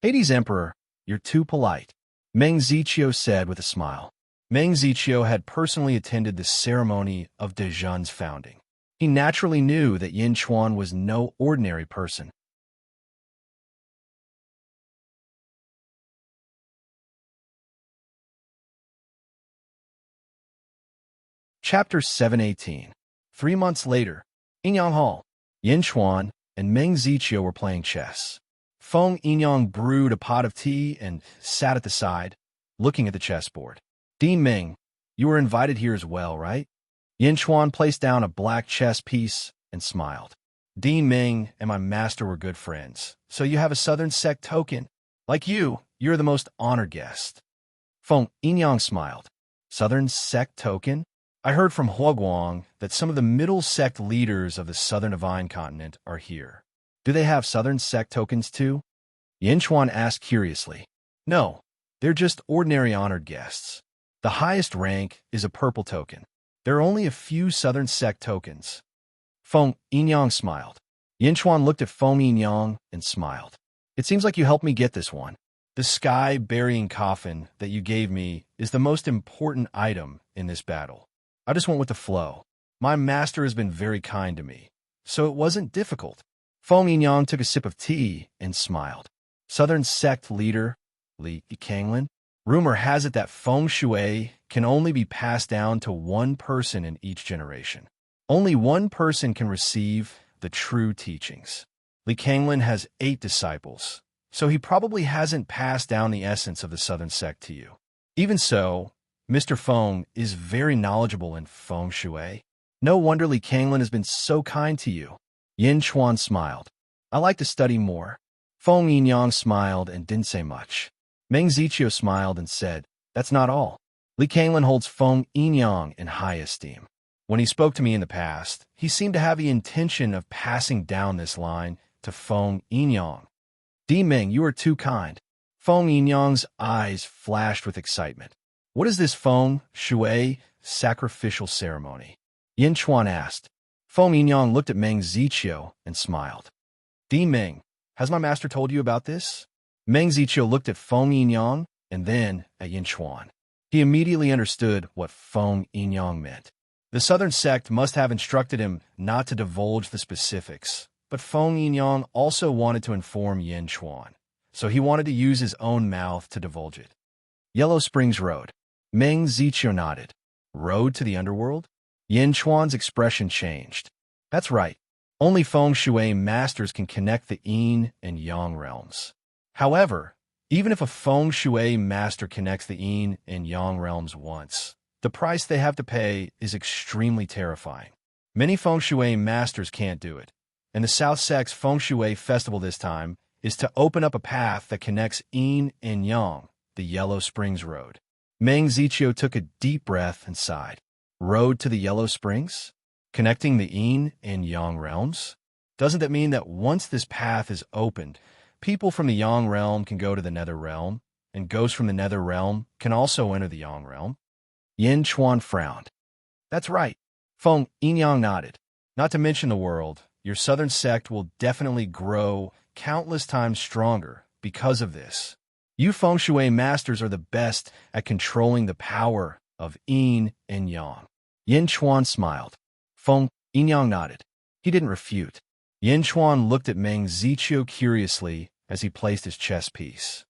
Hades Emperor, you're too polite, Meng Ziqiu said with a smile. Meng Ziqiu had personally attended the ceremony of Dezhun's founding. He naturally knew that Yin Chuan was no ordinary person. Chapter 718. 3 months later, Yinyang Hall, Yin Chuan and Meng Ziqiu were playing chess. Feng Yinyang brewed a pot of tea and sat at the side, looking at the chessboard. Di Meng, you were invited here as well, right? Yin Chuan placed down a black chess piece and smiled. Di Meng and my master were good friends, so you have a Southern Sect token. Like you're the most honored guest. Feng Yinyang smiled. Southern Sect token? I heard from Huoguang that some of the middle sect leaders of the Southern Divine Continent are here. Do they have Southern Sect tokens too? Yin Chuan asked curiously. No, they're just ordinary honored guests. The highest rank is a purple token. There are only a few Southern Sect tokens. Feng Yinyang smiled. Yin Chuan looked at Feng Yinyang and smiled. It seems like you helped me get this one. The sky-burying coffin that you gave me is the most important item in this battle. I just went with the flow. My master has been very kind to me, so it wasn't difficult. Feng Yinyang took a sip of tea and smiled. Southern Sect leader, Li Kanglin? Rumor has it that feng shui can only be passed down to one person in each generation. Only one person can receive the true teachings. Li Kanglin has 8 disciples, so he probably hasn't passed down the essence of the Southern Sect to you. Even so, Mr. Feng is very knowledgeable in feng shui. No wonder Li Kanglin has been so kind to you. Yin Chuan smiled. I like to study more. Feng Yinyang smiled and didn't say much. Meng Ziqiu smiled and said, that's not all. Li Kanglin holds Feng Yinyang in high esteem. When he spoke to me in the past, he seemed to have the intention of passing down this line to Feng Yinyang. Di Meng, you are too kind. Feng Yinyang's eyes flashed with excitement. What is this feng shui sacrificial ceremony? Yin Chuan asked. Feng Yinyang looked at Meng Ziqiu and smiled. Di Meng, has my master told you about this? Meng Ziqiu looked at Feng Yinyang and then at Yin Chuan. He immediately understood what Feng Yinyang meant. The southern sect must have instructed him not to divulge the specifics, but Feng Yinyang also wanted to inform Yin Chuan, so he wanted to use his own mouth to divulge it. Yellow Springs Road. Meng Ziqiu nodded. Road to the underworld? Yin Chuan's expression changed. That's right. Only Feng Shui masters can connect the Yin and Yang realms. However, even if a Feng Shui master connects the Yin and Yang realms once, the price they have to pay is extremely terrifying. Many Feng Shui masters can't do it, and the South Sect's Feng Shui festival this time is to open up a path that connects Yin and Yang, the Yellow Springs Road. Meng Ziqiu took a deep breath and sighed. Road to the Yellow Springs? Connecting the Yin and Yang realms? Doesn't that mean that once this path is opened, people from the Yang realm can go to the Nether realm, and ghosts from the Nether realm can also enter the Yang realm? Yin Chuan frowned. That's right. Feng Yinyang nodded. Not to mention the world, your southern sect will definitely grow countless times stronger because of this. You Feng Shui masters are the best at controlling the power of Yin and Yang. Yin Chuan smiled. Feng Yinyang nodded. He didn't refute. Yin Chuan looked at Meng Ziqiu curiously as he placed his chess piece.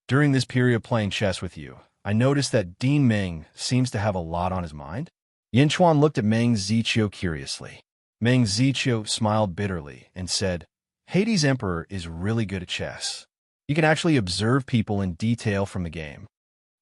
During this period of playing chess with you, I noticed that Dean Meng seems to have a lot on his mind. Yin Chuan looked at Meng Ziqiu curiously. Meng Ziqiu smiled bitterly and said, Hades' Emperor is really good at chess. You can actually observe people in detail from the game.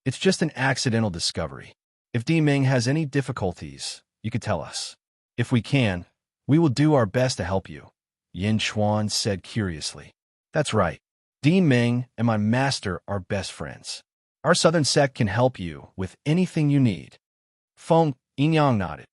It's just an accidental discovery. If Di Ming has any difficulties, you could tell us. If we can, we will do our best to help you, Yin Chuan said curiously. That's right. Di Ming and my master are best friends. Our southern sect can help you with anything you need. Feng Yinyang nodded.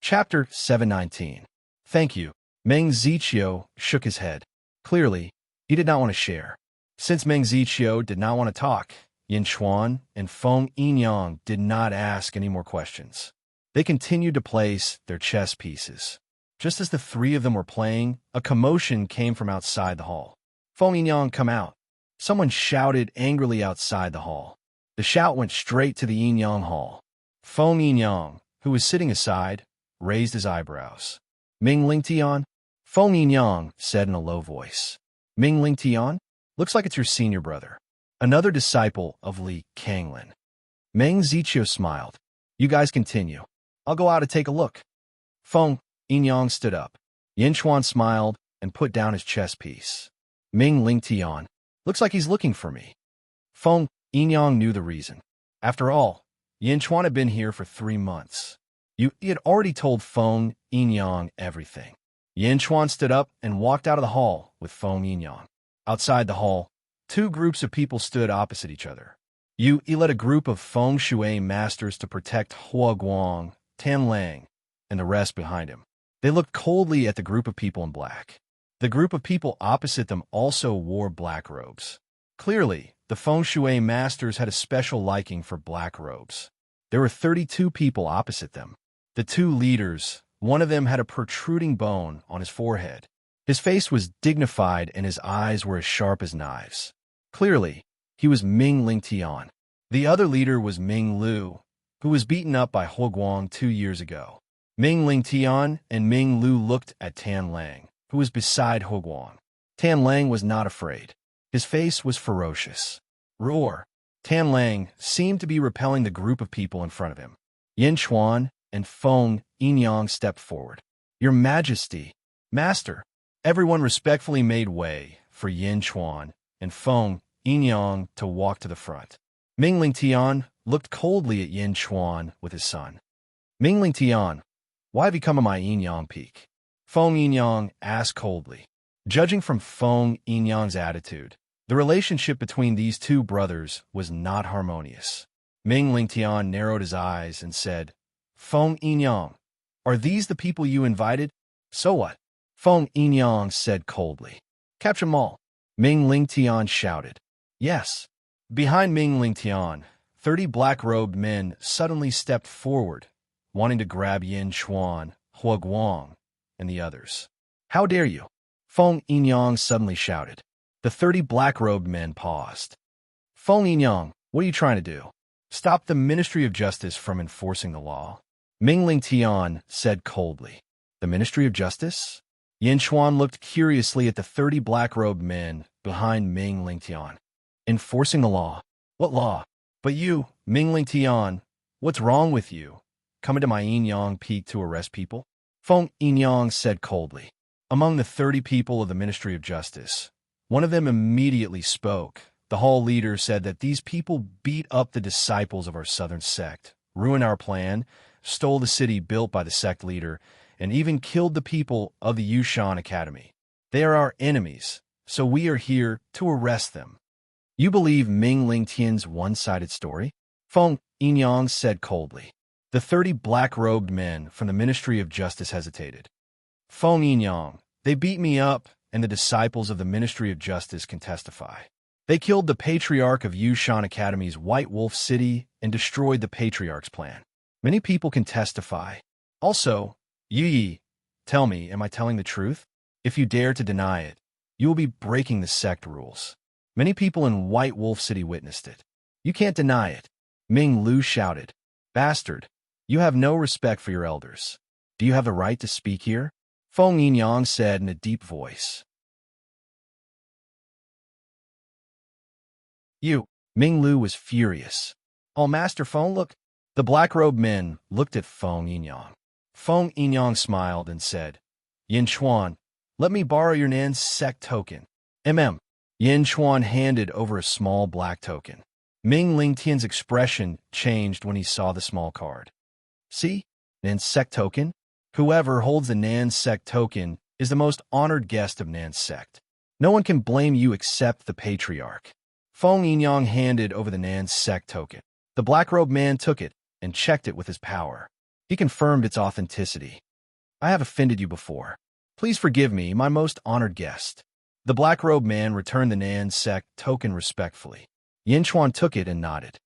Chapter 719. Thank you. Meng Ziqiu shook his head. Clearly, he did not want to share. Since Meng Ziqiu did not want to talk, Yin Chuan and Feng Yinyang did not ask any more questions. They continued to place their chess pieces. Just as the three of them were playing, a commotion came from outside the hall. Feng Yinyang, come out. Someone shouted angrily outside the hall. The shout went straight to the Yin-Yang hall. Feng Yinyang, who was sitting aside, raised his eyebrows. Ming Lingtian? Feng Yinyang said in a low voice. Ming Lingtian? Looks like it's your senior brother. Another disciple of Li Kanglin. Meng Ziqiu smiled. You guys continue. I'll go out to take a look. Feng Yinyang stood up. Yin Chuan smiled and put down his chess piece. Ming Lingtian. Looks like he's looking for me. Feng Yinyang knew the reason. After all, Yin Chuan had been here for 3 months. He had already told Feng Yinyang everything. Yin Chuan stood up and walked out of the hall with Feng Yinyang. Outside the hall, 2 groups of people stood opposite each other. He led a group of Feng Shui masters to protect Hua Guang, Tan Lang, and the rest behind him. They looked coldly at the group of people in black. The group of people opposite them also wore black robes. Clearly, the Feng Shui masters had a special liking for black robes. There were 32 people opposite them. The 2 leaders, one of them had a protruding bone on his forehead. His face was dignified and his eyes were as sharp as knives. Clearly, he was Ming Lingtian. The other leader was Ming Lu, who was beaten up by Hua Guang 2 years ago. Ming Lingtian and Ming Lu looked at Tan Lang, who was beside Hua Guang. Tan Lang was not afraid. His face was ferocious. Roar! Tan Lang seemed to be repelling the group of people in front of him. Yin Chuan and Feng Yinyang stepped forward. Your Majesty, Master! Everyone respectfully made way for Yin Chuan and Feng Yinyang to walk to the front. Ming Lingtian looked coldly at Yin Chuan with his son. Ming Lingtian, why have you come on my Yinyang peak? Feng Yinyang asked coldly. Judging from Feng Yinyang's attitude, the relationship between these 2 brothers was not harmonious. Ming Lingtian narrowed his eyes and said, Feng Yinyang, are these the people you invited? So what? Feng Yinyang said coldly. Capture them all. Ming Lingtian shouted. Yes. Behind Ming Lingtian, 30 black-robed men suddenly stepped forward, wanting to grab Yin Chuan, Hua Guang, and the others. How dare you? Feng Yinyang suddenly shouted. The 30 black-robed men paused. Feng Yinyang, what are you trying to do? Stop the Ministry of Justice from enforcing the law. Ming Lingtian said coldly. The Ministry of Justice? Yin Chuan looked curiously at the 30 black-robed men behind Ming Lingtian. Enforcing the law? What law? But you, Ming Lingtian, what's wrong with you? Coming to my Yinyang Peak to arrest people? Feng Yinyang said coldly. Among the 30 people of the Ministry of Justice, one of them immediately spoke. The hall leader said that these people beat up the disciples of our southern sect, ruined our plan, stole the city built by the sect leader, and even killed the people of the Yushan Academy. They are our enemies, so we are here to arrest them. You believe Ming Lingtian's one-sided story? Feng Yinyang said coldly. The 30 black-robed men from the Ministry of Justice hesitated. Feng Yinyang, they beat me up, and the disciples of the Ministry of Justice can testify. They killed the Patriarch of Yushan Academy's White Wolf City and destroyed the Patriarch's plan. Many people can testify. Also, Yi, tell me, am I telling the truth? If you dare to deny it, you will be breaking the sect rules. Many people in White Wolf City witnessed it. You can't deny it. Ming Lu shouted. Bastard, you have no respect for your elders. Do you have the right to speak here? Feng Yinyang said in a deep voice. You, Ming Lu was furious. Oh, Master Feng, look. The black-robed men looked at Feng Yinyang. Feng Yinyang smiled and said, Yin Chuan, let me borrow your Nan's sect token. Yin Chuan handed over a small black token. Ming Lingtian's expression changed when he saw the small card. See? Nan's sect token? Whoever holds the Nan's sect token is the most honored guest of Nan's sect. No one can blame you except the Patriarch. Feng Yinyang handed over the Nan's sect token. The black-robed man took it and checked it with his power. He confirmed its authenticity. I have offended you before. Please forgive me, my most honored guest. The black-robed man returned the Nan's sect token respectfully. Yin Chuan took it and nodded.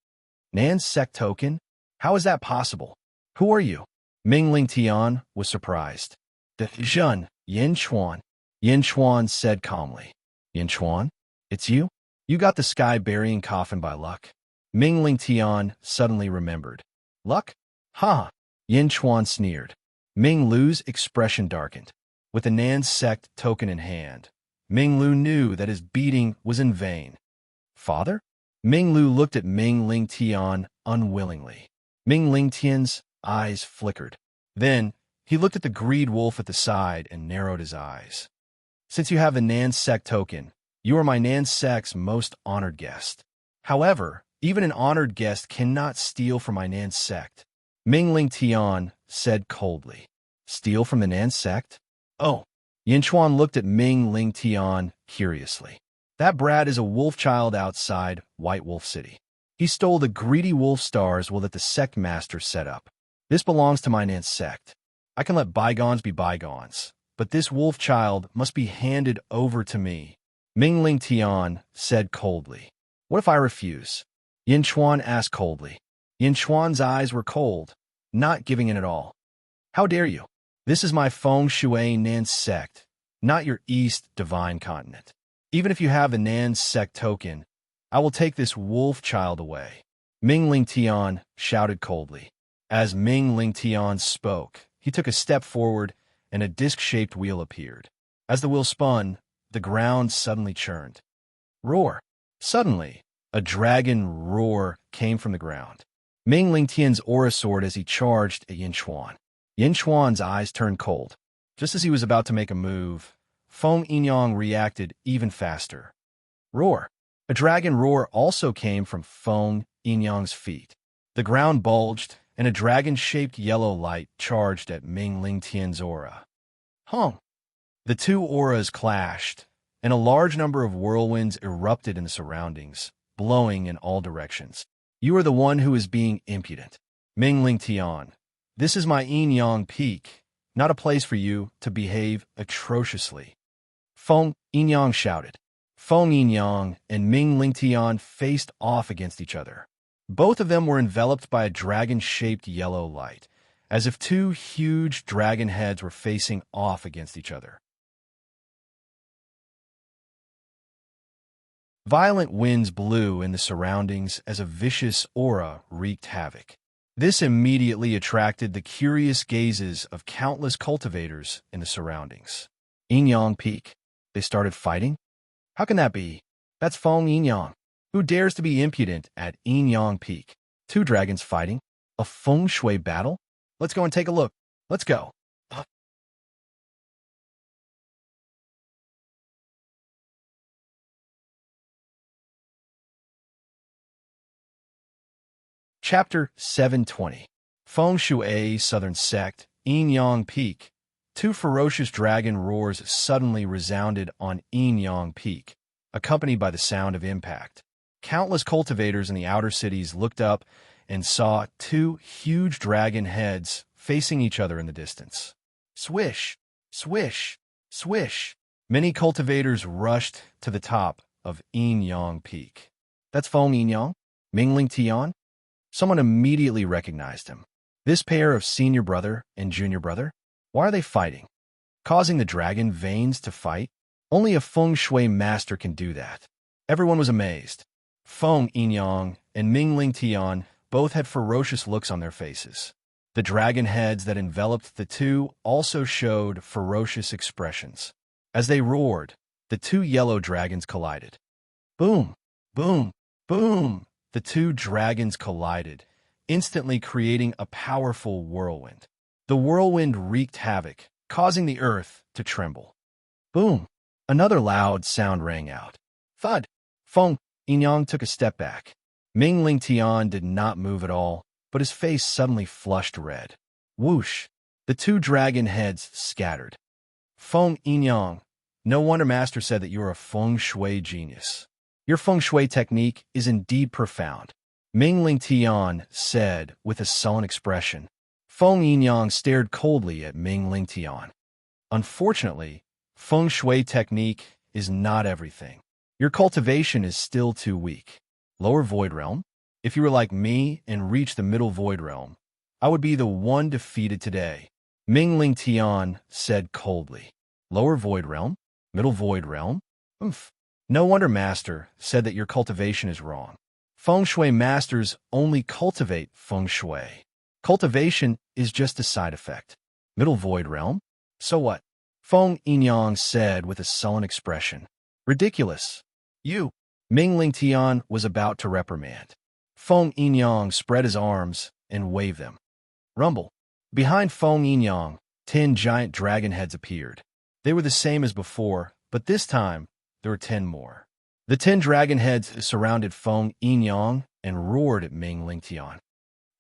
Nan's sect token? How is that possible? Who are you? Ming Lingtian was surprised. The Zhen, Yin Chuan. Yin Chuan said calmly. Yin Chuan? It's you? You got the sky-burying coffin by luck. Ming Lingtian suddenly remembered. Luck? Ha! Yin Chuan sneered. Ming Lu's expression darkened. With the Nan's sect token in hand, Ming Lu knew that his beating was in vain. Father? Ming Lu looked at Ming Lingtian unwillingly. Ming Lingtian's eyes flickered. Then, he looked at the greed wolf at the side and narrowed his eyes. Since you have the Nan's sect token, you are my Nan's sect's most honored guest. However, even an honored guest cannot steal from my Nan's sect. Ming Lingtian said coldly. Steal from the Nan's sect? Oh. Yin Chuan looked at Ming Lingtian curiously. That brat is a wolf child outside White Wolf City. He stole the greedy wolf stars that the sect master set up. This belongs to my Nan's sect. I can let bygones be bygones, but this wolf child must be handed over to me. Ming Lingtian said coldly. What if I refuse? Yin Chuan asked coldly. Yin Chuan's eyes were cold, not giving in at all. How dare you? This is my Feng Shui Nan's sect, not your East Divine Continent. Even if you have the Nan's sect token, I will take this wolf child away. Ming Lingtian shouted coldly. As Ming Lingtian spoke, he took a step forward and a disc-shaped wheel appeared. As the wheel spun, the ground suddenly churned. Roar! Suddenly, a dragon roar came from the ground. Ming Lingtian's aura soared as he charged at Yin Chuan. Yin Chuan's eyes turned cold. Just as he was about to make a move, Feng Yinyang reacted even faster. Roar! A dragon roar also came from Feng Yinyang's feet. The ground bulged, and a dragon-shaped yellow light charged at Ming Lingtian's aura. Hung! The two auras clashed, and a large number of whirlwinds erupted in the surroundings, blowing in all directions. You are the one who is being impudent. Ming Lingtian, this is my Yinyang Peak, not a place for you to behave atrociously. Feng Yinyang shouted. Feng Yinyang and Ming Lingtian faced off against each other. Both of them were enveloped by a dragon-shaped yellow light, as if two huge dragon heads were facing off against each other. Violent winds blew in the surroundings as a vicious aura wreaked havoc. This immediately attracted the curious gazes of countless cultivators in the surroundings. Yinyang Peak. They started fighting? How can that be? That's Feng Yinyang. Who dares to be impudent at Yinyang Peak? Two dragons fighting? A feng shui battle? Let's go and take a look. Let's go. Chapter 720. Feng Shui Southern Sect, Yinyang Peak. Two ferocious dragon roars suddenly resounded on Yinyang Peak, accompanied by the sound of impact. Countless cultivators in the outer cities looked up and saw two huge dragon heads facing each other in the distance. Swish, swish, swish. Many cultivators rushed to the top of Yinyang Peak. That's Feng Yinyang? Mingling Tian? Someone immediately recognized him. This pair of senior brother and junior brother? Why are they fighting? Causing the dragon veins to fight? Only a feng shui master can do that. Everyone was amazed. Feng Yinyang and Mingling Tian both had ferocious looks on their faces. The dragon heads that enveloped the two also showed ferocious expressions. As they roared, the two yellow dragons collided. Boom! Boom! Boom! The two dragons collided, instantly creating a powerful whirlwind. The whirlwind wreaked havoc, causing the earth to tremble. Boom! Another loud sound rang out. Thud! Feng Yinyang took a step back. Mingling Tian did not move at all, but his face suddenly flushed red. Whoosh! The two dragon heads scattered. Feng Yinyang, no wonder Master said that you are a feng shui genius. Your feng shui technique is indeed profound, Mingling Tian said with a sullen expression. Feng Yinyang stared coldly at Mingling Tian. Unfortunately, feng shui technique is not everything. Your cultivation is still too weak. Lower Void Realm? If you were like me and reached the Middle Void Realm, I would be the one defeated today, Mingling Tian said coldly. Lower Void Realm? Middle Void Realm? Oomph. No wonder Master said that your cultivation is wrong. Feng Shui masters only cultivate Feng Shui. Cultivation is just a side effect. Middle Void Realm? So what? Feng Yinyang said with a sullen expression. Ridiculous. You. Mingling Tian was about to reprimand. Feng Yinyang spread his arms and waved them. Rumble. Behind Feng Yinyang, 10 giant dragon heads appeared. They were the same as before, but this time, there were 10 more. The 10 dragon heads surrounded Feng Yinyang and roared at Mingling Tian.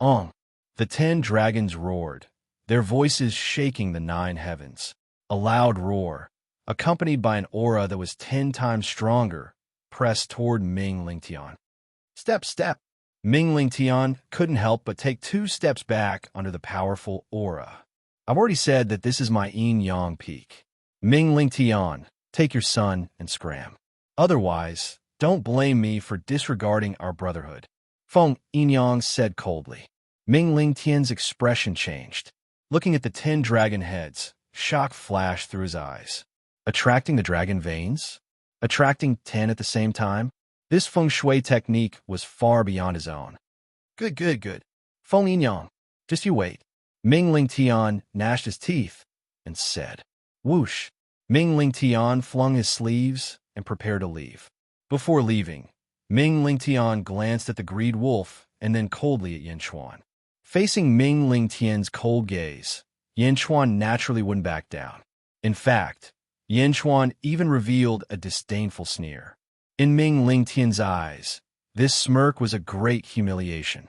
Ong! The 10 dragons roared, their voices shaking the 9 heavens. A loud roar, accompanied by an aura that was 10 times stronger, pressed toward Mingling Tian. Step, step! Mingling Tian couldn't help but take 2 steps back under the powerful aura. I've already said that this is my Yin-Yang peak. Mingling Tian, take your son and scram. Otherwise, don't blame me for disregarding our brotherhood. Feng Yinyang said coldly. Mingling Tian's expression changed. Looking at the 10 dragon heads, shock flashed through his eyes. Attracting the dragon veins? Attracting 10 at the same time? This feng shui technique was far beyond his own. Good, good, good. Feng Yinyang, just you wait. Mingling Tian gnashed his teeth and said. Whoosh! Mingling Tian flung his sleeves and prepared to leave. Before leaving, Mingling Tian glanced at the greed wolf and then coldly at Yin Chuan. Facing Mingling Tian's cold gaze, Yin Chuan naturally wouldn't back down. In fact, Yin Chuan even revealed a disdainful sneer. In Mingling Tian's eyes, this smirk was a great humiliation.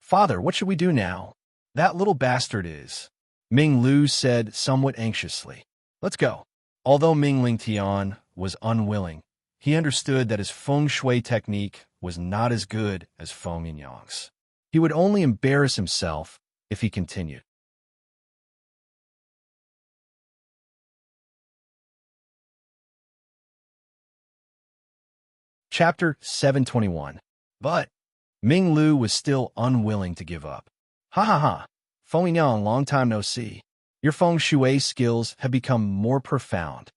Father, what should we do now? That little bastard is. Ming Lu said somewhat anxiously. Let's go. Although Mingling Tian was unwilling, he understood that his feng shui technique was not as good as Feng Yinyang's. He would only embarrass himself if he continued. Chapter 721. But Ming Lu was still unwilling to give up. Ha ha ha. Feng Yinyang, long time no see. Your feng shui skills have become more profound.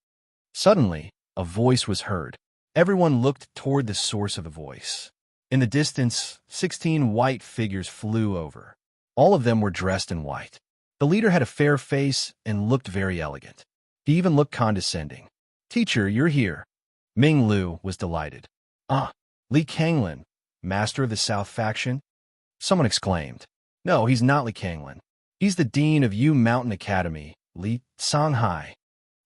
Suddenly, a voice was heard. Everyone looked toward the source of the voice. In the distance, 16 white figures flew over. All of them were dressed in white. The leader had a fair face and looked very elegant. He even looked condescending. "Teacher, you're here." Ming Lu was delighted. "Ah, Li Kanglin, master of the South faction?" Someone exclaimed. "No, he's not Li Kanglin. He's the dean of Yu Mountain Academy, Li Songhai."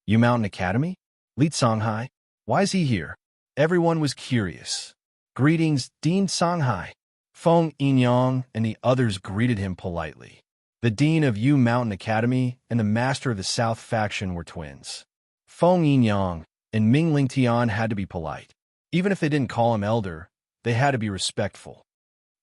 Yu Mountain Academy? Li Songhai? Why is he here? Everyone was curious. "Greetings, Dean Songhai." Feng Yinyang and the others greeted him politely. The dean of Yu Mountain Academy and the master of the South faction were twins. Feng Yinyang and Ming Lingtian had to be polite. Even if they didn't call him elder, they had to be respectful.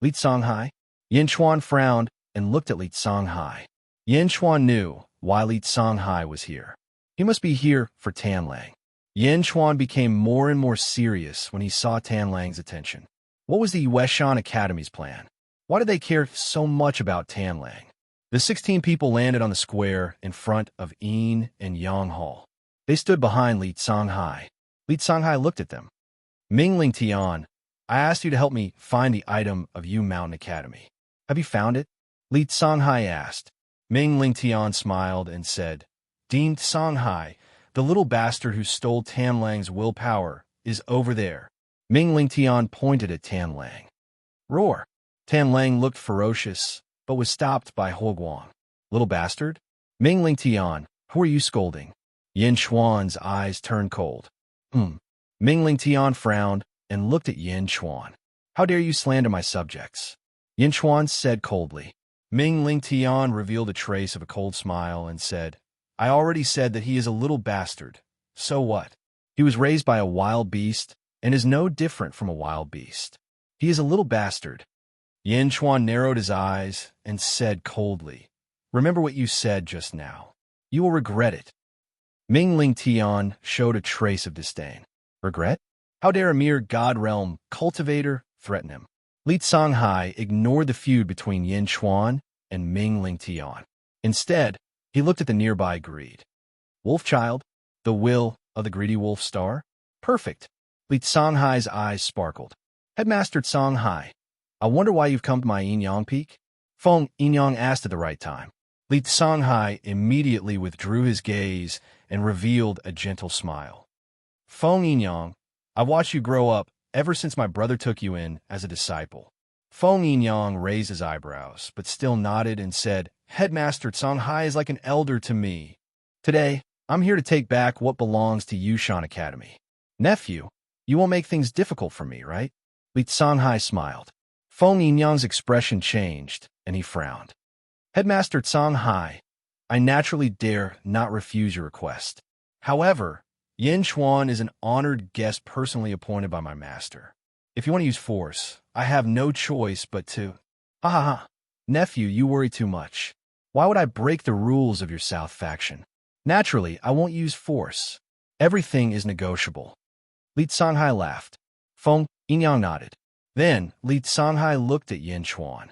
"Li Songhai?" Yin Chuan frowned and looked at Li Songhai. Yin Chuan knew why Li Songhai was here. He must be here for Tanlang. Yin Chuan became more and more serious when he saw Tanlang's attention. What was the Yueshan Academy's plan? Why did they care so much about Tanlang? The 16 people landed on the square in front of Yin and Yang Hall. They stood behind Li Songhai. Li Songhai looked at them. "Ming Lingtian, I asked you to help me find the item of Yu Mountain Academy. Have you found it?" Li Songhai asked. Ming Lingtian smiled and said, "Dean Songhai, the little bastard who stole Tanlang's willpower, is over there." Ming Lingtian pointed at Tanlang. "Roar!" Tanlang looked ferocious, but was stopped by Huoguang. "Little bastard?" "Ming Lingtian, who are you scolding?" Yin Chuan's eyes turned cold. Ming Lingtian frowned and looked at Yin Chuan. "How dare you slander my subjects?" Yin Chuan said coldly. Ming Lingtian revealed a trace of a cold smile and said, "I already said that he is a little bastard. So what? He was raised by a wild beast and is no different from a wild beast. He is a little bastard." Yin Chuan narrowed his eyes and said coldly, "Remember what you said just now. You will regret it." Ming Lingtian showed a trace of disdain. "Regret? How dare a mere God Realm cultivator threaten him?" Li Songhai ignored the feud between Yin Chuan and Ming Lingtian. Instead, he looked at the nearby greed. "Wolfchild, the will of the greedy wolf star? Perfect." Li Songhai's eyes sparkled. "Headmaster Songhai, I wonder why you've come to my Yinyang Peak?" Feng Yinyang asked at the right time. Li Songhai immediately withdrew his gaze and revealed a gentle smile. "Feng Yinyang, I've watched you grow up ever since my brother took you in as a disciple." Feng Yinyang raised his eyebrows, but still nodded and said, "Headmaster Songhai is like an elder to me. Today, I'm here to take back what belongs to Yushan Academy." "Nephew, you won't make things difficult for me, right?" Li Songhai smiled. Feng Yinyang's expression changed, and he frowned. "Headmaster Songhai, I naturally dare not refuse your request. However, Yin Chuan is an honored guest personally appointed by my master. If you want to use force, I have no choice but to—" "Ha ha ha. Nephew, you worry too much. Why would I break the rules of your South faction? Naturally, I won't use force. Everything is negotiable." Li Songhai laughed. Feng Yinyang nodded. Then Li Songhai looked at Yin Chuan.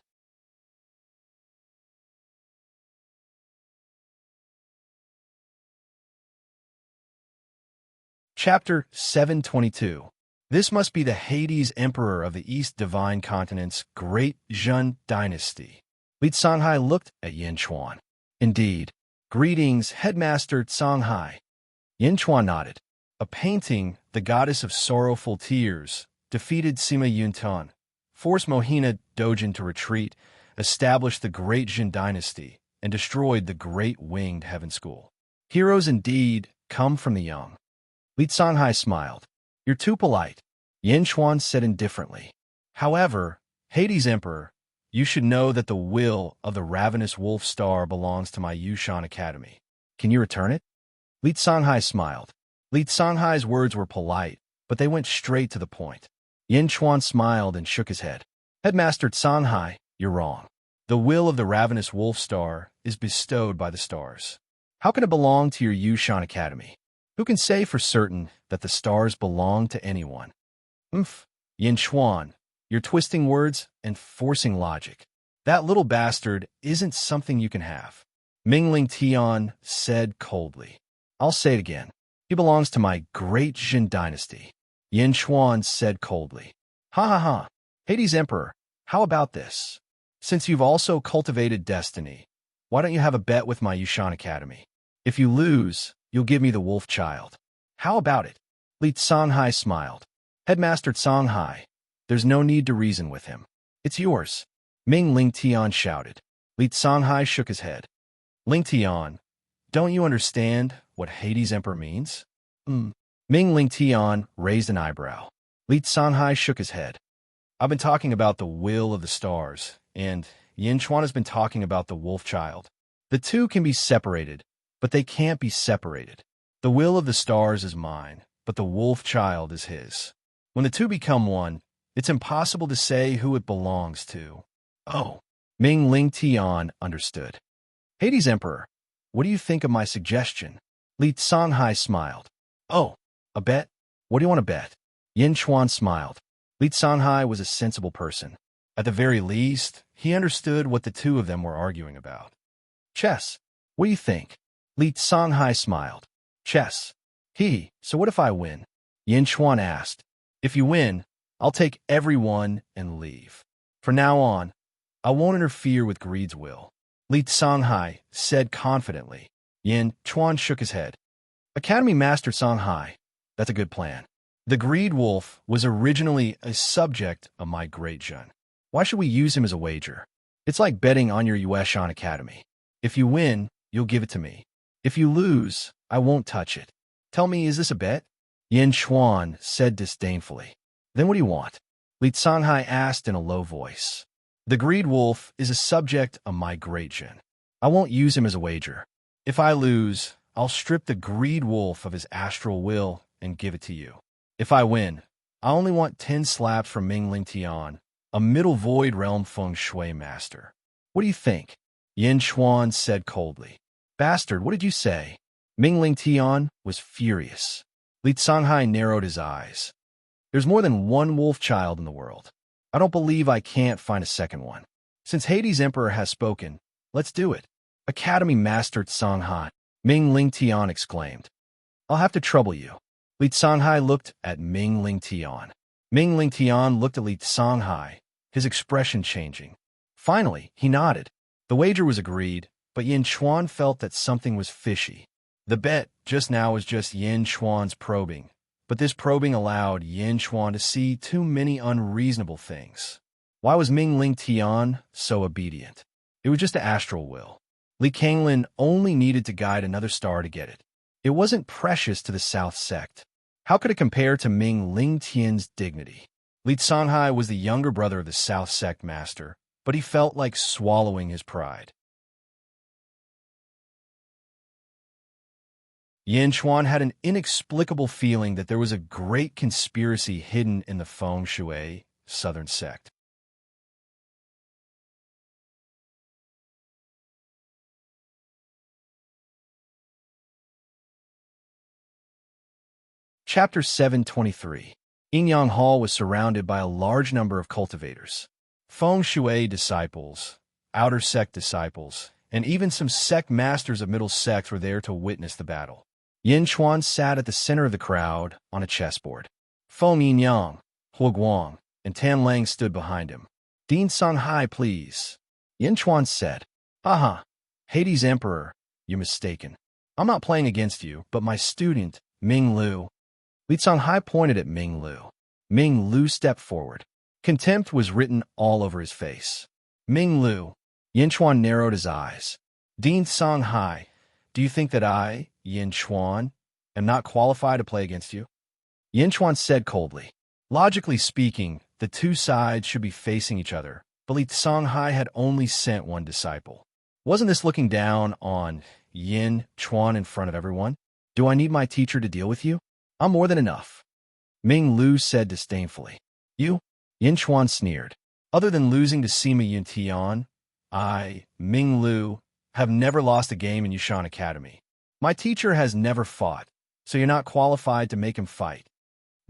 Chapter 722. This must be the Hades Emperor of the East Divine Continent's great Zhen dynasty. Li Songhai looked at Yin Chuan. "Indeed. Greetings, Headmaster Songhai." Yin Chuan nodded. A painting, the goddess of sorrowful tears, defeated Sima Yuntan, forced Mohina Dojin to retreat, established the great Zhen dynasty, and destroyed the great winged heaven school. Heroes indeed come from the young. Li Songhai smiled. "You're too polite," Yin Chuan said indifferently. "However, Hades Emperor, you should know that the will of the ravenous wolf star belongs to my Yushan Academy. Can you return it?" Li Songhai smiled. Li Songhai's words were polite, but they went straight to the point. Yin Chuan smiled and shook his head. "Headmaster Songhai, you're wrong. The will of the ravenous wolf star is bestowed by the stars. How can it belong to your Yushan Academy? Who can say for certain that the stars belong to anyone?" Yin Chuan, you're twisting words and forcing logic. That little bastard isn't something you can have. Ming Lingtian said coldly. "I'll say it again. He belongs to my great Zhen dynasty." Yin Chuan said coldly. Ha ha ha. Hades Emperor, how about this? Since you've also cultivated destiny, why don't you have a bet with my Yushan Academy? If you lose, you'll give me the wolf child. How about it? Li Songhai smiled. Headmaster Songhai, there's no need to reason with him. It's yours. Ming Ling Tian shouted. Li Songhai shook his head. Ling Tian, don't you understand what Hades Emperor means? Ming Ling Tian raised an eyebrow. Li Songhai shook his head. I've been talking about the will of the stars, and Yin Chuan has been talking about the wolf child. The two can be separated, but they can't be separated. The will of the stars is mine, but the wolf child is his. When the two become one, it's impossible to say who it belongs to. Oh, Ming Ling Tian understood. Hades Emperor, what do you think of my suggestion? Li Songhai smiled. Oh, a bet? What do you want to bet? Yin Chuan smiled. Li Songhai was a sensible person. At the very least, he understood what the two of them were arguing about. Chess. What do you think? Li Songhai smiled. Chess. So what if I win? Yin Chuan asked. If you win, I'll take everyone and leave. From now on, I won't interfere with greed's will. Li Songhai said confidently. Yin Chuan shook his head. Academy Master Songhai, that's a good plan. The greed wolf was originally a subject of my great Jun. Why should we use him as a wager? It's like betting on your Yueshan Academy. If you win, you'll give it to me. If you lose, I won't touch it. Tell me, is this a bet? Yin Chuan said disdainfully. Then what do you want? Li Songhai asked in a low voice. The greed wolf is a subject of my great Jun. I won't use him as a wager. If I lose, I'll strip the greed wolf of his astral will and give it to you. If I win, I only want 10 slaps from Ming Ling Tian, a middle void realm feng shui master. What do you think? Yin Chuan said coldly. Bastard, what did you say? Ming Ling Tian was furious. Li Songhai narrowed his eyes. There's more than one wolf child in the world. I don't believe I can't find a second one. Since Hades Emperor has spoken, let's do it. Academy Master Songhai, Ming Ling Tian exclaimed. I'll have to trouble you. Li Songhai looked at Ming Ling Tian. Ming Ling Tian looked at Li Songhai, his expression changing. Finally, he nodded. The wager was agreed, but Yin Chuan felt that something was fishy. The bet just now was just Yin Chuan's probing, but this probing allowed Yin Chuan to see too many unreasonable things. Why was Ming Ling Tian so obedient? It was just the astral will. Li Kanglin only needed to guide another star to get it. It wasn't precious to the South Sect. How could it compare to Ming Ling Tian's dignity? Li Songhai was the younger brother of the South Sect master, but he felt like swallowing his pride. Yin Chuan had an inexplicable feeling that there was a great conspiracy hidden in the feng shui southern sect. Chapter 723. Yingyang Hall was surrounded by a large number of cultivators. Feng Shui disciples, outer sect disciples, and even some sect masters of middle sects were there to witness the battle. Yin Chuan sat at the center of the crowd on a chessboard. Feng Yinyang, Huo Guang, and Tan Lang stood behind him. Dean Songhai, please. Yin Chuan said. Haha, Hades Emperor, you're mistaken. I'm not playing against you, but my student, Ming Lu. Li Songhai pointed at Ming Lu. Ming Lu stepped forward. Contempt was written all over his face. Ming Lu. Yin Chuan narrowed his eyes. Dean Songhai, do you think that I, Yin Chuan, am not qualified to play against you? Yin Chuan said coldly. Logically speaking, the two sides should be facing each other, but Li Songhai had only sent one disciple. Wasn't this looking down on Yin Chuan in front of everyone? Do I need my teacher to deal with you? I'm more than enough. Ming Lu said disdainfully. You? Yin Chuan sneered. Other than losing to Sima Yin Tian, I, Ming Lu, have never lost a game in Yushan Academy. My teacher has never fought, so you're not qualified to make him fight.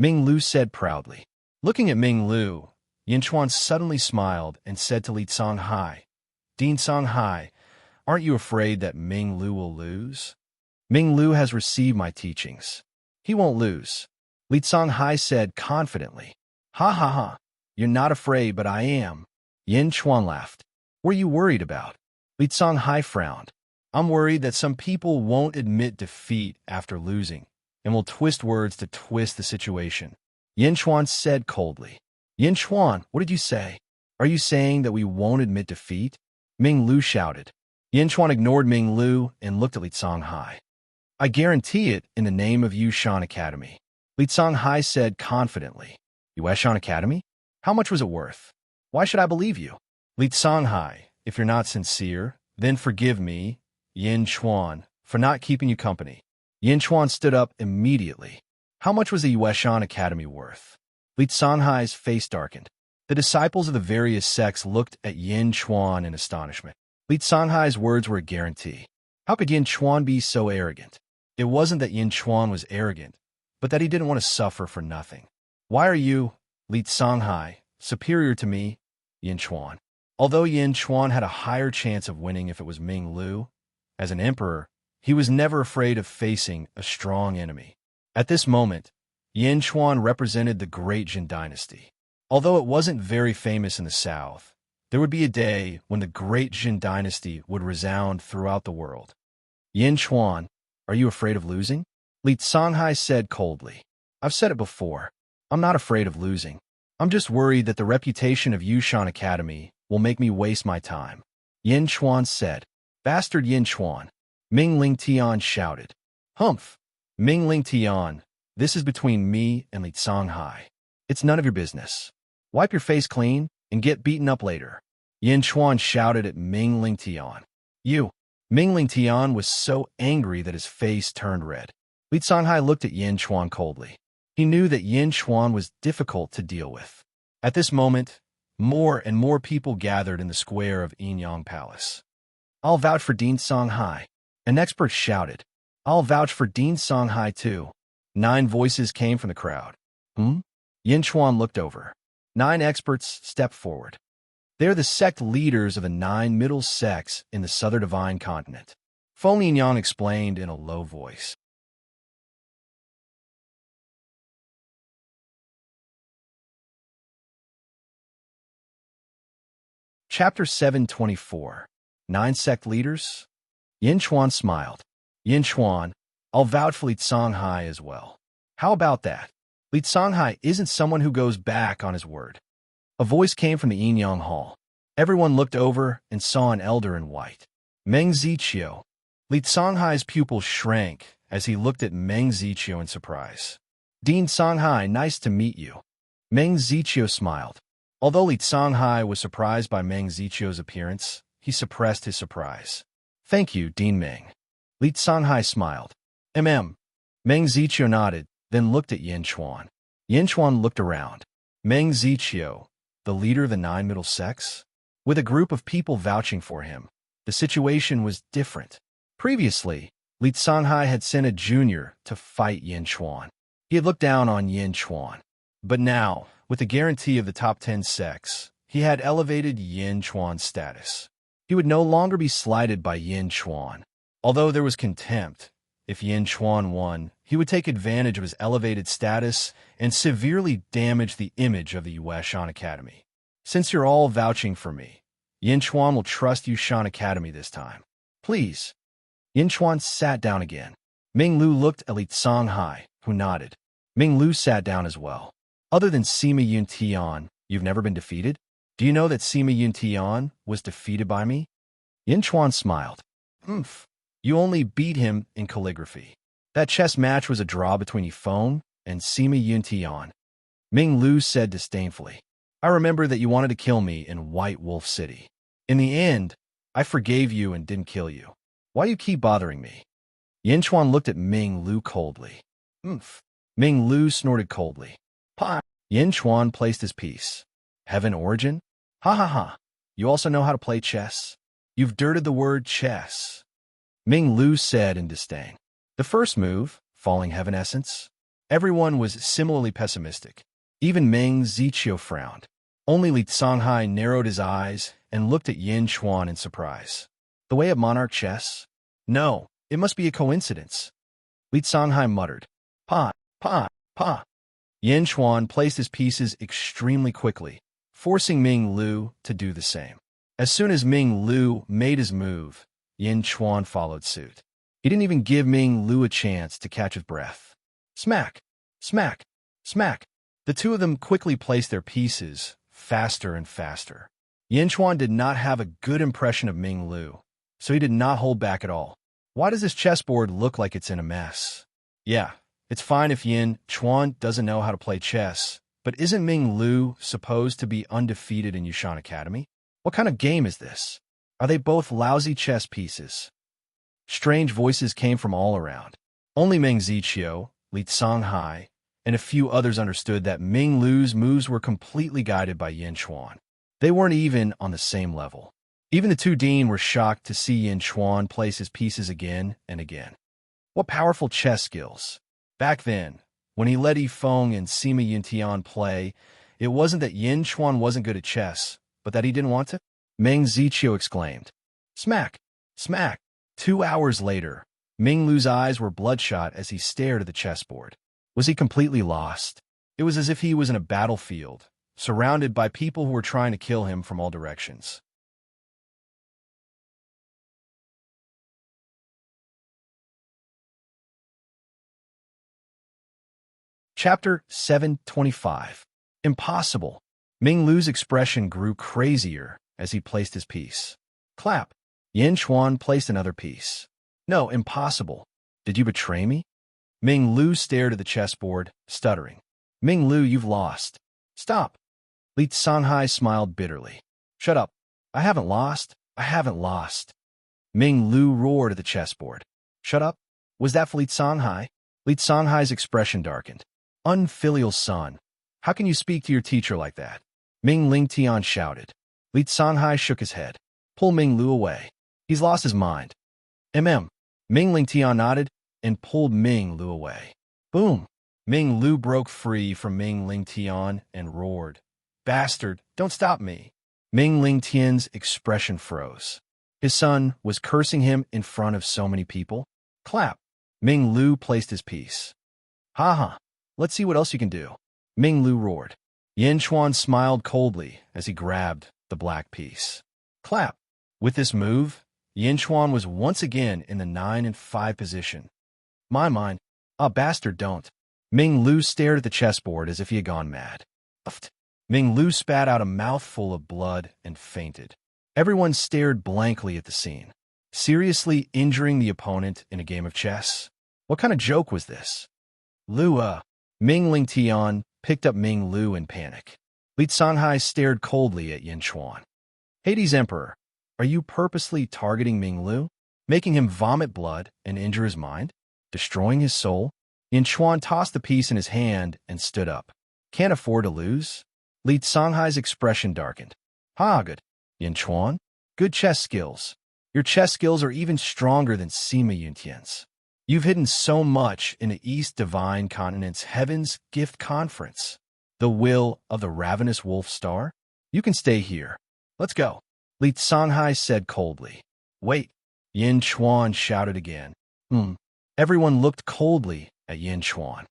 Ming Lu said proudly. Looking at Ming Lu, Yin Chuan suddenly smiled and said to Li Songhai, Dean Songhai, aren't you afraid that Ming Lu will lose? Ming Lu has received my teachings. He won't lose. Li Songhai said confidently. Ha ha ha. You're not afraid, but I am. Yin Chuan laughed. What are you worried about? Li Songhai frowned. I'm worried that some people won't admit defeat after losing, and will twist words to twist the situation. Yin Chuan said coldly. Yin Chuan, what did you say? Are you saying that we won't admit defeat? Ming Lu shouted. Yin Chuan ignored Ming Lu and looked at Li Songhai. I guarantee it in the name of Yushan Academy. Li Songhai said confidently. Yushan Academy? How much was it worth? Why should I believe you? Li Songhai, if you're not sincere, then forgive me, Yin Chuan, for not keeping you company. Yin Chuan stood up immediately. How much was the Yushan Academy worth? Li Songhai's face darkened. The disciples of the various sects looked at Yin Chuan in astonishment. Li Songhai's words were a guarantee. How could Yin Chuan be so arrogant? It wasn't that Yin Chuan was arrogant, but that he didn't want to suffer for nothing. Why are you, Li Songhai, superior to me, Yin Chuan? Although Yin Chuan had a higher chance of winning if it was Ming Lu, as an emperor, he was never afraid of facing a strong enemy. At this moment, Yin Chuan represented the great Jin dynasty. Although it wasn't very famous in the south, there would be a day when the great Jin dynasty would resound throughout the world. Yin Chuan, are you afraid of losing? Li Songhai said coldly. I've said it before. I'm not afraid of losing. I'm just worried that the reputation of Yushan Academy will make me waste my time. Yin Chuan said. Bastard Yin Chuan. Ming Ling Tian shouted. Humph. Ming Ling Tian, this is between me and Li Songhai. It's none of your business. Wipe your face clean and get beaten up later. Yin Chuan shouted at Ming Ling Tian. You. Ming Ling Tian was so angry that his face turned red. Li Songhai looked at Yin Chuan coldly. He knew that Yin Chuan was difficult to deal with. At this moment, more and more people gathered in the square of Yinyang Palace. I'll vouch for Dean Songhai. An expert shouted. I'll vouch for Dean Songhai too. 9 voices came from the crowd. Yin Chuan looked over. 9 experts stepped forward. They're the sect leaders of the 9 middle sects in the Southern Divine Continent. Feng Yinyang explained in a low voice. Chapter 724. 9 sect leaders? Yin Chuan smiled. Yin Chuan, I'll vouch for Li Songhai as well. How about that? Li Songhai isn't someone who goes back on his word. A voice came from the Yinyang Hall. Everyone looked over and saw an elder in white. Meng Ziqiu. Li Songhai's pupils shrank as he looked at Meng Ziqiu in surprise. Dean Songhai, nice to meet you. Meng Ziqiu smiled. Although Li Songhai was surprised by Meng Ziqiu's appearance, he suppressed his surprise. Thank you, Dean Meng. Li Songhai smiled. Meng Ziqiu nodded, then looked at Yin Chuan. Yin Chuan looked around. Meng Ziqiu, the leader of the 9 middle sects? With a group of people vouching for him, the situation was different. Previously, Li Songhai had sent a junior to fight Yin Chuan. He had looked down on Yin Chuan. But now, with the guarantee of the top 10 sects, he had elevated Yin Chuan's status. He would no longer be slighted by Yin Chuan. Although there was contempt, if Yin Chuan won, he would take advantage of his elevated status and severely damage the image of the Yushan Academy. Since you're all vouching for me, Yin Chuan will trust Yushan Academy this time. Please. Yin Chuan sat down again. Ming Lu looked at Li Songhai, who nodded. Ming Lu sat down as well. Other than Sima Yun Tian, you've never been defeated? Do you know that Sima Yun Tian was defeated by me? Yin Chuan smiled. You only beat him in calligraphy. That chess match was a draw between Yifeng and Sima Yun Tian. Ming Lu said disdainfully. I remember that you wanted to kill me in White Wolf City. In the end, I forgave you and didn't kill you. Why you keep bothering me? Yin Chuan looked at Ming Lu coldly. Ming Lu snorted coldly. Pa. Yin Chuan placed his piece. Heaven origin? Ha ha ha. You also know how to play chess? You've dirted the word chess. Ming Lu said in disdain. The first move, falling heaven essence? Everyone was similarly pessimistic. Even Meng Ziqiu frowned. Only Li Songhai narrowed his eyes and looked at Yin Chuan in surprise. The way of monarch chess? No, it must be a coincidence. Li Songhai muttered. Pa. Yin Chuan placed his pieces extremely quickly, forcing Ming Lu to do the same. As soon as Ming Lu made his move, Yin Chuan followed suit. He didn't even give Ming Lu a chance to catch his breath. Smack! Smack! Smack! The two of them quickly placed their pieces, faster and faster. Yin Chuan did not have a good impression of Ming Lu, so he did not hold back at all. Why does this chessboard look like it's in a mess? Yeah, it's fine if Yin Chuan doesn't know how to play chess, but isn't Ming Lu supposed to be undefeated in Yushan Academy? What kind of game is this? Are they both lousy chess pieces? Strange voices came from all around. Only Meng Ziqiu, Li Songhai, and a few others understood that Ming Lu's moves were completely guided by Yin Chuan. They weren't even on the same level. Even the two Dean were shocked to see Yin Chuan place his pieces again and again. What powerful chess skills. Back then, when he let Yifeng and Sima Yuntian play, it wasn't that Yin Chuan wasn't good at chess, but that he didn't want to? Meng Ziqiu exclaimed. Smack! Smack! 2 hours later, Ming Lu's eyes were bloodshot as he stared at the chessboard. Was he completely lost? It was as if he was in a battlefield, surrounded by people who were trying to kill him from all directions. Chapter 725. Impossible. Ming Lu's expression grew crazier as he placed his piece. Clap. Yin Chuan placed another piece. No, impossible. Did you betray me? Ming Lu stared at the chessboard, stuttering. Ming Lu, you've lost. Stop. Li Songhai smiled bitterly. Shut up. I haven't lost. I haven't lost. Ming Lu roared at the chessboard. Shut up. Was that for Li Songhai? Li Songhai's expression darkened. Unfilial son. How can you speak to your teacher like that? Ming Lingtian shouted. Li Songhai shook his head. Pull Ming Lu away. He's lost his mind. Ming Lingtian nodded and pulled Ming Lu away. Boom! Ming Lu broke free from Ming Lingtian and roared. Bastard, don't stop me. Ming Lingtian's expression froze. His son was cursing him in front of so many people. Clap. Ming Lu placed his piece. Ha. Let's see what else you can do. Ming Lu roared. Yin Chuan smiled coldly as he grabbed the black piece. Clap. With this move, Yin Chuan was once again in the 9 and 5 position. My mind. Bastard, don't. Ming Lu stared at the chessboard as if he had gone mad. Ming Lu spat out a mouthful of blood and fainted. Everyone stared blankly at the scene. Seriously injuring the opponent in a game of chess? What kind of joke was this? Ming Lingtian picked up Ming Lu in panic. Li Songhai stared coldly at Yin Chuan. Hades Emperor, are you purposely targeting Ming Lu? Making him vomit blood and injure his mind? Destroying his soul? Yin Chuan tossed the piece in his hand and stood up. Can't afford to lose? Li Songhai's expression darkened. Good. Yin Chuan? Good chess skills. Your chess skills are even stronger than Sima Yuntian's. You've hidden so much in the East Divine Continent's Heaven's Gift Conference. The will of the ravenous wolf star? You can stay here. Let's go. Li Songhai said coldly. Wait. Yin Chuan shouted again. Everyone looked coldly at Yin Chuan.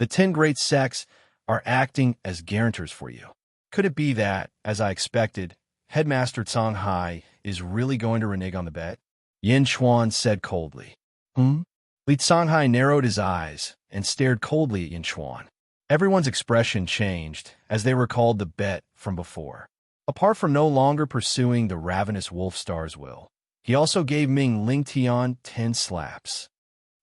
The 10 great sects are acting as guarantors for you. Could it be that, as I expected, Headmaster Songhai is really going to renege on the bet? Yin Chuan said coldly. Li Songhai narrowed his eyes and stared coldly at Yin Chuan. Everyone's expression changed as they recalled the bet from before. Apart from no longer pursuing the ravenous wolf star's will, he also gave Ming Lingtian 10 slaps.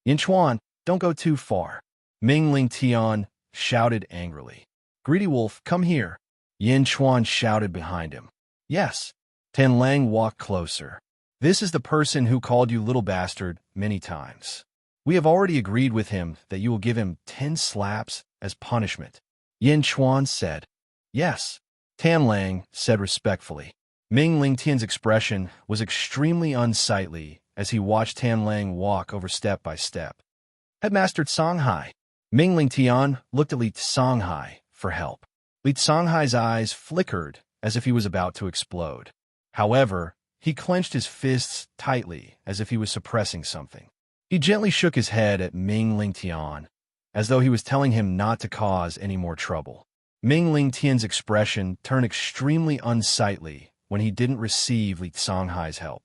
Yin Chuan, don't go too far. Ming Lingtian shouted angrily. Greedy wolf, come here. Yin Chuan shouted behind him. Yes. Tan Lang walked closer. This is the person who called you little bastard many times. We have already agreed with him that you will give him 10 slaps as punishment. Yin Chuan said. Yes. Tan Lang said respectfully. Ming Lingtian's expression was extremely unsightly as he watched Tan Lang walk over step by step. Headmaster Songhai. Ming Lingtian looked at Li Songhai for help. Li Songhai's eyes flickered as if he was about to explode. However, he clenched his fists tightly as if he was suppressing something. He gently shook his head at Ming Lingtian as though he was telling him not to cause any more trouble. Ming Lingtian's expression turned extremely unsightly when he didn't receive Li Songhai's help.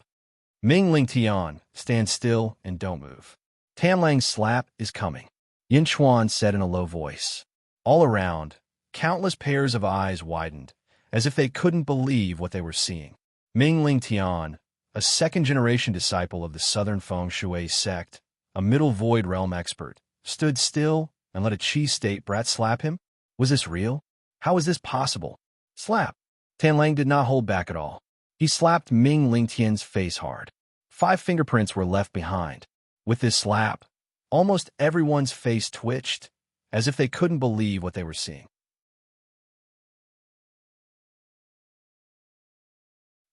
Ming Lingtian, stand still and don't move. Tanlang's slap is coming, Yin Chuan said in a low voice. All around, countless pairs of eyes widened, as if they couldn't believe what they were seeing. Ming Lingtian, a second-generation disciple of the Southern Feng Shui sect, a Middle Void Realm expert, stood still and let a Qi State brat slap him? Was this real? How was this possible? Slap. Tanlang did not hold back at all. He slapped Ming Lingtian's face hard. 5 fingerprints were left behind. With this slap, almost everyone's face twitched, as if they couldn't believe what they were seeing.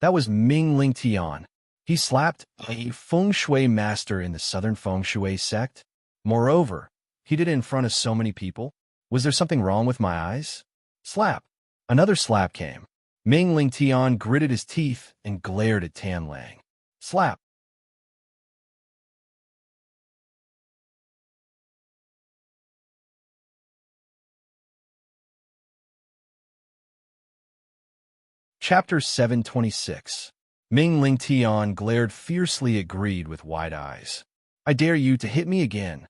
That was Ming Lingtian. He slapped a Feng Shui master in the Southern Feng Shui sect. Moreover, he did it in front of so many people. Was there something wrong with my eyes? Slap. Another slap came. Ming Lingtian gritted his teeth and glared at Tanlang. Slap. Chapter 726. Ming Lingtian glared fiercely at Greed with wide eyes. I dare you to hit me again.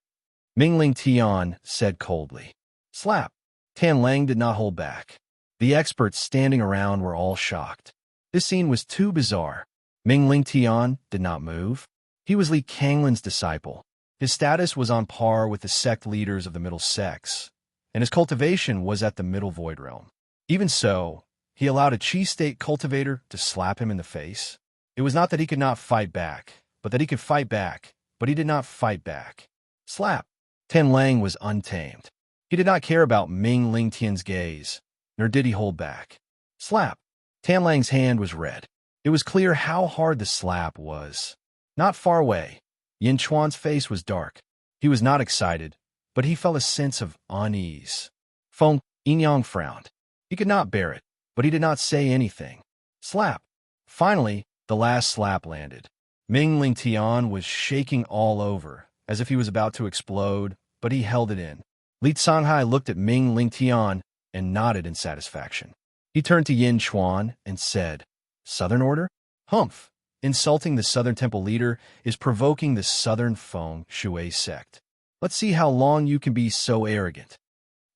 Ming Lingtian said coldly. Slap. Tanlang did not hold back. The experts standing around were all shocked. This scene was too bizarre. Ming Lingtian did not move. He was Li Kanglin's disciple. His status was on par with the sect leaders of the middle sects, and his cultivation was at the Middle Void Realm. Even so, he allowed a Qi State cultivator to slap him in the face. It was not that he could not fight back, but that he could fight back, but he did not fight back. Slap. Tanlang was untamed. He did not care about Ming Lingtian's gaze, nor did he hold back. Slap. Tanlang's hand was red. It was clear how hard the slap was. Not far away, Yin Chuan's face was dark. He was not excited, but he felt a sense of unease. Feng Yinyang frowned. He could not bear it, but he did not say anything. Slap. Finally, the last slap landed. Ming Lingtian was shaking all over, as if he was about to explode, but he held it in. Li Songhai looked at Ming Lingtian and nodded in satisfaction. He turned to Yin Chuan and said, Southern Order? Humph. Insulting the Southern Temple leader is provoking the Southern Feng Shui sect. Let's see how long you can be so arrogant.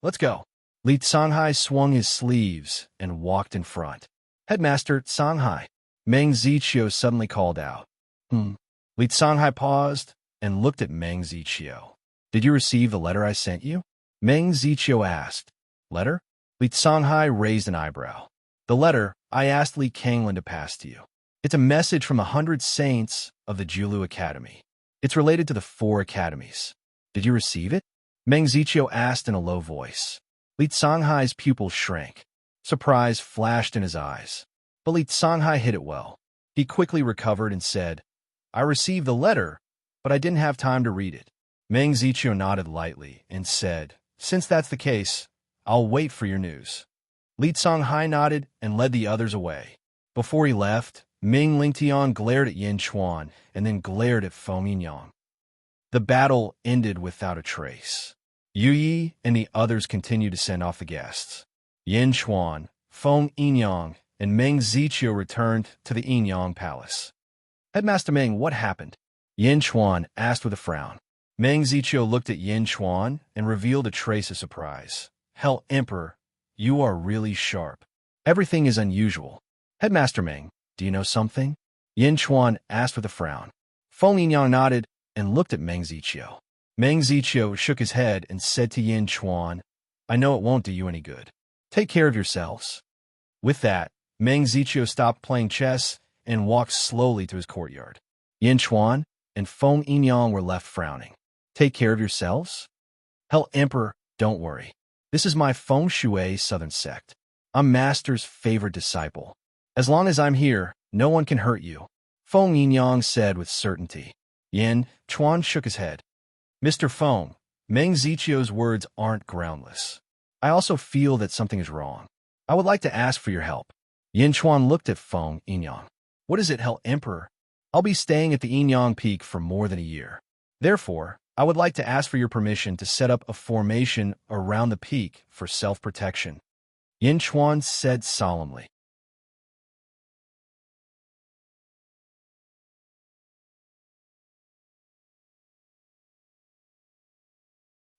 Let's go. Li Songhai swung his sleeves and walked in front. Headmaster Songhai. Meng Ziqiu suddenly called out. Li Songhai paused and looked at Meng Ziqiu. Did you receive the letter I sent you? Meng Ziqiu asked. Letter? Li Songhai raised an eyebrow. The letter I asked Li Kanglin to pass to you. It's a message from 100 saints of the Julu Academy. It's related to the 4 academies. Did you receive it? Meng Ziqiu asked in a low voice. Li Songhai's pupils shrank. Surprise flashed in his eyes. But Li Songhai hid it well. He quickly recovered and said, I received the letter, but I didn't have time to read it. Meng Ziqiu nodded lightly and said, Since that's the case, I'll wait for your news. Li Songhai nodded and led the others away. Before he left, Ming Lingtian glared at Yin Chuan and then glared at Feng Yinyang. The battle ended without a trace. Yu Yi and the others continued to send off the guests. Yin Chuan, Feng Yinyang, and Meng Ziqiu returned to the Yinyang Palace. Headmaster Meng, what happened? Yin Chuan asked with a frown. Meng Ziqiu looked at Yin Chuan and revealed a trace of surprise. Hell Emperor, you are really sharp. Everything is unusual. Headmaster Meng, do you know something? Yin Chuan asked with a frown. Feng Yinyang nodded and looked at Meng Ziqiu. Meng Ziqiu shook his head and said to Yin Chuan, I know it won't do you any good. Take care of yourselves. With that, Meng Ziqiu stopped playing chess and walked slowly to his courtyard. Yin Chuan and Feng Yinyang were left frowning. Take care of yourselves? Hell Emperor, don't worry. This is my Feng Shui Southern sect. I'm Master's favorite disciple. As long as I'm here, no one can hurt you. Feng Yinyang said with certainty. Yin Chuan shook his head. Mr. Feng, Meng Ziqiu's words aren't groundless. I also feel that something is wrong. I would like to ask for your help. Yin Chuan looked at Feng Yinyang. What is it, Hell Emperor? I'll be staying at the Yinyang Peak for more than a year. Therefore, I would like to ask for your permission to set up a formation around the peak for self-protection, Yin Chuan said solemnly.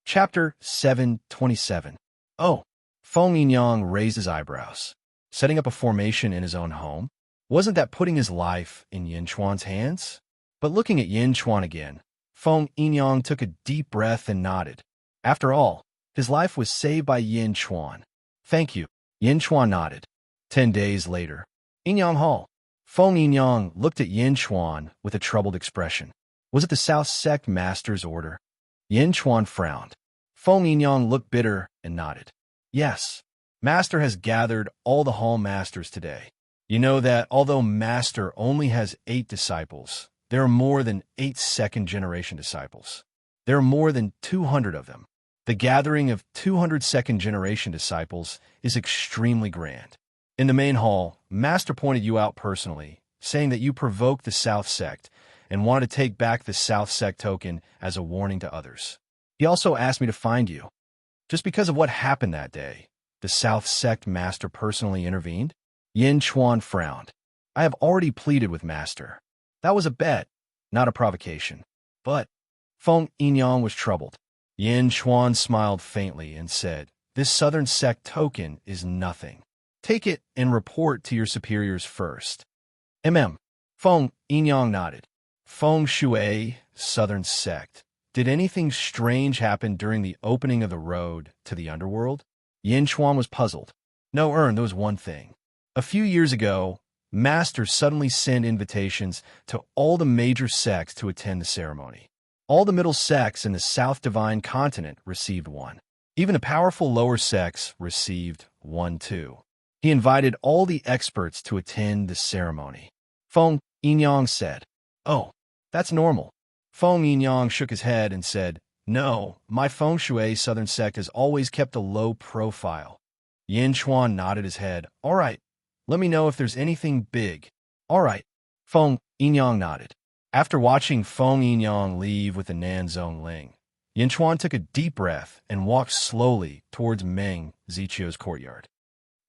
Chapter 727. Oh, Feng Yinyang raised his eyebrows. Setting up a formation in his own home? Wasn't that putting his life in Yin Chuan's hands? But looking at Yin Chuan again, Feng Yinyang took a deep breath and nodded. After all, his life was saved by Yin Chuan. Thank you. Yin Chuan nodded. 10 days later, Yinyang Hall. Feng Yinyang looked at Yin Chuan with a troubled expression. Was it the South Sect Master's order? Yin Chuan frowned. Feng Yinyang looked bitter and nodded. Yes, Master has gathered all the Hall Masters today. You know that although Master only has 8 disciples, there are more than 8 second-generation disciples. There are more than 200 of them. The gathering of 200 second-generation disciples is extremely grand. In the main hall, Master pointed you out personally, saying that you provoked the South Sect and wanted to take back the South Sect token as a warning to others. He also asked me to find you. Just because of what happened that day, the South Sect Master personally intervened? Yin Chuan frowned. I have already pleaded with Master. That was a bet, not a provocation. But Feng Yinyang was troubled. Yin Chuan smiled faintly and said, This Southern Sect token is nothing. Take it and report to your superiors first. Feng Yinyang nodded. Feng Shui, Southern Sect. Did anything strange happen during the opening of the road to the underworld? Yin Chuan was puzzled. No, there was one thing. A few years ago, Master suddenly sent invitations to all the major sects to attend the ceremony. All the middle sects in the South Divine Continent received one. Even the powerful lower sects received one too. He invited all the experts to attend the ceremony. Feng Yinyang said, Oh, that's normal. Feng Yinyang shook his head and said, No, my Feng Shui Southern Sect has always kept a low profile. Yin Chuan nodded his head. All right, let me know if there's anything big. All right. Feng Yinyang nodded. After watching Feng Yinyang leave with the Nanzong Ling, Yin Chuan took a deep breath and walked slowly towards Meng Zichio's courtyard.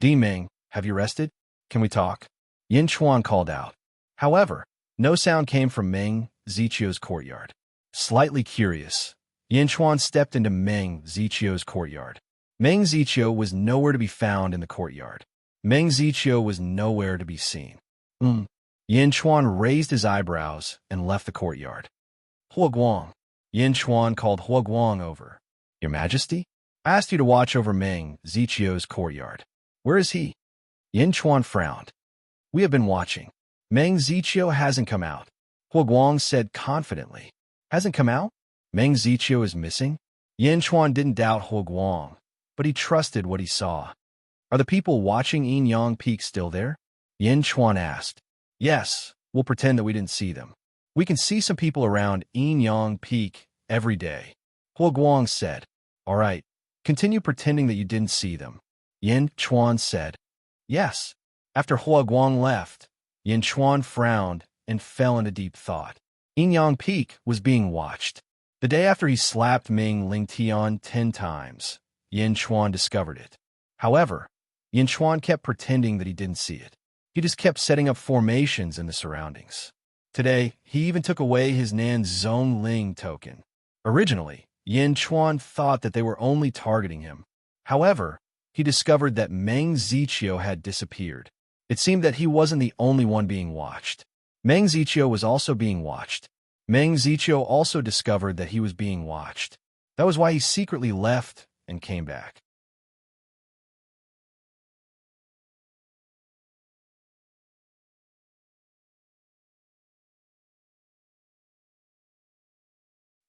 Di Meng, have you rested? Can we talk? Yin Chuan called out. However, no sound came from Meng Zichio's courtyard. Slightly curious, Yin Chuan stepped into Meng Zichio's courtyard. Meng Zichio was nowhere to be found in the courtyard. Meng Zichio was nowhere to be seen. Yin Chuan raised his eyebrows and left the courtyard. Hua Guang. Yin Chuan called Hua Guang over. Your Majesty? I asked you to watch over Meng Zichio's courtyard. Where is he? Yin Chuan frowned. We have been watching. Meng Zichio hasn't come out. Hua Guang said confidently. Hasn't come out? Meng Zichio is missing? Yin Chuan didn't doubt Hua Guang, but he trusted what he saw. Are the people watching Yinyang Peak still there? Yin Chuan asked. Yes, we'll pretend that we didn't see them. We can see some people around Yinyang Peak every day. Hua Guang said. All right, continue pretending that you didn't see them. Yin Chuan said. Yes. After Hua Guang left, Yin Chuan frowned and fell into deep thought. Yinyang Peak was being watched. The day after he slapped Ming Lingtian 10 times, Yin Chuan discovered it. However, Yin Chuan kept pretending that he didn't see it. He just kept setting up formations in the surroundings. Today, he even took away his Nanzong Ling token. Originally, Yin Chuan thought that they were only targeting him. However, he discovered that Meng Zichio had disappeared. It seemed that he wasn't the only one being watched. Meng Zichio was also being watched. Meng Zichio also discovered that he was being watched. That was why he secretly left and came back.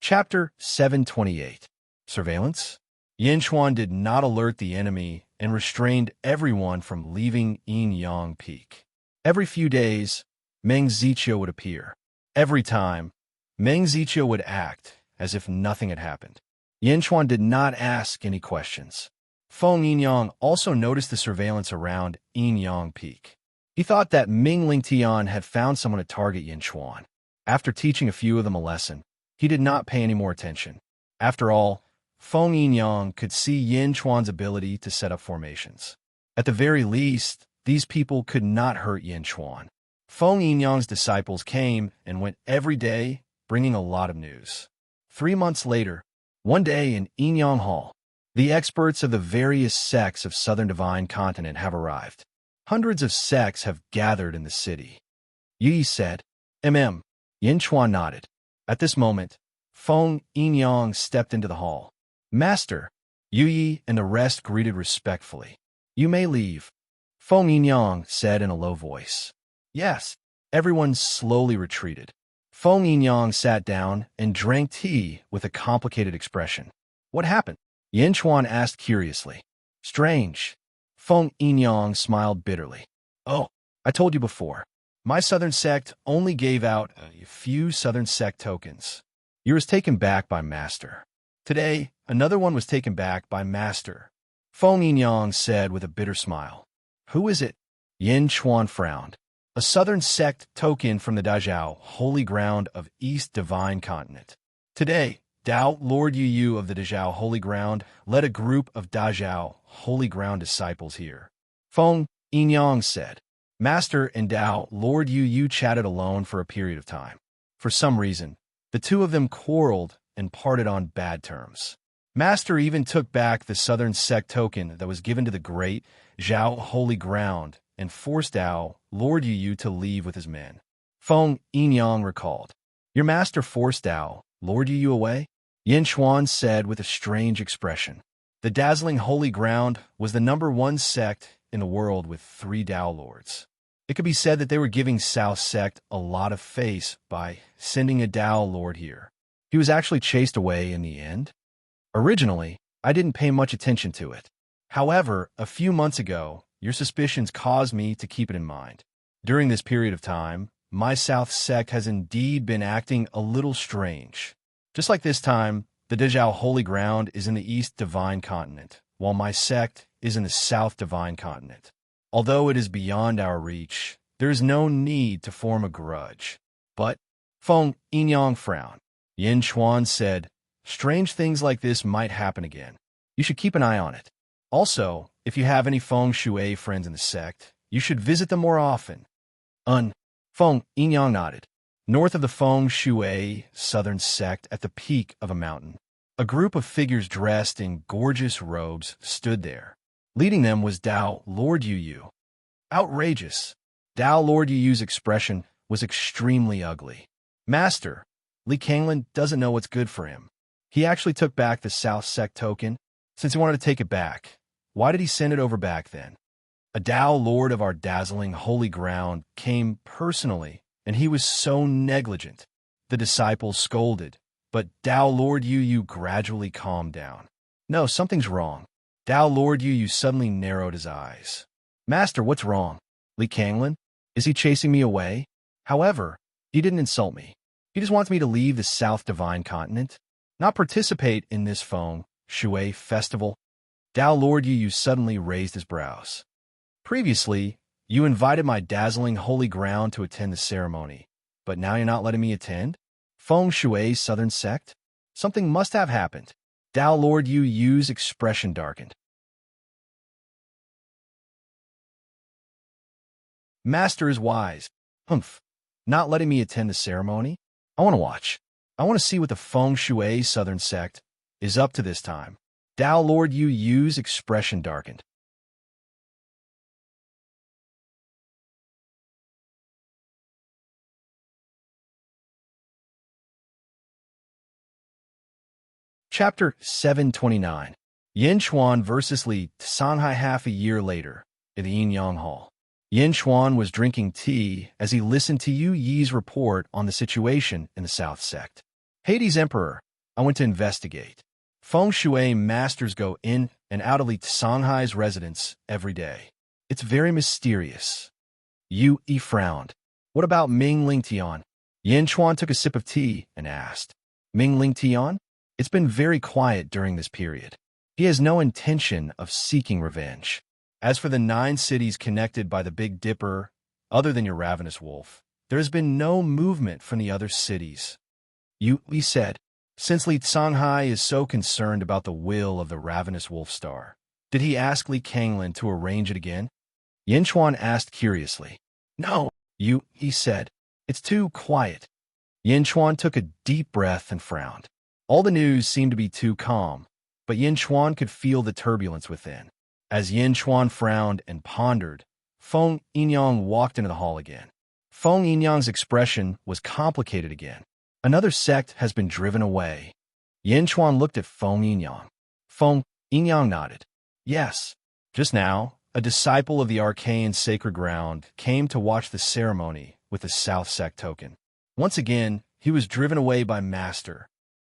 Chapter 728. Surveillance? Yin Chuan did not alert the enemy and restrained everyone from leaving Yinyang Peak. Every few days, Meng Zichio would appear. Every time, Meng Zichio would act as if nothing had happened. Yin Chuan did not ask any questions. Feng Yinyang also noticed the surveillance around Yinyang Peak. He thought that Ming Lingtian had found someone to target Yin Chuan. After teaching a few of them a lesson, he did not pay any more attention. After all, Feng Yinyang could see Yin Chuan's ability to set up formations. At the very least, these people could not hurt Yin Chuan. Feng Yinyang's disciples came and went every day, bringing a lot of news. 3 months later, one day in Yinyang Hall, the experts of the various sects of Southern Divine Continent have arrived. Hundreds of sects have gathered in the city. Yi said, Yin Chuan nodded. At this moment, Feng Yinyang stepped into the hall. Master, Yi and the rest greeted respectfully. You may leave, Feng Yinyang said in a low voice. Yes, everyone slowly retreated. Feng Yinyang sat down and drank tea with a complicated expression. What happened? Yin Chuan asked curiously. Strange. Feng Yinyang smiled bitterly. Oh, I told you before. My Southern sect only gave out a few Southern sect tokens. Yours taken back by Master. Today, another one was taken back by Master. Feng Yinyang said with a bitter smile. Who is it? Yin Chuan frowned. A Southern sect token from the Dazhao, holy ground of East Divine Continent. Today, Dao Lord Yu of the Dazhao Holy Ground led a group of Dazhao Holy Ground disciples here. Feng Yinyang said. Master and Dao Lord Yu chatted alone for a period of time. For some reason, the two of them quarreled and parted on bad terms. Master even took back the Southern sect token that was given to the great Zhao Holy Ground and forced Dao Lord Yu to leave with his men. Feng Yinyang recalled. Your master forced Dao Lord Yu away? Yin Chuan said with a strange expression. The dazzling Holy Ground was the #1 sect in the world with 3 Dao Lords. It could be said that they were giving South Sect a lot of face by sending a Dao Lord here. He was actually chased away in the end. Originally, I didn't pay much attention to it. However, a few months ago, your suspicions caused me to keep it in mind. During this period of time, my South Sect has indeed been acting a little strange. Just like this time, the Dezhao Holy Ground is in the East Divine Continent, while my sect is in the South Divine Continent. Although it is beyond our reach, there is no need to form a grudge. But, Feng Yinyang frowned. Yin Chuan said, strange things like this might happen again. You should keep an eye on it. Also, if you have any Feng Shui friends in the sect, you should visit them more often. Feng Yinyang nodded. North of the Feng Shui Southern sect at the peak of a mountain, a group of figures dressed in gorgeous robes stood there. Leading them was Dao Lord Yu. Outrageous. Dao Lord Yu's expression was extremely ugly. Master, Li Kanglin doesn't know what's good for him. He actually took back the South Sect token. Since he wanted to take it back, why did he send it over back then? A Dao Lord of our dazzling holy ground came personally, and he was so negligent. The disciples scolded, but Dao Lord Yu gradually calmed down. No, something's wrong. Dao Lord Yu suddenly narrowed his eyes. Master, what's wrong? Li Kanglin? Is he chasing me away? However, he didn't insult me. He just wants me to leave the South Divine Continent, not participate in this Feng Shui festival. Dao Lord Yu suddenly raised his brows. Previously, you invited my dazzling holy ground to attend the ceremony, but now you're not letting me attend? Feng Shui's Southern sect? Something must have happened. Dao Lord Yu's expression darkened. Master is wise. Humph. Not letting me attend the ceremony? I want to watch. I want to see what the Feng Shui Southern sect is up to this time. Dao Lord Yu's expression darkened. Chapter 729. Yin Chuan versus Li Sanhai. Half a year later, in the Yinyang Hall. Yin Chuan was drinking tea as he listened to Yu Yi's report on the situation in the South Sect. Hades Emperor, I went to investigate. Feng Shui masters go in and out of Li Sanhai's residence every day. It's very mysterious. Yu Yi frowned. What about Ming Ling Tian? Yin Chuan took a sip of tea and asked. Ming Ling Tian? It's been very quiet during this period. He has no intention of seeking revenge. As for the 9 cities connected by the Big Dipper, other than your ravenous wolf, there has been no movement from the other cities. Li said. Since Li Songhai is so concerned about the will of the ravenous wolf star, did he ask Li Kanglin to arrange it again? Yin Chuan asked curiously. No, he said. It's too quiet. Yin Chuan took a deep breath and frowned. All the news seemed to be too calm, but Yin Chuan could feel the turbulence within. As Yin Chuan frowned and pondered, Feng Yinyang walked into the hall again. Feng Yinyang's expression was complicated again. Another sect has been driven away. Yin Chuan looked at Feng Yinyang. Feng Yinyang nodded. Yes. Just now, a disciple of the arcane sacred ground came to watch the ceremony with the South Sect token. Once again, he was driven away by Master.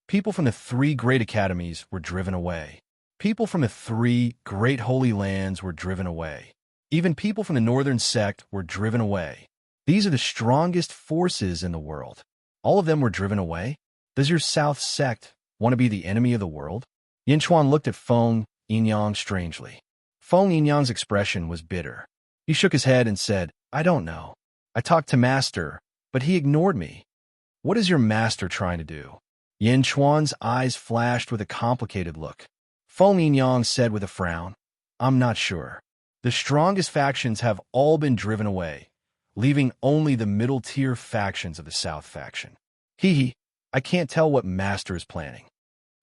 People from the 3 great academies were driven away. People from the 3 great holy lands were driven away. Even people from the northern sect were driven away. These are the strongest forces in the world. All of them were driven away? Does your South sect want to be the enemy of the world? Yin Chuan looked at Feng Yinyang strangely. Feng Yinyang's expression was bitter. He shook his head and said, I don't know. I talked to Master, but he ignored me. What is your Master trying to do? Yin Chuan's eyes flashed with a complicated look. Feng Yinyang said with a frown, I'm not sure. The strongest factions have all been driven away, leaving only the middle-tier factions of the South faction. I can't tell what Master is planning.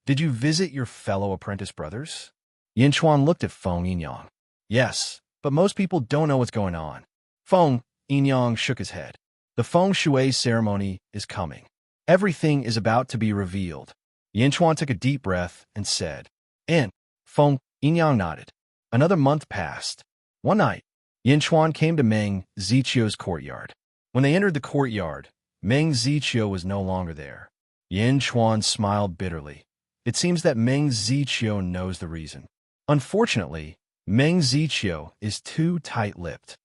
Did you visit your fellow apprentice brothers? Yin Chuan looked at Feng Yinyang. Yes, but most people don't know what's going on. Feng Yinyang shook his head. The Feng Shui ceremony is coming. Everything is about to be revealed. Yin Chuan took a deep breath and said, and Feng Yinyang nodded. Another month passed. One night, Yin Chuan came to Meng Zichio's courtyard. When they entered the courtyard, Meng Zichio was no longer there. Yin Chuan smiled bitterly. It seems that Meng Zichio knows the reason. Unfortunately, Meng Zichio is too tight-lipped.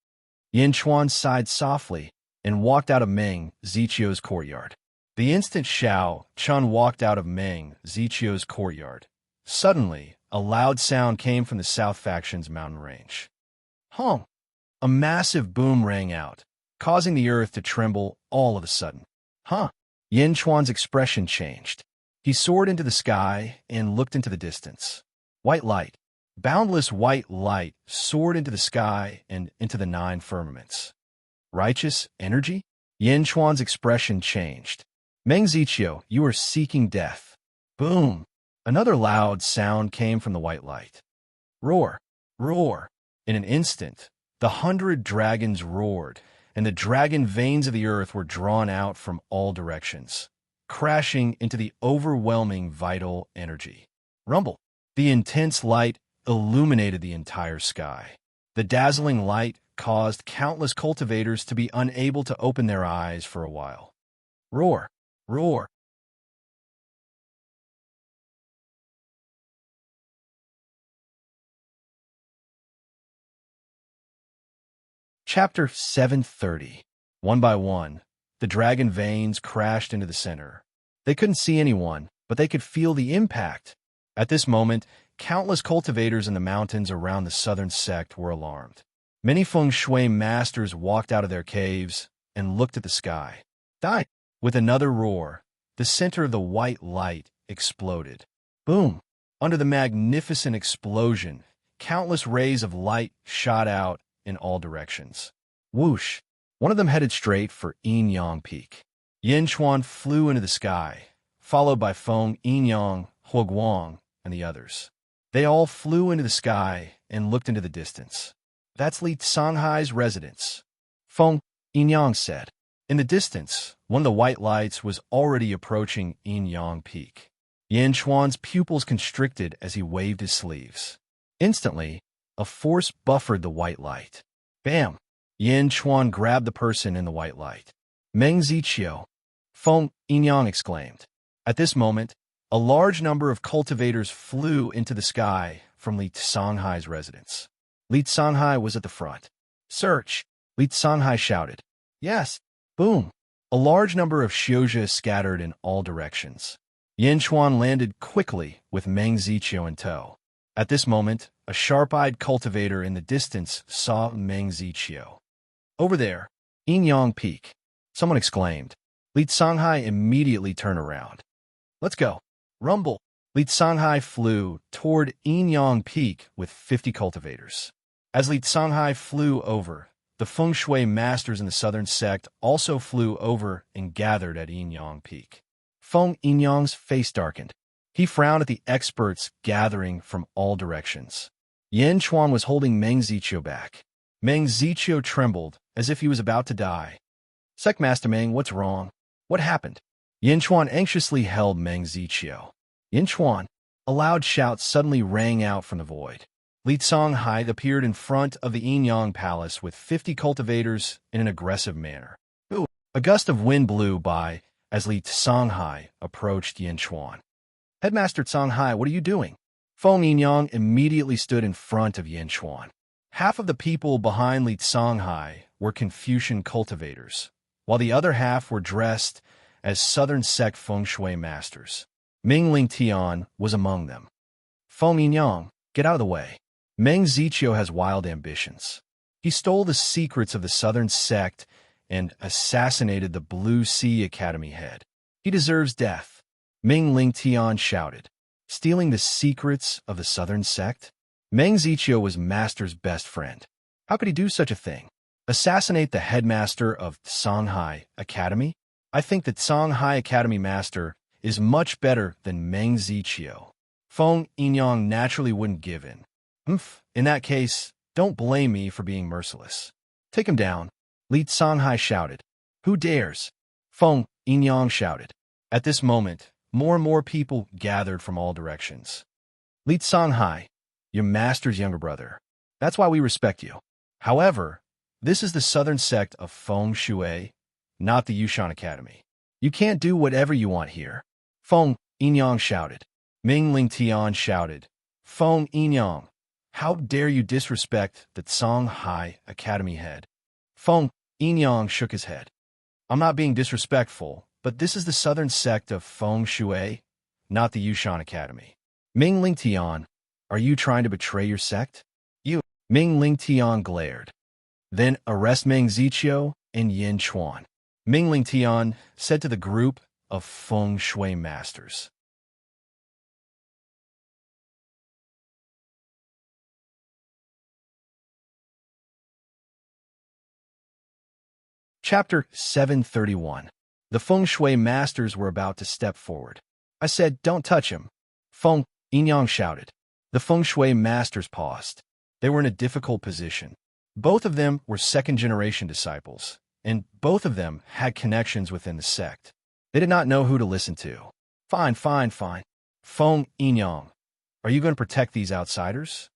Yin Chuan sighed softly and walked out of Meng Zichio's courtyard. The instant Xiao Chun walked out of Meng Zichio's courtyard, suddenly, a loud sound came from the South Faction's mountain range. Hong! A massive boom rang out, causing the earth to tremble all of a sudden. Yin Chuan's expression changed. He soared into the sky and looked into the distance. White light, boundless white light, soared into the sky and into the 9 firmaments. Righteous energy? Yin Chuan's expression changed. Meng Zichio, you are seeking death. Boom! Another loud sound came from the white light. Roar! Roar! In an instant, the 100 dragons roared, and the dragon veins of the earth were drawn out from all directions, crashing into the overwhelming vital energy. Rumble! The intense light illuminated the entire sky. The dazzling light caused countless cultivators to be unable to open their eyes for a while. Roar! Roar! Chapter 730. One by one, the dragon veins crashed into the center. They couldn't see anyone, but they could feel the impact. At this moment, countless cultivators in the mountains around the southern sect were alarmed. Many feng shui masters walked out of their caves and looked at the sky. Die! With another roar, the center of the white light exploded. Boom! Under the magnificent explosion, countless rays of light shot out in all directions. Whoosh! One of them headed straight for Yin Yang Peak. Yin Chuan flew into the sky, followed by Feng Yinyang, Huoguang, and the others. They all flew into the sky and looked into the distance. That's Li Songhai's residence, Feng Yinyang said. In the distance, one of the white lights was already approaching Yin Yang Peak. Yin Chuan's pupils constricted as he waved his sleeves. Instantly, a force buffered the white light. Bam! Yin Chuan grabbed the person in the white light. Meng Zichio! Feng Yinyang exclaimed. At this moment, a large number of cultivators flew into the sky from Li Songhai's residence. Li Songhai was at the front. Search! Li Songhai shouted. Yes! Boom! A large number of Xiozha scattered in all directions. Yin Chuan landed quickly with Meng Zichio in tow. At this moment, a sharp-eyed cultivator in the distance saw Meng Zichio. Over there, Yin Yang Peak, someone exclaimed. Li Songhai immediately turned around. Let's go. Rumble. Li Songhai flew toward Yinyang Peak with 50 cultivators. As Li Songhai flew over, the feng shui masters in the southern sect also flew over and gathered at Yinyang Peak. Feng Yinyang's face darkened. He frowned at the experts gathering from all directions. Yan Chuan was holding Meng Ziqiu back. Meng Ziqiu trembled as if he was about to die. Sectmaster Meng, what's wrong? What happened? Yan Chuan anxiously held Meng Ziqiu. Yan Chuan, a loud shout suddenly rang out from the void. Li Songhai appeared in front of the Yinyang Palace with 50 cultivators in an aggressive manner. A gust of wind blew by as Li Songhai approached Yan Chuan. Headmaster Songhai, what are you doing? Feng Yinyang immediately stood in front of Yan Chuan. Half of the people behind Li Songhai were Confucian cultivators, while the other half were dressed as Southern Sect feng shui masters. Ming Lingtian was among them. Feng Yinyang, get out of the way. Meng Ziqiu has wild ambitions. He stole the secrets of the Southern Sect and assassinated the Blue Sea Academy head. He deserves death. Ming Lingtian shouted. Stealing the secrets of the Southern Sect? Meng Ziqiu was Master's best friend. How could he do such a thing? Assassinate the headmaster of Songhai Academy? I think that Songhai Academy Master is much better than Meng Ziqiu. Feng Yinyang naturally wouldn't give in. In that case, don't blame me for being merciless. Take him down. Li Songhai shouted. Who dares? Feng Yinyang shouted. At this moment, more and more people gathered from all directions. Li Songhai, your master's younger brother. That's why we respect you. However, this is the Southern Sect of Feng Shui, not the Yushan Academy. You can't do whatever you want here. Feng Yinyang shouted. Ming Lingtian shouted. Feng Yinyang, how dare you disrespect the Songhai Academy head? Feng Yinyang shook his head. I'm not being disrespectful, but this is the Southern Sect of Feng Shui, not the Yushan Academy. Ming Lingtian, are you trying to betray your sect? You. Ming Lingtian glared. Then arrest Meng Ziqiu and Yan Chuan. Ming Lingtian said to the group of feng shui masters. Chapter 731. The feng shui masters were about to step forward. I said, don't touch him. Feng Yinyang shouted. The feng shui masters paused. They were in a difficult position. Both of them were second-generation disciples, and both of them had connections within the sect. They did not know who to listen to. Fine. Feng Yinyang, are you going to protect these outsiders?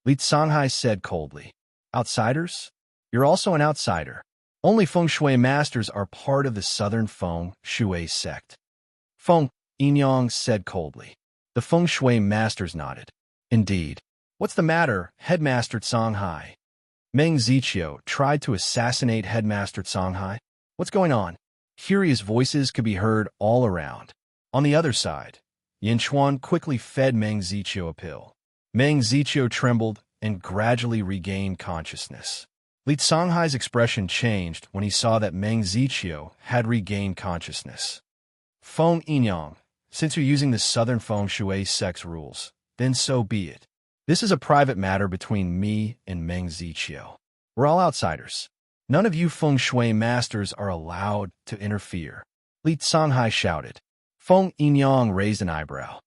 Li Songhai said coldly. Outsiders? You're also an outsider. Only feng shui masters are part of the Southern Feng Shui sect. Feng Yinyang said coldly. The feng shui masters nodded. Indeed. What's the matter, Headmaster Songhai? Meng Ziqiu tried to assassinate Headmaster Songhai. What's going on? Curious voices could be heard all around. On the other side, Yan Chuan quickly fed Meng Ziqiu a pill. Meng Ziqiu trembled and gradually regained consciousness. Li Songhai's expression changed when he saw that Meng Ziqiu had regained consciousness. Feng Yinyang, since you're using the Southern Feng Shui sect's rules, then so be it. This is a private matter between me and Meng Ziqiu. We're all outsiders. None of you feng shui masters are allowed to interfere. Li Songhai shouted. Feng Yinyang raised an eyebrow.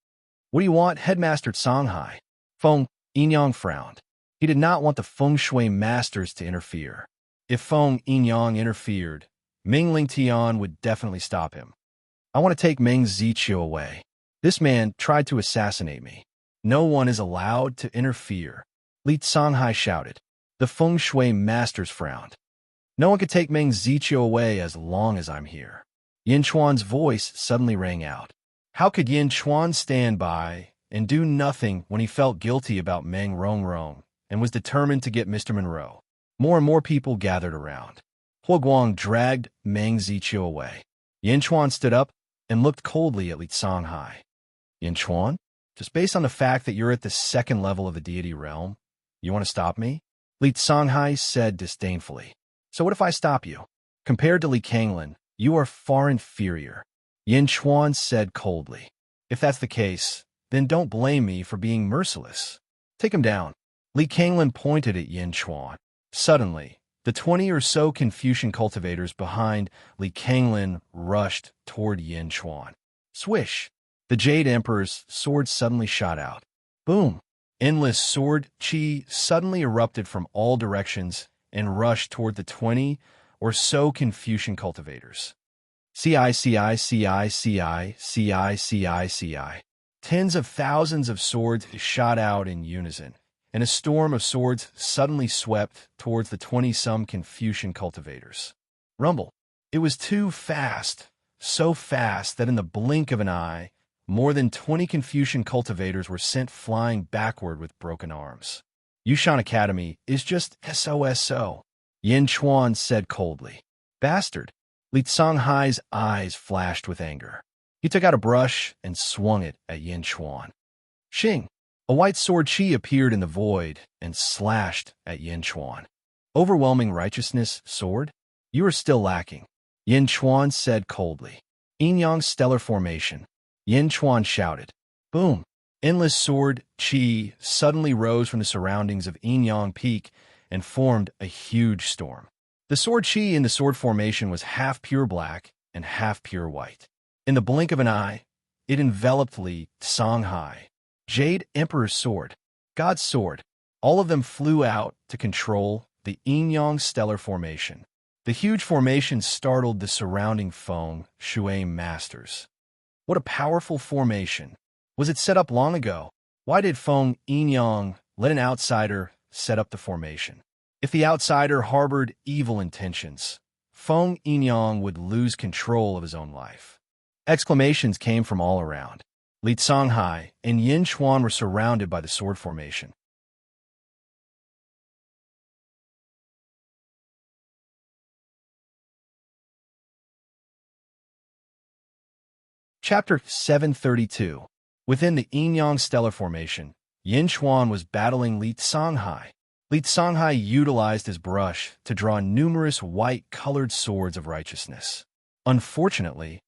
What do you want, Headmaster Songhai? Feng Yinyang frowned. He did not want the feng shui masters to interfere. If Feng Yinyang interfered, Ming Lingtian would definitely stop him. I want to take Meng Ziqiu away. This man tried to assassinate me. No one is allowed to interfere. Li Songhai shouted. The feng shui masters frowned. No one could take Meng Ziqiu away as long as I'm here. Yan Chuan's voice suddenly rang out. How could Yan Chuan stand by and do nothing when he felt guilty about Meng Rongrong and was determined to get Mr. Monroe? More and more people gathered around. Huoguang dragged Meng Ziqiu away. Yan Chuan stood up and looked coldly at Li Songhai. Yan Chuan? Just based on the fact that you're at the second level of the deity realm, you want to stop me? Li Songhai said disdainfully. So what if I stop you? Compared to Li Kanglin, You are far inferior, Yin Chuan said coldly. If that's the case, then don't blame me for being merciless. Take him down. Li Kanglin pointed at Yin Chuan. Suddenly, the 20 or so Confucian cultivators behind Li Kanglin rushed toward Yin Chuan. Swish! The Jade Emperor's sword suddenly shot out. Boom! Endless sword chi suddenly erupted from all directions and rushed toward the 20 or so Confucian cultivators. CI. Tens of thousands of swords shot out in unison, and a storm of swords suddenly swept towards the 20-some Confucian cultivators. Rumble. It was too fast, so fast that in the blink of an eye, more than 20 Confucian cultivators were sent flying backward with broken arms. Yushan Academy is just SOSO, Yin Chuan said coldly. Bastard. Li Songhai's eyes flashed with anger. He took out a brush and swung it at Yin Chuan. Xing! A white sword chi appeared in the void and slashed at Yin Chuan. Overwhelming righteousness, sword? You are still lacking, Yin Chuan said coldly. Yin-Yang stellar formation. Yin Chuan shouted. Boom! Endless sword chi suddenly rose from the surroundings of Yin-Yang Peak and formed a huge storm. The sword chi in the sword formation was half pure black and half pure white. In the blink of an eye, it enveloped Li Songhai. Jade Emperor's sword, God's sword, all of them flew out to control the Yin-Yang stellar formation. The huge formation startled the surrounding Feng Shui masters. What a powerful formation. Was it set up long ago? Why did Feng Yin-Yang let an outsider set up the formation? If the outsider harbored evil intentions, Feng Yin-Yang would lose control of his own life. Exclamations came from all around. Li Songhai and Yin Chuan were surrounded by the sword formation. Chapter 732. Within the Yin-Yang stellar formation, Yin Chuan was battling Li Songhai. Li Songhai utilized his brush to draw numerous white-colored swords of righteousness. Unfortunately,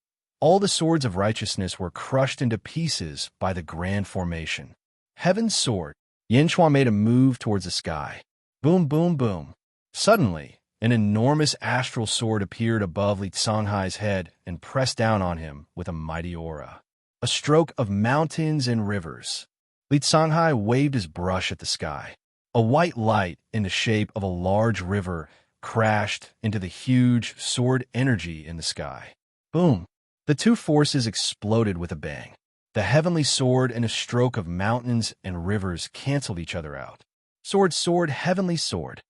all the swords of righteousness were crushed into pieces by the grand formation. Heaven's sword. Yin Chuan made a move towards the sky. Boom, boom, boom. Suddenly, an enormous astral sword appeared above Li Songhai's head and pressed down on him with a mighty aura. A stroke of mountains and rivers. Li Songhai waved his brush at the sky. A white light in the shape of a large river crashed into the huge sword energy in the sky. Boom! The two forces exploded with a bang. The heavenly sword and a stroke of mountains and rivers canceled each other out. Sword, sword, heavenly sword.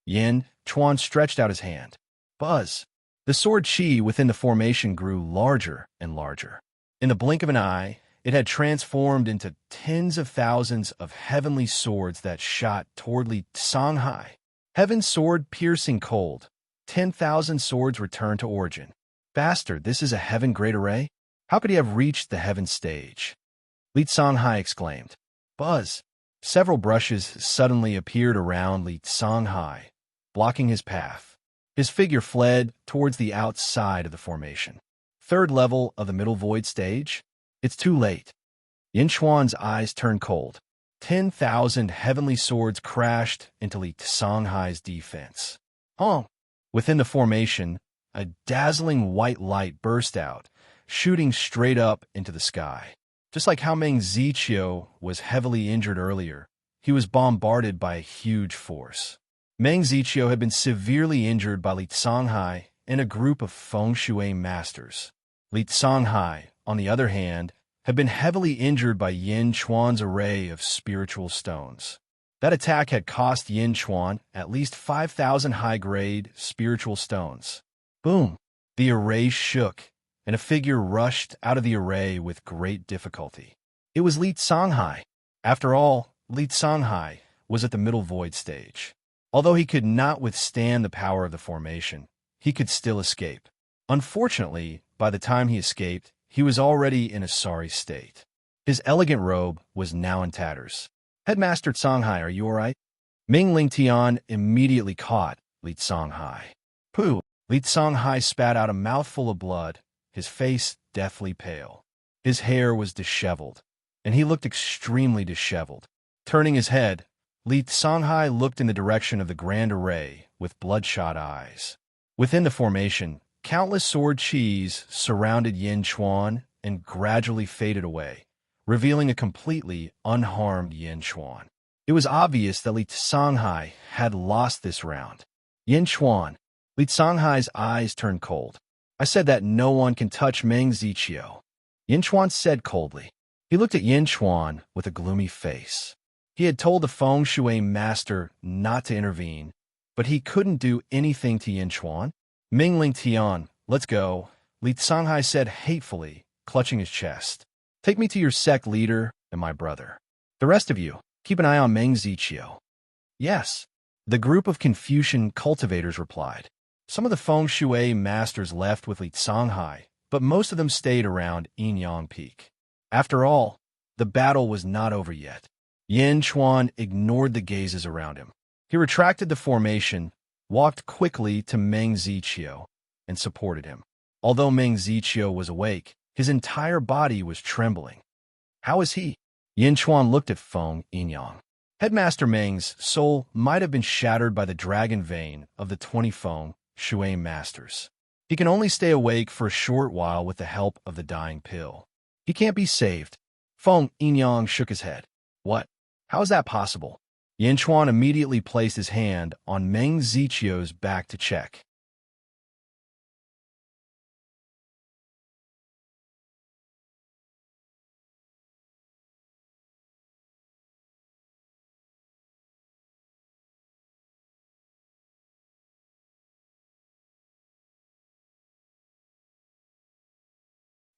Yin Chuan stretched out his hand. Buzz! The sword chi within the formation grew larger and larger. In the blink of an eye, it had transformed into tens of thousands of heavenly swords that shot toward Li Songhai. Heaven's sword piercing cold. 10,000 swords returned to origin. Bastard, this is a heaven great array? How could he have reached the heaven stage? Li Songhai exclaimed. Buzz! Several brushes suddenly appeared around Li Songhai, blocking his path. His figure fled towards the outside of the formation. Third level of the middle void stage? It's too late. Yin Chuan's eyes turned cold. 10,000 heavenly swords crashed into Li Songhai's defense. Within the formation, a dazzling white light burst out, shooting straight up into the sky. Just like how Meng Ziqiu was heavily injured earlier, he was bombarded by a huge force. Meng Ziqiu had been severely injured by Li Songhai and a group of Feng Shui masters. Li Songhai, on the other hand, had been heavily injured by Yin Chuan's array of spiritual stones. That attack had cost Yin Chuan at least 5,000 high-grade spiritual stones. Boom! The array shook, and a figure rushed out of the array with great difficulty. It was Li Songhai. After all, Li Songhai was at the middle void stage. Although he could not withstand the power of the formation, he could still escape. Unfortunately, by the time he escaped, he was already in a sorry state. His elegant robe was now in tatters. Headmaster Songhai, are you all right? Ming Lingtian immediately caught Li Songhai. Pooh! Li Songhai spat out a mouthful of blood, his face deathly pale. His hair was disheveled, and he looked extremely disheveled. Turning his head, Li Songhai looked in the direction of the grand array with bloodshot eyes. Within the formation, countless sword qis surrounded Yin Chuan and gradually faded away, revealing a completely unharmed Yin Chuan. It was obvious that Li Songhai had lost this round. Yin Chuan. Li Songhai's eyes turned cold. I said that no one can touch Meng Ziqiu. Yin Chuan said coldly. He looked at Yin Chuan with a gloomy face. He had told the Feng Shui master not to intervene, but he couldn't do anything to Yin Chuan. Ming Ling Tian, let's go, Li Songhai said hatefully, clutching his chest. Take me to your sect leader and my brother. The rest of you, keep an eye on Meng Ziqiu. Yes, the group of Confucian cultivators replied. Some of the Feng Shui masters left with Li Songhai, but most of them stayed around Yinyang Peak. After all, the battle was not over yet. Yin Chuan ignored the gazes around him. He retracted the formation, walked quickly to Meng Ziqiu, and supported him. Although Meng Ziqiu was awake, his entire body was trembling. How is he? Yin Chuan looked at Feng Yinyang. Headmaster Meng's soul might have been shattered by the dragon vein of the 20 Feng Shui masters. He can only stay awake for a short while with the help of the dying pill. He can't be saved. Feng Yinyang shook his head. What? How is that possible? Yin Chuan immediately placed his hand on Meng Ziqiu's back to check.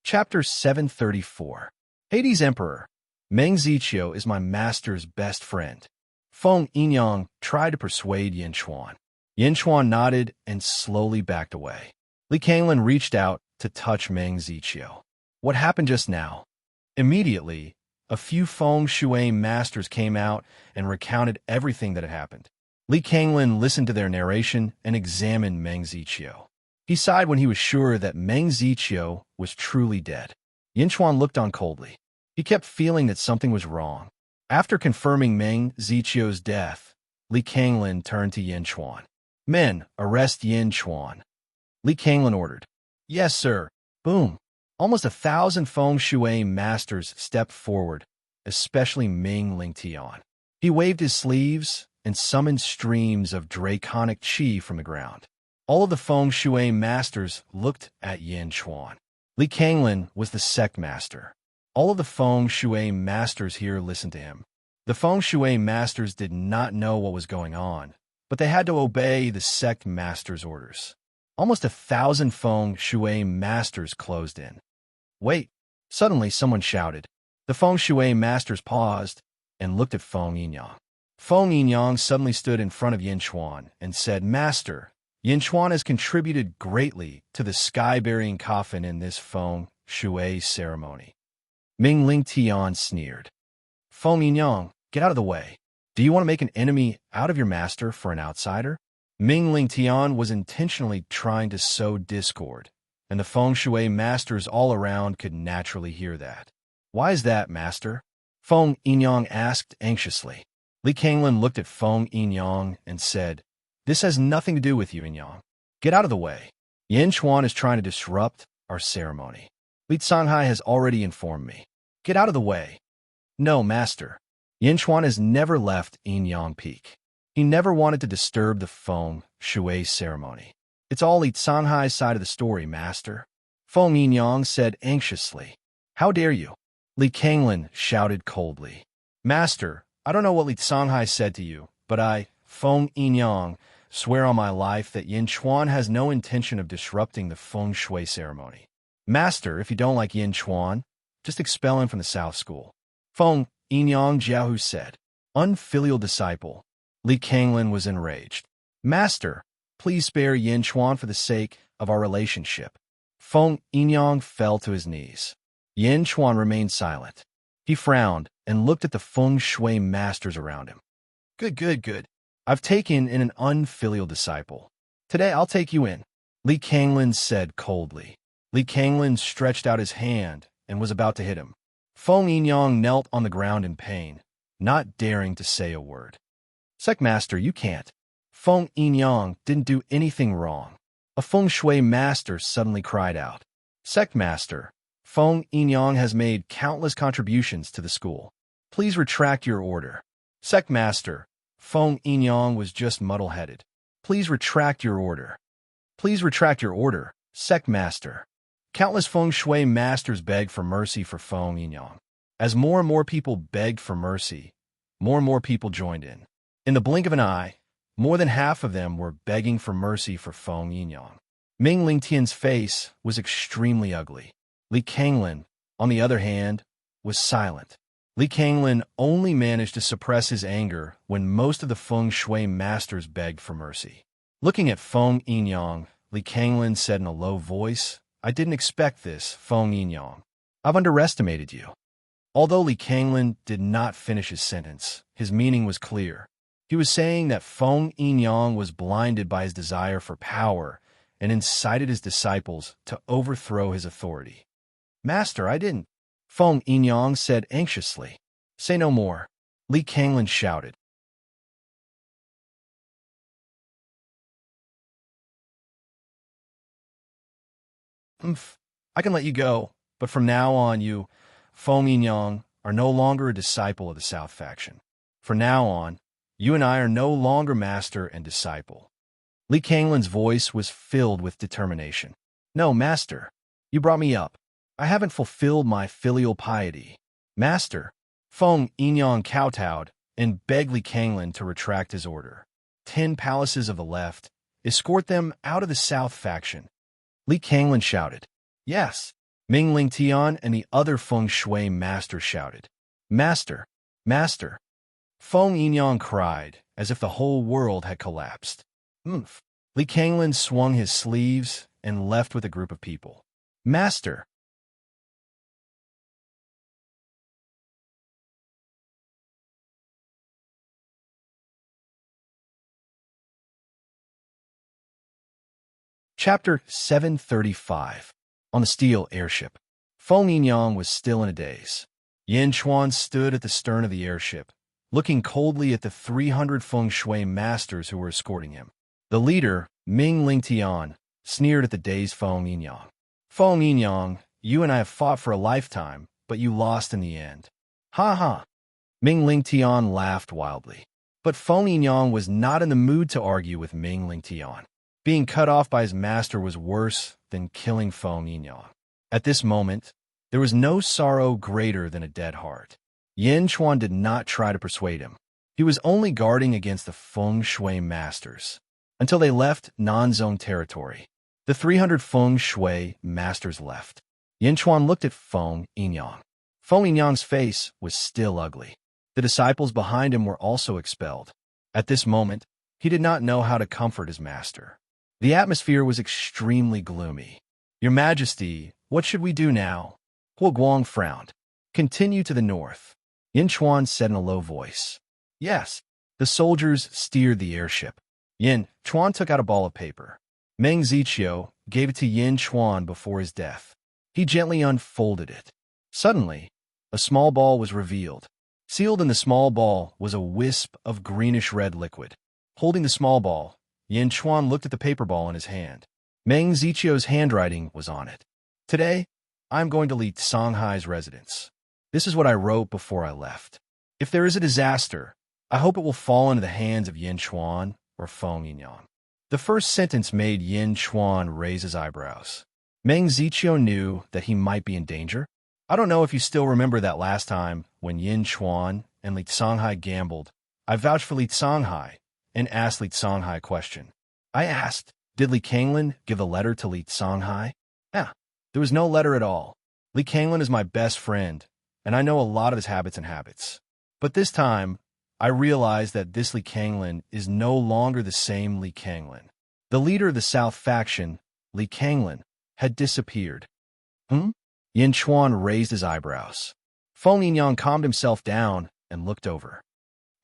Chapter 734. Hades Emperor. Meng Ziqiu is my master's best friend. Feng Yinyang tried to persuade Yin Chuan. Yin Chuan nodded and slowly backed away. Li Kanglin reached out to touch Meng Ziqiu. What happened just now? Immediately, a few Feng Shui masters came out and recounted everything that had happened. Li Kanglin listened to their narration and examined Meng Ziqiu. He sighed when he was sure that Meng Ziqiu was truly dead. Yin Chuan looked on coldly. He kept feeling that something was wrong. After confirming Meng Ziqiu's death, Li Kanglin turned to Yin Chuan. Men, arrest Yin Chuan. Li Kanglin ordered. Yes, sir. Boom. Almost 1,000 Feng Shui masters stepped forward, especially Ming Ling Tian. He waved his sleeves and summoned streams of draconic qi from the ground. All of the Feng Shui masters looked at Yin Chuan. Li Kanglin was the sect master. All of the Feng Shui masters here listened to him. The Feng Shui masters did not know what was going on, but they had to obey the sect master's orders. Almost 1,000 Feng Shui masters closed in. Wait! Suddenly someone shouted. The Feng Shui masters paused and looked at Feng Yinyang. Feng Yinyang suddenly stood in front of Yin Chuan and said, Master, Yin Chuan has contributed greatly to the sky-burying coffin in this Feng Shui ceremony. Ming Ling Tian sneered. Feng Yinyang, get out of the way. Do you want to make an enemy out of your master for an outsider? Ming Ling Tian was intentionally trying to sow discord, and the Feng Shui masters all around could naturally hear that. Why is that, master? Feng Yinyang asked anxiously. Li Kanglin looked at Feng Yinyang and said, This has nothing to do with you, Yinyang. Get out of the way. Yin Chuan is trying to disrupt our ceremony. Li Songhai has already informed me. Get out of the way. No, master. Yin Chuan has never left Yinyang Peak. He never wanted to disturb the Feng Shui ceremony. It's all Li Songhai's side of the story, master. Feng Yinyang said anxiously. How dare you? Li Kanglin shouted coldly. Master, I don't know what Li Songhai said to you, but I, Feng Yinyang, swear on my life that Yin Chuan has no intention of disrupting the Feng Shui ceremony. Master, if you don't like Yin Chuan, just expel him from the South School. Feng Yinyang Jiaohu said. Unfilial disciple. Li Kanglin was enraged. Master, please spare Yin Chuan for the sake of our relationship. Feng Yinyang fell to his knees. Yin Chuan remained silent. He frowned and looked at the Feng Shui masters around him. Good. I've taken in an unfilial disciple. Today I'll take you in. Li Kanglin said coldly. Li Kanglin stretched out his hand and was about to hit him. Feng Yinyang knelt on the ground in pain, not daring to say a word. Secmaster, you can't. Feng Yinyang didn't do anything wrong. A feng shui master suddenly cried out. Secmaster, Feng Yinyang has made countless contributions to the school. Please retract your order. Secmaster, Feng Yinyang was just muddle-headed. Please retract your order. Please retract your order, Secmaster. Countless feng shui masters begged for mercy for Feng Yinyang. As more and more people begged for mercy, more and more people joined in. In the blink of an eye, more than half of them were begging for mercy for Feng Yinyang. Ming Lingtian's face was extremely ugly. Li Kanglin, on the other hand, was silent. Li Kanglin only managed to suppress his anger when most of the feng shui masters begged for mercy. Looking at Feng Yinyang, Li Kanglin said in a low voice, I didn't expect this, Feng Yinyang. I've underestimated you. Although Li Kanglin did not finish his sentence, his meaning was clear. He was saying that Feng Yinyang was blinded by his desire for power and incited his disciples to overthrow his authority. Master, I didn't. Feng Yinyang said anxiously. Say no more. Li Kanglin shouted. I can let you go, but from now on you, Feng Yinyang, are no longer a disciple of the South faction. From now on, you and I are no longer master and disciple. Li Kanglin's voice was filled with determination. No, master. You brought me up. I haven't fulfilled my filial piety. Master. Feng Yinyang kowtowed and begged Li Kanglin to retract his order. 10 palaces of the left, escort them out of the South faction. Li Kanglin shouted. Yes. Ming Lingtian and the other feng shui master shouted. Master. Master. Feng Yinyang cried, as if the whole world had collapsed. Li Kanglin swung his sleeves and left with a group of people. Master. Chapter 735. On the steel airship. Feng Yinyang was still in a daze. Yin Chuan stood at the stern of the airship, looking coldly at the 300 feng shui masters who were escorting him. The leader, Ming Lingtian, sneered at the dazed Feng Yinyang. Feng Yinyang, you and I have fought for a lifetime, but you lost in the end. Ha ha. Ming Lingtian laughed wildly. But Feng Yinyang was not in the mood to argue with Ming Lingtian. Being cut off by his master was worse than killing Feng Yinyang. At this moment, there was no sorrow greater than a dead heart. Yin Chuan did not try to persuade him. He was only guarding against the feng shui masters. Until they left non-zone territory, the 300 feng shui masters left. Yin Chuan looked at Feng Yinyang. Feng Yinyang's face was still ugly. The disciples behind him were also expelled. At this moment, he did not know how to comfort his master. The atmosphere was extremely gloomy. Your Majesty, what should we do now? Huo Guang frowned. Continue to the north. Yin Chuan said in a low voice. Yes. The soldiers steered the airship. Yin Chuan took out a ball of paper. Meng Ziqiu gave it to Yin Chuan before his death. He gently unfolded it. Suddenly, a small ball was revealed. Sealed in the small ball was a wisp of greenish-red liquid. Holding the small ball, Yin Chuan looked at the paper ball in his hand. Meng Ziqiu's handwriting was on it. Today, I'm going to Li Songhai's residence. This is what I wrote before I left. If there is a disaster, I hope it will fall into the hands of Yin Chuan or Feng Yinyang. The first sentence made Yin Chuan raise his eyebrows. Meng Ziqiu knew that he might be in danger. I don't know if you still remember that last time when Yin Chuan and Li Songhai gambled. I vouched for Li Songhai and asked Li Songhai a question. I asked, did Li Kanglin give a letter to Li Songhai? Yeah, there was no letter at all. Li Kanglin is my best friend, and I know a lot of his habits. But this time, I realized that this Li Kanglin is no longer the same Li Kanglin. The leader of the South faction, Li Kanglin, had disappeared. Yin Chuan raised his eyebrows. Feng Yinyang calmed himself down and looked over.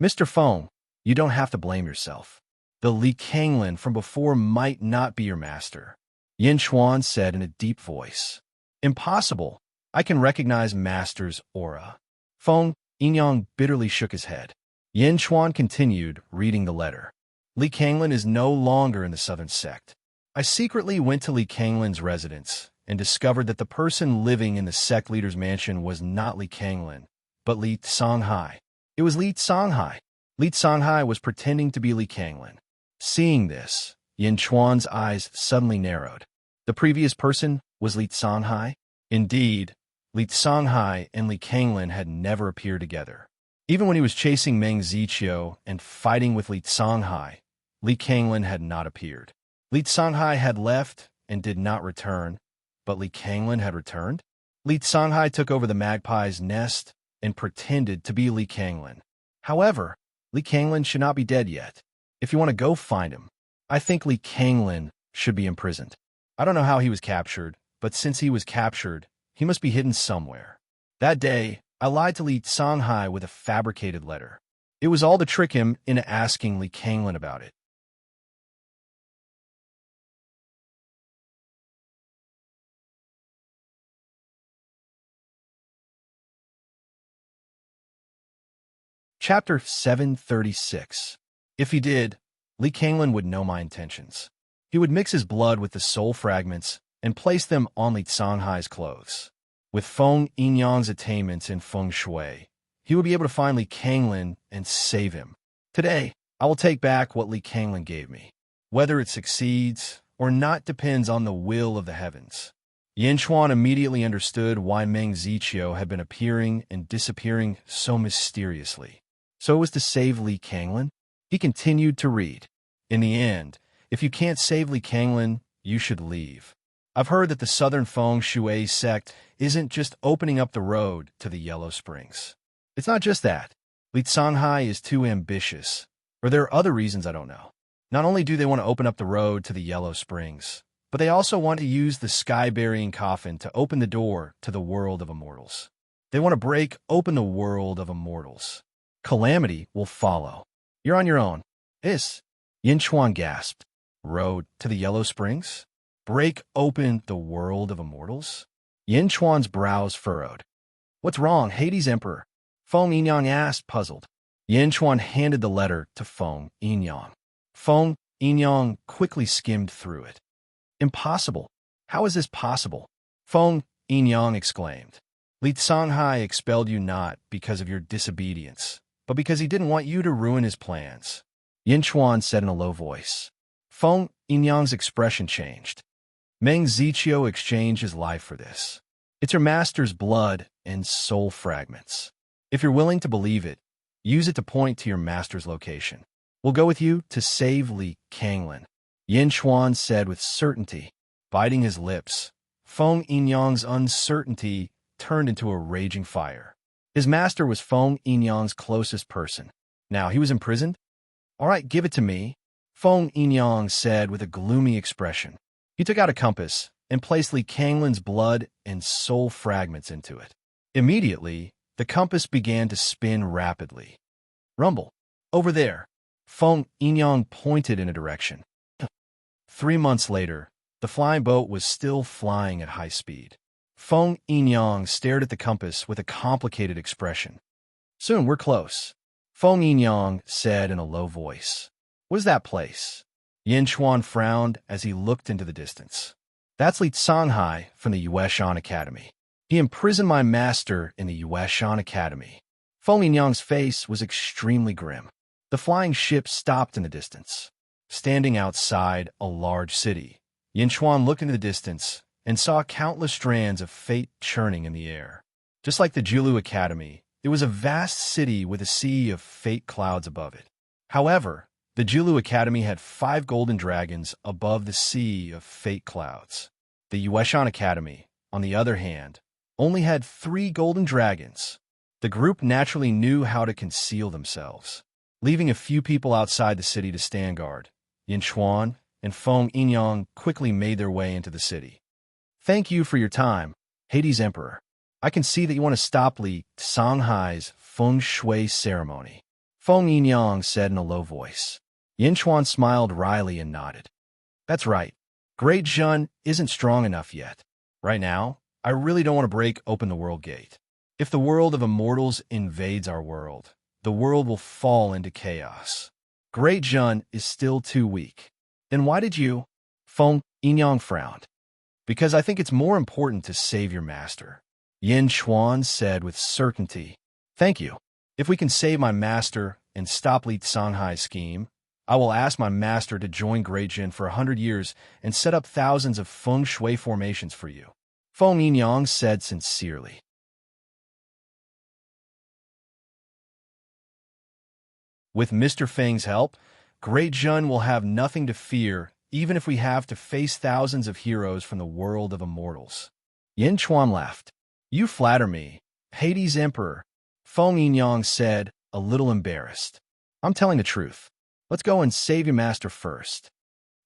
Mr. Feng, you don't have to blame yourself. The Li Kanglin from before might not be your master. Yin Chuan said in a deep voice. Impossible. I can recognize Master's aura. Feng Yinyang bitterly shook his head. Yin Chuan continued, reading the letter. Li Kanglin is no longer in the southern sect. I secretly went to Li Kanglin's residence and discovered that the person living in the sect leader's mansion was not Li Kanglin, but Li Songhai. It was Li Songhai. Li Songhai was pretending to be Li Kanglin. Seeing this, Yin Chuan's eyes suddenly narrowed. The previous person was Li Songhai? Indeed, Li Songhai and Li Kanglin had never appeared together. Even when he was chasing Meng Ziqiu and fighting with Li Songhai, Li Kanglin had not appeared. Li Songhai had left and did not return, but Li Kanglin had returned? Li Songhai took over the magpie's nest and pretended to be Li Kanglin. However, Li Kanglin should not be dead yet. If you want to go find him, I think Li Kanglin should be imprisoned. I don't know how he was captured, but since he was captured, he must be hidden somewhere. That day, I lied to Li Songhai with a fabricated letter. It was all to trick him into asking Li Kanglin about it. Chapter 736. If he did, Li Kanglin would know my intentions. He would mix his blood with the soul fragments and place them on Li Songhai's clothes. With Feng Yinyang's attainments in feng shui, he would be able to find Li Kanglin and save him. Today, I will take back what Li Kanglin gave me. Whether it succeeds or not depends on the will of the heavens. Yin Chuan immediately understood why Meng Ziqiu had been appearing and disappearing so mysteriously. So it was to save Li Kanglin? He continued to read. In the end, if you can't save Li Kanglin, you should leave. I've heard that the Southern Feng Shui sect isn't just opening up the road to the Yellow Springs. It's not just that. Li Songhai is too ambitious. Or there are other reasons I don't know. Not only do they want to open up the road to the Yellow Springs, but they also want to use the sky-burying coffin to open the door to the world of immortals. They want to break open the world of immortals. Calamity will follow. You're on your own. Yin Chuan gasped. Road to the Yellow Springs? Break open the world of immortals? Yin Chuan's brows furrowed. What's wrong, Hades Emperor? Feng Yinyang asked, puzzled. Yin Chuan handed the letter to Feng Yinyang. Feng Yinyang quickly skimmed through it. Impossible. How is this possible? Feng Yinyang exclaimed. Li Songhai expelled you not because of your disobedience, but because he didn't want you to ruin his plans. Yin Chuan said in a low voice. Feng Yinyang's expression changed. Meng Ziqiu exchanged his life for this. It's your master's blood and soul fragments. If you're willing to believe it, use it to point to your master's location. We'll go with you to save Li Kanglin. Yin Chuan said with certainty, biting his lips. Feng Yinyang's uncertainty turned into a raging fire. His master was Feng Yinyang's closest person. Now he was imprisoned? All right, give it to me, Feng Yinyang said with a gloomy expression. He took out a compass and placed Li Kanglin's blood and soul fragments into it. Immediately, the compass began to spin rapidly. Rumble. Over there. Feng Yinyang pointed in a direction. 3 months later, the flying boat was still flying at high speed. Feng Yinyang stared at the compass with a complicated expression. Soon, we're close, Feng Yinyang said in a low voice. What is that place? Yin Chuan frowned as he looked into the distance. That's Li Songhai from the Yueshan Academy. He imprisoned my master in the Yueshan Academy. Feng Yinyang's face was extremely grim. The flying ship stopped in the distance. Standing outside a large city, Yin Chuan looked into the distance and saw countless strands of fate churning in the air. Just like the Julu Academy, it was a vast city with a sea of fate clouds above it. However, the Julu Academy had 5 golden dragons above the sea of fate clouds. The Yueshan Academy, on the other hand, only had 3 golden dragons. The group naturally knew how to conceal themselves. Leaving a few people outside the city to stand guard, Yin Chuan and Feng Yinyang quickly made their way into the city. Thank you for your time, Hades Emperor. I can see that you want to stop Li Songhai's feng shui ceremony, Feng Yinyang said in a low voice. Yin Chuan smiled wryly and nodded. That's right. Great Jun isn't strong enough yet. Right now, I really don't want to break open the world gate. If the world of immortals invades our world, the world will fall into chaos. Great Jun is still too weak. Then why did you? Feng Yinyang frowned. Because I think it's more important to save your master, Yin Chuan said with certainty. Thank you. If we can save my master and stop Li Songhai's scheme, I will ask my master to join Great Jin for 100 years and set up thousands of feng shui formations for you, Feng Yinyang said sincerely. With Mr. Feng's help, Great Jun will have nothing to fear, even if we have to face thousands of heroes from the world of immortals. Yin Chuan laughed. You flatter me, Hades Emperor, Feng Yinyang said, a little embarrassed. I'm telling the truth. Let's go and save your master first.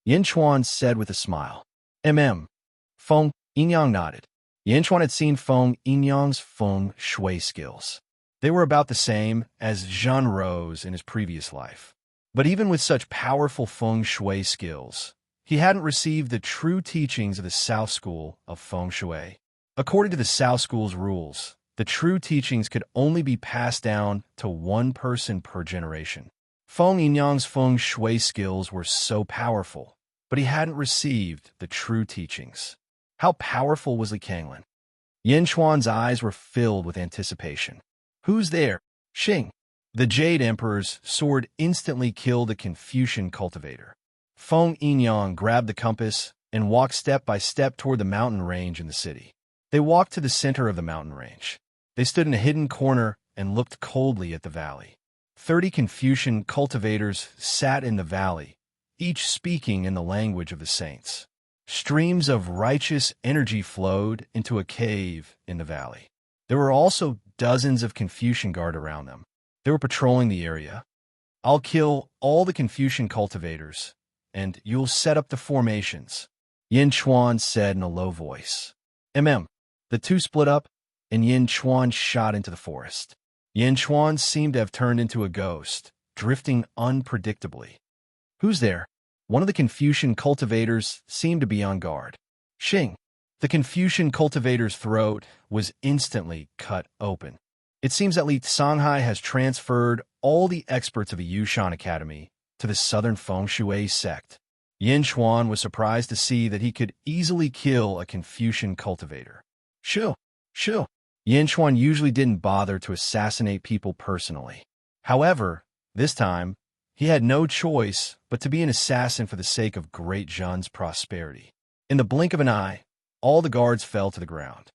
Yin Chuan said with a smile. Feng Yinyang nodded. Yin Chuan had seen Feng Yinyang's feng shui skills. They were about the same as Zhan Rou's in his previous life. But even with such powerful feng shui skills, he hadn't received the true teachings of the South School of Feng Shui. According to the South School's rules, the true teachings could only be passed down to one person per generation. Feng Yinyang's feng shui skills were so powerful, but he hadn't received the true teachings. How powerful was Li Kanglin? Yin Chuan's eyes were filled with anticipation. Who's there? Xing. The Jade Emperor's sword instantly killed a Confucian cultivator. Feng Yinyang grabbed the compass and walked step by step toward the mountain range in the city. They walked to the center of the mountain range. They stood in a hidden corner and looked coldly at the valley. 30 Confucian cultivators sat in the valley, each speaking in the language of the saints. Streams of righteous energy flowed into a cave in the valley. There were also dozens of Confucian guard around them. They were patrolling the area. I'll kill all the Confucian cultivators, and you'll set up the formations, Yin Chuan said in a low voice. The two split up, and Yin Chuan shot into the forest. Yin Chuan seemed to have turned into a ghost, drifting unpredictably. Who's there? One of the Confucian cultivators seemed to be on guard. Xing. The Confucian cultivator's throat was instantly cut open. It seems that Li Songhai has transferred all the experts of the Yushan Academy to the Southern Feng Shui sect. Yin Chuan was surprised to see that he could easily kill a Confucian cultivator. Shoo! Yin Chuan usually didn't bother to assassinate people personally. However, this time, he had no choice but to be an assassin for the sake of Great Jun's prosperity. In the blink of an eye, all the guards fell to the ground.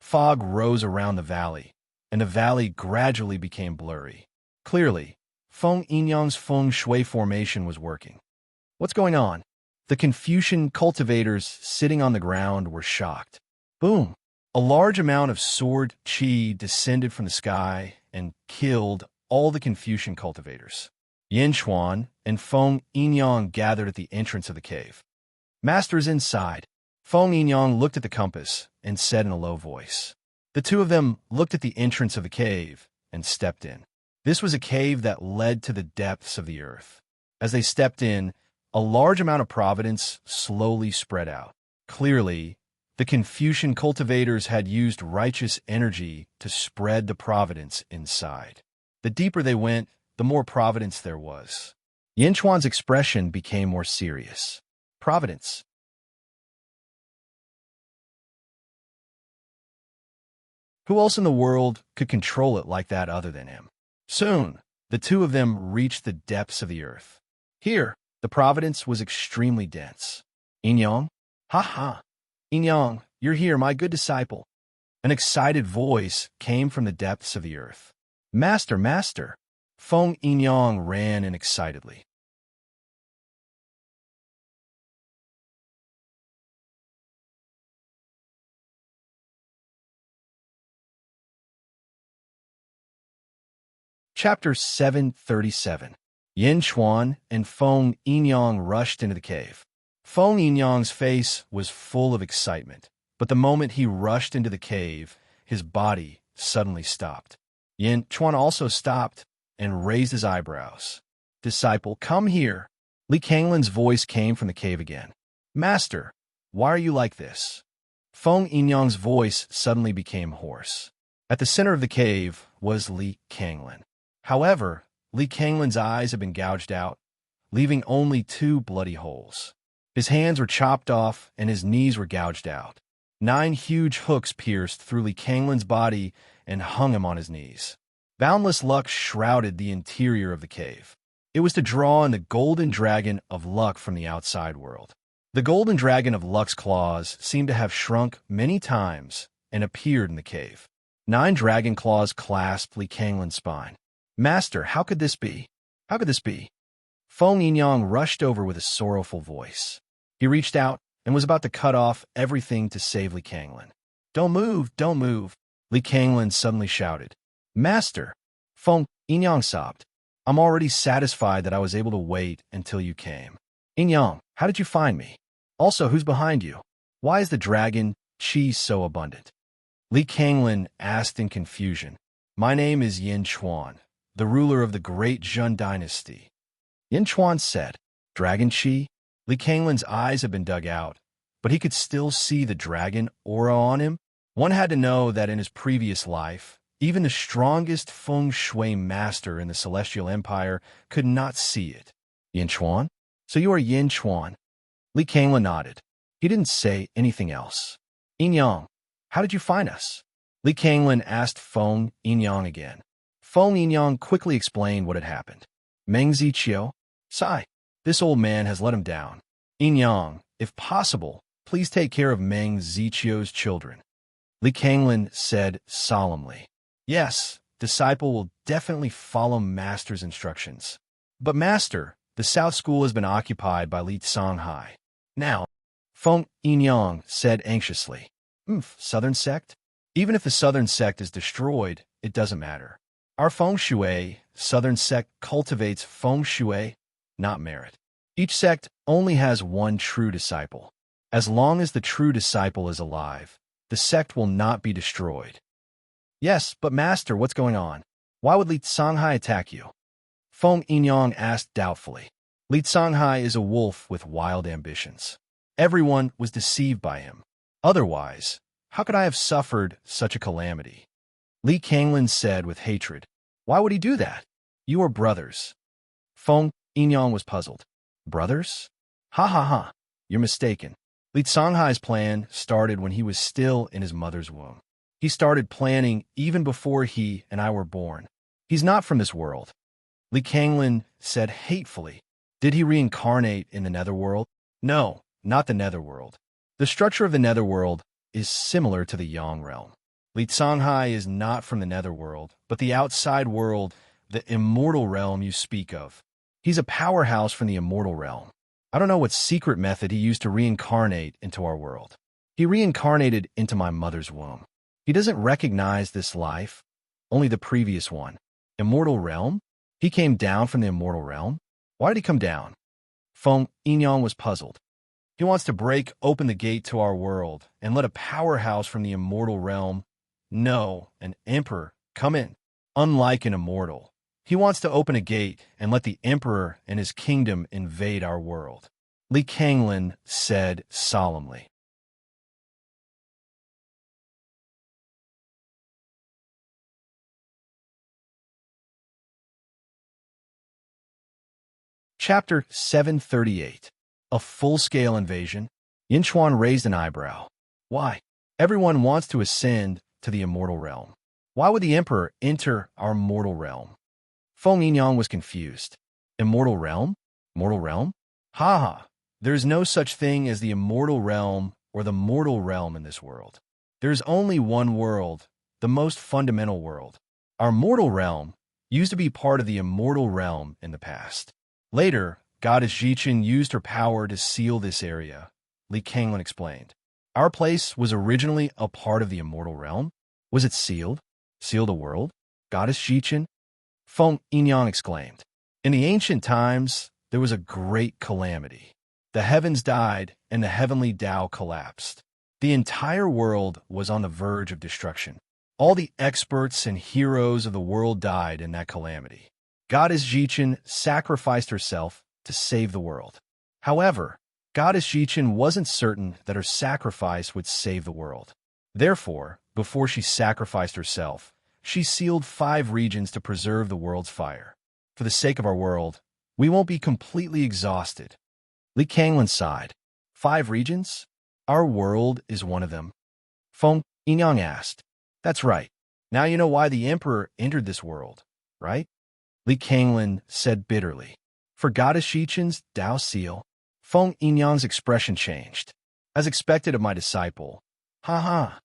Fog rose around the valley, and the valley gradually became blurry. Clearly, Feng Yinyang's feng shui formation was working. What's going on? The Confucian cultivators sitting on the ground were shocked. Boom! A large amount of sword qi descended from the sky and killed all the Confucian cultivators. Yin Chuan and Feng Yinyang gathered at the entrance of the cave. Master's inside. Feng Yinyang looked at the compass and said in a low voice. The two of them looked at the entrance of the cave and stepped in. This was a cave that led to the depths of the earth. As they stepped in, a large amount of providence slowly spread out. Clearly, the Confucian cultivators had used righteous energy to spread the providence inside. The deeper they went, the more providence there was. Yin Chuan's expression became more serious. Providence. Who else in the world could control it like that other than him? Soon, the two of them reached the depths of the earth. Here, the providence was extremely dense. Yinyang? Ha! Yinyang, you're here, my good disciple. An excited voice came from the depths of the earth. Master! Feng Yinyang ran in excitedly. Chapter 737. Yin Chuan and Feng Yinyang rushed into the cave. Feng Yinyang's face was full of excitement, but the moment he rushed into the cave, his body suddenly stopped. Yin Chuan also stopped and raised his eyebrows. Disciple, come here. Li Kanglin's voice came from the cave again. Master, why are you like this? Feng Yinyang's voice suddenly became hoarse. At the center of the cave was Li Kanglin. However, Li Kanglin's eyes had been gouged out, leaving only 2 bloody holes. His hands were chopped off and his knees were gouged out. 9 huge hooks pierced through Li Kanglin's body and hung him on his knees. Boundless luck shrouded the interior of the cave. It was to draw in the golden dragon of luck from the outside world. The golden dragon of luck's claws seemed to have shrunk many times and appeared in the cave. 9 dragon claws clasped Li Kanglin's spine. Master, how could this be? How could this be? Feng Yinyang rushed over with a sorrowful voice. He reached out and was about to cut off everything to save Li Kanglin. Don't move, don't move, Li Kanglin suddenly shouted. Master, Feng Yinyang sobbed. I'm already satisfied that I was able to wait until you came. Yinyang, how did you find me? Also, who's behind you? Why is the dragon chi so abundant? Li Kanglin asked in confusion. My name is Yin Chuan, the ruler of the great Zhun dynasty. Yin Chuan said, Dragon chi? Li Kanglin's eyes had been dug out, but he could still see the dragon aura on him. One had to know that in his previous life, even the strongest feng shui master in the Celestial Empire could not see it. Yin Chuan? So you are Yin Chuan? Li Kanglin nodded. He didn't say anything else. Yinyang, how did you find us? Li Kanglin asked Feng Yinyang again. Feng Yinyang quickly explained what had happened. Meng Ziqiu? Sigh. This old man has let him down. Yinyang, if possible, please take care of Meng Ziqiu's children. Li Kanglin said solemnly. Yes, disciple will definitely follow master's instructions. But master, the South School has been occupied by Li Songhai. Now, Feng Yinyang said anxiously. Southern sect? Even if the southern sect is destroyed, it doesn't matter. Our feng shui, southern sect cultivates feng shui, not merit. Each sect only has one true disciple. As long as the true disciple is alive, the sect will not be destroyed. Yes, but master, what's going on? Why would Li Songhai attack you? Feng Yinyang asked doubtfully. Li Songhai is a wolf with wild ambitions. Everyone was deceived by him. Otherwise, how could I have suffered such a calamity? Li Kanglin said with hatred. Why would he do that? You are brothers. Feng Yinyang was puzzled. Brothers? Ha ha ha. You're mistaken. Li Songhai's plan started when he was still in his mother's womb. He started planning even before he and I were born. He's not from this world. Li Kanglin said hatefully. Did he reincarnate in the netherworld? No, not the netherworld. The structure of the netherworld is similar to the Yang realm. Li Songhai is not from the netherworld, but the outside world, the immortal realm you speak of. He's a powerhouse from the immortal realm. I don't know what secret method he used to reincarnate into our world. He reincarnated into my mother's womb. He doesn't recognize this life, only the previous one. Immortal realm? He came down from the immortal realm? Why did he come down? Feng Yinyang was puzzled. He wants to break open the gate to our world and let a powerhouse from the immortal realm, no, an emperor, come in. Unlike an immortal, he wants to open a gate and let the emperor and his kingdom invade our world. Li Kanglin said solemnly. Chapter 738. A full-scale invasion. Yin Chuan raised an eyebrow. Why? Everyone wants to ascend to the immortal realm. Why would the emperor enter our mortal realm? Feng Yinyang was confused. Immortal realm? Mortal realm? Ha ha. There is no such thing as the immortal realm or the mortal realm in this world. There is only one world, the most fundamental world. Our mortal realm used to be part of the immortal realm in the past. Later, Goddess Jichin used her power to seal this area, Li Kanglin explained. Our place was originally a part of the immortal realm. Was it sealed? Sealed a world? Goddess Jichin? Feng Yinyang exclaimed. In the ancient times, there was a great calamity. The heavens died and the heavenly Tao collapsed. The entire world was on the verge of destruction. All the experts and heroes of the world died in that calamity. Goddess Jichin sacrificed herself to save the world. However, Goddess Jichin wasn't certain that her sacrifice would save the world. Therefore, before she sacrificed herself, she sealed 5 regions to preserve the world's fire. For the sake of our world, we won't be completely exhausted. Li Kanglin sighed. 5 regions? Our world is one of them. Feng Yinyang asked. That's right. Now you know why the emperor entered this world, right? Li Kanglin said bitterly. For Goddess Jichin's Dao seal, Feng Yinyang's expression changed. As expected of my disciple. Ha ha.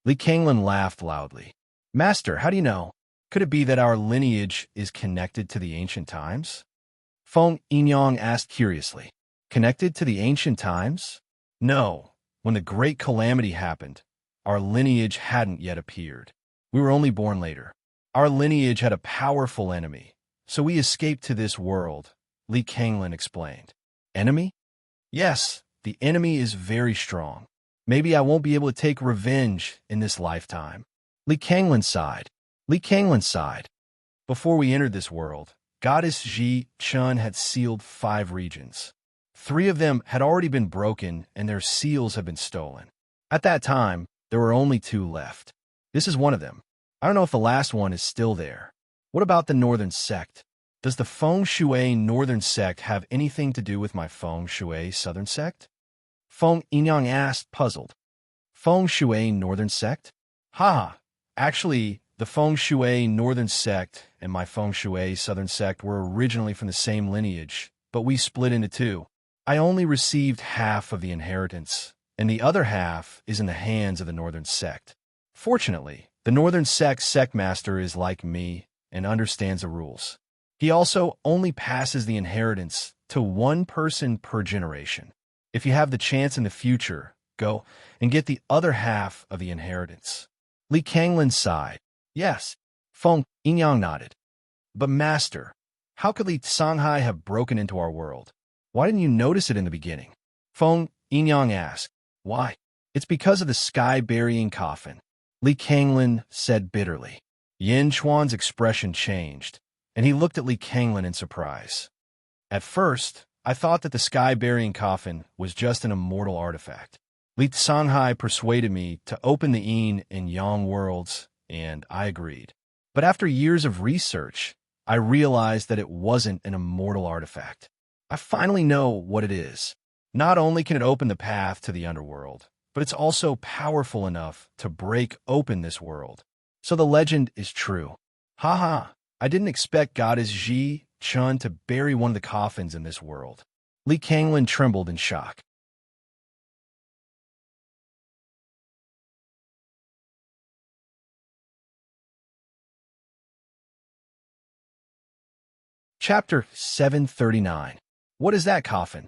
Li Kanglin laughed loudly. Master, how do you know? Could it be that our lineage is connected to the ancient times? Feng Yinyang asked curiously. Connected to the ancient times? No. When the great calamity happened, our lineage hadn't yet appeared. We were only born later. Our lineage had a powerful enemy, so we escaped to this world, Li Kanglin explained. Enemy? Yes, the enemy is very strong. Maybe I won't be able to take revenge in this lifetime. Li Kanglin sighed. Li Kanglin sighed. Before we entered this world, Goddess Ji Chun had sealed 5 regions. 3 of them had already been broken and their seals had been stolen. At that time, there were only 2 left. This is one of them. I don't know if the last one is still there. What about the northern sect? Does the Feng Shui northern sect have anything to do with my Feng Shui southern sect? Feng Yinyang asked, puzzled. Feng Shui northern sect? Ha! Actually, the Feng Shui northern sect and my Feng Shui southern sect were originally from the same lineage, but we split into 2. I only received half of the inheritance, and the other half is in the hands of the northern sect. Fortunately, the northern sect master is like me and understands the rules. He also only passes the inheritance to 1 person per generation. If you have the chance in the future, go and get the other half of the inheritance. Li Kanglin sighed. Yes. Feng Yinyang nodded. But master, how could Li Sanghai have broken into our world? Why didn't you notice it in the beginning? Feng Yinyang asked. Why? It's because of the sky-burying coffin. Li Kanglin said bitterly. Yin Chuan's expression changed, and he looked at Li Kanglin in surprise. At first, I thought that the sky-burying coffin was just an immortal artifact. Li Sanghai persuaded me to open the yin and yang worlds, and I agreed. But after years of research, I realized that it wasn't an immortal artifact. I finally know what it is. Not only can it open the path to the underworld, but it's also powerful enough to break open this world. So the legend is true. Ha! I didn't expect Goddess Ji Chun to bury one of the coffins in this world. Li Kanglin trembled in shock. Chapter 739. What is that coffin?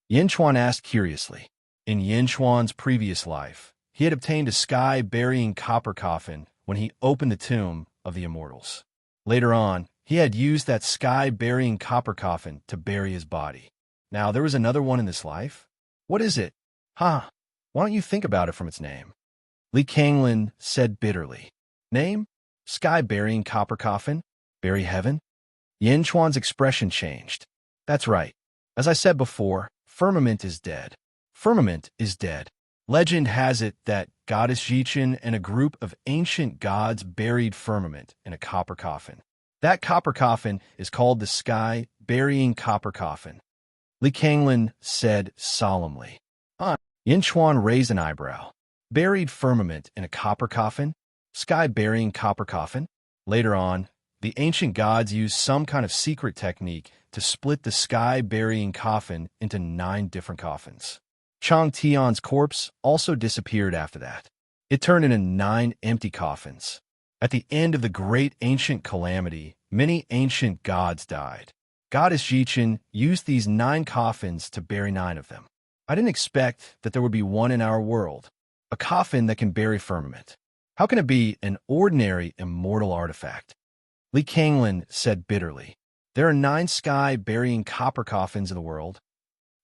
Yin Chuan asked curiously. In Yin Chuan's previous life, he had obtained a sky-burying copper coffin when he opened the tomb of the immortals. Later on, he had used that sky-burying copper coffin to bury his body. Now, there was another one in this life? What is it? Why don't you think about it from its name? Li Kanglin said bitterly. Name? Sky-burying copper coffin? Bury heaven? Yin Chuan's expression changed. That's right. As I said before, firmament is dead. Firmament is dead. Legend has it that Goddess Jichin and a group of ancient gods buried firmament in a copper coffin. That copper coffin is called the sky-burying copper coffin. Li Kanglin said solemnly. Yin Chuan raised an eyebrow. Buried firmament in a copper coffin? Sky-burying copper coffin? Later on, the ancient gods used some kind of secret technique to split the sky-burying coffin into 9 different coffins. Chang Tian's corpse also disappeared after that. It turned into 9 empty coffins. At the end of the great ancient calamity, many ancient gods died. Goddess Jichin used these 9 coffins to bury 9 of them. I didn't expect that there would be one in our world, a coffin that can bury firmament. How can it be an ordinary immortal artifact? Li Kanglin said bitterly. There are 9 sky-burying copper coffins in the world.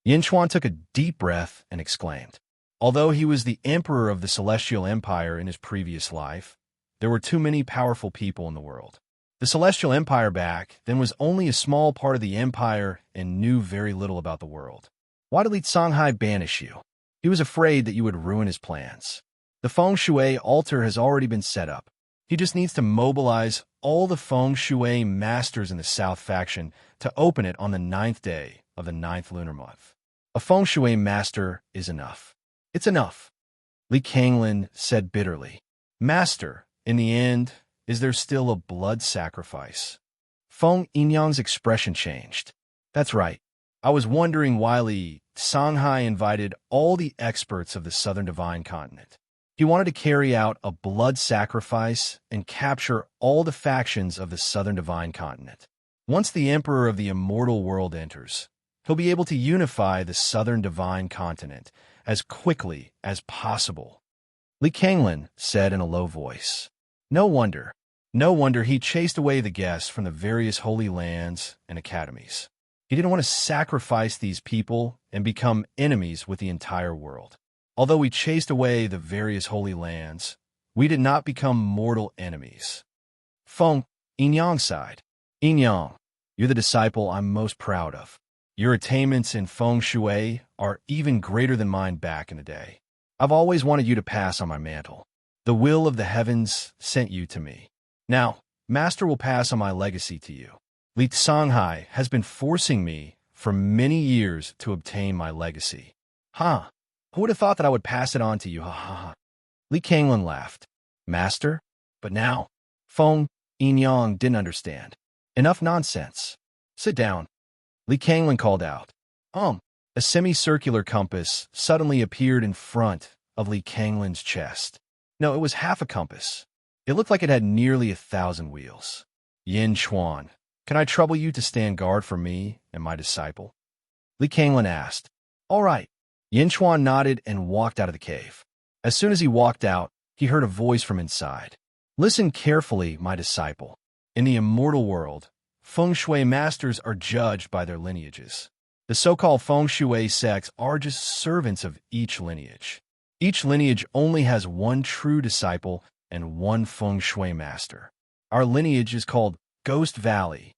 Yin Chuan took a deep breath and exclaimed. Although he was the emperor of the Celestial Empire in his previous life, there were too many powerful people in the world. The Celestial Empire back then was only a small part of the empire and knew very little about the world. Why did Li Songhai banish you? He was afraid that you would ruin his plans. The Feng Shui altar has already been set up. He just needs to mobilize all the Feng Shui masters in the South faction to open it on the 9th day of the 9th lunar month. A Feng Shui master is enough. It's enough, Li Kanglin said bitterly. Master, in the end, is there still a blood sacrifice? Feng Yinyang's expression changed. That's right. I was wondering why Li Songhai invited all the experts of the Southern Divine Continent. He wanted to carry out a blood sacrifice and capture all the factions of the Southern Divine Continent. Once the Emperor of the Immortal World enters, he'll be able to unify the Southern Divine Continent as quickly as possible. Li Kanglin said in a low voice. No wonder he chased away the guests from the various holy lands and academies. He didn't want to sacrifice these people and become enemies with the entire world. Although we chased away the various holy lands, we did not become mortal enemies. Feng Yinyang sighed. Yinyang, you're the disciple I'm most proud of. Your attainments in Feng Shui are even greater than mine back in the day. I've always wanted you to pass on my mantle. The will of the heavens sent you to me. Now, Master will pass on my legacy to you. Li Songhai has been forcing me for many years to obtain my legacy. Huh? Who would have thought that I would pass it on to you? Ha ha ha. Li Kanglin laughed. Master? But now, Feng Yinyang didn't understand. Enough nonsense. Sit down. Li Kanglin called out. A semicircular compass suddenly appeared in front of Li Kanglin's chest. No, it was half a compass. It looked like it had nearly 1,000 wheels. Yin Chuan, can I trouble you to stand guard for me and my disciple? Li Kanglin asked. All right. Yin Chuan nodded and walked out of the cave. As soon as he walked out, he heard a voice from inside. Listen carefully, my disciple. In the immortal world, Feng Shui masters are judged by their lineages. The so-called Feng Shui sects are just servants of each lineage. Each lineage only has one true disciple and one Feng Shui master. Our lineage is called Ghost Valley,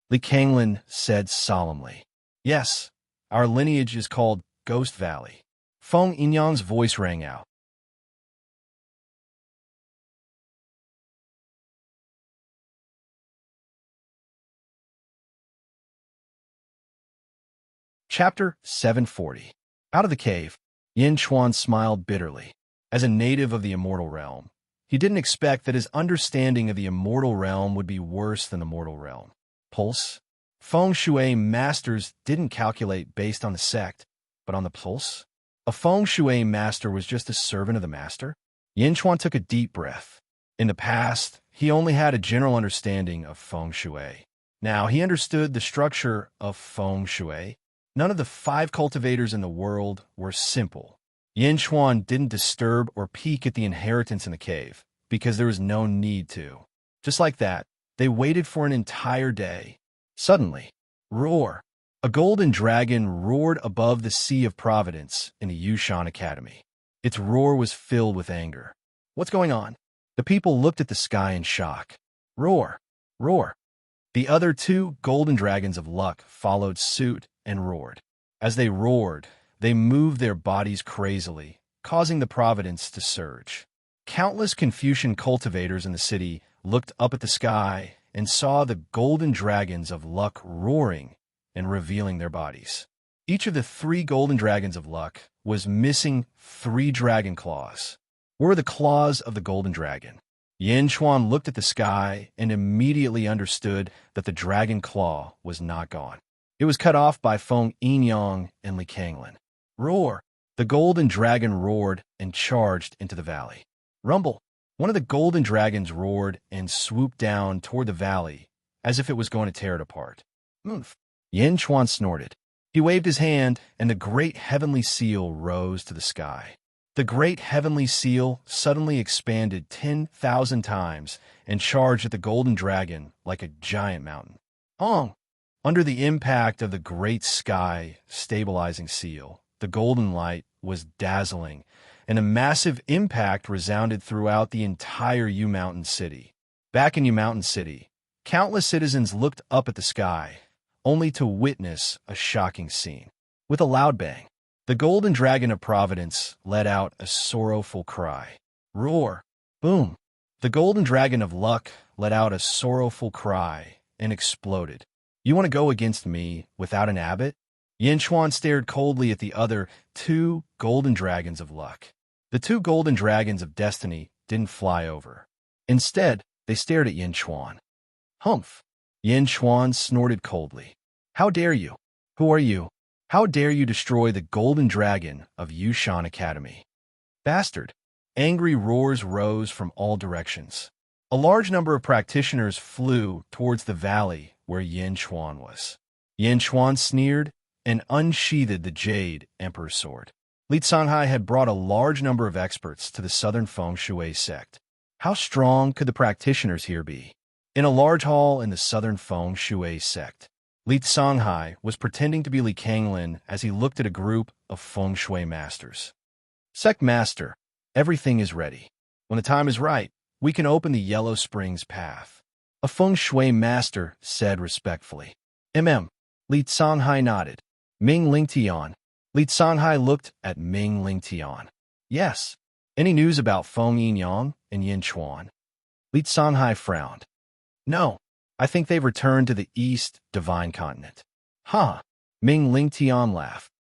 Li Kanglin said solemnly. Yes, our lineage is called Ghost Valley. Feng Yinyang's voice rang out. Chapter 740. Out of the cave, Yin Chuan smiled bitterly. As a native of the immortal realm, he didn't expect that his understanding of the immortal realm would be worse than the mortal realm. Pulse? Feng Shui masters didn't calculate based on the sect, but on the pulse? A Feng Shui master was just a servant of the master? Yin Chuan took a deep breath. In the past, he only had a general understanding of Feng Shui. Now he understood the structure of Feng Shui. None of the 5 cultivators in the world were simple. Yin Chuan didn't disturb or peek at the inheritance in the cave, because there was no need to. Just like that, they waited for an entire day. Suddenly, roar! A golden dragon roared above the Sea of Providence in the Yushan Academy. Its roar was filled with anger. What's going on? The people looked at the sky in shock. Roar! Roar! The other 2 golden dragons of luck followed suit and roared. As they roared, they moved their bodies crazily, causing the Providence to surge. Countless Confucian cultivators in the city looked up at the sky and saw the golden dragons of luck roaring and revealing their bodies. Each of the 3 golden dragons of luck was missing 3 dragon claws. Where were the claws of the golden dragon? Yin Chuan looked at the sky and immediately understood that the dragon claw was not gone. It was cut off by Feng Yinyang and Li Kanglin. Roar! The golden dragon roared and charged into the valley. Rumble! One of the golden dragons roared and swooped down toward the valley as if it was going to tear it apart. Oomph! Yin Chuan snorted. He waved his hand, and the great heavenly seal rose to the sky. The great heavenly seal suddenly expanded 10,000 times and charged at the golden dragon like a giant mountain. Hong! Under the impact of the great sky stabilizing seal, the golden light was dazzling, and a massive impact resounded throughout the entire Yu Mountain City. Back in Yu Mountain City, countless citizens looked up at the sky, only to witness a shocking scene. With a loud bang, the golden dragon of Providence let out a sorrowful cry. Roar! Boom! The golden dragon of luck let out a sorrowful cry and exploded. You want to go against me without an abbot? Yin Chuan stared coldly at the other two golden dragons of luck. The two golden dragons of destiny didn't fly over. Instead, they stared at Yin Chuan. Humph! Yin Chuan snorted coldly. How dare you? Who are you? How dare you destroy the golden dragon of Yushan Academy? Bastard! Angry roars rose from all directions. A large number of practitioners flew towards the valley where Yin Chuan was. Yin Chuan sneered and unsheathed the Jade Emperor's sword. Li Sanhai had brought a large number of experts to the southern Feng Shui sect. How strong could the practitioners here be? In a large hall in the southern Feng Shui sect, Li Sanhai was pretending to be Li Kanglin as he looked at a group of Feng Shui masters. Sect Master, everything is ready. When the time is right, we can open the Yellow Springs path. A Feng Shui master said respectfully. Li Sanhai nodded. Ming Lingtian. Li Sanhai looked at Ming Lingtian. Yes. Any news about Feng Yinyang and Yin Chuan? Li Sanhai frowned. No. I think they've returned to the East Divine Continent. Huh. Ming Lingtian laughed.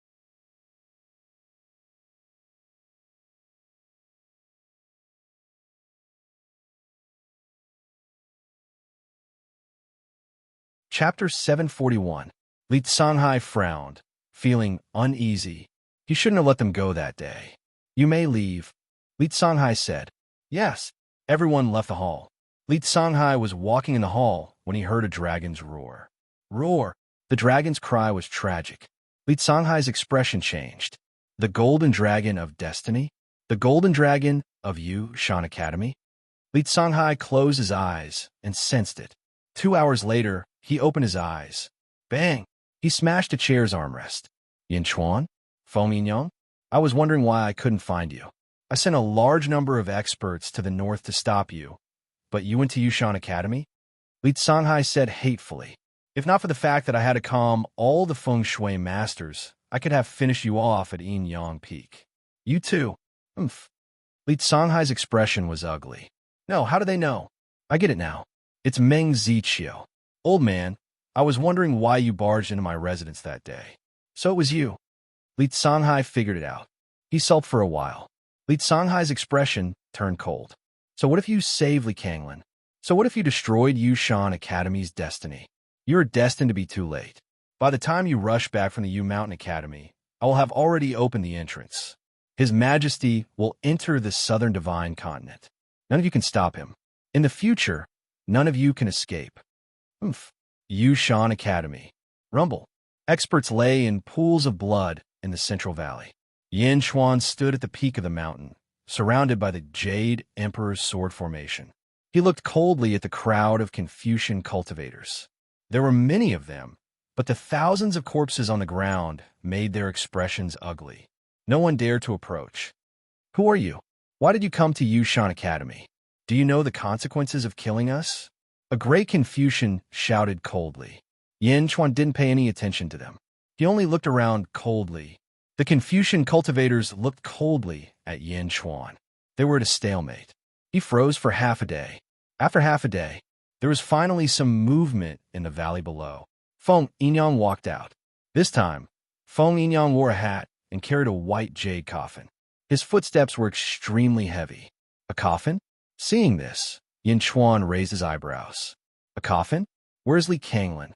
Chapter 741. Li Sanhai frowned, feeling uneasy. He shouldn't have let them go that day. You may leave, Li Sanhai said. Yes. Everyone left the hall. Li Sanhai was walking in the hall when he heard a dragon's roar. Roar! The dragon's cry was tragic. Li Sanhai's expression changed. The golden dragon of destiny? The golden dragon of Yushan Academy? Li Sanhai closed his eyes and sensed it. 2 hours later, he opened his eyes. Bang! He smashed a chair's armrest. Yin Chuan? Feng Yinyang? I was wondering why I couldn't find you. I sent a large number of experts to the north to stop you, but you went to Yushan Academy? Li Sanhai said hatefully. If not for the fact that I had to calm all the Feng Shui masters, I could have finished you off at Yin Yang Peak. You too. Humph. Li Sanhai's expression was ugly. No, how do they know? I get it now. It's Meng Ziqiu. Old man, I was wondering why you barged into my residence that day. So it was you. Li Sanhai figured it out. He sulked for a while. Li Sanhai's expression turned cold. So what if you saved Li Kanglin? So what if you destroyed Yushan Academy's destiny? You're destined to be too late. By the time you rush back from the Yu Mountain Academy, I will have already opened the entrance. His Majesty will enter the southern divine continent. None of you can stop him. In the future, none of you can escape. Humph. Yushan Academy. Rumble. Experts lay in pools of blood in the Central Valley. Yin Chuan stood at the peak of the mountain, surrounded by the Jade Emperor's sword formation. He looked coldly at the crowd of Confucian cultivators. There were many of them, but the thousands of corpses on the ground made their expressions ugly. No one dared to approach. Who are you? Why did you come to Yushan Academy? Do you know the consequences of killing us? A great Confucian shouted coldly. Yin Chuan didn't pay any attention to them. He only looked around coldly. The Confucian cultivators looked coldly at Yin Chuan. They were at a stalemate. He froze for half a day. After half a day, there was finally some movement in the valley below. Feng Yinyang walked out. This time, Feng Yinyang wore a hat and carried a white jade coffin. His footsteps were extremely heavy. A coffin? Seeing this, Yin Chuan raised his eyebrows. A coffin? Where's Li Kanglin?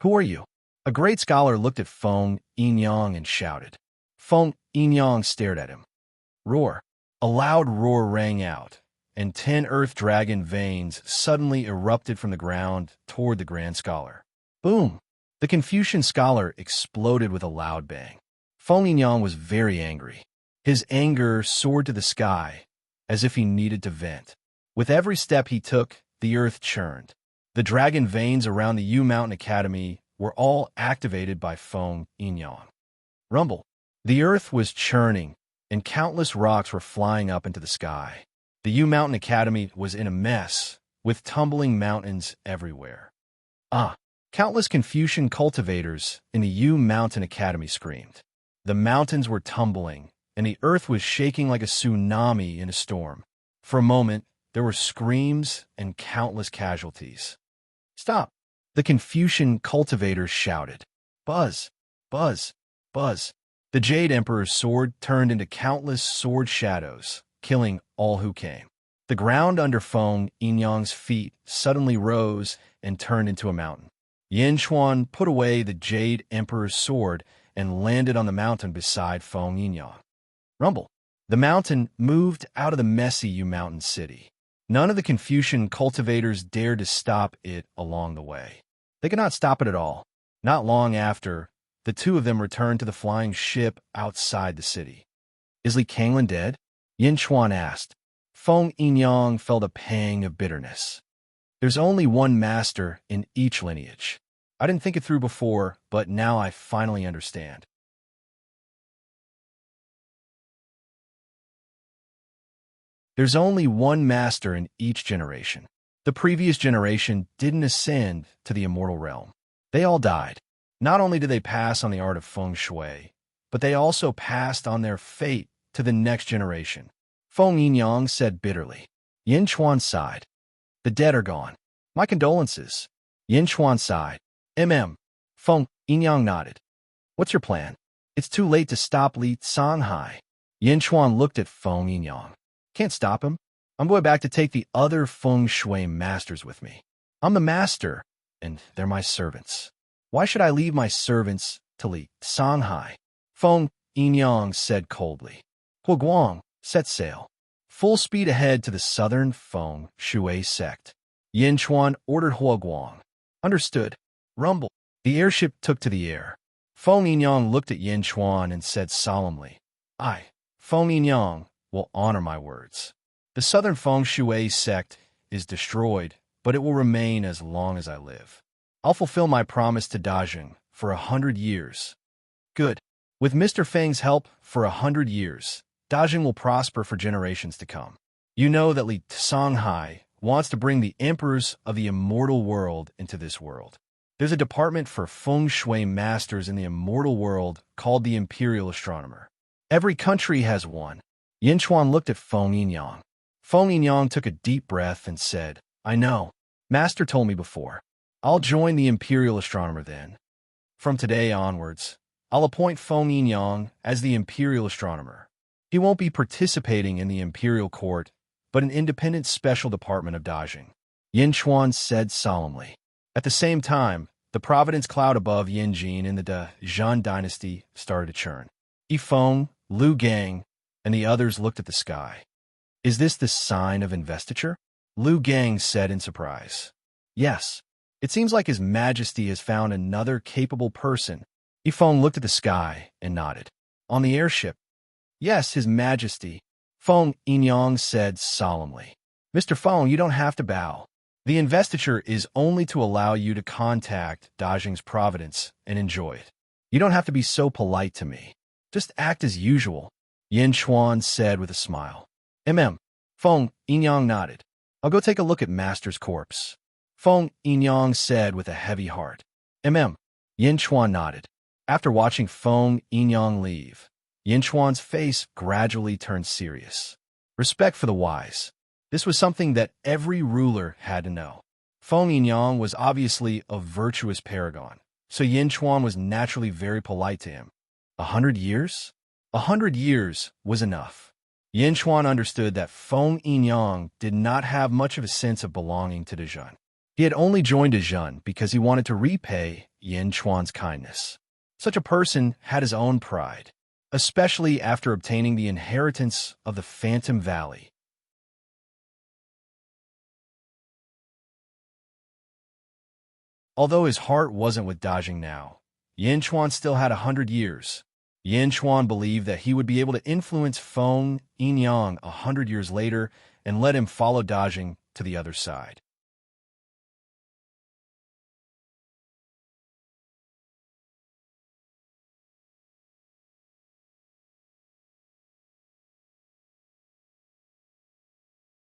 Who are you? A great scholar looked at Feng Yinyang and shouted. Feng Yinyang stared at him. Roar. A loud roar rang out, and 10 earth dragon veins suddenly erupted from the ground toward the grand scholar. Boom! The Confucian scholar exploded with a loud bang. Feng Yinyang was very angry. His anger soared to the sky, as if he needed to vent. With every step he took, the earth churned. The dragon veins around the Yu Mountain Academy were all activated by Feng Yinyang. Rumble. The earth was churning, and countless rocks were flying up into the sky. The Yu Mountain Academy was in a mess, with tumbling mountains everywhere. Ah! Countless Confucian cultivators in the Yu Mountain Academy screamed. The mountains were tumbling, and the earth was shaking like a tsunami in a storm. For a moment, there were screams and countless casualties. "Stop!" the Confucian cultivators shouted. Buzz! Buzz! Buzz! The Jade Emperor's sword turned into countless sword shadows, killing all who came. The ground under Feng Yinyang's feet suddenly rose and turned into a mountain. Yin Chuan put away the Jade Emperor's sword and landed on the mountain beside Feng Yinyang. Rumble! The mountain moved out of the messy Yu Mountain city. None of the Confucian cultivators dared to stop it along the way. They could not stop it at all. Not long after, the two of them returned to the flying ship outside the city. "Is Li Kanglan dead?" Yin Chuan asked. Feng Yinyang felt a pang of bitterness. "There's only one master in each lineage. I didn't think it through before, but now I finally understand." There's only one master in each generation. The previous generation didn't ascend to the immortal realm. They all died. Not only did they pass on the art of feng shui, but they also passed on their fate to the next generation. Feng Yinyang said bitterly. Yin Chuan sighed. "The dead are gone. My condolences." Yin Chuan sighed. Feng Yinyang nodded. "What's your plan?" "It's too late to stop Li Songhai." Yin Chuan looked at Feng Yinyang. "Can't stop him. I'm going back to take the other feng shui masters with me. I'm the master, and they're my servants. Why should I leave my servants to Li Songhai?" Feng Yinyang said coldly. "Huaguang, set sail. Full speed ahead to the southern feng shui sect." Yin Chuan ordered Huaguang. "Understood." Rumble. The airship took to the air. Feng Yinyang looked at Yin Chuan and said solemnly, "I, Feng Yinyang, will honor my words. The southern feng shui sect is destroyed, but it will remain as long as I live. I'll fulfill my promise to Dajing for 100 years. Good. With Mr. Feng's help, for 100 years, Dajing will prosper for generations to come. You know that Li Songhai wants to bring the emperors of the immortal world into this world. There's a department for feng shui masters in the immortal world called the Imperial Astronomer. Every country has one." Yin Chuan looked at Feng Yinyang. Feng Yinyang took a deep breath and said, "I know. Master told me before. I'll join the Imperial Astronomer then. From today onwards, I'll appoint Feng Yinyang as the Imperial Astronomer. He won't be participating in the Imperial Court, but an independent special department of Dajing." Yin Chuan said solemnly. At the same time, the Providence cloud above Yinjin in the Zhan dynasty started to churn. Yifeng, Lu Gang, and the others looked at the sky. "Is this the sign of investiture?" Lu Gang said in surprise. "Yes. It seems like His Majesty has found another capable person." Yifeng looked at the sky and nodded. "On the airship?" "Yes, His Majesty," Feng Yinyang said solemnly. "Mr. Feng, you don't have to bow. The investiture is only to allow you to contact Dajing's providence and enjoy it. You don't have to be so polite to me. Just act as usual," Yin Chuan said with a smile. Feng Yinyang nodded. "I'll go take a look at Master's corpse," Feng Yinyang said with a heavy heart. Yin Chuan nodded. After watching Feng Yinyang leave, Yin Chuan's face gradually turned serious. Respect for the wise. This was something that every ruler had to know. Feng Yinyang was obviously a virtuous paragon, so Yin Chuan was naturally very polite to him. 100 years? 100 years was enough. Yin Chuan understood that Feng Yinyang did not have much of a sense of belonging to Dezhun. He had only joined Dezhun because he wanted to repay Yin Chuan's kindness. Such a person had his own pride, especially after obtaining the inheritance of the Phantom Valley. Although his heart wasn't with Dajing now, Yin Chuan still had 100 years. Yin Chuan believed that he would be able to influence Feng Yinyang 100 years later and let him follow Dajing to the other side.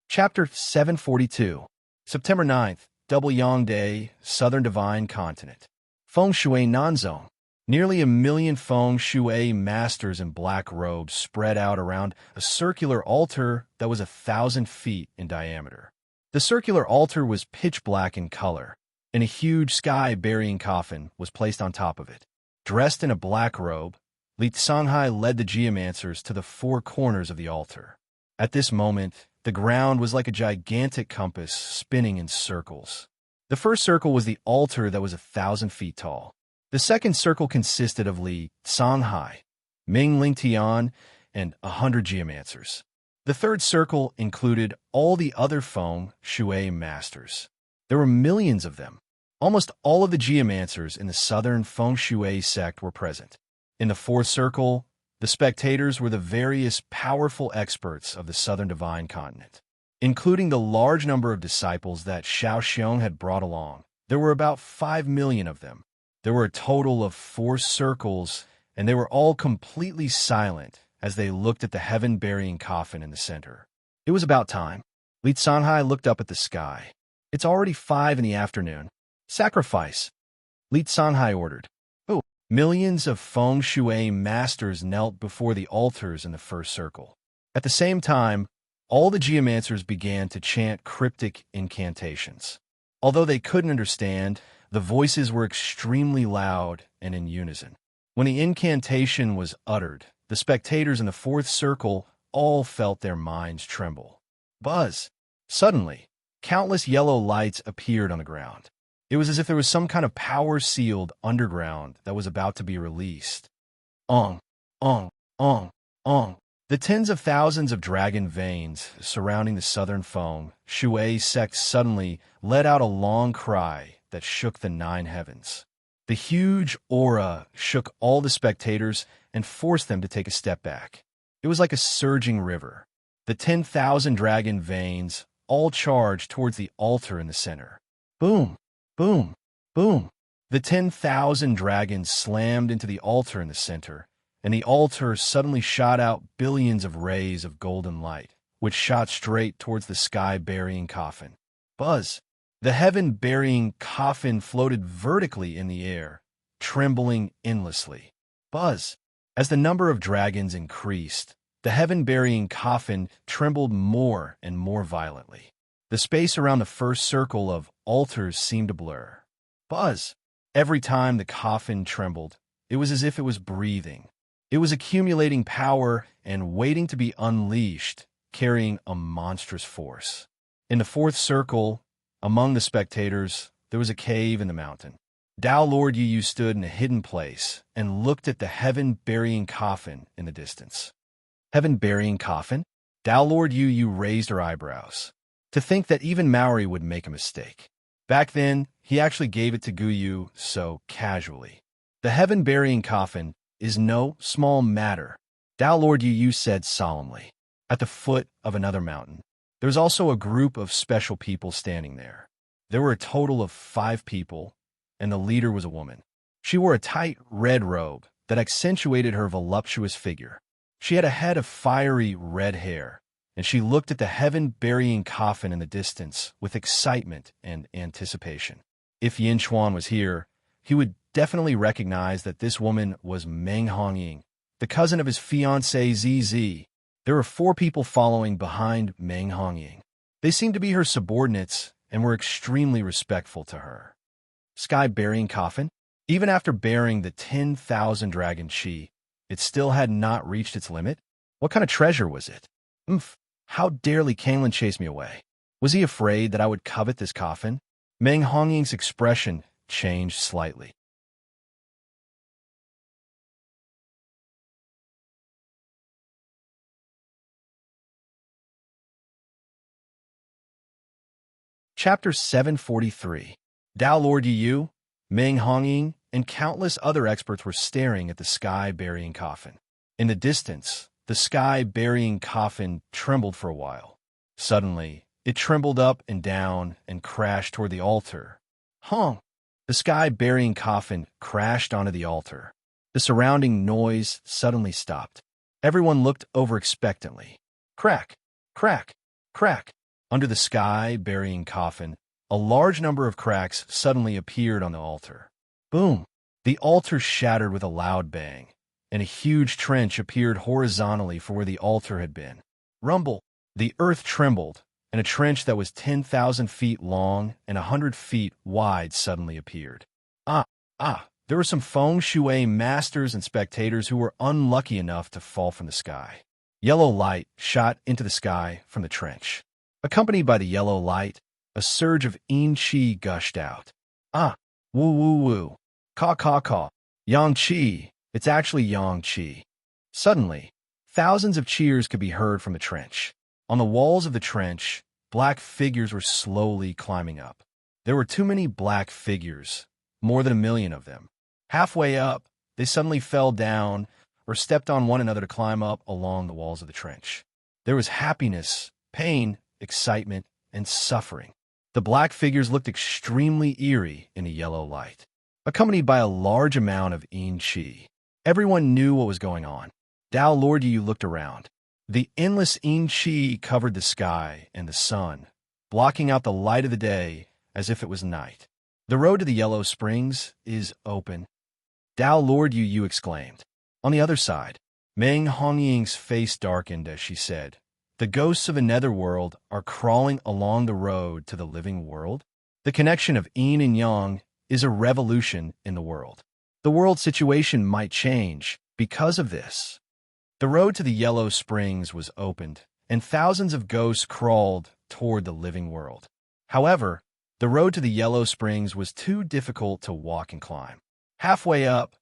Chapter 742, September 9th, Double Yang Day, Southern Divine Continent. Feng Shui Nanzong. Nearly 1,000,000 feng shui masters in black robes spread out around a circular altar that was 1,000 feet in diameter. The circular altar was pitch black in color, and a huge sky-burying coffin was placed on top of it. Dressed in a black robe, Li Songhai led the geomancers to the four corners of the altar. At this moment, the ground was like a gigantic compass spinning in circles. The first circle was the altar that was 1,000 feet tall. The second circle consisted of Li Songhai, Ming Lingtian, and 100 geomancers. The third circle included all the other feng shui masters. There were millions of them. Almost all of the geomancers in the southern feng shui sect were present. In the fourth circle, the spectators were the various powerful experts of the southern divine continent, including the large number of disciples that Xiao Xiong had brought along. There were about 5 million of them. There were a total of 4 circles, and they were all completely silent as they looked at the heaven-burying coffin in the center. It was about time. Li Sanhai looked up at the sky. It's already 5 in the afternoon. Sacrifice, Li Sanhai ordered. Oh, millions of feng shui masters knelt before the altars in the first circle. At the same time, all the geomancers began to chant cryptic incantations. Although they couldn't understand, the voices were extremely loud and in unison. When the incantation was uttered, the spectators in the fourth circle all felt their minds tremble. Buzz! Suddenly, countless yellow lights appeared on the ground. It was as if there was some kind of power-sealed underground that was about to be released. Ong, ong, ong, ong. The tens of thousands of dragon veins surrounding the southern feng shui sect suddenly let out a long cry that shook the 9 heavens. The huge aura shook all the spectators and forced them to take a step back. It was like a surging river. The 10,000 dragon veins all charged towards the altar in the center. Boom, boom, boom. The 10,000 dragons slammed into the altar in the center, and the altar suddenly shot out billions of rays of golden light, which shot straight towards the sky-burying coffin. Buzz! The heaven-burying coffin floated vertically in the air, trembling endlessly. Buzz! As the number of dragons increased, the heaven-burying coffin trembled more and more violently. The space around the first circle of altars seemed to blur. Buzz! Every time the coffin trembled, it was as if it was breathing. It was accumulating power and waiting to be unleashed, carrying a monstrous force. In the fourth circle, among the spectators, there was a cave in the mountain. Dao Lord Yu stood in a hidden place and looked at the heaven-burying coffin in the distance. Heaven-burying coffin? Dao Lord Yu raised her eyebrows. To think that even Maori would make a mistake. Back then, he actually gave it to Guyu so casually. The heaven-burying coffin is no small matter, Dao Lord Yu said solemnly. At the foot of another mountain, there was also a group of special people standing there. There were a total of 5 people, and the leader was a woman. She wore a tight red robe that accentuated her voluptuous figure. She had a head of fiery red hair, and she looked at the heaven-burying coffin in the distance with excitement and anticipation. If Yin Chuan was here, he would definitely recognize that this woman was Meng Hongying, the cousin of his fiancée ZZ. There were 4 people following behind Meng Hongying. They seemed to be her subordinates and were extremely respectful to her. Sky-burying coffin? Even after burying the 10,000 dragon chi, it still had not reached its limit? What kind of treasure was it? How dare Li Kanglin chase me away? Was he afraid that I would covet this coffin? Meng Hongying's expression changed slightly. Chapter 743. Dao Lord Yu, Meng Hongying, and countless other experts were staring at the sky-burying coffin. In the distance, the sky-burying coffin trembled for a while. Suddenly, it trembled up and down and crashed toward the altar. Honk! The sky-burying coffin crashed onto the altar. The surrounding noise suddenly stopped. Everyone looked over expectantly. Crack! Crack! Crack! Under the sky-burying coffin, a large number of cracks suddenly appeared on the altar. Boom! The altar shattered with a loud bang, and a huge trench appeared horizontally for where the altar had been. Rumble! The earth trembled, and a trench that was 10,000 feet long and 100 feet wide suddenly appeared. There were some feng shui masters and spectators who were unlucky enough to fall from the sky. Yellow light shot into the sky from the trench. Accompanied by the yellow light, a surge of yin qi gushed out. Woo woo woo. Caw caw caw. Yang qi. It's actually yang qi. Suddenly, thousands of cheers could be heard from the trench. On the walls of the trench, black figures were slowly climbing up. There were too many black figures, more than 1 million of them. Halfway up, they suddenly fell down or stepped on one another to climb up along the walls of the trench. There was happiness, pain, excitement, and suffering. The black figures looked extremely eerie in the yellow light, accompanied by a large amount of yin qi. Everyone knew what was going on. Dao Lord Yu looked around. The endless yin qi covered the sky and the sun, blocking out the light of the day as if it was night. The road to the Yellow Springs is open. Dao Lord Yu exclaimed. On the other side, Meng Hongying's face darkened as she said, "The ghosts of a netherworld are crawling along the road to the living world." The connection of yin and yang is a revolution in the world. The world situation might change because of this. The road to the Yellow Springs was opened, and thousands of ghosts crawled toward the living world. However, the road to the Yellow Springs was too difficult to walk and climb. Halfway up,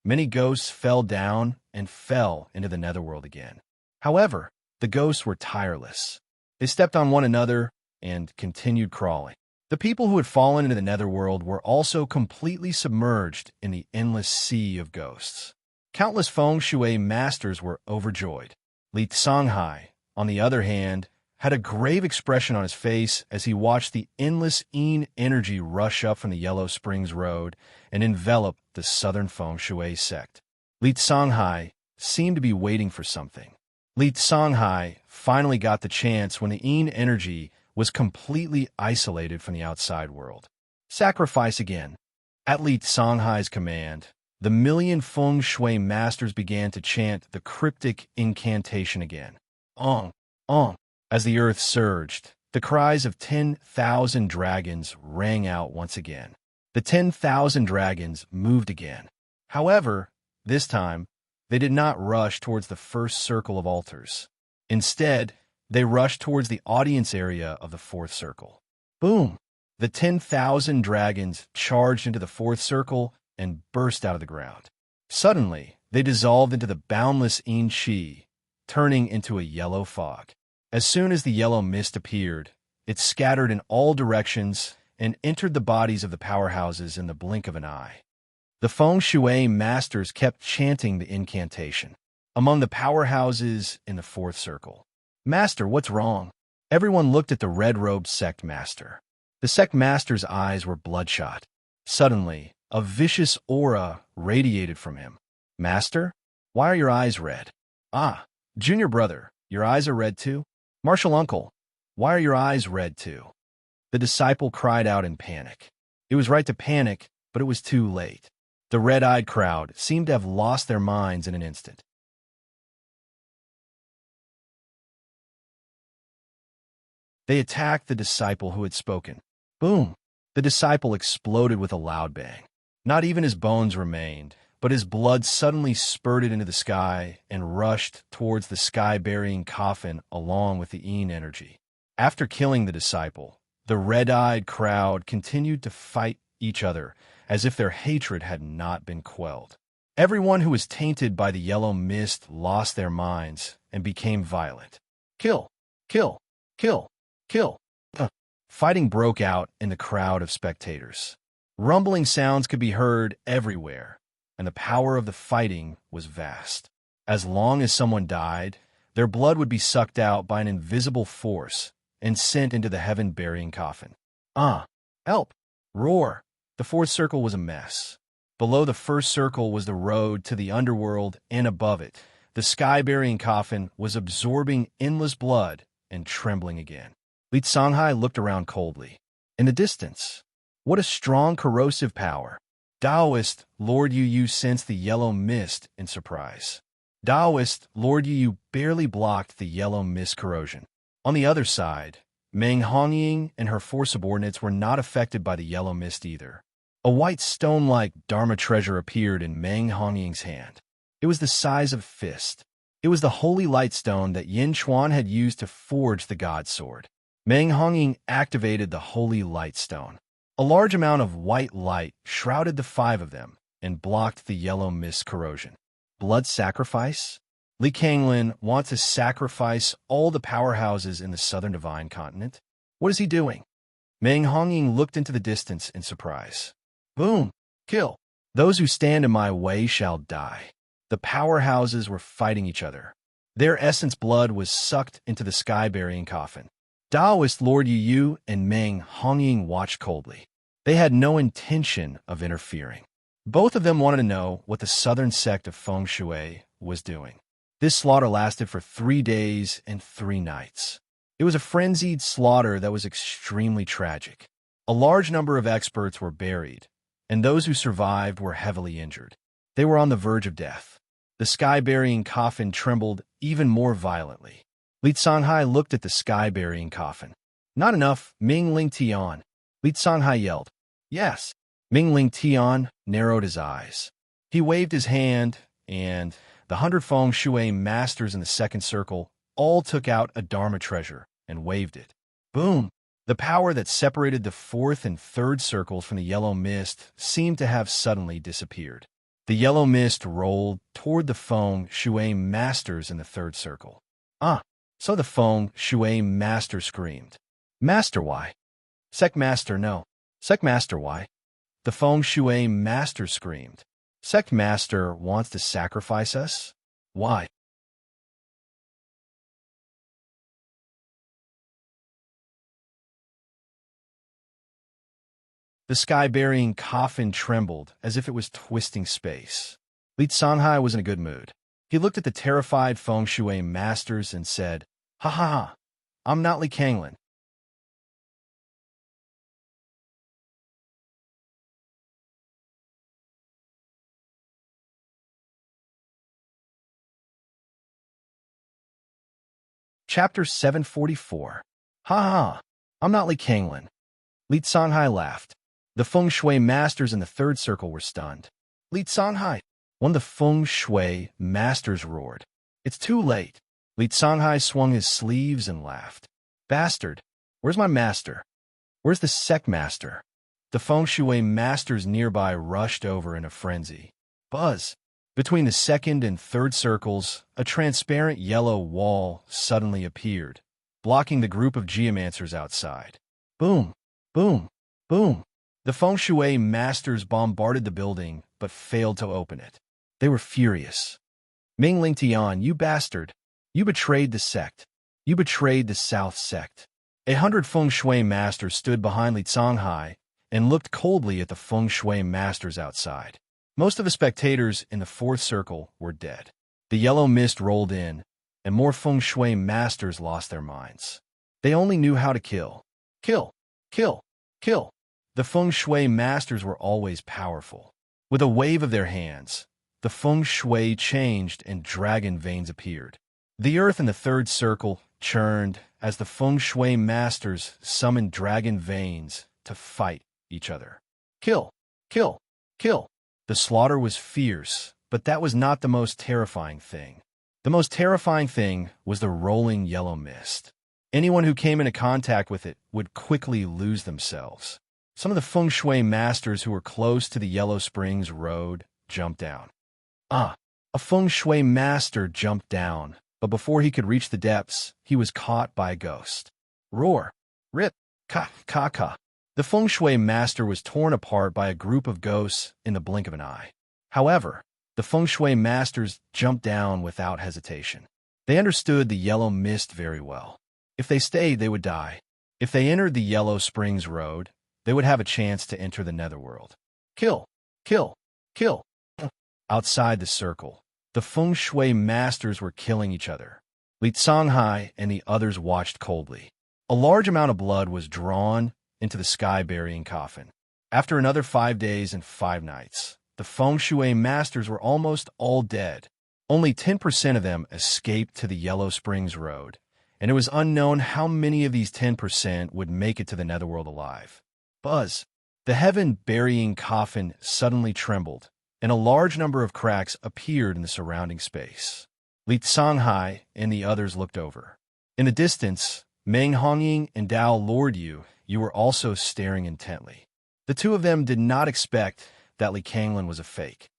many ghosts fell down and fell into the netherworld again. However, the ghosts were tireless. They stepped on one another and continued crawling. The people who had fallen into the netherworld were also completely submerged in the endless sea of ghosts. Countless feng shui masters were overjoyed. Li Songhai, on the other hand, had a grave expression on his face as he watched the endless yin energy rush up from the Yellow Springs Road and envelop the southern feng shui sect. Li Songhai seemed to be waiting for something. Li Songhai finally got the chance when the yin energy was completely isolated from the outside world. Sacrifice again. At Li Songhai's command, the million feng shui masters began to chant the cryptic incantation again. Ong, ong. As the earth surged, the cries of 10,000 dragons rang out once again. The 10,000 dragons moved again. However, this time, they did not rush towards the first circle of altars. Instead, they rushed towards the audience area of the fourth circle. Boom! The 10,000 dragons charged into the fourth circle and burst out of the ground. Suddenly, they dissolved into the boundless yin qi, turning into a yellow fog. As soon as the yellow mist appeared, it scattered in all directions and entered the bodies of the powerhouses in the blink of an eye. The feng shui masters kept chanting the incantation. Among the powerhouses in the fourth circle. "Master, what's wrong?" Everyone looked at the red-robed sect master. The sect master's eyes were bloodshot. Suddenly, a vicious aura radiated from him. "Master, why are your eyes red?" Junior brother, your eyes are red too?" "Martial uncle, why are your eyes red too?" The disciple cried out in panic. It was right to panic, but it was too late. The red-eyed crowd seemed to have lost their minds in an instant. They attacked the disciple who had spoken. Boom! The disciple exploded with a loud bang. Not even his bones remained, but his blood suddenly spurted into the sky and rushed towards the sky-burying coffin along with the yin energy. After killing the disciple, the red-eyed crowd continued to fight each other as if their hatred had not been quelled. Everyone who was tainted by the yellow mist lost their minds and became violent. Kill! Kill! Kill! Kill! Fighting broke out in the crowd of spectators. Rumbling sounds could be heard everywhere, and the power of the fighting was vast. As long as someone died, their blood would be sucked out by an invisible force and sent into the heaven-burying coffin. Help! Roar! The fourth circle was a mess. Below the first circle was the road to the underworld, and above it, the sky-burying coffin was absorbing endless blood and trembling again. Li Songhai looked around coldly. In the distance, what a strong corrosive power! Taoist, Lord Yu sensed the yellow mist in surprise. Taoist, Lord Yu barely blocked the yellow mist corrosion. On the other side, Meng Hongying and her four subordinates were not affected by the yellow mist either. A white stone-like Dharma treasure appeared in Meng Hongying's hand. It was the size of a fist. It was the holy light stone that Yin Chuan had used to forge the god sword. Meng Hongying activated the holy light stone. A large amount of white light shrouded the five of them and blocked the yellow mist corrosion. Blood sacrifice? Li Kanglin wants to sacrifice all the powerhouses in the southern divine continent? What is he doing? Meng Hongying looked into the distance in surprise. Boom! Kill! Those who stand in my way shall die. The powerhouses were fighting each other. Their essence blood was sucked into the sky-burying coffin. Taoist Lord Yu and Meng Hongying watched coldly. They had no intention of interfering. Both of them wanted to know what the southern sect of Feng Shui was doing. This slaughter lasted for 3 days and 3 nights. It was a frenzied slaughter that was extremely tragic. A large number of experts were buried, and those who survived were heavily injured. They were on the verge of death. The sky-burying coffin trembled even more violently. Li Songhai looked at the sky-burying coffin. Not enough, Ming Ling Tian. Li Songhai yelled. Yes. Ming Ling Tian narrowed his eyes. He waved his hand, and the 100 Feng Shui masters in the second circle all took out a Dharma treasure and waved it. Boom! The power that separated the fourth and third circles from the yellow mist seemed to have suddenly disappeared. The yellow mist rolled toward the Feng Shui masters in the third circle. So the Feng Shui master screamed. Master, why? Sect master, no. Sect master, why? The Feng Shui master screamed. Sect master wants to sacrifice us? Why? The sky-burying coffin trembled as if it was twisting space. Li Songhai was in a good mood. He looked at the terrified Feng Shui masters and said, Ha ha ha, I'm not Li Kanglin. Chapter 744. Ha ha, I'm not Li Kanglin. Li Songhai laughed. The Feng Shui masters in the third circle were stunned. Li Songhai! One of the Feng Shui masters roared. It's too late. Li Songhai swung his sleeves and laughed. Bastard! Where's my master? Where's the sect master? The Feng Shui masters nearby rushed over in a frenzy. Buzz! Between the second and third circles, a transparent yellow wall suddenly appeared, blocking the group of geomancers outside. Boom! Boom! Boom! The Feng Shui masters bombarded the building, but failed to open it. They were furious. Ming Ling Tian, you bastard! You betrayed the sect. You betrayed the South sect. 100 Feng Shui masters stood behind Li Songhai and looked coldly at the Feng Shui masters outside. Most of the spectators in the fourth circle were dead. The yellow mist rolled in, and more Feng Shui masters lost their minds. They only knew how to kill. Kill! Kill! Kill! The Feng Shui masters were always powerful. With a wave of their hands, the Feng Shui changed and dragon veins appeared. The earth in the third circle churned as the Feng Shui masters summoned dragon veins to fight each other. Kill! Kill! Kill! The slaughter was fierce, but that was not the most terrifying thing. The most terrifying thing was the rolling yellow mist. Anyone who came into contact with it would quickly lose themselves. Some of the Feng Shui masters who were close to the Yellow Springs Road jumped down. A Feng Shui master jumped down, but before he could reach the depths, he was caught by a ghost. Roar! Rip! Ka! The Feng Shui master was torn apart by a group of ghosts in the blink of an eye. However, the Feng Shui masters jumped down without hesitation. They understood the yellow mist very well. If they stayed, they would die. If they entered the Yellow Springs Road, they would have a chance to enter the netherworld. Kill! Kill! Kill! Outside the circle, the Feng Shui masters were killing each other. Li Songhai and the others watched coldly. A large amount of blood was drawn into the sky-burying coffin. After another 5 days and 5 nights, the feng shui masters were almost all dead. Only 10% of them escaped to the Yellow Springs Road, and it was unknown how many of these 10% would make it to the netherworld alive. Buzz. The heaven-burying coffin suddenly trembled, and a large number of cracks appeared in the surrounding space. Li Songhai and the others looked over. In the distance, Meng Hongying and Dao Lord Yu were also staring intently. The two of them did not expect that Li Kanglan was a fake.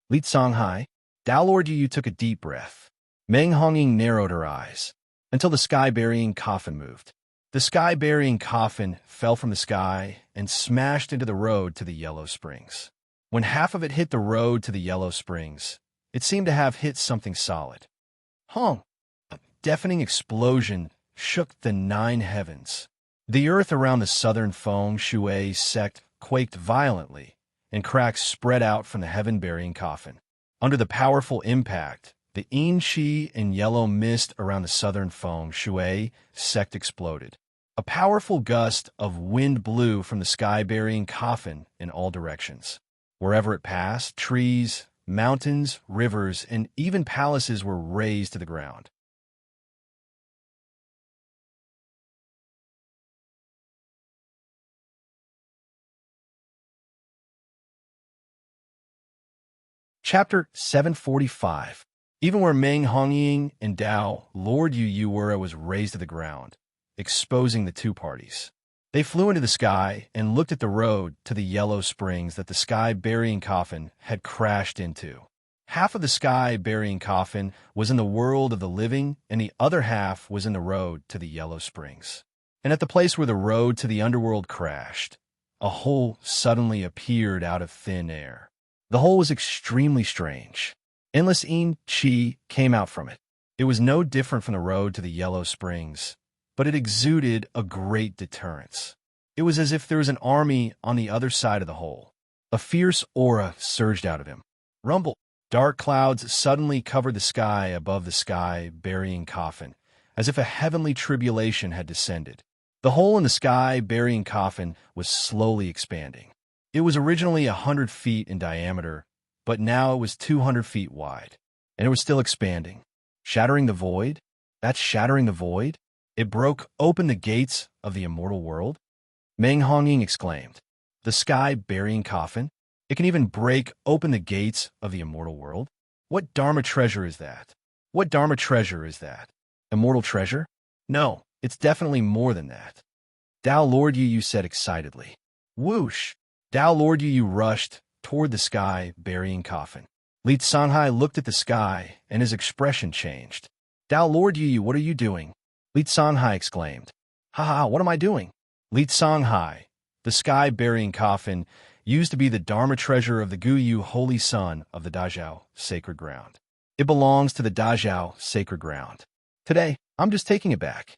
Li Songhai, Dao Lord Yu took a deep breath. Meng Hongying narrowed her eyes until the sky-burying coffin moved. The sky-burying coffin fell from the sky and smashed into the road to the Yellow Springs. When half of it hit the road to the Yellow Springs, it seemed to have hit something solid. Hong! A deafening explosion shook the 9 heavens. The earth around the southern feng shui sect quaked violently, and cracks spread out from the heaven-burying coffin. Under the powerful impact, the yin qi and yellow mist around the southern feng shui sect exploded. A powerful gust of wind blew from the sky-burying coffin in all directions. Wherever it passed, trees, mountains, rivers, and even palaces were razed to the ground. Chapter 745. Even where Meng Hongying and Dao Lord Yu were was razed to the ground, exposing the two parties. They flew into the sky and looked at the road to the Yellow Springs that the sky-burying coffin had crashed into. Half of the sky-burying coffin was in the world of the living, and the other half was in the road to the Yellow Springs. And at the place where the road to the underworld crashed, a hole suddenly appeared out of thin air. The hole was extremely strange. Endless yin qi came out from it. It was no different from the road to the Yellow Springs, but it exuded a great deterrence. It was as if there was an army on the other side of the hole. A fierce aura surged out of him. Rumble! Dark clouds suddenly covered the sky above the sky-burying coffin, as if a heavenly tribulation had descended. The hole in the sky-burying coffin was slowly expanding. It was originally 100 feet in diameter, but now it was 200 feet wide, and it was still expanding. Shattering the void? That's shattering the void? It broke open the gates of the immortal world? Meng Hongying exclaimed. The sky-burying coffin? It can even break open the gates of the immortal world? What Dharma treasure is that? What Dharma treasure is that? Immortal treasure? No, it's definitely more than that. Dao Lord Yu said excitedly. Whoosh! Dao Lord Yu rushed toward the sky-burying coffin. Li Songhai looked at the sky, and his expression changed. Dao Lord Yu, what are you doing? Li Songhai exclaimed. Haha, what am I doing? Li Songhai, the sky-burying coffin, used to be the Dharma treasure of the Guyu Holy Son of the Dazhao Sacred Ground. It belongs to the Dazhao Sacred Ground. Today, I'm just taking it back.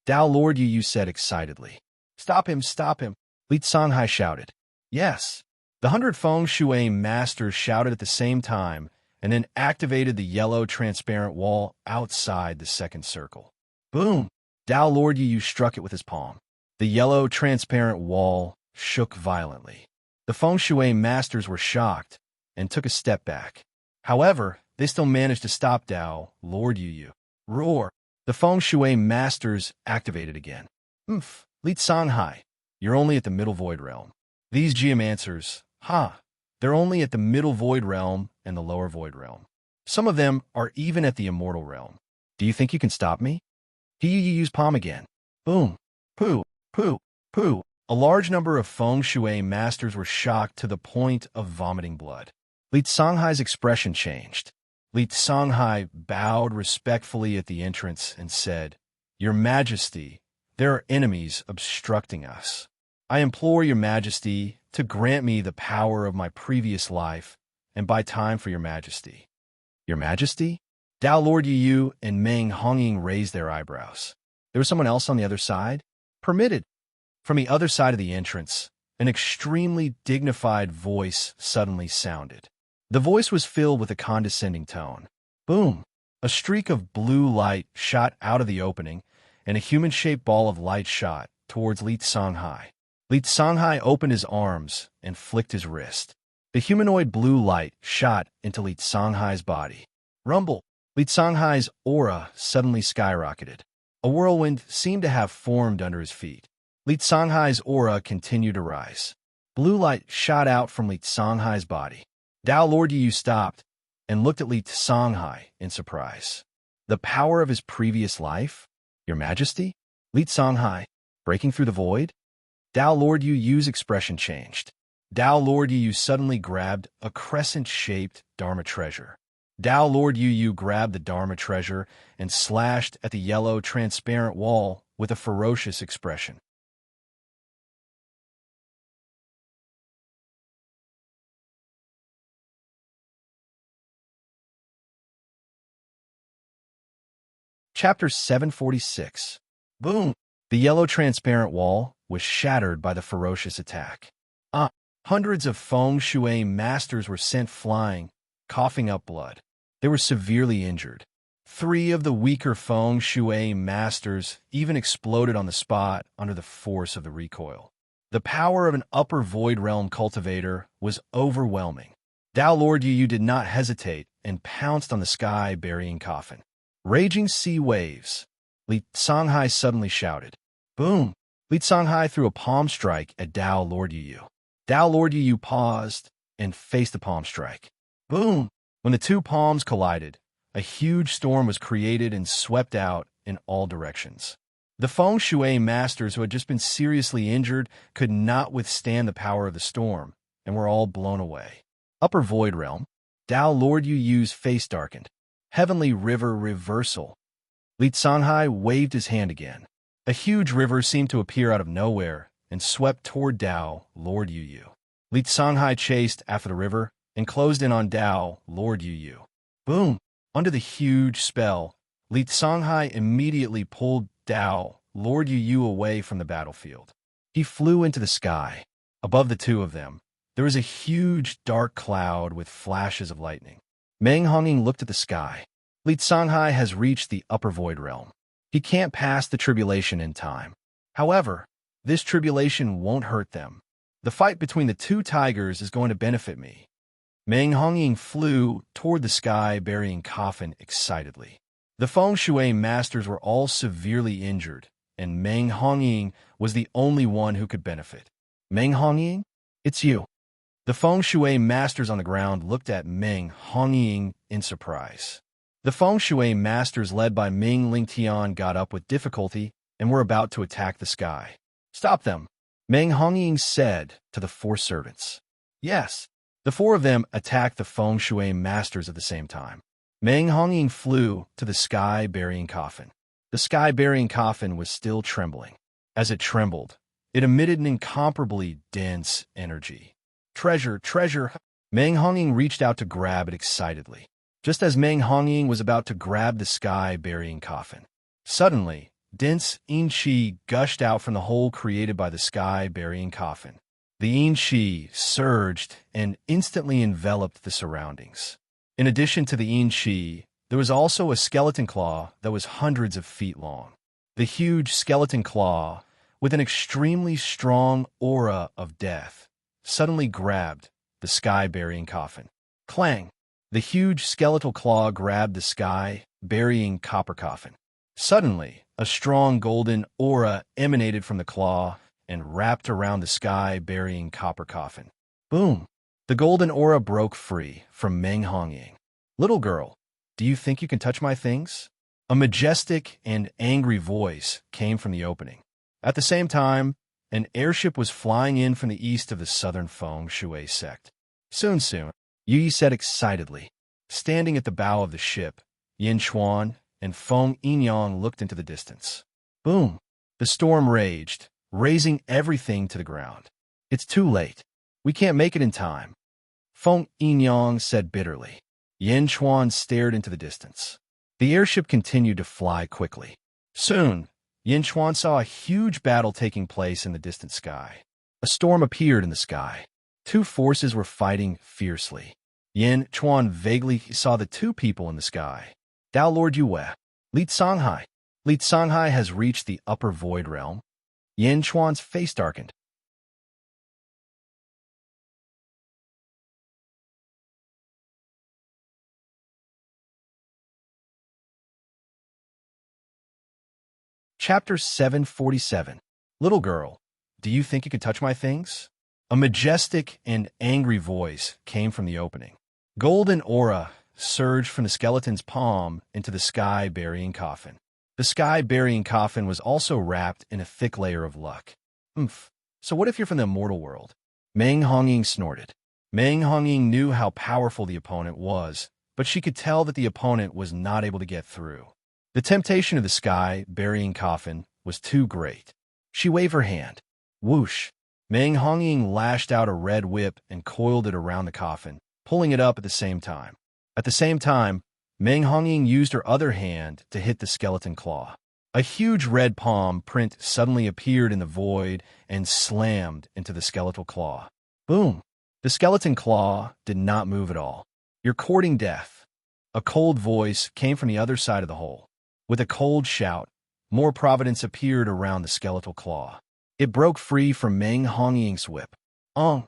Dao Lord Yu said excitedly. Stop him, stop him, Li Songhai shouted. Yes. The 100 feng shui masters shouted at the same time and then activated the yellow transparent wall outside the second circle. Boom! Dao Lord Yu struck it with his palm. The yellow transparent wall shook violently. The feng shui masters were shocked and took a step back. However, they still managed to stop Dao Lord Yu. Roar! The feng shui masters activated again. Li Songhai, you're only at the middle void realm. These geomancers, they're only at the middle void realm and the lower void realm. Some of them are even at the immortal realm. Do you think you can stop me? You use palm again. Boom. Poo, poo, poo. A large number of feng shui masters were shocked to the point of vomiting blood. Li Songhai's expression changed. Li Songhai bowed respectfully at the entrance and said, Your Majesty, there are enemies obstructing us. I implore your Majesty to grant me the power of my previous life and buy time for your Majesty. Your Majesty? Dao Lord Yu and Meng Hongying raised their eyebrows. There was someone else on the other side? Permitted. From the other side of the entrance, an extremely dignified voice suddenly sounded. The voice was filled with a condescending tone. Boom! A streak of blue light shot out of the opening, and a human-shaped ball of light shot towards Li Songhai. Li Songhai opened his arms and flicked his wrist. The humanoid blue light shot into Li Songhai's body. Rumble! Li Songhai's aura suddenly skyrocketed. A whirlwind seemed to have formed under his feet. Li Songhai's aura continued to rise. Blue light shot out from Li Songhai's body. Dao Lord Yu stopped and looked at Li Songhai in surprise. The power of his previous life? Your Majesty? Li Songhai, breaking through the void? Dao Lord Yu's expression changed. Dao Lord Yu suddenly grabbed a crescent-shaped Dharma treasure. Dao Lord Yu grabbed the Dharma treasure and slashed at the yellow, transparent wall with a ferocious expression. Chapter 746. Boom! The yellow transparent wall was shattered by the ferocious attack. Hundreds of feng shui masters were sent flying, coughing up blood. They were severely injured. 3 of the weaker feng shui masters even exploded on the spot under the force of the recoil. The power of an upper void realm cultivator was overwhelming. Dao Lord Yu did not hesitate and pounced on the sky-burying coffin. Raging sea waves. Li Songhai suddenly shouted. Boom! Li Songhai threw a palm strike at Dao Lord Yu. Dao Lord Yu paused and faced the palm strike. Boom! When the 2 palms collided, a huge storm was created and swept out in all directions. The feng shui masters who had just been seriously injured could not withstand the power of the storm and were all blown away. Upper void realm. Dao Lord Yu's face darkened. Heavenly river reversal. Li Songhai waved his hand again. A huge river seemed to appear out of nowhere and swept toward Dao Lord Yu. Li Songhai chased after the river and closed in on Dao Lord Yu. Boom! Under the huge spell, Li Songhai immediately pulled Dao Lord Yu away from the battlefield. He flew into the sky. Above the 2 of them, there was a huge dark cloud with flashes of lightning. Meng Honging looked at the sky. Li Songhai has reached the upper void realm. He can't pass the tribulation in time. However, this tribulation won't hurt them. The fight between the 2 tigers is going to benefit me. Meng Honging flew toward the sky-burying coffin excitedly. The feng shui masters were all severely injured, and Meng Honging was the only one who could benefit. Meng Honging, it's you. The feng shui masters on the ground looked at Meng Honging in surprise. The feng shui masters led by Ming Lingtian got up with difficulty and were about to attack the sky. Stop them, Meng Honging said to the 4 servants. Yes, the 4 of them attacked the feng shui masters at the same time. Meng Honging flew to the sky-burying coffin. The sky-burying coffin was still trembling. As it trembled, it emitted an incomparably dense energy. Treasure, treasure! Meng Honging reached out to grab it excitedly. Just as Meng Honging was about to grab the sky-burying coffin, suddenly, dense yin qi gushed out from the hole created by the sky-burying coffin. The yin qi surged and instantly enveloped the surroundings. In addition to the yin qi, there was also a skeleton claw that was hundreds of feet long. The huge skeleton claw, with an extremely strong aura of death, suddenly grabbed the sky-burying coffin. Clang! The huge skeletal claw grabbed the sky-burying copper coffin. Suddenly, a strong golden aura emanated from the claw and wrapped around the sky-burying copper coffin. Boom! The golden aura broke free from Meng Honging. Little girl, do you think you can touch my things? A majestic and angry voice came from the opening. At the same time, an airship was flying in from the east of the southern feng shui sect. Soon, Yi said excitedly. Standing at the bow of the ship, Yin Chuan and Feng Yinyang looked into the distance. Boom! The storm raged, razing everything to the ground. It's too late. We can't make it in time. Feng Yinyang said bitterly. Yin Chuan stared into the distance. The airship continued to fly quickly. Soon, Yin Chuan saw a huge battle taking place in the distant sky. A storm appeared in the sky. 2 forces were fighting fiercely. Yin Chuan vaguely saw the 2 people in the sky. Dao Lord Yue, Li Songhai. Li Songhai has reached the upper void realm. Yin Chuan's face darkened. Chapter 747. Little girl, do you think you can touch my things? A majestic and angry voice came from the opening. Golden aura surged from the skeleton's palm into the sky-burying coffin. The sky-burying coffin was also wrapped in a thick layer of luck. Oomph. So what if you're from the immortal world? Meng Hongying snorted. Meng Hongying knew how powerful the opponent was, but she could tell that the opponent was not able to get through. The temptation of the sky-burying coffin was too great. She waved her hand. Whoosh! Meng Hongying lashed out a red whip and coiled it around the coffin, pulling it up at the same time. At the same time, Meng Hongying used her other hand to hit the skeleton claw. A huge red palm print suddenly appeared in the void and slammed into the skeletal claw. Boom! The skeleton claw did not move at all. You're courting death. A cold voice came from the other side of the hole. With a cold shout, more providence appeared around the skeletal claw. It broke free from Meng Hongying's whip. A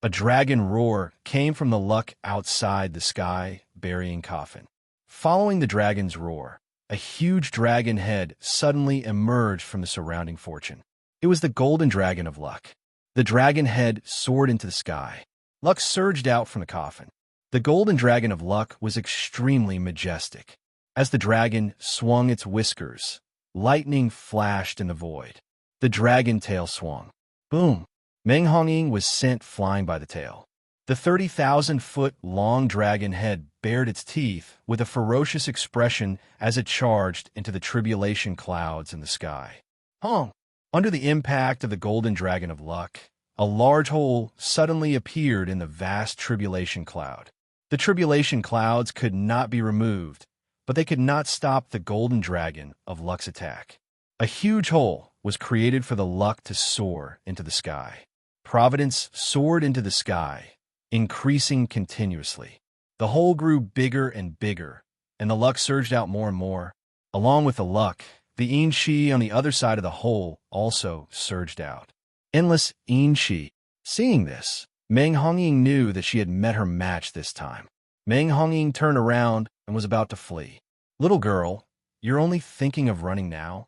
dragon roar came from the luck outside the sky-burying coffin. Following the dragon's roar, a huge dragon head suddenly emerged from the surrounding fortune. It was the golden dragon of luck. The dragon head soared into the sky. Luck surged out from the coffin. The golden dragon of luck was extremely majestic. As the dragon swung its whiskers, lightning flashed in the void. The dragon tail swung. Boom! Meng Hongying was sent flying by the tail. The 30,000-foot-long dragon head bared its teeth with a ferocious expression as it charged into the tribulation clouds in the sky. Under the impact of the golden dragon of luck, a large hole suddenly appeared in the vast tribulation cloud. The tribulation clouds could not be removed, but they could not stop the golden dragon of luck's attack. A huge hole was created for the luck to soar into the sky. Providence soared into the sky, increasing continuously. The hole grew bigger and bigger, and the luck surged out more and more. Along with the luck, the yin shi on the other side of the hole also surged out. Endless yin shi. Seeing this, Meng Hongying knew that she had met her match this time. Meng Hongying turned around and was about to flee. Little girl, you're only thinking of running now?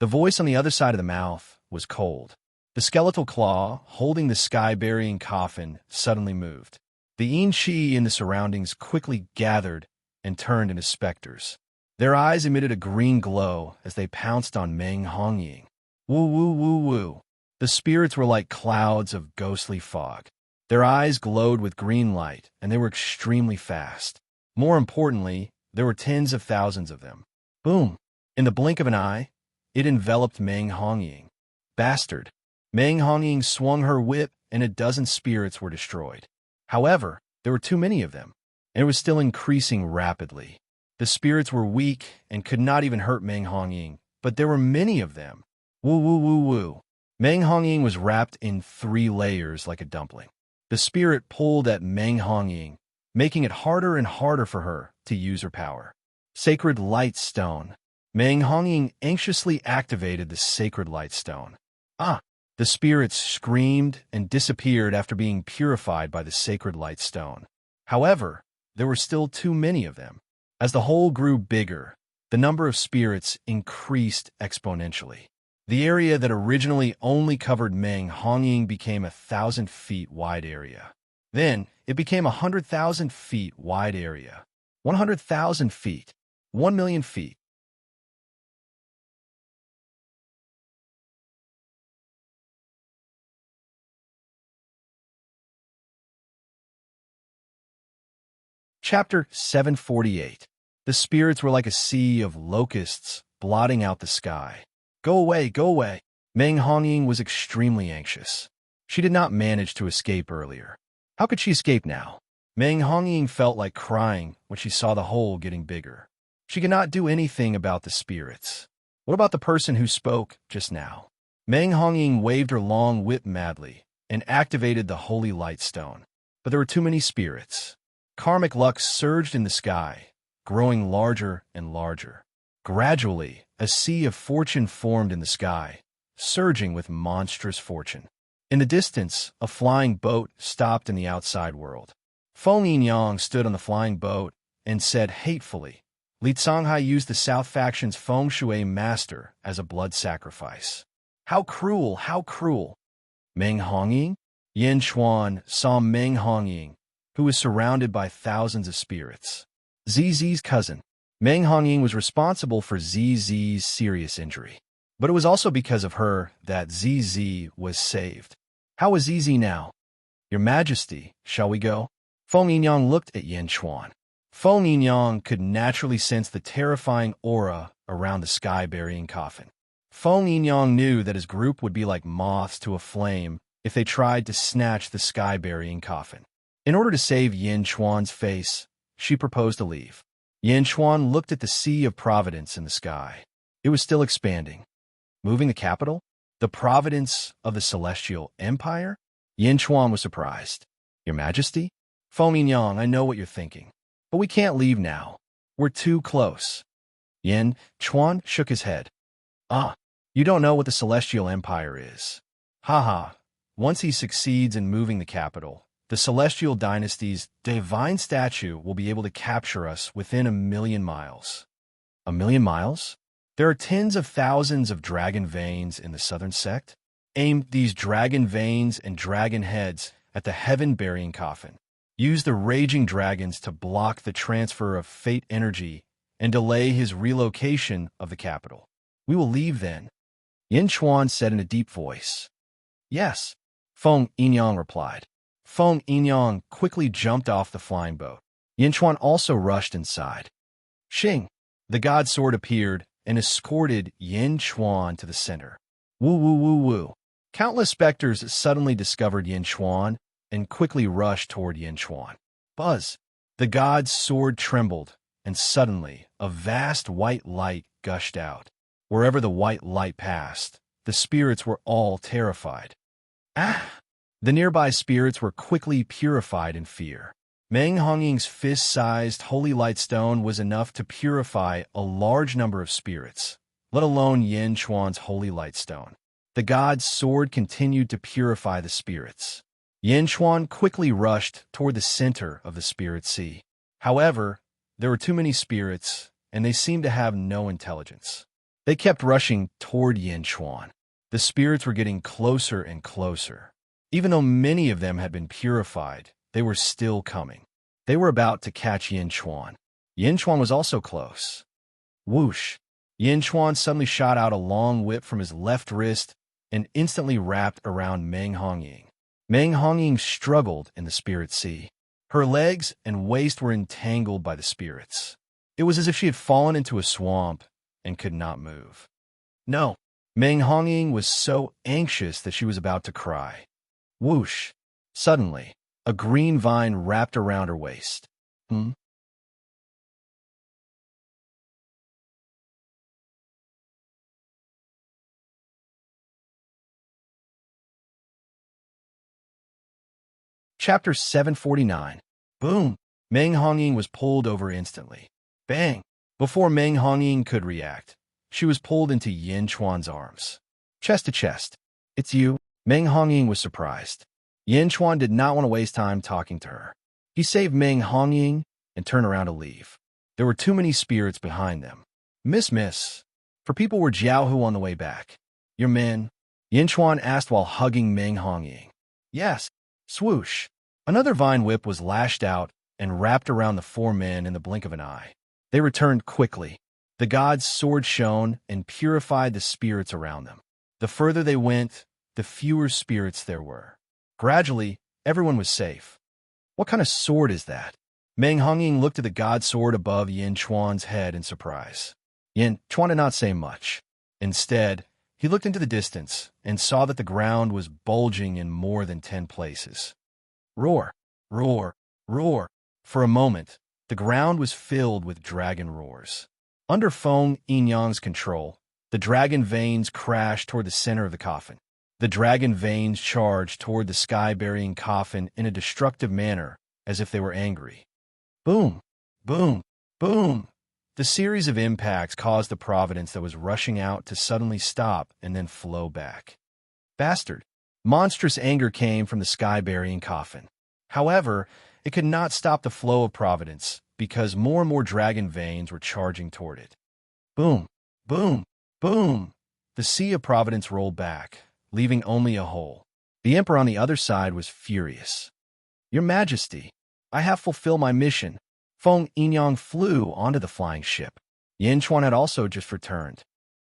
The voice on the other side of the mouth was cold. The skeletal claw, holding the sky-burying coffin, suddenly moved. The yin shi in the surroundings quickly gathered and turned into specters. Their eyes emitted a green glow as they pounced on Meng Hongying. Woo woo woo woo. The spirits were like clouds of ghostly fog. Their eyes glowed with green light, and they were extremely fast. More importantly, there were tens of thousands of them. Boom! In the blink of an eye, it enveloped Meng Hongying. Bastard! Meng Hongying swung her whip, and a dozen spirits were destroyed. However, there were too many of them, and it was still increasing rapidly. The spirits were weak and could not even hurt Meng Hongying, but there were many of them. Woo woo woo woo. Meng Hongying was wrapped in 3 layers like a dumpling. The spirit pulled at Meng Hongying, making it harder and harder for her to use her power. Sacred Light Stone. Meng Hongying anxiously activated the Sacred Light Stone. The spirits screamed and disappeared after being purified by the Sacred Light Stone. However, there were still too many of them. As the hole grew bigger, the number of spirits increased exponentially. The area that originally only covered Meng Hongying became 1,000 feet wide area. Then, it became 100,000 feet wide area. 100,000 feet. 1,000,000 feet. Chapter 748. The spirits were like a sea of locusts blotting out the sky. Go away, go away. Meng Hongying was extremely anxious. She did not manage to escape earlier. How could she escape now? Meng Hongying felt like crying when she saw the hole getting bigger. She could not do anything about the spirits. What about the person who spoke just now? Meng Hongying waved her long whip madly and activated the Holy Light Stone. But there were too many spirits. Karmic luck surged in the sky, growing larger and larger. Gradually, a sea of fortune formed in the sky, surging with monstrous fortune. In the distance, a flying boat stopped in the outside world. Feng Yinyang stood on the flying boat and said hatefully, Li Songhai used the South faction's feng shui master as a blood sacrifice. How cruel, how cruel! Meng Hongying? Yin Chuan saw Meng Hongying, who was surrounded by thousands of spirits. ZZ's cousin. Meng Hongying was responsible for ZZ's serious injury. But it was also because of her that ZZ was saved. How is ZZ now? Your Majesty, shall we go? Feng Yinyang looked at Yin Chuan. Feng Yinyang could naturally sense the terrifying aura around the sky-burying coffin. Feng Yinyang knew that his group would be like moths to a flame if they tried to snatch the sky-burying coffin. In order to save Yin Chuan's face, she proposed to leave. Yin Chuan looked at the sea of providence in the sky. It was still expanding. Moving the capital? The providence of the Celestial Empire? Yin Chuan was surprised. Your Majesty? Feng Yinyang, I know what you're thinking. But we can't leave now. We're too close. Yin Chuan shook his head. You don't know what the Celestial Empire is. Haha. Once he succeeds in moving the capital, the Celestial Dynasty's divine statue will be able to capture us within 1,000,000 miles. 1,000,000 miles? There are tens of thousands of dragon veins in the southern sect. Aim these dragon veins and dragon heads at the heaven-burying coffin. Use the raging dragons to block the transfer of fate energy and delay his relocation of the capital. We will leave then. Yin Chuan said in a deep voice. Yes, Feng Yinyang replied. Feng Yinyang quickly jumped off the flying boat. Yin Chuan also rushed inside. Xing, the god sword appeared and escorted Yin Chuan to the center. Woo woo woo woo. Countless specters suddenly discovered Yin Chuan and quickly rushed toward Yin Chuan. Buzz! The god's sword trembled, and suddenly a vast white light gushed out. Wherever the white light passed, the spirits were all terrified. The nearby spirits were quickly purified in fear. Meng Hongying's fist-sized holy light stone was enough to purify a large number of spirits, let alone Yin Chuan's holy light stone. The god's sword continued to purify the spirits. Yin Chuan quickly rushed toward the center of the spirit sea. However, there were too many spirits, and they seemed to have no intelligence. They kept rushing toward Yin Chuan. The spirits were getting closer and closer. Even though many of them had been purified, they were still coming. They were about to catch Yin Chuan. Yin Chuan was also close. Whoosh! Yin Chuan suddenly shot out a long whip from his left wrist and instantly wrapped around Meng Hongying. Meng Hongying struggled in the spirit sea. Her legs and waist were entangled by the spirits. It was as if she had fallen into a swamp and could not move. No, Meng Hongying was so anxious that she was about to cry. Whoosh! Suddenly, a green vine wrapped around her waist. Chapter 749. Boom! Meng Hongying was pulled over instantly. Bang! Before Meng Hongying could react, she was pulled into Yin Chuan's arms. Chest to chest. It's you? Meng Hongying was surprised. Yin Chuan did not want to waste time talking to her. He saved Meng Hongying and turned around to leave. There were too many spirits behind them. Miss. For people were Jiaohu on the way back. Your men? Yin Chuan asked while hugging Meng Hongying. Yes. Swoosh. Another vine whip was lashed out and wrapped around the four men in the blink of an eye. They returned quickly. The god's sword shone and purified the spirits around them. The further they went, the fewer spirits there were. Gradually, everyone was safe. What kind of sword is that? Meng Hongying looked at the god sword above Yin Chuan's head in surprise. Yin Chuan did not say much. Instead, he looked into the distance and saw that the ground was bulging in more than 10 places. Roar, roar, roar. For a moment, the ground was filled with dragon roars. Under Feng Yinyang's control, the dragon veins crashed toward the center of the coffin. The dragon veins charged toward the sky-burying coffin in a destructive manner, as if they were angry. Boom, boom, boom. The series of impacts caused the providence that was rushing out to suddenly stop and then flow back. Bastard! Monstrous anger came from the sky-burying coffin. However, it could not stop the flow of providence, because more and more dragon veins were charging toward it. Boom, boom, boom. The Sea of Providence rolled back, leaving only a hole. The Emperor on the other side was furious. Your Majesty, I have fulfilled my mission. Feng Yinyang flew onto the flying ship. Yin Chuan had also just returned.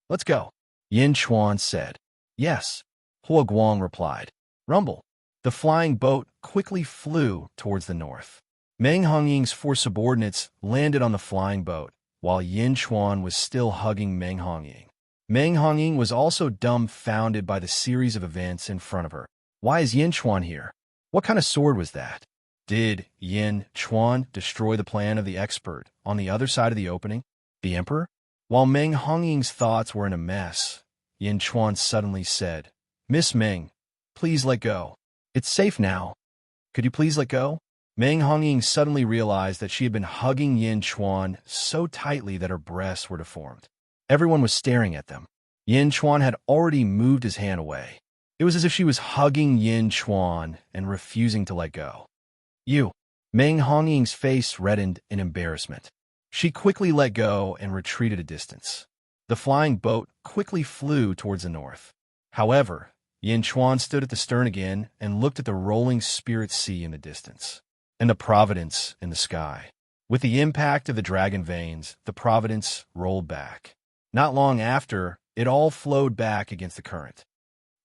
Let's go, Yin Chuan said. Yes, Hua Guang replied. Rumble. The flying boat quickly flew towards the north. Meng Hongying's 4 subordinates landed on the flying boat, while Yin Chuan was still hugging Meng Hongying. Meng Hongying was also dumbfounded by the series of events in front of her. Why is Yin Chuan here? What kind of sword was that? Did Yin Chuan destroy the plan of the expert on the other side of the opening? The Emperor? While Meng Hongying's thoughts were in a mess, Yin Chuan suddenly said, Miss Meng, please let go. It's safe now. Could you please let go? Meng Hongying suddenly realized that she had been hugging Yin Chuan so tightly that her breasts were deformed. Everyone was staring at them. Yin Chuan had already moved his hand away. It was as if she was hugging Yin Chuan and refusing to let go. You. Meng Hongying's face reddened in embarrassment. She quickly let go and retreated a distance. The flying boat quickly flew towards the north. However, Yin Chuan stood at the stern again and looked at the rolling spirit sea in the distance, and the Providence in the sky. With the impact of the dragon veins, the Providence rolled back. Not long after, it all flowed back against the current.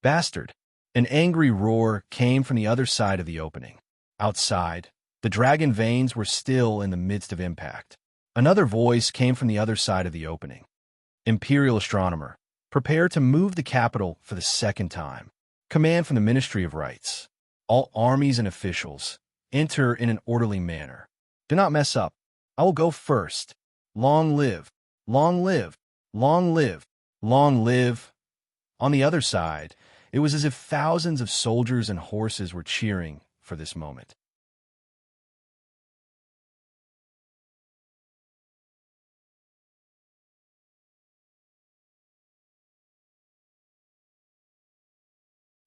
Bastard! An angry roar came from the other side of the opening. Outside, the dragon veins were still in the midst of impact. Another voice came from the other side of the opening. Imperial Astronomer, prepare to move the capital for the second time. Command from the Ministry of Rights. All armies and officials, enter in an orderly manner. Do not mess up. I will go first. Long live, long live, long live, long live. On the other side, it was as if thousands of soldiers and horses were cheering for this moment.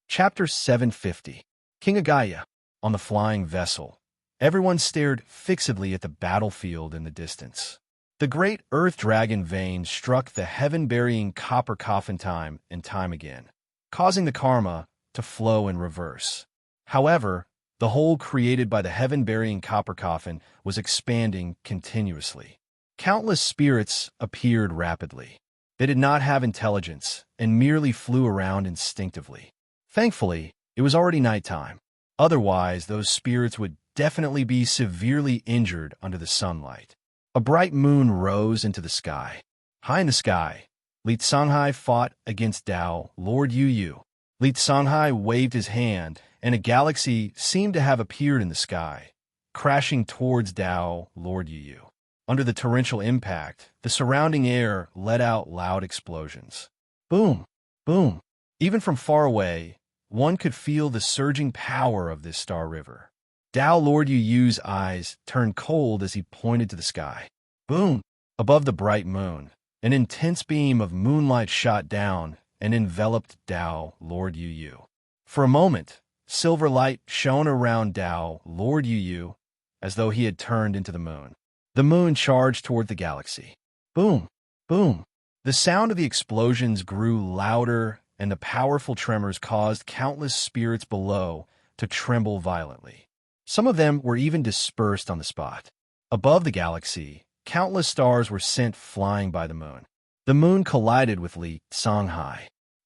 Chapter 750. King Agaya. On the flying vessel, everyone stared fixedly at the battlefield in the distance. The great earth dragon vein struck the heaven-burying copper coffin time and time again, causing the karma to flow in reverse. However, the hole created by the heaven-burying copper coffin was expanding continuously. Countless spirits appeared rapidly. They did not have intelligence and merely flew around instinctively. Thankfully, it was already nighttime. Otherwise, those spirits would definitely be severely injured under the sunlight. A bright moon rose into the sky. High in the sky, Li Tsanghai fought against Tao, Lord Yu. Li Tsanghai waved his hand, and a galaxy seemed to have appeared in the sky, crashing towards Tao, Lord Yu. Under the torrential impact, the surrounding air let out loud explosions. Boom! Boom! Even from far away, one could feel the surging power of this star river. Tao Lord Yu's eyes turned cold as he pointed to the sky. Boom! Above the bright moon, an intense beam of moonlight shot down and enveloped Tao Lord Yu. For a moment, silver light shone around Tao Lord Yu as though he had turned into the moon. The moon charged toward the galaxy. Boom! Boom! The sound of the explosions grew louder, and the powerful tremors caused countless spirits below to tremble violently. Some of them were even dispersed on the spot. Above the galaxy, countless stars were sent flying by the moon. The moon collided with Li Tsanghai.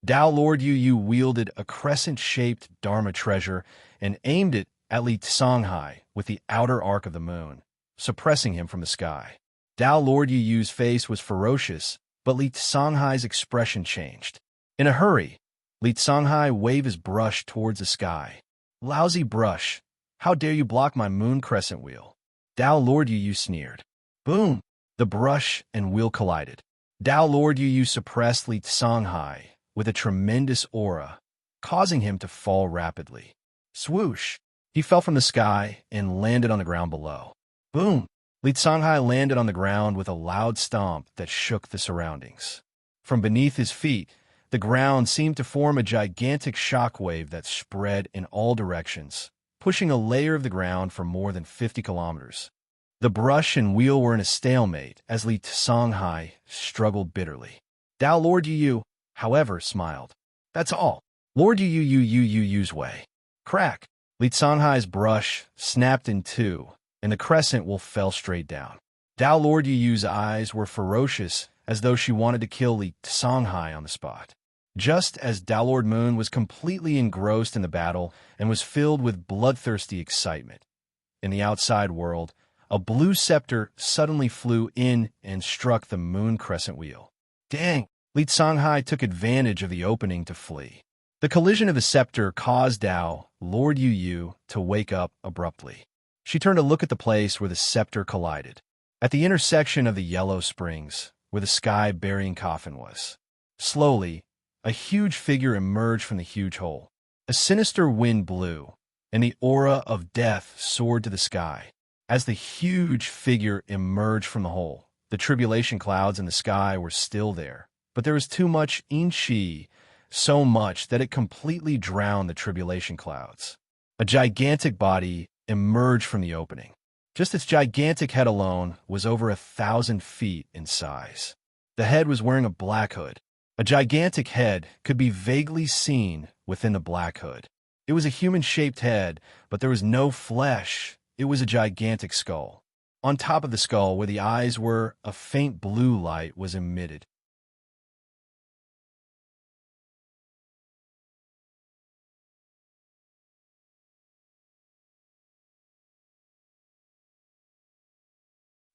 Tao Lord Yu wielded a crescent-shaped Dharma treasure and aimed it at Li Tsanghai with the outer arc of the moon, suppressing him from the sky. Tao Lord Yu's face was ferocious, but Li Tsanghai's expression changed. In a hurry, Li Tsanghai waved his brush towards the sky. Lousy brush! How dare you block my moon crescent wheel? Tao Lord Yu sneered. Boom! The brush and wheel collided. Tao Lord Yu suppressed Li Tsanghai with a tremendous aura, causing him to fall rapidly. Swoosh! He fell from the sky and landed on the ground below. Boom! Li Tsanghai landed on the ground with a loud stomp that shook the surroundings. From beneath his feet, the ground seemed to form a gigantic shockwave that spread in all directions, pushing a layer of the ground for more than 50 kilometers. The brush and wheel were in a stalemate as Li Songhai struggled bitterly. Dao Lord Yu, however, smiled. That's all. Lord Yu's way. Crack. Li Songhai's brush snapped in two, and the crescent wolf fell straight down. Dao Lord Yu's eyes were ferocious, as though she wanted to kill Li Songhai on the spot. Just as Dao Lord Moon was completely engrossed in the battle and was filled with bloodthirsty excitement. In the outside world, a blue scepter suddenly flew in and struck the moon crescent wheel. Dang! Li Songhai took advantage of the opening to flee. The collision of the scepter caused Dao Lord Yu to wake up abruptly. She turned to look at the place where the scepter collided, at the intersection of the yellow springs, where the sky-burying coffin was. Slowly, a huge figure emerged from the huge hole. A sinister wind blew, and the aura of death soared to the sky. As the huge figure emerged from the hole, the tribulation clouds in the sky were still there, but there was too much Inchi, so much that it completely drowned the tribulation clouds. A gigantic body emerged from the opening. Just its gigantic head alone was over 1,000 feet in size. The head was wearing a black hood. A gigantic head could be vaguely seen within the black hood. It was a human-shaped head, but there was no flesh. It was a gigantic skull. On top of the skull, where the eyes were, a faint blue light was emitted.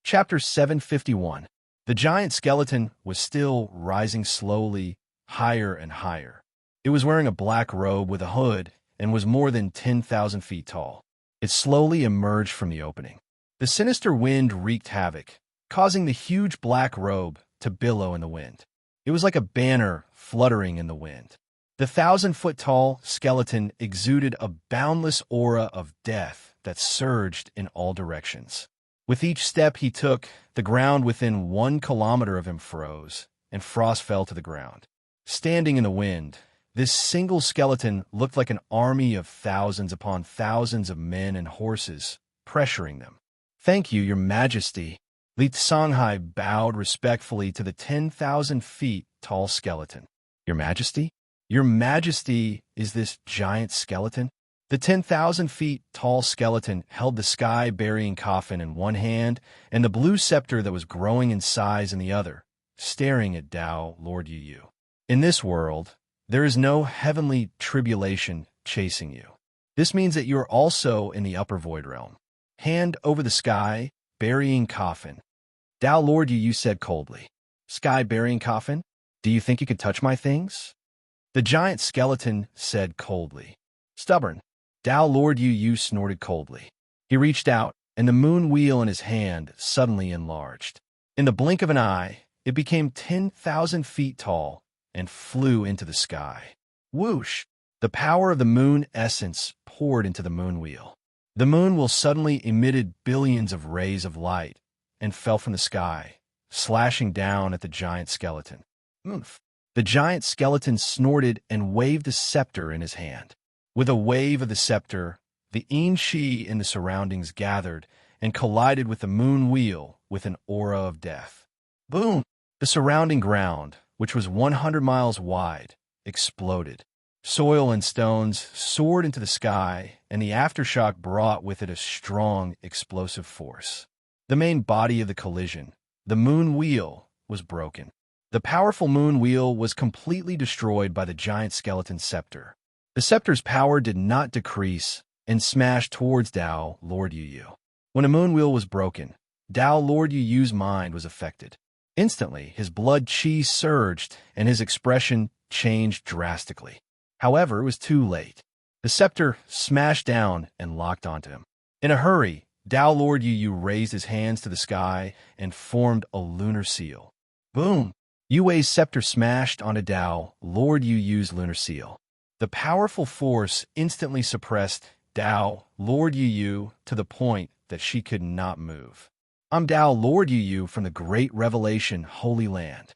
Chapter 751. The giant skeleton was still rising slowly, higher and higher. It was wearing a black robe with a hood and was more than 10,000 feet tall. It slowly emerged from the opening. The sinister wind wreaked havoc, causing the huge black robe to billow in the wind. It was like a banner fluttering in the wind. The 1,000-foot-tall skeleton exuded a boundless aura of death that surged in all directions. With each step he took, the ground within 1 kilometer of him froze, and frost fell to the ground. Standing in the wind, this single skeleton looked like an army of thousands upon thousands of men and horses, pressuring them. Thank you, Your Majesty. Li Songhai bowed respectfully to the 10,000 feet tall skeleton. Your Majesty? Your Majesty is this giant skeleton? The 10,000 feet tall skeleton held the sky-burying coffin in one hand and the blue scepter that was growing in size in the other, staring at Dao Lord Yu. In this world, there is no heavenly tribulation chasing you. This means that you are also in the upper void realm. Hand over the sky, burying coffin. Dao Lord Yu said coldly. Sky burying coffin? Do you think you could touch my things? The giant skeleton said coldly. Stubborn. Dao Lord Yu snorted coldly. He reached out, and the moon wheel in his hand suddenly enlarged. In the blink of an eye, it became 10,000 feet tall and flew into the sky. Whoosh! The power of the moon essence poured into the moon wheel. The moon wheel suddenly emitted billions of rays of light and fell from the sky, slashing down at the giant skeleton. Oomph! The giant skeleton snorted and waved a scepter in his hand. With a wave of the scepter, the Inchi in the surroundings gathered and collided with the moon wheel with an aura of death. Boom! The surrounding ground, which was 100 miles wide, exploded. Soil and stones soared into the sky, and the aftershock brought with it a strong, explosive force. The main body of the collision, the moon wheel, was broken. The powerful moon wheel was completely destroyed by the giant skeleton scepter. The scepter's power did not decrease and smashed towards Dao Lord Yu. When a moon wheel was broken, Dao Lord Yu's mind was affected. Instantly, his blood chi surged and his expression changed drastically. However, it was too late. The scepter smashed down and locked onto him. In a hurry, Dao Lord Yu raised his hands to the sky and formed a lunar seal. Boom! Yu's scepter smashed onto Dao Lord Yu's lunar seal. The powerful force instantly suppressed Dao Lord Yu to the point that she could not move. I'm Dao Lord Yu from the Great Revelation Holy Land.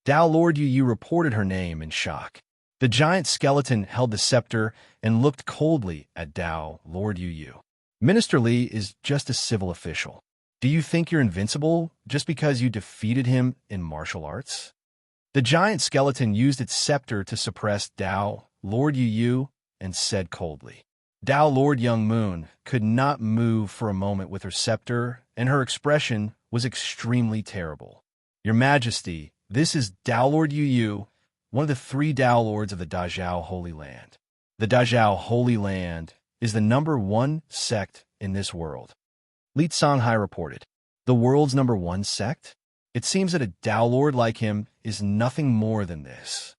Dao Lord Yu reported her name in shock. The giant skeleton held the scepter and looked coldly at Dao Lord Yu. Minister Li is just a civil official. Do you think you're invincible just because you defeated him in martial arts? The giant skeleton used its scepter to suppress Tao, Lord Yu Yu, and said coldly. Tao Lord Young Moon could not move for a moment with her scepter, and her expression was extremely terrible. Your Majesty, this is Tao Lord Yu Yu, one of the 3 Tao Lords of the Dazhao Holy Land. The Dazhao Holy Land is the #1 sect in this world. Li Songhai reported. The world's #1 sect? It seems that a Tao Lord like him is nothing more than this.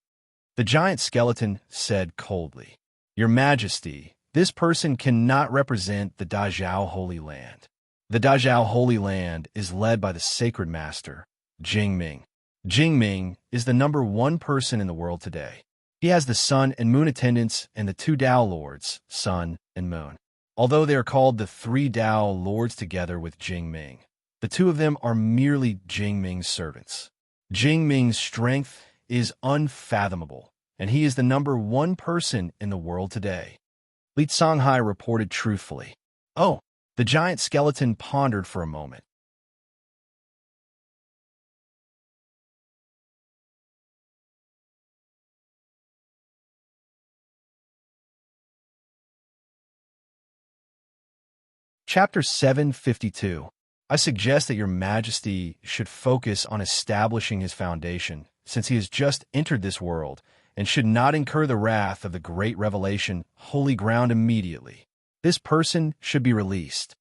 The giant skeleton said coldly. Your Majesty, this person cannot represent the Dazhao Holy Land. The Dazhao Holy Land is led by the Sacred Master, Jingming. Jingming is the #1 person in the world today. He has the Sun and Moon attendants and the 2 Tao Lords, Sun and Moon. Although they are called the 3 Tao Lords together with Jingming, the 2 of them are merely Jingming's servants. Jingming's strength is unfathomable, and he is the #1 person in the world today. Li Songhai reported truthfully. Oh, the giant skeleton pondered for a moment. Chapter 752. I suggest that your Majesty should focus on establishing his foundation, since he has just entered this world, and should not incur the wrath of the great revelation, holy ground immediately. This person should be released.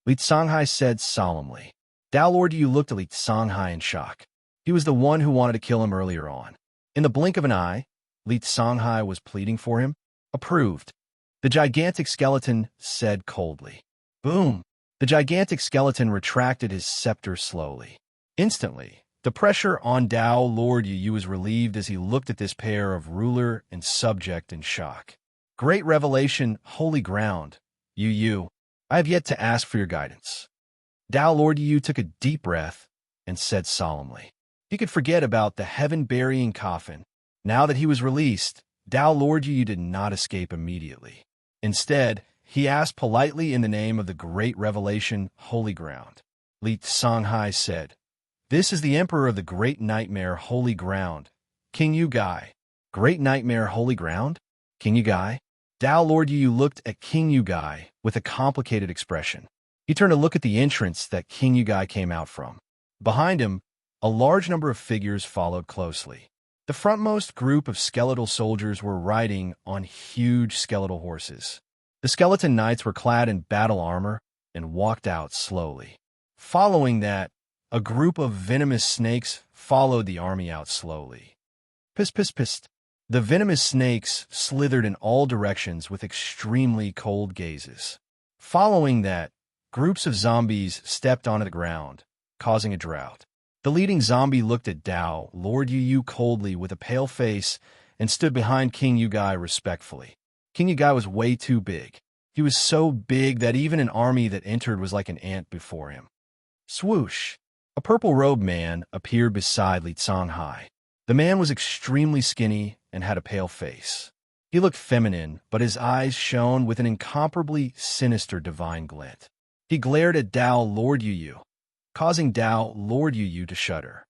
Li Songhai said solemnly. Tao Lord Yu looked at Li Songhai in shock. He was the one who wanted to kill him earlier on. In the blink of an eye, Li Songhai was pleading for him. Approved. The gigantic skeleton said coldly. Boom! The gigantic skeleton retracted his scepter slowly. Instantly, the pressure on Tao Lord Yu Yu was relieved as he looked at this pair of ruler and subject in shock. Great revelation, holy ground. Yu Yu, I have yet to ask for your guidance. Tao Lord Yu Yu took a deep breath and said solemnly. He could forget about the heaven-burying coffin. Now that he was released, Tao Lord Yu Yu did not escape immediately. Instead, he asked politely in the name of the great revelation, holy ground. Li Songhai said, This is the emperor of the great nightmare, holy ground, King Yu Gai. Great nightmare, holy ground? King Yu Gai? Tao Lord Yu Yu looked at King Yu Gai with a complicated expression. He turned to look at the entrance that King Yu Gai came out from. Behind him, a large number of figures followed closely. The frontmost group of skeletal soldiers were riding on huge skeletal horses. The skeleton knights were clad in battle armor and walked out slowly. Following that, a group of venomous snakes followed the army out slowly. Piss, piss, piss. The venomous snakes slithered in all directions with extremely cold gazes. Following that, groups of zombies stepped onto the ground, causing a drought. The leading zombie looked at Tao Lord Yu Yu coldly with a pale face and stood behind King Yu Gai respectfully. King Yu Gai was way too big. He was so big that even an army that entered was like an ant before him. Swoosh! A purple-robed man appeared beside Li Songhai. The man was extremely skinny and had a pale face. He looked feminine, but his eyes shone with an incomparably sinister divine glint. He glared at Tao Lord Yu Yu, causing Tao Lord Yu Yu to shudder.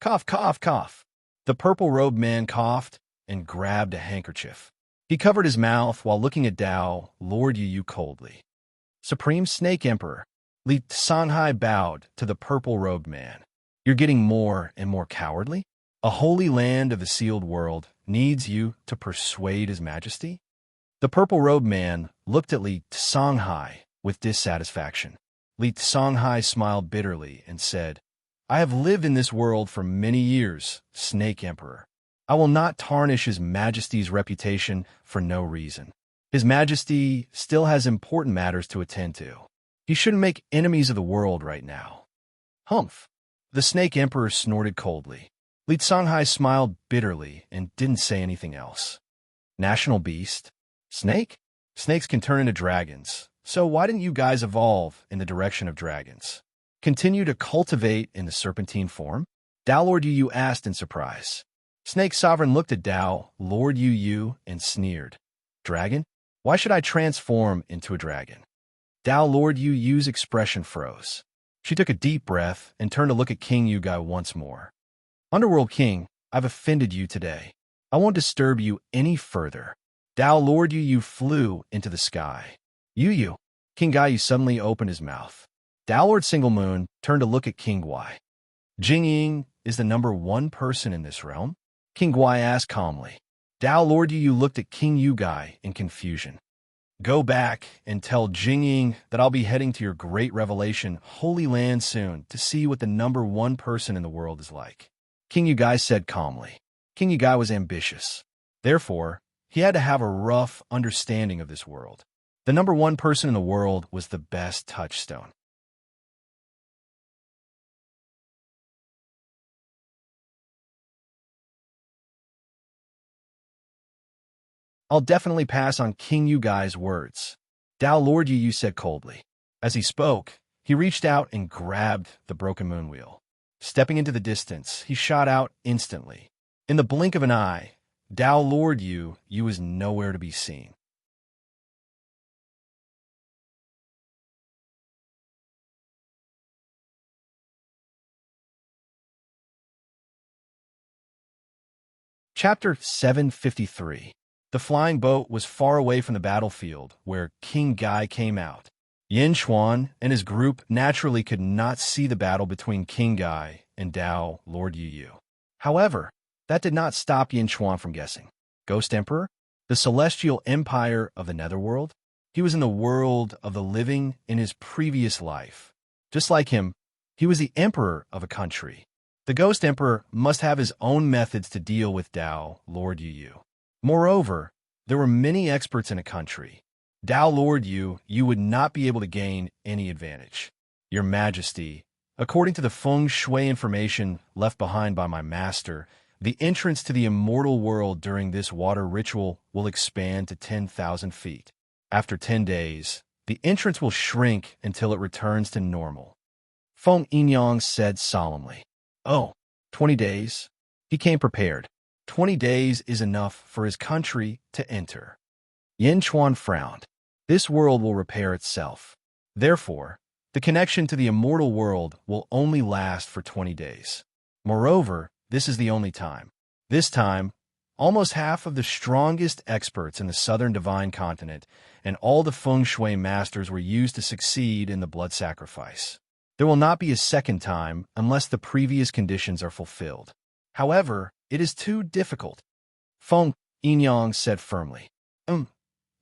Cough, cough, cough. The purple-robed man coughed and grabbed a handkerchief. He covered his mouth while looking at Tao Lord Yu Yu coldly. Supreme Snake Emperor, Li Songhai bowed to the purple-robed man. You're getting more and more cowardly? A holy land of the sealed world needs you to persuade His Majesty? The purple-robed man looked at Li Songhai with dissatisfaction. Li Songhai smiled bitterly and said, I have lived in this world for many years, Snake Emperor. I will not tarnish His Majesty's reputation for no reason. His Majesty still has important matters to attend to. He shouldn't make enemies of the world right now. Humph! The Snake Emperor snorted coldly. Li Songhai smiled bitterly and didn't say anything else. National beast? Snake? Snakes can turn into dragons, so why didn't you guys evolve in the direction of dragons? Continue to cultivate in the serpentine form? Tao Lord Yu Yu asked in surprise. Snake Sovereign looked at Tao Lord Yu Yu and sneered. Dragon? Why should I transform into a dragon? Tao Lord Yu Yu's expression froze. She took a deep breath and turned to look at King Yugai once more. Underworld King, I've offended you today. I won't disturb you any further. Dao Lord Yu flew into the sky. Yu. King Gai suddenly opened his mouth. Dao Lord Single Moon turned to look at King Guai. Jingying is the number one person in this realm? King Guai asked calmly. Dao Lord Yu looked at King Yugai in confusion. Go back and tell Jingying that I'll be heading to your great revelation, Holy Land, soon to see what the number one person in the world is like. King Yugai said calmly. King Yugai was ambitious. Therefore, he had to have a rough understanding of this world. The number one person in the world was the best touchstone. I'll definitely pass on King Yugai's words. Dao Lord Yu said coldly. As he spoke, he reached out and grabbed the broken moon wheel. Stepping into the distance, he shot out instantly. In the blink of an eye, Dao Lord Yu was nowhere to be seen. Chapter 753. The flying boat was far away from the battlefield, where King Gai came out. Yin Xuan and his group naturally could not see the battle between King Gai and Dao Lord Yu. However, that did not stop Yin Xuan from guessing. Ghost Emperor? The celestial empire of the Netherworld? He was in the world of the living in his previous life. Just like him, he was the emperor of a country. The Ghost Emperor must have his own methods to deal with Dao Lord Yu. Moreover, there were many experts in a country. Dao Lord Yu would not be able to gain any advantage. Your Majesty, according to the feng shui information left behind by my master, the entrance to the immortal world during this water ritual will expand to 10,000 feet. After 10 days, the entrance will shrink until it returns to normal. Feng Yinyang said solemnly. Oh, 20 days? He came prepared. 20 days is enough for his country to enter. Yin Chuan frowned. This world will repair itself. Therefore, the connection to the immortal world will only last for 20 days. Moreover, this is the only time. This time, almost half of the strongest experts in the southern divine continent and all the feng shui masters were used to succeed in the blood sacrifice. There will not be a second time unless the previous conditions are fulfilled. However, it is too difficult. Feng Yinyang said firmly.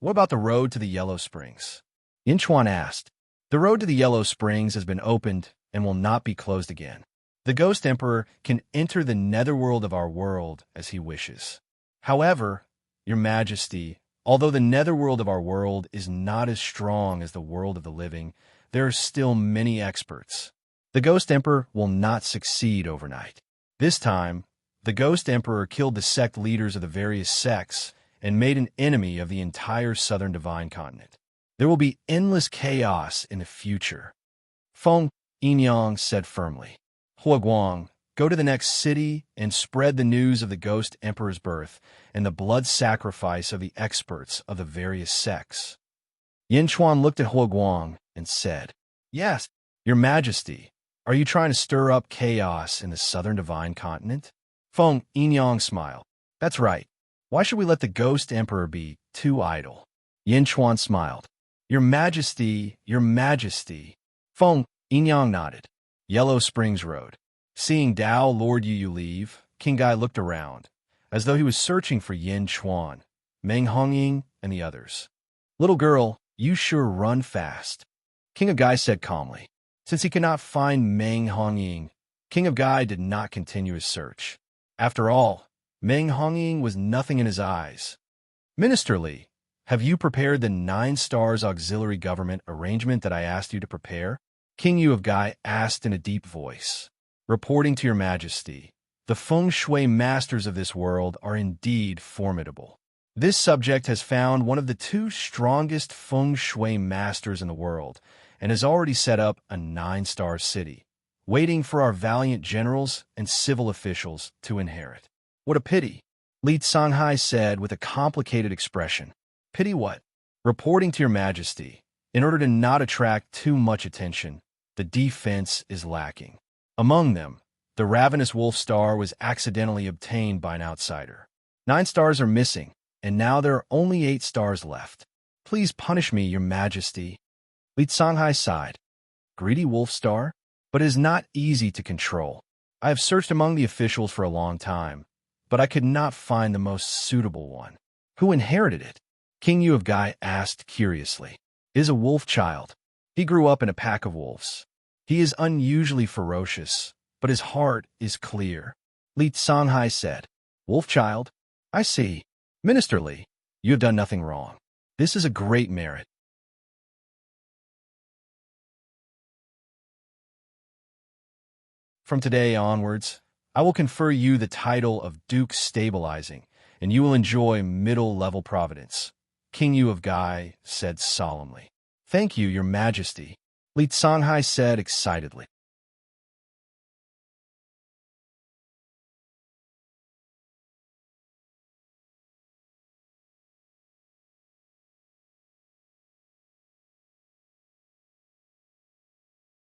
What about the road to the Yellow Springs? Yin Chuan asked. The road to the Yellow Springs has been opened and will not be closed again. The Ghost Emperor can enter the netherworld of our world as he wishes. However, Your Majesty, although the netherworld of our world is not as strong as the world of the living, there are still many experts. The Ghost Emperor will not succeed overnight. This time, the Ghost Emperor killed the sect leaders of the various sects and made an enemy of the entire southern divine continent. There will be endless chaos in the future. Feng Yinyang said firmly. Huaguang, go to the next city and spread the news of the Ghost Emperor's birth and the blood sacrifice of the experts of the various sects. Yin Chuan looked at Huaguang and said, Yes, Your Majesty, are you trying to stir up chaos in the southern divine continent? Feng Yinyang smiled. That's right. Why should we let the Ghost Emperor be too idle? Yin Chuan smiled. Your Majesty, Your Majesty. Feng Yinyang nodded. Yellow Springs Road. Seeing Dao Lord Yu leave, King Gai looked around, as though he was searching for Yin Chuan, Meng Hongying, and the others. Little girl, you sure run fast. King of Gai said calmly. Since he could not find Meng Hongying, King of Gai did not continue his search. After all, Meng Hongying was nothing in his eyes. Minister Li, have you prepared the 9 stars auxiliary government arrangement that I asked you to prepare? King Yu of Gai asked in a deep voice. Reporting to Your Majesty, the feng shui masters of this world are indeed formidable. This subject has found one of the 2 strongest feng shui masters in the world and has already set up a 9-star city, waiting for our valiant generals and civil officials to inherit. What a pity, Li Songhai said with a complicated expression. Pity what? Reporting to Your Majesty, in order to not attract too much attention, the defense is lacking. Among them, the ravenous wolf star was accidentally obtained by an outsider. 9 stars are missing, and now there are only 8 stars left. Please punish me, your majesty. Li Songhai sighed. Greedy wolf star? But it is not easy to control. I have searched among the officials for a long time, but I could not find the most suitable one. Who inherited it? King Yu of Gai asked curiously. It is a wolf child. He grew up in a pack of wolves. He is unusually ferocious, but his heart is clear. Li Songhai said. Wolf child? I see. Minister Li, you have done nothing wrong. This is a great merit. From today onwards, I will confer you the title of Duke Stabilizing, and you will enjoy middle-level providence. King Yu of Gai said solemnly. Thank you, your majesty, Li Songhai said excitedly.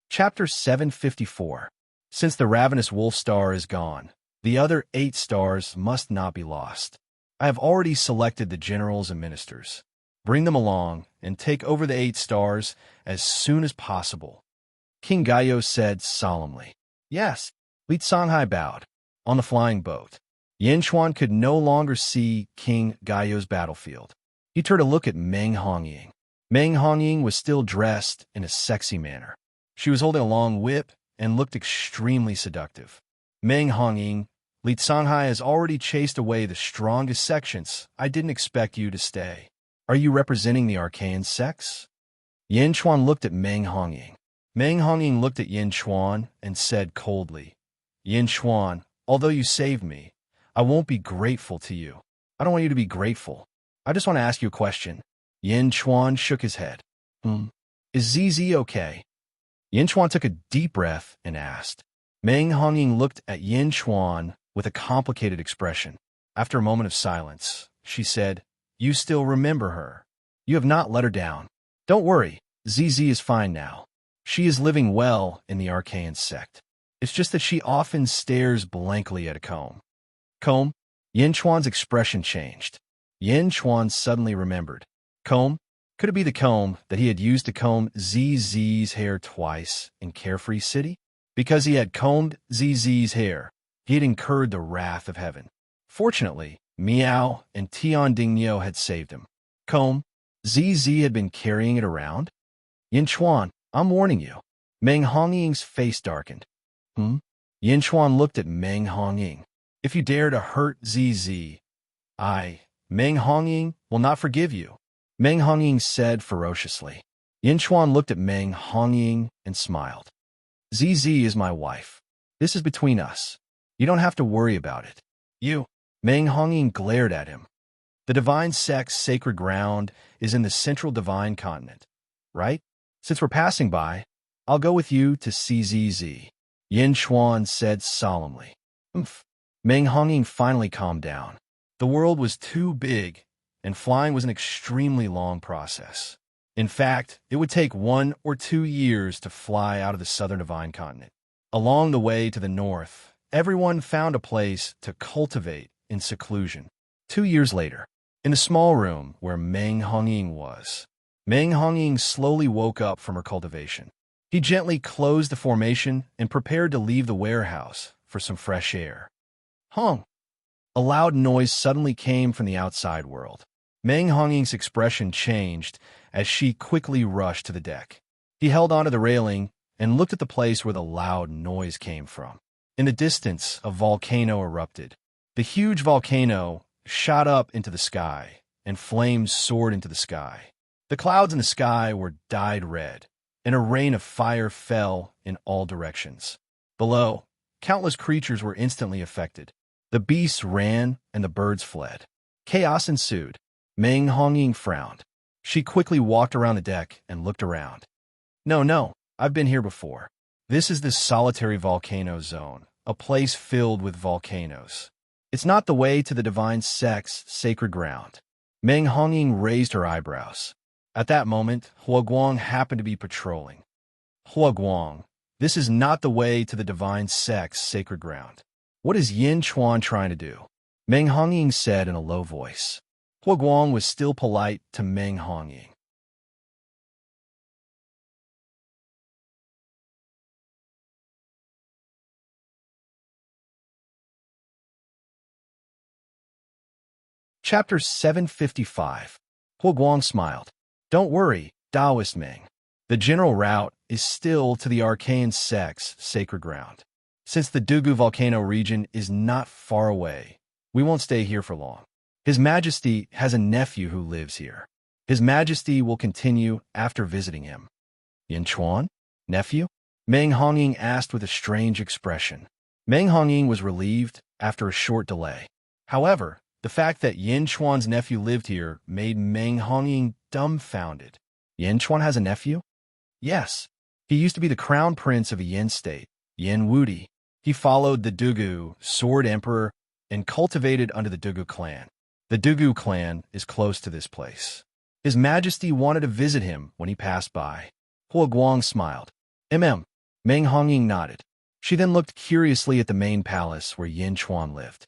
Chapter 754. Since the ravenous wolf star is gone, the other 8 stars must not be lost. I have already selected the generals and ministers. Bring them along and take over the 8 stars as soon as possible. King Gaio said solemnly. Yes. Li Songhai bowed. On the flying boat, Yin Chuan could no longer see King Gaio's battlefield. He turned to look at Meng Hongying. Meng Hongying was still dressed in a sexy manner. She was holding a long whip and looked extremely seductive. Meng Hongying, Li Songhai has already chased away the strongest sections. I didn't expect you to stay. Are you representing the Archaean sex? Yin Chuan looked at Meng Hongying. Meng Hongying looked at Yin Chuan and said coldly, Yin Chuan, although you saved me, I won't be grateful to you. I don't want you to be grateful. I just want to ask you a question. Yin Chuan shook his head. Is ZZ okay? Yin Chuan took a deep breath and asked. Meng Hongying looked at Yin Chuan with a complicated expression. After a moment of silence, she said, You still remember her. You have not let her down. Don't worry, ZZ is fine now. She is living well in the Archaean sect. It's just that she often stares blankly at a comb. Comb? Yin Chuan's expression changed. Yin Chuan suddenly remembered. Comb? Could it be the comb that he had used to comb ZZ's hair twice in Carefree City? Because he had combed ZZ's hair, he had incurred the wrath of heaven. Fortunately, Miao and Tian Dingnyo had saved him. Comb? ZZ had been carrying it around? Yin Chuan, I'm warning you. Meng Hongying's face darkened. Yin Chuan looked at Meng Hongying. If you dare to hurt ZZ, Meng Hongying, will not forgive you. Meng Hongying said ferociously. Yin Chuan looked at Meng Hongying and smiled. ZZ is my wife. This is between us. You don't have to worry about it. You. Meng Hongying glared at him. The divine sect's sacred ground is in the central divine continent, right? Since we're passing by, I'll go with you to see ZZ. Yin Chuan said solemnly. Meng Hongying finally calmed down. The world was too big, and flying was an extremely long process. In fact, it would take 1 or 2 years to fly out of the southern divine continent. Along the way to the north, everyone found a place to cultivate in seclusion. 2 years later, in the small room where Meng Hongying was, Meng Hongying slowly woke up from her cultivation. He gently closed the formation and prepared to leave the warehouse for some fresh air. Hong! A loud noise suddenly came from the outside world. Meng Hongying's expression changed as she quickly rushed to the deck. He held onto the railing and looked at the place where the loud noise came from. In the distance, a volcano erupted. The huge volcano shot up into the sky, and flames soared into the sky. The clouds in the sky were dyed red, and a rain of fire fell in all directions. Below, countless creatures were instantly affected. The beasts ran, and the birds fled. Chaos ensued. Meng Hongying frowned. She quickly walked around the deck and looked around. No, I've been here before. This is the solitary volcano zone, a place filled with volcanoes. It's not the way to the divine sect's sacred ground. Meng Hongying raised her eyebrows. At that moment, Hua Guang happened to be patrolling. Huaguang, this is not the way to the divine sect's sacred ground. What is Yin Chuan trying to do? Meng Hongying said in a low voice. Huaguang was still polite to Meng Hongying. Chapter 755. Huaguang smiled. Don't worry, Taoist Meng. The general route is still to the arcane sect's sacred ground. Since the Dugu volcano region is not far away, we won't stay here for long. His Majesty has a nephew who lives here. His Majesty will continue after visiting him. Yin Chuan? Nephew? Meng Hongying asked with a strange expression. Meng Hongying was relieved after a short delay. However, the fact that Yin Chuan's nephew lived here made Meng Hongying dumbfounded. Yin Chuan has a nephew? Yes. He used to be the crown prince of a Yin state, Yin Wudi. He followed the Dugu Sword Emperor and cultivated under the Dugu clan. The Dugu clan is close to this place. His Majesty wanted to visit him when he passed by. Huaguang smiled. Meng Hongying nodded. She then looked curiously at the main palace where Yin Chuan lived.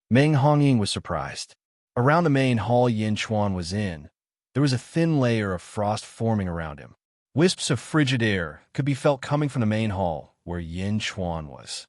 Meng Hongying was surprised. Around the main hall Yin Chuan was in, there was a thin layer of frost forming around him. Wisps of frigid air could be felt coming from the main hall where Yin Chuan was.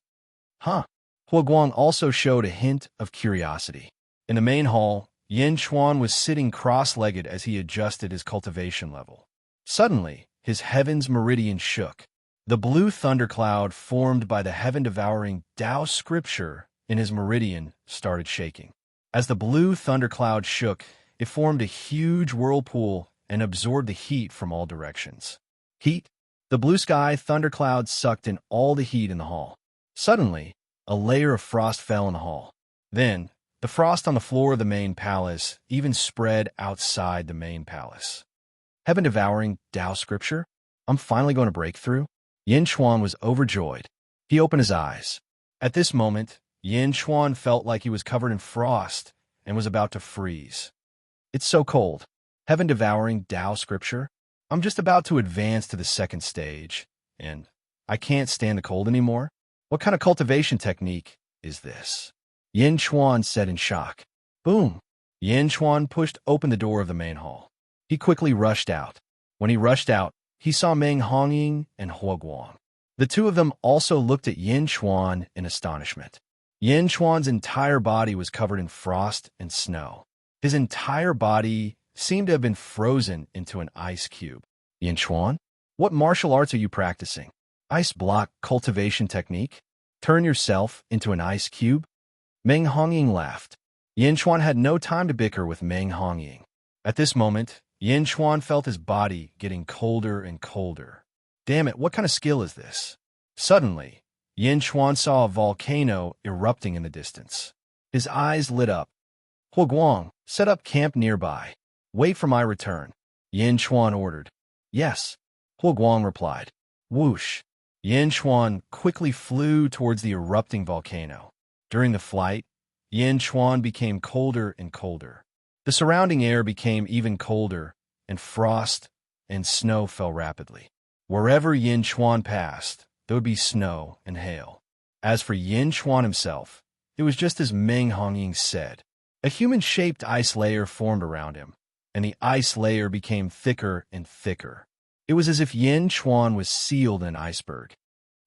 Huaguang also showed a hint of curiosity. In the main hall, Yin Chuan was sitting cross-legged as he adjusted his cultivation level. Suddenly, his heaven's meridian shook. The blue thundercloud formed by the heaven-devouring Tao scripture in his meridian started shaking. As the blue thundercloud shook, it formed a huge whirlpool and absorbed the heat from all directions. Heat? The blue sky thundercloud sucked in all the heat in the hall. Suddenly, a layer of frost fell in the hall. Then, the frost on the floor of the main palace even spread outside the main palace. Heaven-devouring Tao scripture? I'm finally going to break through? Yin Chuan was overjoyed. He opened his eyes. At this moment, Yin Chuan felt like he was covered in frost and was about to freeze. It's so cold. Heaven-devouring Tao scripture? I'm just about to advance to the second stage, and I can't stand the cold anymore? What kind of cultivation technique is this? Yin Chuan said in shock. Boom! Yin Chuan pushed open the door of the main hall. He quickly rushed out. When he rushed out, he saw Meng Hongying and Huaguang. The two of them also looked at Yin Chuan in astonishment. Yin Chuan's entire body was covered in frost and snow. His entire body seemed to have been frozen into an ice cube. Yin Chuan? What martial arts are you practicing? Ice block cultivation technique? Turn yourself into an ice cube? Meng Hongying laughed. Yin Chuan had no time to bicker with Meng Hongying. At this moment, Yin Chuan felt his body getting colder and colder. Damn it, what kind of skill is this? Suddenly, Yin Chuan saw a volcano erupting in the distance. His eyes lit up. Huaguang, set up camp nearby. Wait for my return, Yin Chuan ordered. Yes, Huaguang replied. Whoosh! Yin Chuan quickly flew towards the erupting volcano. During the flight, Yin Chuan became colder and colder. The surrounding air became even colder, and frost and snow fell rapidly. Wherever Yin Chuan passed, there would be snow and hail. As for Yin Chuan himself, it was just as Meng Hongying said. A human-shaped ice layer formed around him, and the ice layer became thicker and thicker. It was as if Yin Chuan was sealed in an iceberg.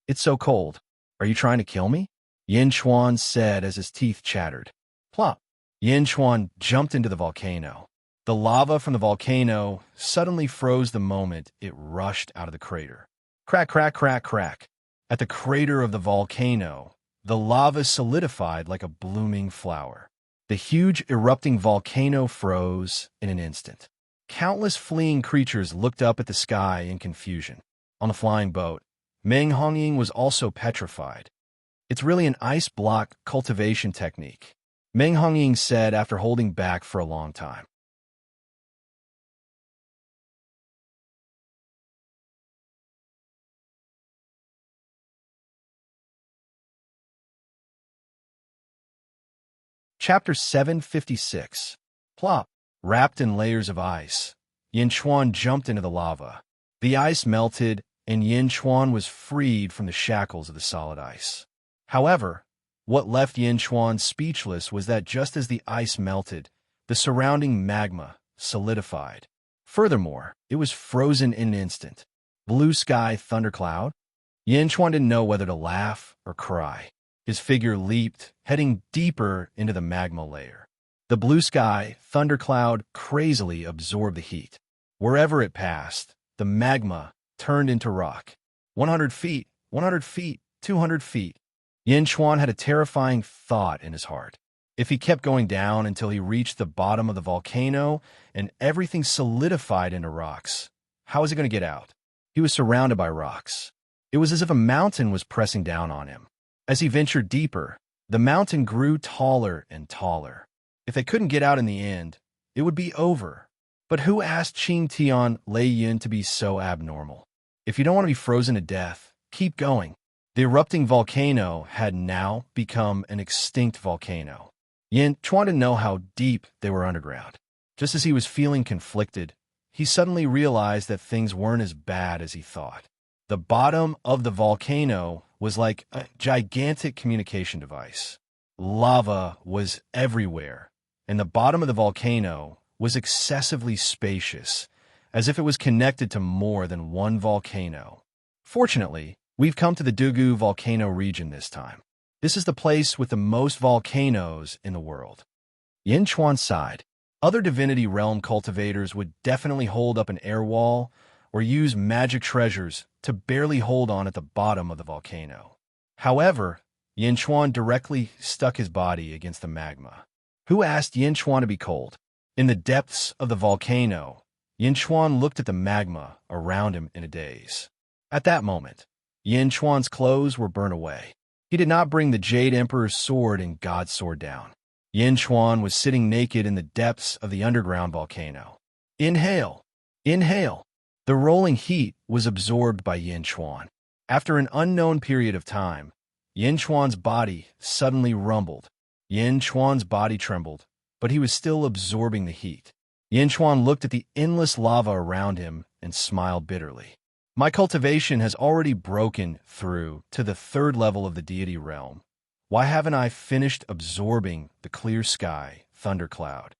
It's so cold. Are you trying to kill me? Yin Chuan said as his teeth chattered. Plop! Yin Chuan jumped into the volcano. The lava from the volcano suddenly froze the moment it rushed out of the crater. Crack, crack, crack, crack. At the crater of the volcano, the lava solidified like a blooming flower. The huge erupting volcano froze in an instant. Countless fleeing creatures looked up at the sky in confusion. On the flying boat, Meng Hongying was also petrified. It's really an ice block cultivation technique, Meng Hongying said after holding back for a long time. Chapter 756. Plop. Wrapped in layers of ice, Yin Chuan jumped into the lava. The ice melted, and Yin Chuan was freed from the shackles of the solid ice. However, what left Yin Chuan speechless was that just as the ice melted, the surrounding magma solidified. Furthermore, it was frozen in an instant. Blue sky thundercloud? Yin Chuan didn't know whether to laugh or cry. His figure leaped, heading deeper into the magma layer. The blue sky thundercloud crazily absorbed the heat. Wherever it passed, the magma turned into rock. 100 feet, 100 feet, 200 feet. Yin Chuan had a terrifying thought in his heart. If he kept going down until he reached the bottom of the volcano and everything solidified into rocks, how was he going to get out? He was surrounded by rocks. It was as if a mountain was pressing down on him. As he ventured deeper, the mountain grew taller and taller. If they couldn't get out in the end, it would be over. But who asked Qing Tian Lei Yin to be so abnormal? If you don't want to be frozen to death, keep going. The erupting volcano had now become an extinct volcano. Yin Chuan didn't know how deep they were underground. Just as he was feeling conflicted, he suddenly realized that things weren't as bad as he thought. The bottom of the volcano was like a gigantic communication device. Lava was everywhere, and the bottom of the volcano was excessively spacious, as if it was connected to more than one volcano. Fortunately, we've come to the Dugu volcano region this time. This is the place with the most volcanoes in the world. Yin Chuan sighed. Other Divinity Realm cultivators would definitely hold up an air wall or use magic treasures to barely hold on at the bottom of the volcano. However, Yin Chuan directly stuck his body against the magma. Who asked Yin Chuan to be cold? In the depths of the volcano, Yin Chuan looked at the magma around him in a daze. At that moment, Yin Chuan's clothes were burnt away. He did not bring the Jade Emperor's sword and God's sword down. Yin Chuan was sitting naked in the depths of the underground volcano. Inhale! Inhale! The rolling heat was absorbed by Yin Chuan. After an unknown period of time, Yin Chuan's body suddenly rumbled. Yin Chuan's body trembled, but he was still absorbing the heat. Yin Chuan looked at the endless lava around him and smiled bitterly. My cultivation has already broken through to the third level of the deity realm. Why haven't I finished absorbing the clear sky thundercloud?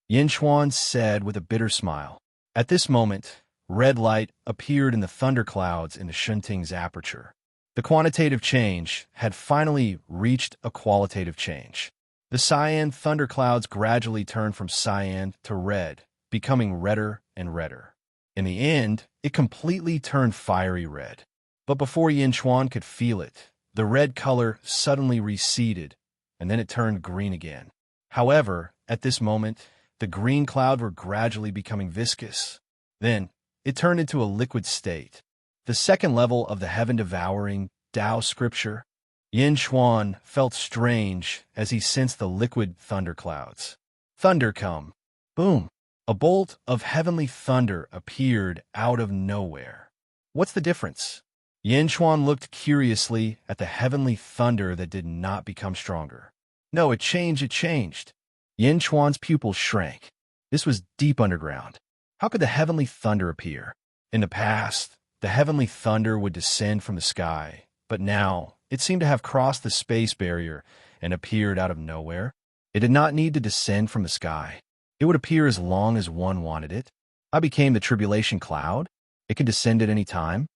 Yin Chuan said with a bitter smile. At this moment, red light appeared in the thunderclouds in the Shunting's aperture. The quantitative change had finally reached a qualitative change. The cyan thunderclouds gradually turned from cyan to red, becoming redder and redder. In the end, it completely turned fiery red. But before Yin Chuan could feel it, the red color suddenly receded, and then it turned green again. However, at this moment, the green clouds were gradually becoming viscous. Then, it turned into a liquid state. The second level of the heaven-devouring Tao scripture. Yin Chuan felt strange as he sensed the liquid thunderclouds. Thunder come. Boom! A bolt of heavenly thunder appeared out of nowhere. What's the difference? Yin Chuan looked curiously at the heavenly thunder that did not become stronger. No, it changed. Yin Chuan's pupils shrank. This was deep underground. How could the heavenly thunder appear? In the past, the heavenly thunder would descend from the sky, but now it seemed to have crossed the space barrier and appeared out of nowhere. It did not need to descend from the sky. It would appear as long as one wanted it. I became the tribulation cloud. It could descend at any time.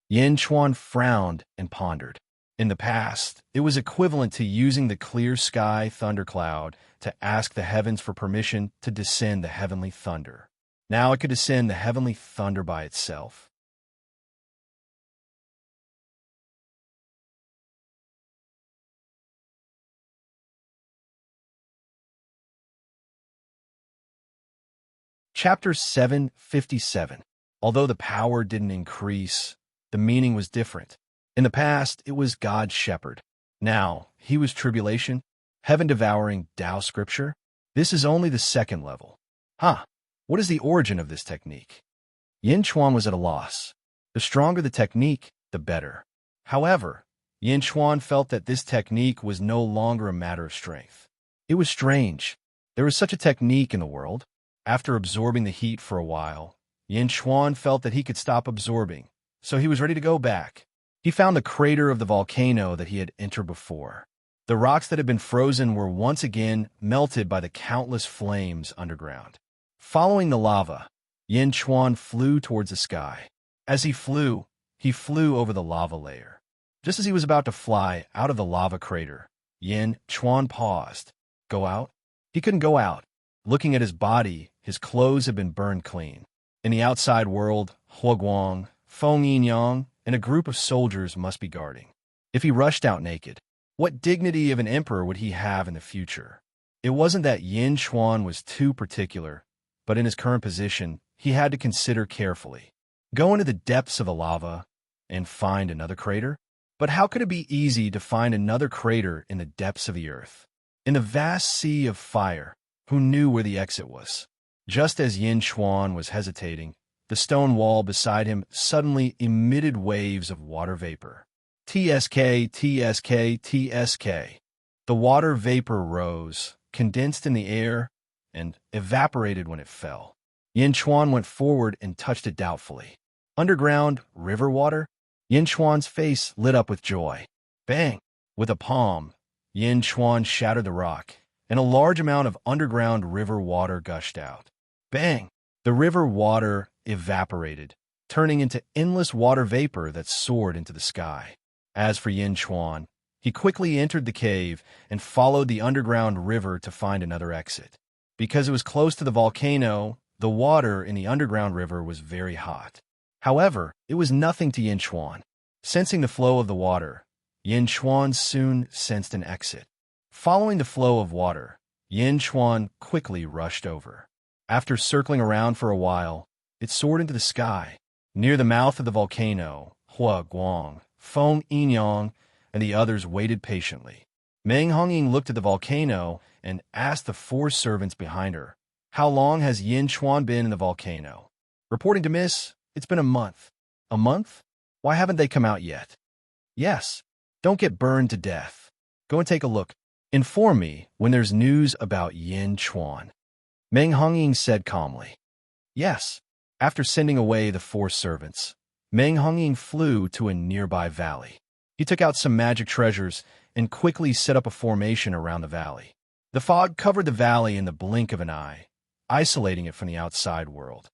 Yin Chuan frowned and pondered. In the past, it was equivalent to using the clear sky thundercloud to ask the heavens for permission to descend the heavenly thunder. Now it could descend the heavenly thunder by itself. Chapter 757. Although the power didn't increase, the meaning was different. In the past, it was God's shepherd. Now, he was tribulation, heaven-devouring Tao scripture. This is only the second level. What is the origin of this technique? Yin Chuan was at a loss. The stronger the technique, the better. However, Yin Chuan felt that this technique was no longer a matter of strength. It was strange. There was such a technique in the world. After absorbing the heat for a while, Yin Chuan felt that he could stop absorbing, so he was ready to go back. He found the crater of the volcano that he had entered before. The rocks that had been frozen were once again melted by the countless flames underground. Following the lava, Yin Chuan flew towards the sky. As he flew over the lava layer. Just as he was about to fly out of the lava crater, Yin Chuan paused. Go out? He couldn't go out. Looking at his body, his clothes had been burned clean. In the outside world, Huaguang, Feng Yinyang, and a group of soldiers must be guarding. If he rushed out naked, what dignity of an emperor would he have in the future? It wasn't that Yin Chuan was too particular, but in his current position, he had to consider carefully. Go into the depths of the lava and find another crater? But how could it be easy to find another crater in the depths of the earth? In the vast sea of fire, who knew where the exit was? Just as Yin Chuan was hesitating, the stone wall beside him suddenly emitted waves of water vapor. TSK, TSK, TSK. The water vapor rose, condensed in the air, and evaporated when it fell. Yin Chuan went forward and touched it doubtfully. Underground river water? Yin Chuan's face lit up with joy. Bang! With a palm, Yin Chuan shattered the rock, and a large amount of underground river water gushed out. Bang! The river water evaporated, turning into endless water vapor that soared into the sky. As for Yin Chuan, he quickly entered the cave and followed the underground river to find another exit. Because it was close to the volcano, the water in the underground river was very hot. However, it was nothing to Yin Chuan. Sensing the flow of the water, Yin Chuan soon sensed an exit. Following the flow of water, Yin Chuan quickly rushed over. After circling around for a while, it soared into the sky. Near the mouth of the volcano, Huaguang, Feng Yinyang, and the others waited patiently. Meng Hongying looked at the volcano and asked the 4 servants behind her, "How long has Yin Chuan been in the volcano?" Reporting to Miss, "It's been a month." "A month? Why haven't they come out yet?" "Yes. Don't get burned to death. Go and take a look. Inform me when there's news about Yin Chuan." Meng Hongying said calmly. "Yes." After sending away the 4 servants, Meng Hongying flew to a nearby valley. He took out some magic treasures and quickly set up a formation around the valley. The fog covered the valley in the blink of an eye, isolating it from the outside world.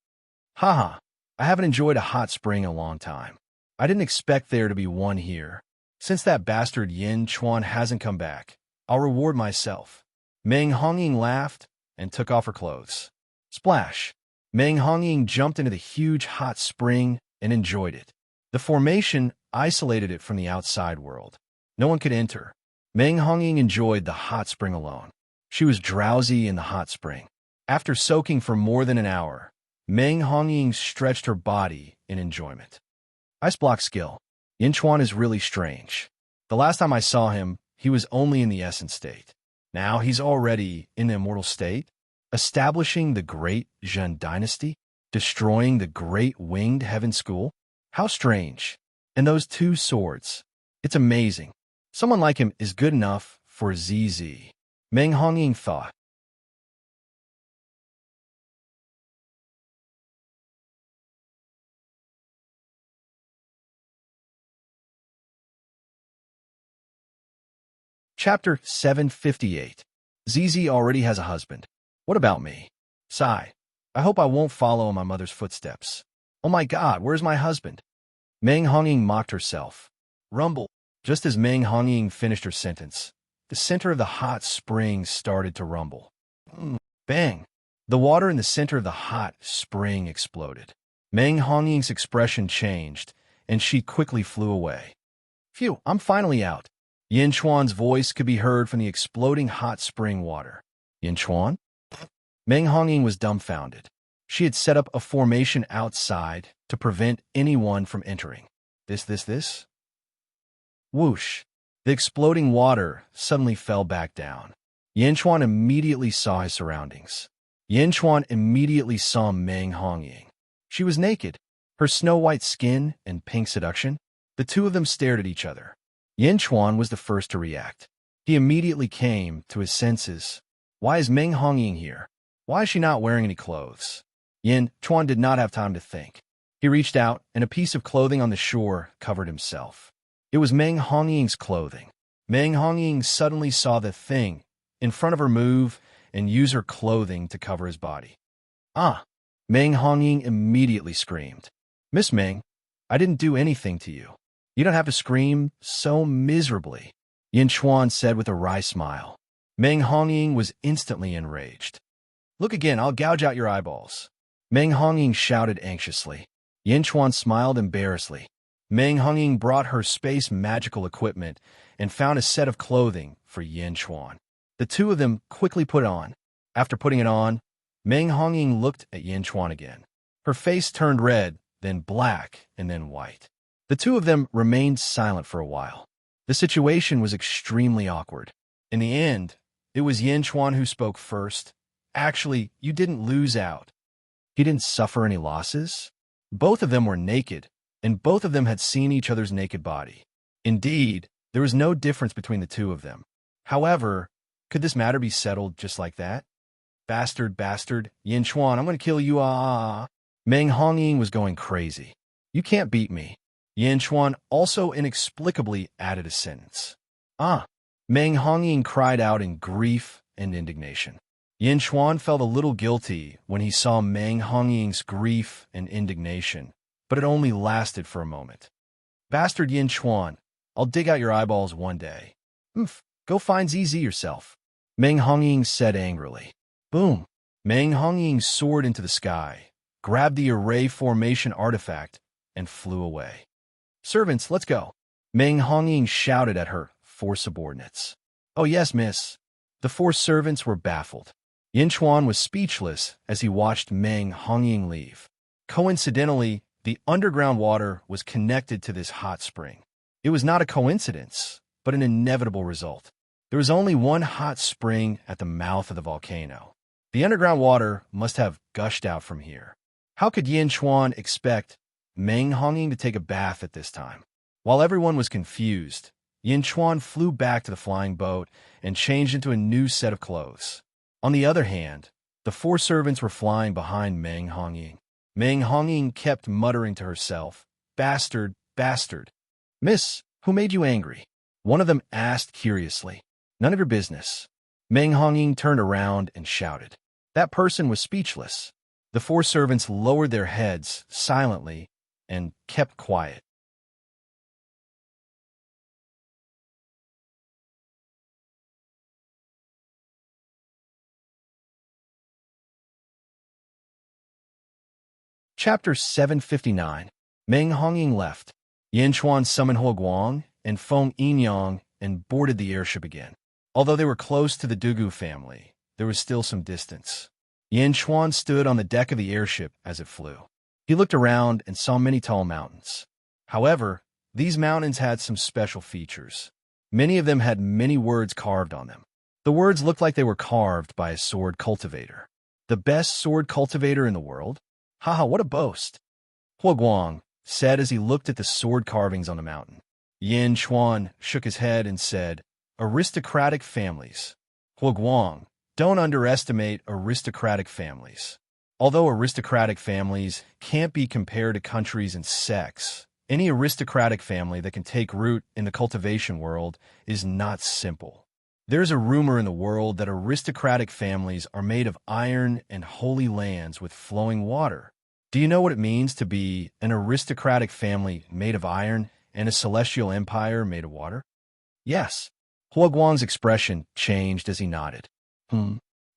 Haha, I haven't enjoyed a hot spring in a long time. I didn't expect there to be one here. Since that bastard Yin Chuan hasn't come back, I'll reward myself. Meng Hongying laughed and took off her clothes. Splash! Meng Hongying jumped into the huge hot spring and enjoyed it. The formation isolated it from the outside world. No one could enter. Meng Hongying enjoyed the hot spring alone. She was drowsy in the hot spring. After soaking for more than an hour, Meng Hongying stretched her body in enjoyment. Ice block skill. Yin Chuan is really strange. The last time I saw him, he was only in the essence state. Now he's already in the immortal state, establishing the great Zhen dynasty, destroying the great winged heaven school. How strange. And those 2 swords. It's amazing. Someone like him is good enough for ZZ. Meng Hongying thought. Chapter 758. ZZ already has a husband. What about me? Sigh. I hope I won't follow in my mother's footsteps. Oh my God, where's my husband? Meng Hongying mocked herself. Rumble. Just as Meng Hongying finished her sentence, the center of the hot spring started to rumble. Bang! The water in the center of the hot spring exploded. Meng Hongying's expression changed, and she quickly flew away. Phew, I'm finally out. Yin Chuan's voice could be heard from the exploding hot spring water. Yin Chuan? Meng Hongying was dumbfounded. She had set up a formation outside to prevent anyone from entering. This? Whoosh! The exploding water suddenly fell back down. Yin Chuan immediately saw his surroundings. Yin Chuan immediately saw Meng Hongying. She was naked, her snow-white skin and pink seduction. The 2 of them stared at each other. Yin Chuan was the first to react. He immediately came to his senses. Why is Meng Hongying here? Why is she not wearing any clothes? Yin Chuan did not have time to think. He reached out, and a piece of clothing on the shore covered himself. It was Meng Hongying's clothing. Meng Hongying suddenly saw the thing in front of her move and use her clothing to cover his body. Ah! Meng Hongying immediately screamed. Miss Meng, I didn't do anything to you. You don't have to scream so miserably, Yin Chuan said with a wry smile. Meng Hongying was instantly enraged. Look again, I'll gouge out your eyeballs. Meng Hongying shouted anxiously. Yin Chuan smiled embarrassedly. Meng Hongying brought her space magical equipment and found a set of clothing for Yin Chuan. The two of them quickly put it on. After putting it on, Meng Hongying looked at Yin Chuan again. Her face turned red, then black, and then white. The two of them remained silent for a while. The situation was extremely awkward. In the end, it was Yin Chuan who spoke first. Actually, you didn't lose out. He didn't suffer any losses. Both of them were naked, and both of them had seen each other's naked body. Indeed, there was no difference between the two of them. However, could this matter be settled just like that? Bastard, Yin Chuan, I'm going to kill you, Meng Hongying was going crazy. You can't beat me. Yin Chuan also inexplicably added a sentence. Meng Hongying cried out in grief and indignation. Yin Chuan felt a little guilty when he saw Meng Hongying's grief and indignation, but it only lasted for a moment. Bastard Yin Chuan, I'll dig out your eyeballs one day. Go find ZZ yourself, Meng Hongying said angrily. Boom! Meng Hongying soared into the sky, grabbed the array formation artifact, and flew away. Servants, let's go. Meng Hongying shouted at her four subordinates. Oh yes, miss. The four servants were baffled. Yin Chuan was speechless as he watched Meng Hongying leave. Coincidentally, the underground water was connected to this hot spring. It was not a coincidence, but an inevitable result. There was only one hot spring at the mouth of the volcano. The underground water must have gushed out from here. How could Yin Chuan expect Meng Hongying to take a bath at this time? While everyone was confused, Yin Chuan flew back to the flying boat and changed into a new set of clothes. On the other hand, the four servants were flying behind Meng Hongying. Meng Hongying kept muttering to herself, Bastard. Miss, who made you angry? One of them asked curiously. None of your business. Meng Hongying turned around and shouted. That person was speechless. The four servants lowered their heads silently and kept quiet. Chapter 759. Meng Hongying left. Yin Chuan summoned Huo Guang and Feng Yinyang and boarded the airship again. Although they were close to the Dugu family, there was still some distance. Yin Chuan stood on the deck of the airship as it flew. He looked around and saw many tall mountains. However, these mountains had some special features. Many of them had many words carved on them. The words looked like they were carved by a sword cultivator. The best sword cultivator in the world? Haha, what a boast! Huo Guang said as he looked at the sword carvings on the mountain. Yin Chuan shook his head and said, Aristocratic families. Huo Guang, don't underestimate aristocratic families. Although aristocratic families can't be compared to countries and sects, any aristocratic family that can take root in the cultivation world is not simple. There's a rumor in the world that aristocratic families are made of iron and holy lands with flowing water. Do you know what it means to be an aristocratic family made of iron and a celestial empire made of water? Yes. Huo Guang's expression changed as he nodded.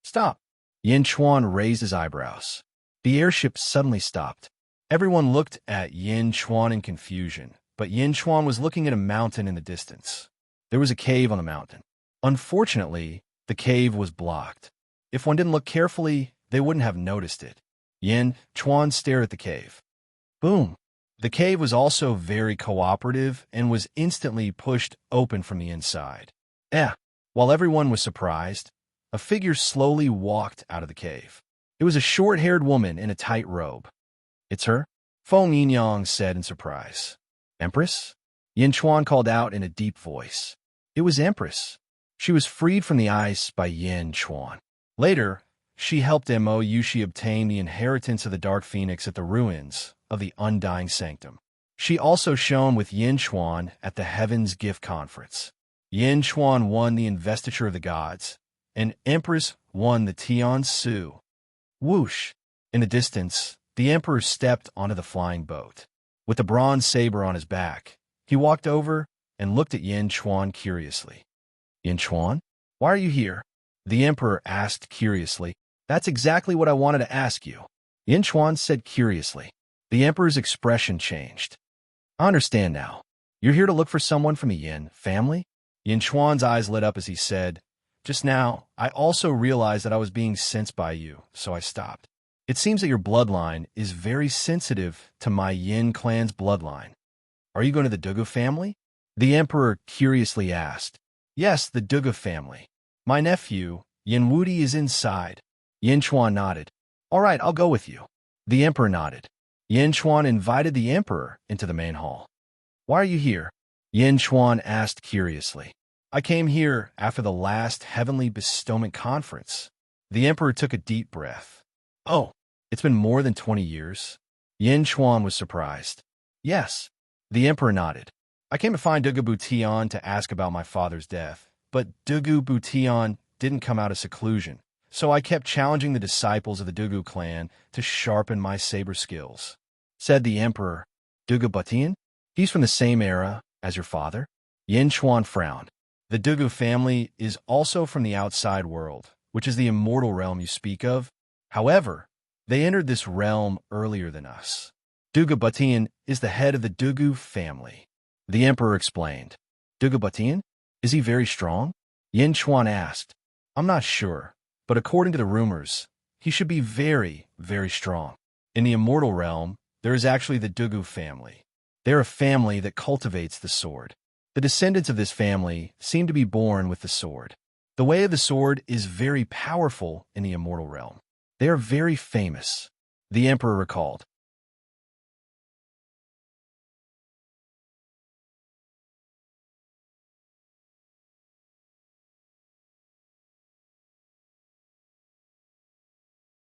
Stop. Yin Chuan raised his eyebrows. The airship suddenly stopped. Everyone looked at Yin Chuan in confusion, but Yin Chuan was looking at a mountain in the distance. There was a cave on the mountain. Unfortunately, the cave was blocked. If one didn't look carefully, they wouldn't have noticed it. Yin Chuan stared at the cave. Boom! The cave was also very cooperative and was instantly pushed open from the inside. While everyone was surprised, a figure slowly walked out of the cave. It was a short-haired woman in a tight robe. It's her? Feng Yinyang said in surprise. Empress? Yin Chuan called out in a deep voice. It was Empress. She was freed from the ice by Yin Chuan. Later, she helped Mo Yushi obtain the inheritance of the Dark Phoenix at the ruins, of the Undying Sanctum. She also shone with Yin Chuan at the Heaven's Gift Conference. Yin Chuan won the Investiture of the Gods, and Empress won the Tian Su. Whoosh! In the distance, the Emperor stepped onto the flying boat. With the bronze saber on his back, he walked over and looked at Yin Chuan curiously. Yin Chuan, why are you here? The Emperor asked curiously. That's exactly what I wanted to ask you. Yin Chuan said curiously. The Emperor's expression changed. I understand now. You're here to look for someone from the Yin family? Yin Chuan's eyes lit up as he said, just now, I also realized that I was being sensed by you, so I stopped. It seems that your bloodline is very sensitive to my Yin clan's bloodline. Are you going to the Dugu family? The Emperor curiously asked. Yes, the Dugu family. My nephew, Yin Wudi, is inside. Yin Chuan nodded. All right, I'll go with you. The Emperor nodded. Yin Chuan invited the Emperor into the main hall. Why are you here? Yin Chuan asked curiously. I came here after the last Heavenly Bestowment Conference. The Emperor took a deep breath. Oh, it's been more than 20 years? Yin Chuan was surprised. Yes. The Emperor nodded. I came to find Dugu Butian to ask about my father's death, but Dugu Butian didn't come out of seclusion, so I kept challenging the disciples of the Dugu clan to sharpen my saber skills. Said the Emperor, Dugu Butian? He's from the same era as your father? Yin Chuan frowned. The Dugu family is also from the outside world, which is the immortal realm you speak of. However, they entered this realm earlier than us. Dugu Butian is the head of the Dugu family. The Emperor explained. Dugu Butian? Is he very strong? Yin Chuan asked. I'm not sure, but according to the rumors, he should be very, very strong. In the immortal realm, there is actually the Dugu family. They're a family that cultivates the sword. The descendants of this family seem to be born with the sword. The way of the sword is very powerful in the immortal realm. They are very famous, the Emperor recalled.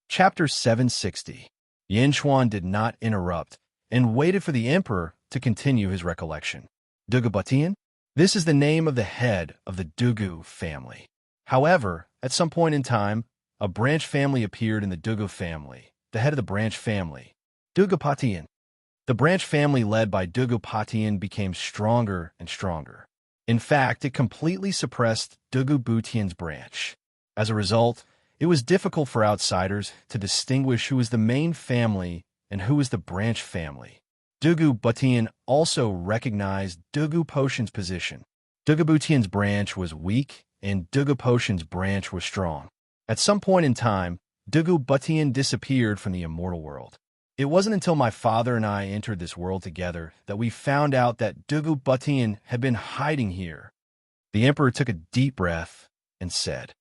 Chapter 760. Yin Chuan did not interrupt and waited for the Emperor to continue his recollection. Dugu Butian? This is the name of the head of the Dugu family. However, at some point in time, a branch family appeared in the Dugu family, the head of the branch family, Dugu Butian. The branch family led by Dugu Butian became stronger and stronger. In fact, it completely suppressed Dugu Butian's branch. As a result, it was difficult for outsiders to distinguish who was the main family and who was the branch family. Dugu Butian also recognized Dugu Potion's position. Dugu Butian's branch was weak, and Dugu Potion's branch was strong. At some point in time, Dugu Butian disappeared from the immortal world. It wasn't until my father and I entered this world together that we found out that Dugu Butian had been hiding here. The Emperor took a deep breath and said,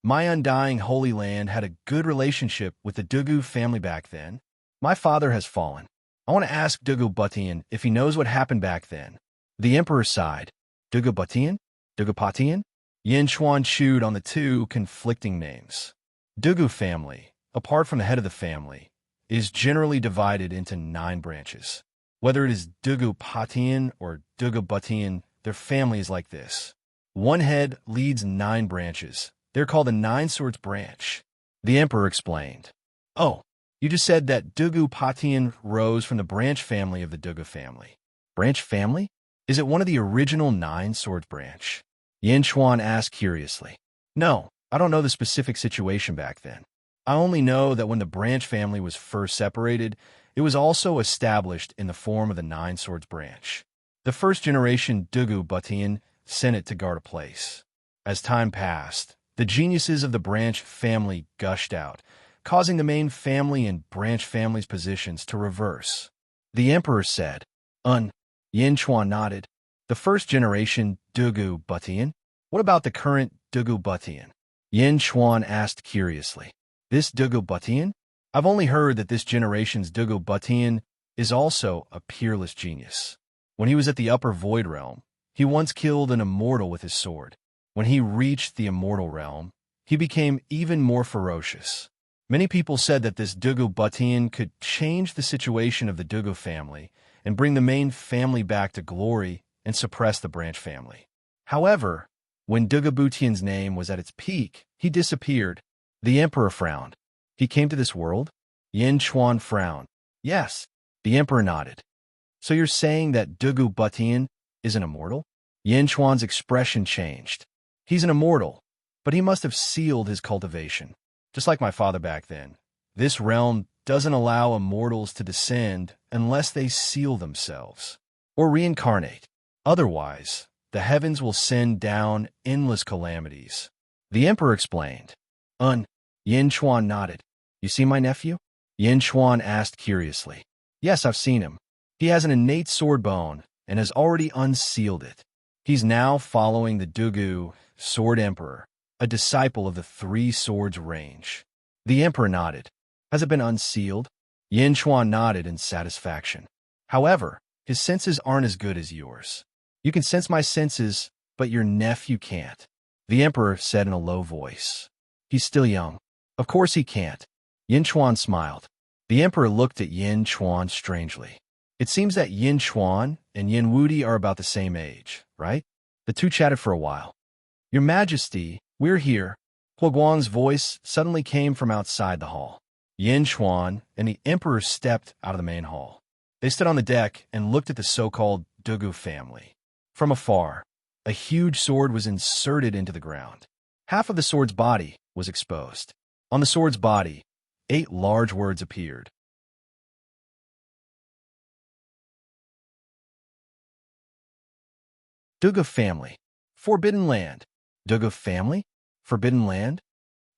My Undying Holy Land had a good relationship with the Dugu family back then. My father has fallen. I want to ask Dugu Butian if he knows what happened back then. The Emperor sighed. Dugu Butian? Dugu Butian? Yin Chuan chewed on the two conflicting names. Dugu family, apart from the head of the family, is generally divided into 9 branches. Whether it is Dugu Butian or Dugu Butian, their family is like this. One head leads 9 branches. They're called the 9 Swords branch. The Emperor explained. Oh, you just said that Dugu Butian rose from the branch family of the Dugu family. Branch family? Is it one of the original 9 Swords branch? Yin Chuan asked curiously. No, I don't know the specific situation back then. I only know that when the branch family was first separated, it was also established in the form of the 9 Swords branch. The first generation Dugu Butian sent it to guard a place. As time passed, the geniuses of the branch family gushed out, causing the main family and branch family's positions to reverse. The Emperor said, Yin Chuan nodded. The first generation Dugu Butian? What about the current Dugu Butian? Yin Chuan asked curiously. This Dugu Butian? I've only heard that this generation's Dugu Butian is also a peerless genius. When he was at the upper void realm, he once killed an immortal with his sword. When he reached the immortal realm, he became even more ferocious. Many people said that this Dugu Butian could change the situation of the Dugu family and bring the main family back to glory and suppress the branch family. However, when Dugu Butian's name was at its peak, he disappeared. The emperor frowned. He came to this world? Yin Chuan frowned. Yes. The emperor nodded. So you're saying that Dugu Butian is an immortal? Yin Chuan's expression changed. He's an immortal, but he must have sealed his cultivation. Just like my father back then. This realm doesn't allow immortals to descend unless they seal themselves or reincarnate. Otherwise, the heavens will send down endless calamities. The emperor explained. Yin Chuan nodded. You see my nephew? Yin Chuan asked curiously. Yes, I've seen him. He has an innate sword bone and has already unsealed it. He's now following the Dugu Sword Emperor, a disciple of the Three Swords range. The emperor nodded. Has it been unsealed? Yin Chuan nodded in satisfaction. However, his senses aren't as good as yours. You can sense my senses, but your nephew can't. The emperor said in a low voice. He's still young. Of course he can't. Yin Chuan smiled. The emperor looked at Yin Chuan strangely. It seems that Yin Chuan and Yin Wudi are about the same age, right? The two chatted for a while. Your Majesty, we're here. Hua Guang's voice suddenly came from outside the hall. Yin Chuan and the emperor stepped out of the main hall. They stood on the deck and looked at the so-called Dugu family. From afar, a huge sword was inserted into the ground. Half of the sword's body was exposed. On the sword's body, 8 large words appeared. Dugu family. Forbidden land. Dugu family? Forbidden land?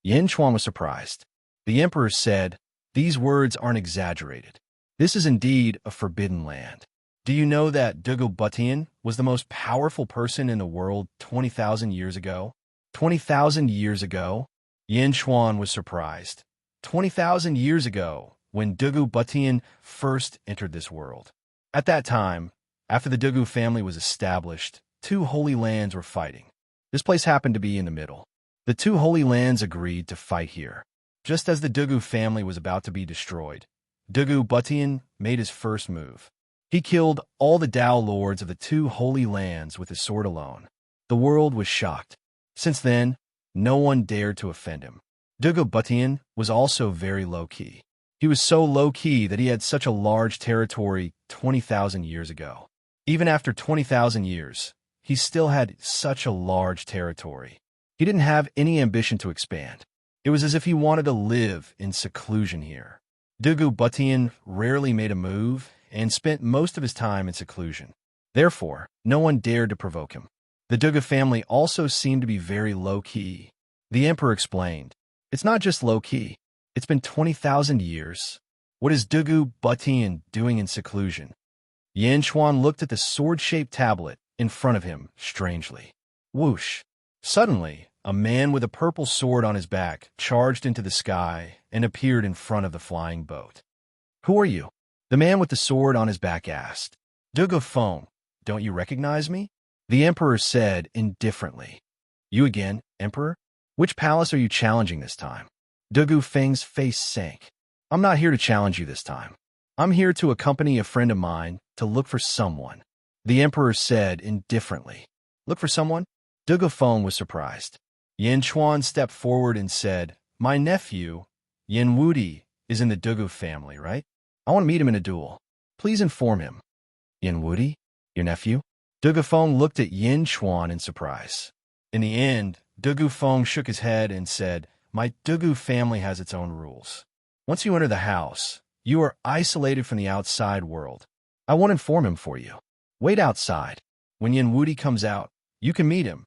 Yin Chuan was surprised. The emperor said, these words aren't exaggerated. This is indeed a forbidden land. Do you know that Dugu Butian was the most powerful person in the world 20,000 years ago? 20,000 years ago? Yin Chuan was surprised. 20,000 years ago, when Dugu Butian first entered this world. At that time, after the Dugu family was established, 2 holy lands were fighting. This place happened to be in the middle. The 2 holy lands agreed to fight here. Just as the Dugu family was about to be destroyed, Dugu Butian made his first move. He killed all the Tao lords of the 2 holy lands with his sword alone. The world was shocked. Since then, no one dared to offend him. Dugu Butian was also very low-key. He was so low-key that he had such a large territory 20,000 years ago. Even after 20,000 years, he still had such a large territory. He didn't have any ambition to expand. It was as if he wanted to live in seclusion here. Dugu Butian rarely made a move and spent most of his time in seclusion. Therefore, no one dared to provoke him. The Dugu family also seemed to be very low-key. The emperor explained, it's not just low-key. It's been 20,000 years. What is Dugu Butian doing in seclusion? Yin Chuan looked at the sword-shaped tablet in front of him strangely. Whoosh! Suddenly, a man with a purple sword on his back charged into the sky and appeared in front of the flying boat. Who are you? The man with the sword on his back asked. Dugu Feng, don't you recognize me? The emperor said indifferently. You again, emperor? Which palace are you challenging this time? Dugu Feng's face sank. I'm not here to challenge you this time. I'm here to accompany a friend of mine to look for someone. The emperor said indifferently. Look for someone? Dugu Feng was surprised. Yin Chuan stepped forward and said, my nephew, Yin Wudi, is in the Dugu family, right? I want to meet him in a duel. Please inform him. Yin Wudi? Your nephew? Dugu Feng looked at Yin Chuan in surprise. In the end, Dugu Feng shook his head and said, my Dugu family has its own rules. Once you enter the house, you are isolated from the outside world. I won't inform him for you. Wait outside. When Yin Wudi comes out, you can meet him.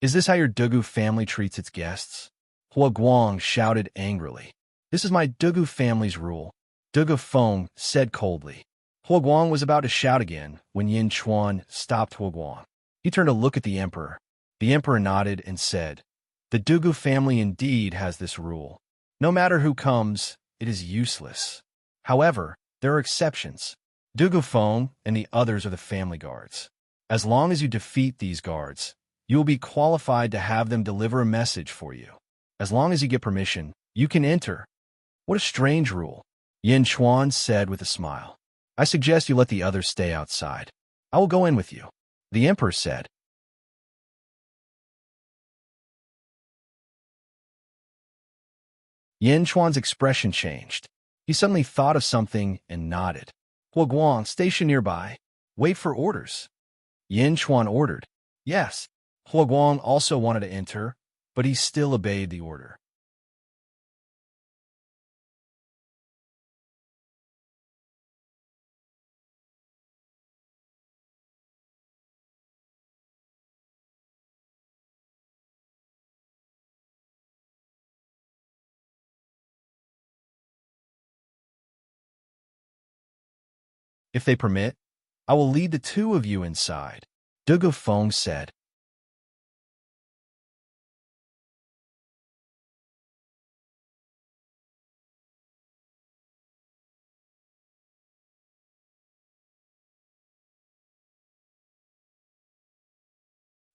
Is this how your Dugu family treats its guests? Hua Guang shouted angrily. This is my Dugu family's rule. Dugu Feng said coldly. Hua Guang was about to shout again when Yin Chuan stopped Hua Guang. He turned to look at the emperor. The emperor nodded and said, the Dugu family indeed has this rule. No matter who comes, it is useless. However, there are exceptions. Dugu Feng and the others are the family guards. As long as you defeat these guards, you will be qualified to have them deliver a message for you. As long as you get permission, you can enter. What a strange rule, Yin Chuan said with a smile. I suggest you let the others stay outside. I will go in with you, the emperor said. Yin Chuan's expression changed. He suddenly thought of something and nodded. Huoguang, station nearby. Wait for orders. Yin Chuan ordered. Yes. Huoguang also wanted to enter, but he still obeyed the order. If they permit, I will lead the two of you inside, Dugu Feng said.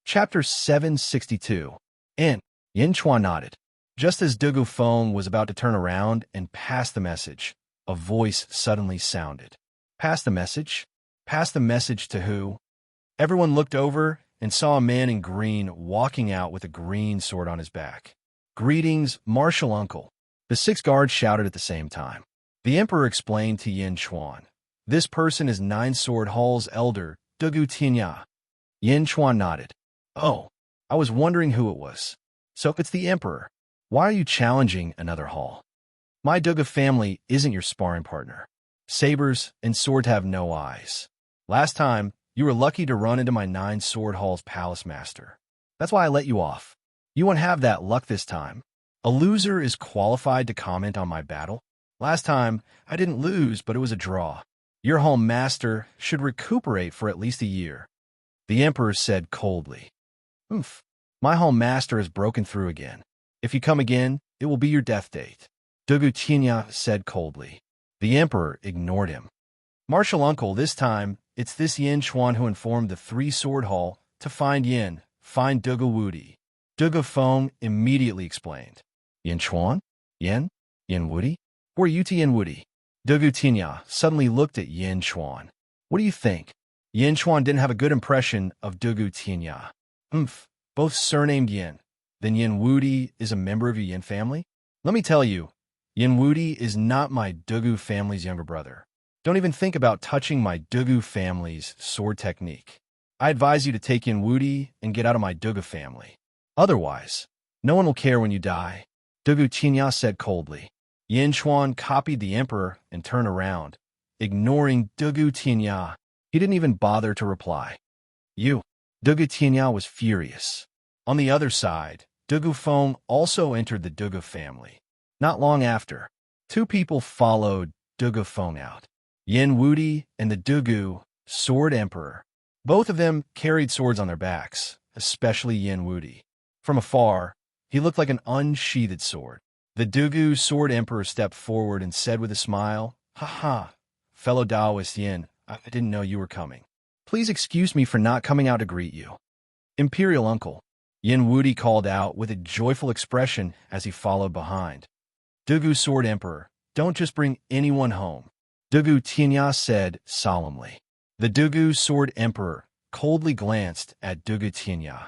Chapter 762. In. Yin Chuan nodded. Just as Dugu Feng was about to turn around and pass the message, a voice suddenly sounded. Pass the message? Pass the message to who? Everyone looked over and saw a man in green walking out with a green sword on his back. Greetings, martial uncle. The 6 guards shouted at the same time. The emperor explained to Yin Chuan. This person is 9 Sword Hall's elder, Dugu Tianya. Yin Chuan nodded. Oh, I was wondering who it was. So it's the emperor. Why are you challenging another hall? My Dugu family isn't your sparring partner. Sabers and swords have no eyes. Last time, you were lucky to run into my 9 Sword Hall's palace master. That's why I let you off. You won't have that luck this time. A loser is qualified to comment on my battle. Last time, I didn't lose, but it was a draw. Your hall master should recuperate for at least a year. The emperor said coldly. Oof. My hall master has broken through again. If you come again, it will be your death date. Dugu Tianya said coldly. The emperor ignored him. Martial uncle, this time, it's this Yin Chuan who informed the 3 Sword Hall to find Yin, find Dugu Wudi. Dugu Feng immediately explained. Yin Chuan? Yin? Yin Wudi? Who are you to Yin Wudi? Dugu Tianya suddenly looked at Yin Chuan. What do you think? Yin Chuan didn't have a good impression of Dugu Tianya. Both surnamed Yin. Then Yin Wudi is a member of your Yin family? Let me tell you, Yin Wudi is not my Dugu family's younger brother. Don't even think about touching my Dugu family's sword technique. I advise you to take Yin Wudi and get out of my Dugu family. Otherwise, no one will care when you die. Dugu Tianya said coldly. Yin Chuan copied the emperor and turned around, ignoring Dugu Tianya. He didn't even bother to reply. You. Dugu Tianya was furious. On the other side, Dugu Feng also entered the Dugu family. Not long after, 2 people followed Dugu Feng out. Yin Wudi and the Dugu Sword Emperor. Both of them carried swords on their backs, especially Yin Wudi. From afar, he looked like an unsheathed sword. The Dugu Sword Emperor stepped forward and said with a smile, "Ha ha, fellow Taoist Yin, I didn't know you were coming. Please excuse me for not coming out to greet you." Imperial uncle, Yin Wudi called out with a joyful expression as he followed behind. Dugu Sword Emperor, don't just bring anyone home, Dugu Tianya said solemnly. The Dugu Sword Emperor coldly glanced at Dugu Tianya.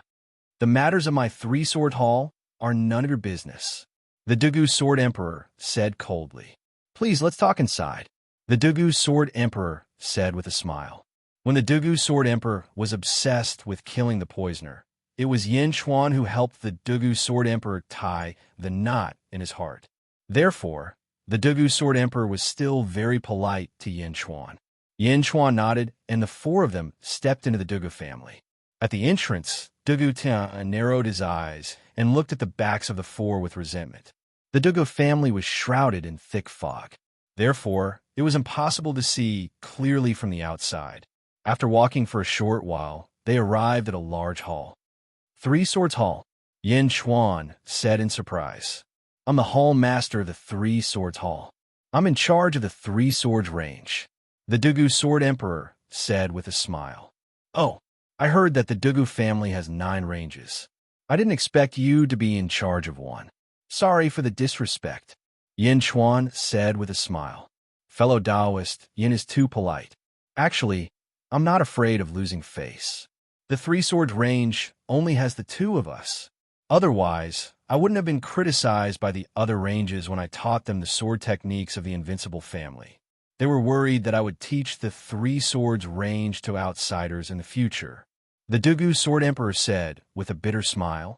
The matters of my 3 Sword Hall are none of your business. The Dugu Sword Emperor said coldly. Please, let's talk inside. The Dugu Sword Emperor said with a smile. When the Dugu Sword Emperor was obsessed with killing the poisoner, it was Yin Chuan who helped the Dugu Sword Emperor tie the knot in his heart. Therefore, the Dugu Sword Emperor was still very polite to Yin Chuan. Yin Chuan nodded, and the 4 of them stepped into the Dugu family. At the entrance, Dugu Tianya narrowed his eyes and looked at the backs of the 4 with resentment. The Dugu family was shrouded in thick fog. Therefore, it was impossible to see clearly from the outside. After walking for a short while, they arrived at a large hall. 3 Swords Hall, Yin Chuan said in surprise. I'm the hall master of the 3 Swords Hall. I'm in charge of the 3 Swords range. The Dugu Sword Emperor said with a smile. Oh, I heard that the Dugu family has 9 ranges. I didn't expect you to be in charge of one. Sorry for the disrespect. Yin Chuan said with a smile. Fellow Taoist, Yin is too polite. Actually, I'm not afraid of losing face. The Three Swords range only has the two of us. Otherwise, I wouldn't have been criticized by the other ranges when I taught them the sword techniques of the Invincible family. They were worried that I would teach the Three Swords range to outsiders in the future. The Dugu Sword Emperor said, with a bitter smile.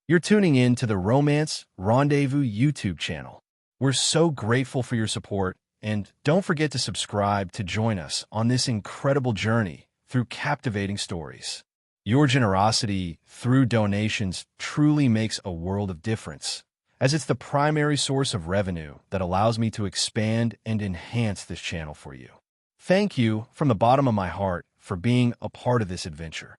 You're tuning in to the Romance Rendezvous YouTube channel. We're so grateful for your support, and don't forget to subscribe to join us on this incredible journey through captivating stories. Your generosity through donations truly makes a world of difference, as it's the primary source of revenue that allows me to expand and enhance this channel for you. Thank you from the bottom of my heart for being a part of this adventure.